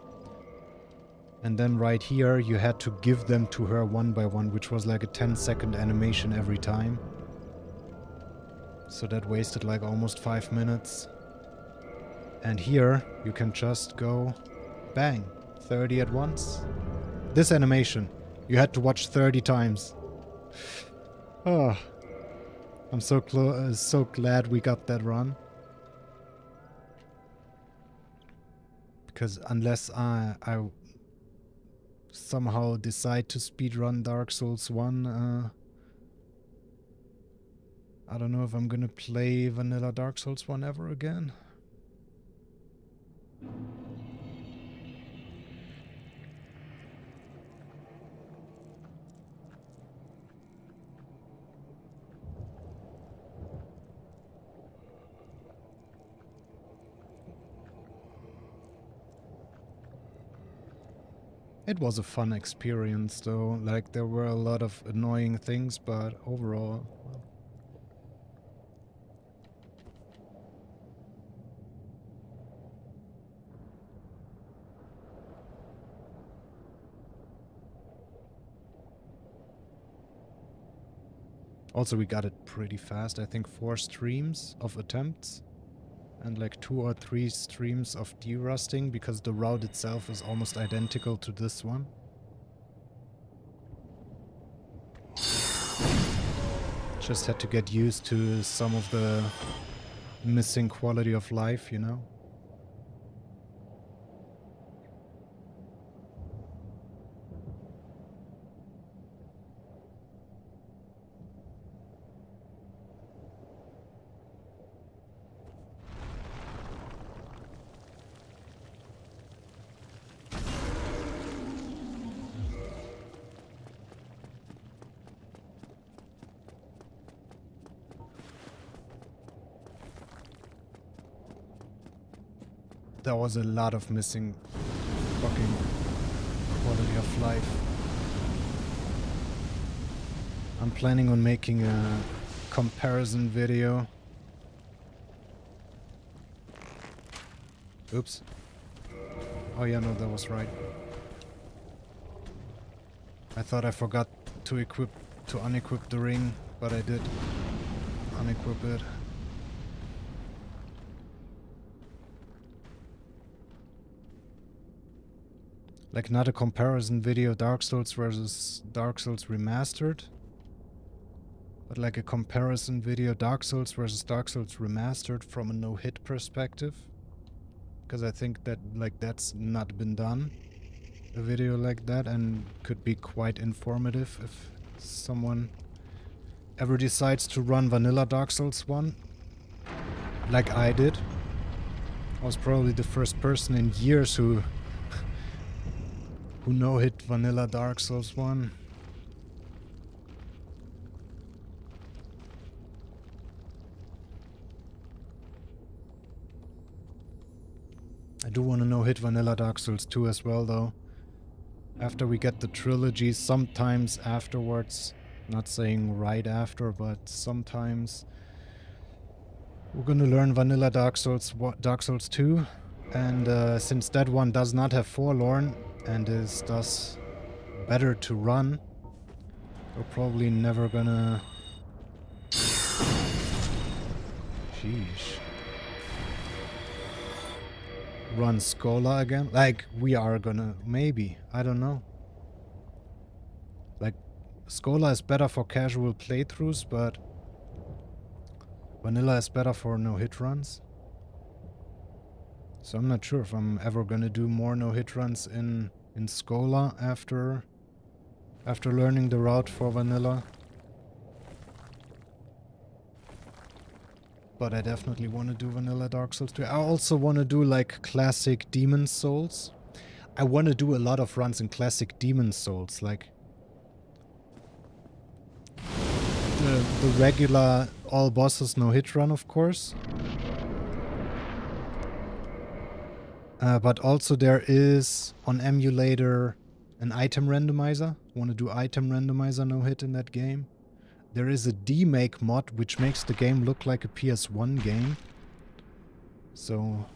And then right here you had to give them to her one by one, which was like a 10-second animation every time. So that wasted like almost 5 minutes. And here you can just go bang, 30 at once. This animation you had to watch 30 times. Oh, I'm so so glad we got that run. Because unless I somehow decide to speedrun Dark Souls 1, I don't know if I'm gonna play vanilla Dark Souls 1 ever again. It was a fun experience though, like there were a lot of annoying things, but overall, well. Also we got it pretty fast, I think 4 streams of attempts. And like 2 or 3 streams of derusting, because the route itself is almost identical to this one. Just had to get used to some of the missing quality of life, you know? There was a lot of missing fucking quality of life. I'm planning on making a comparison video. Oops. Oh yeah, no, that was right. I thought I forgot to unequip the ring, but I did unequip it. Like, not a comparison video, Dark Souls versus Dark Souls Remastered, but like a comparison video, Dark Souls versus Dark Souls Remastered from a no-hit perspective. Because I think that, like, that's not been done. A video like that, and could be quite informative if someone ever decides to run vanilla Dark Souls 1. Like I did. I was probably the first person in years who no-hit vanilla Dark Souls 1. I do want to no-hit vanilla Dark Souls 2 as well, though. After we get the trilogy, sometimes afterwards. Not saying right after, but sometimes. We're gonna learn vanilla Dark Souls 2. And since that one does not have Forlorn and is thus better to run, we're probably never gonna... Sheesh. Run Schola again? Like, we are gonna... Maybe. I don't know. Like, Schola is better for casual playthroughs, but vanilla is better for no-hit runs. So I'm not sure if I'm ever gonna do more no-hit runs in Schola after learning the route for vanilla. But I definitely want to do vanilla Dark Souls 2. I also want to do like classic Demon Souls. I want to do a lot of runs in classic Demon Souls, like the regular all bosses no hit run, of course. But also there is on emulator an item randomizer. Want to do item randomizer no hit in that game. There is a demake mod which makes the game look like a PS1 game. So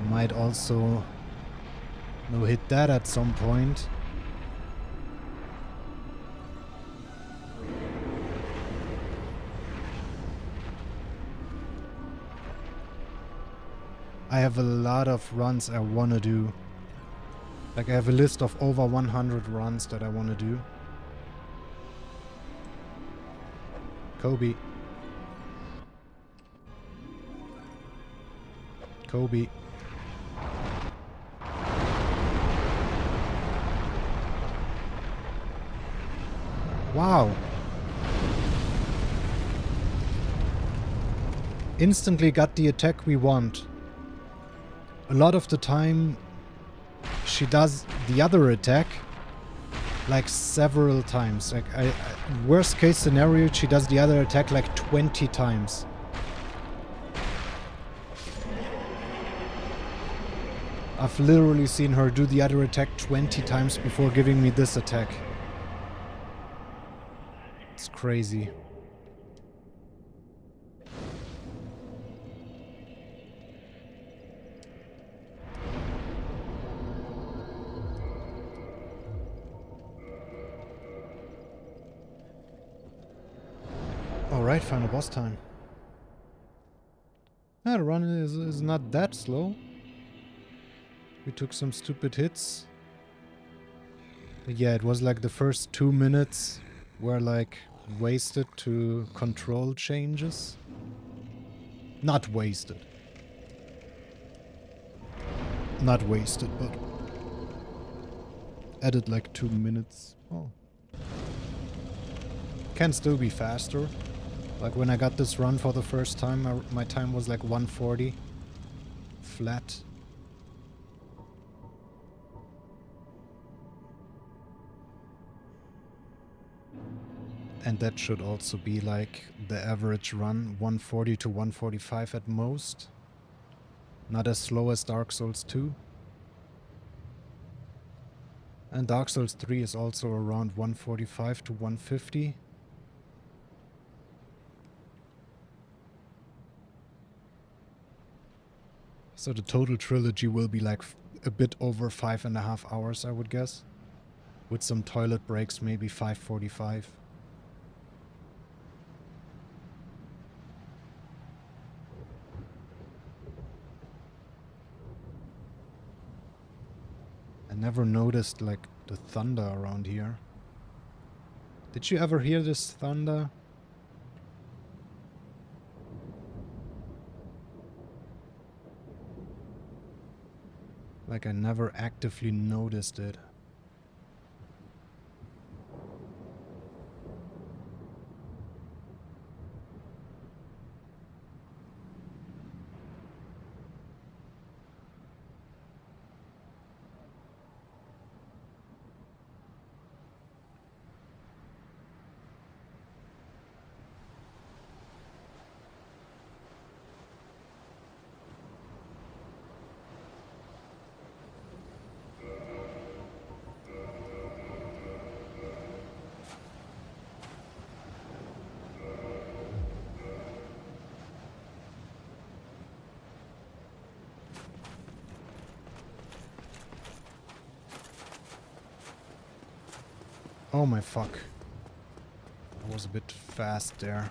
I might also no hit that at some point. I have a lot of runs I want to do. Like, I have a list of over 100 runs that I want to do. Kobe. Kobe. Wow. Instantly got the attack we want. A lot of the time she does the other attack like several times. Like worst case scenario, she does the other attack like 20 times. I've literally seen her do the other attack 20 times before giving me this attack. It's crazy. Alright, final boss time. The run is not that slow. We took some stupid hits. But yeah, it was like the first 2 minutes were like wasted to control changes. Not wasted. Not wasted, but added like 2 minutes. Oh. Can still be faster. Like when I got this run for the first time, my time was like 140. Flat. And that should also be like the average run, 140 to 145 at most. Not as slow as Dark Souls 2. And Dark Souls 3 is also around 145 to 150. So the total trilogy will be like a bit over 5.5 hours, I would guess. With some toilet breaks, maybe 5:45. I never noticed like the thunder around here. Did you ever hear this thunder? Like I never actively noticed it. Oh my fuck. I was a bit fast there.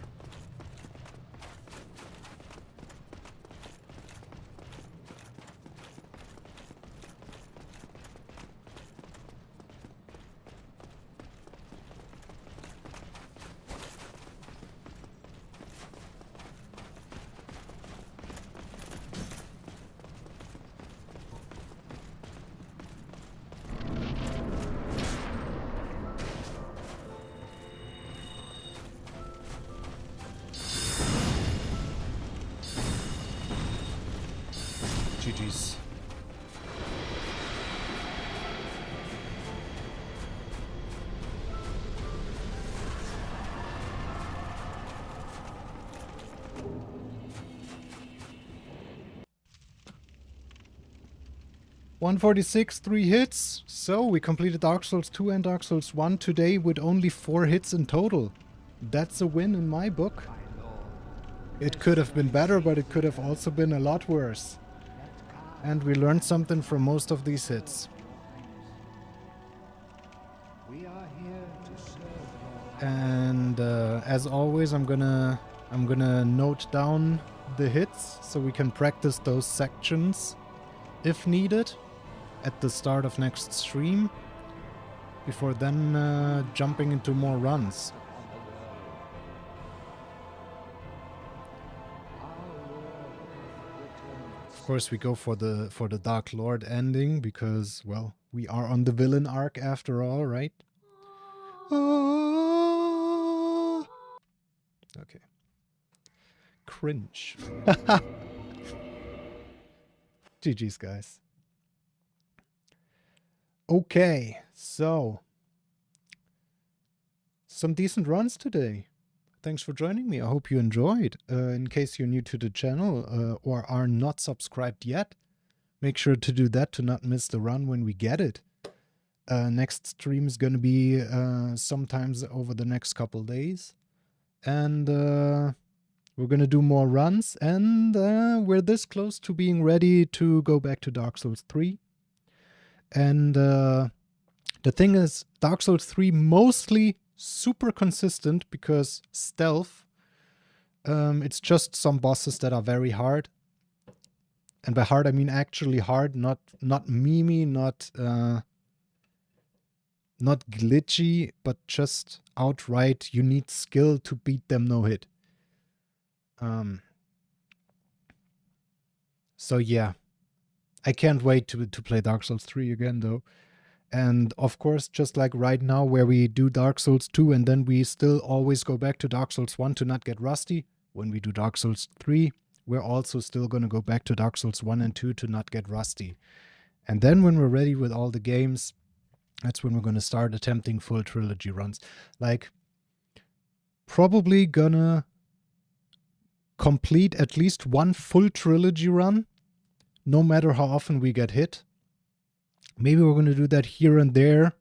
GG's. $146, 3 hits. So we completed Dark Souls 2 and Dark Souls 1 today with only 4 hits in total. That's a win in my book. It could have been better, but it could have also been a lot worse. And we learned something from most of these hits. We are here to serve. And as always, I'm gonna note down the hits so we can practice those sections if needed at the start of next stream. Before then, jumping into more runs. Of course, we go for the Dark Lord ending because, well, we are on the villain arc after all, right? Ah. Okay. Cringe. GG's, guys. Okay, so some decent runs today. Thanks for joining me. I hope you enjoyed. In case you're new to the channel or are not subscribed yet, make sure to do that to not miss the run when we get it. Next stream is going to be sometimes over the next couple days. And we're going to do more runs. And we're this close to being ready to go back to Dark Souls 3. And the thing is, Dark Souls 3 mostly super consistent because stealth. It's just some bosses that are very hard. And by hard, I mean actually hard, not memey, not glitchy, but just outright you need skill to beat them no hit. So yeah, I can't wait to play Dark Souls 3 again though. And of course, just like right now where we do Dark Souls 2 and then we still always go back to Dark Souls 1 to not get rusty, when we do Dark Souls 3, we're also still going to go back to Dark Souls 1 and 2 to not get rusty. And then when we're ready with all the games, that's when we're going to start attempting full trilogy runs. Like, probably gonna complete at least one full trilogy run no matter how often we get hit. Maybe we're going to do that here and there,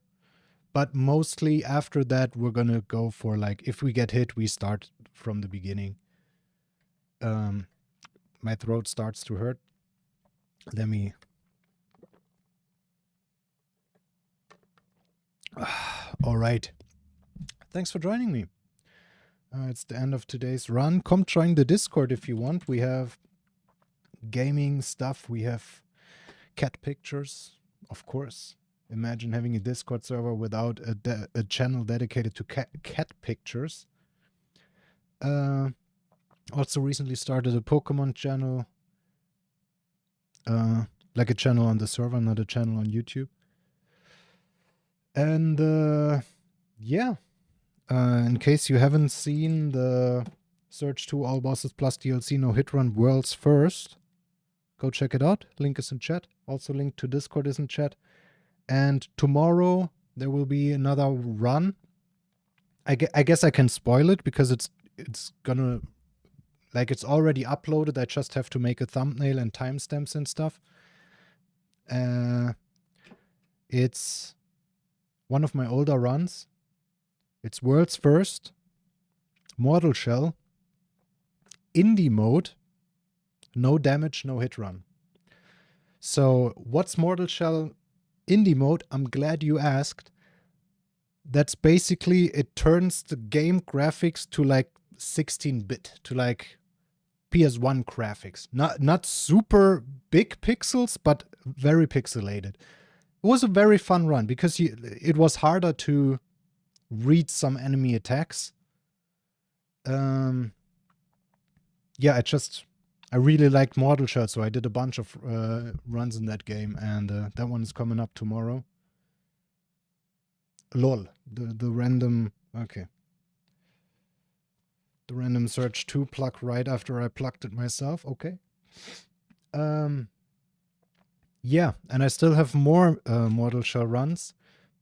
but mostly after that, we're going to go for like, if we get hit, we start from the beginning. My throat starts to hurt. Let me... All right. Thanks for joining me. It's the end of today's run. Come join the Discord if you want. We have gaming stuff. We have cat pictures, of course. Imagine having a Discord server without a channel dedicated to cat pictures. Also recently started a Pokemon channel. Like a channel on the server, not a channel on YouTube. And yeah. In case you haven't seen the Search 2 All Bosses Plus DLC No Hit Run World's First, go check it out. Link is in chat. Also link to Discord is in chat. And tomorrow there will be another run. I guess I can spoil it because it's gonna... Like, it's already uploaded. I just have to make a thumbnail and timestamps and stuff. It's one of my older runs. It's World's First, Mortal Shell, Indie Mode, no damage, no hit run. So what's Mortal Shell Indie Mode? I'm glad you asked. That's basically, it turns the game graphics to like 16-bit, to like PS1 graphics. Not super big pixels, but very pixelated. It was a very fun run because it was harder to read some enemy attacks. Yeah, I really liked Mortal Shell, so I did a bunch of runs in that game, and that one is coming up tomorrow. Lol, the random... Okay. The random Search 2 plug right after I plugged it myself. Okay. Yeah, and I still have more Mortal Shell runs.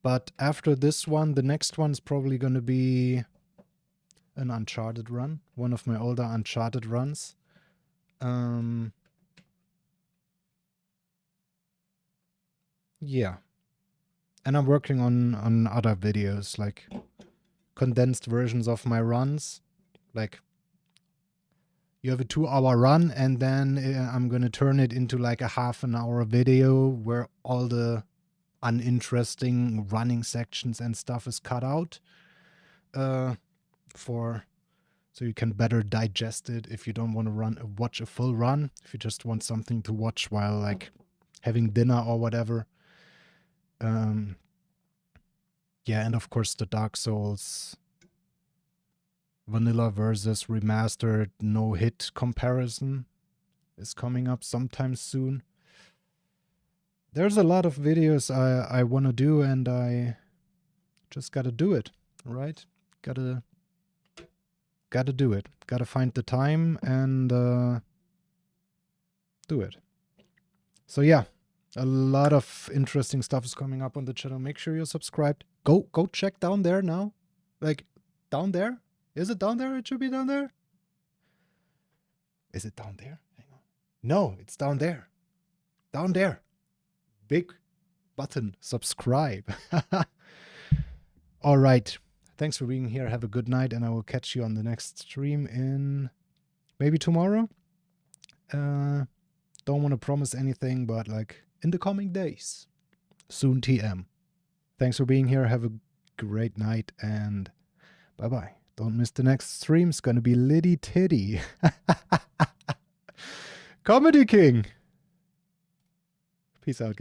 But after this one, the next one is probably going to be an Uncharted run. One of my older Uncharted runs. Yeah. And I'm working on other videos, like condensed versions of my runs. Like, you have a 2-hour run, and then I'm going to turn it into like a half-an-hour video where all the uninteresting running sections and stuff is cut out so you can better digest it if you don't want to watch a full run, if you just want something to watch while like having dinner or whatever. Yeah, and of course the Dark Souls Vanilla versus Remastered no-hit comparison is coming up sometime soon. There's a lot of videos I want to do, and I just gotta do it, right? Gotta do it. Gotta find the time and do it. So yeah, a lot of interesting stuff is coming up on the channel. Make sure you're subscribed. Go check down there now. Like, down there? Is it down there? It should be down there. Is it down there? Hang on. No, it's down there. Down there. Big button, subscribe. All right. Thanks for being here. Have a good night, and I will catch you on the next stream in maybe tomorrow. Don't want to promise anything, but like in the coming days. Soon TM. Thanks for being here. Have a great night, and bye-bye. Don't miss the next stream. It's gonna be Liddy Titty. Comedy King. Peace out.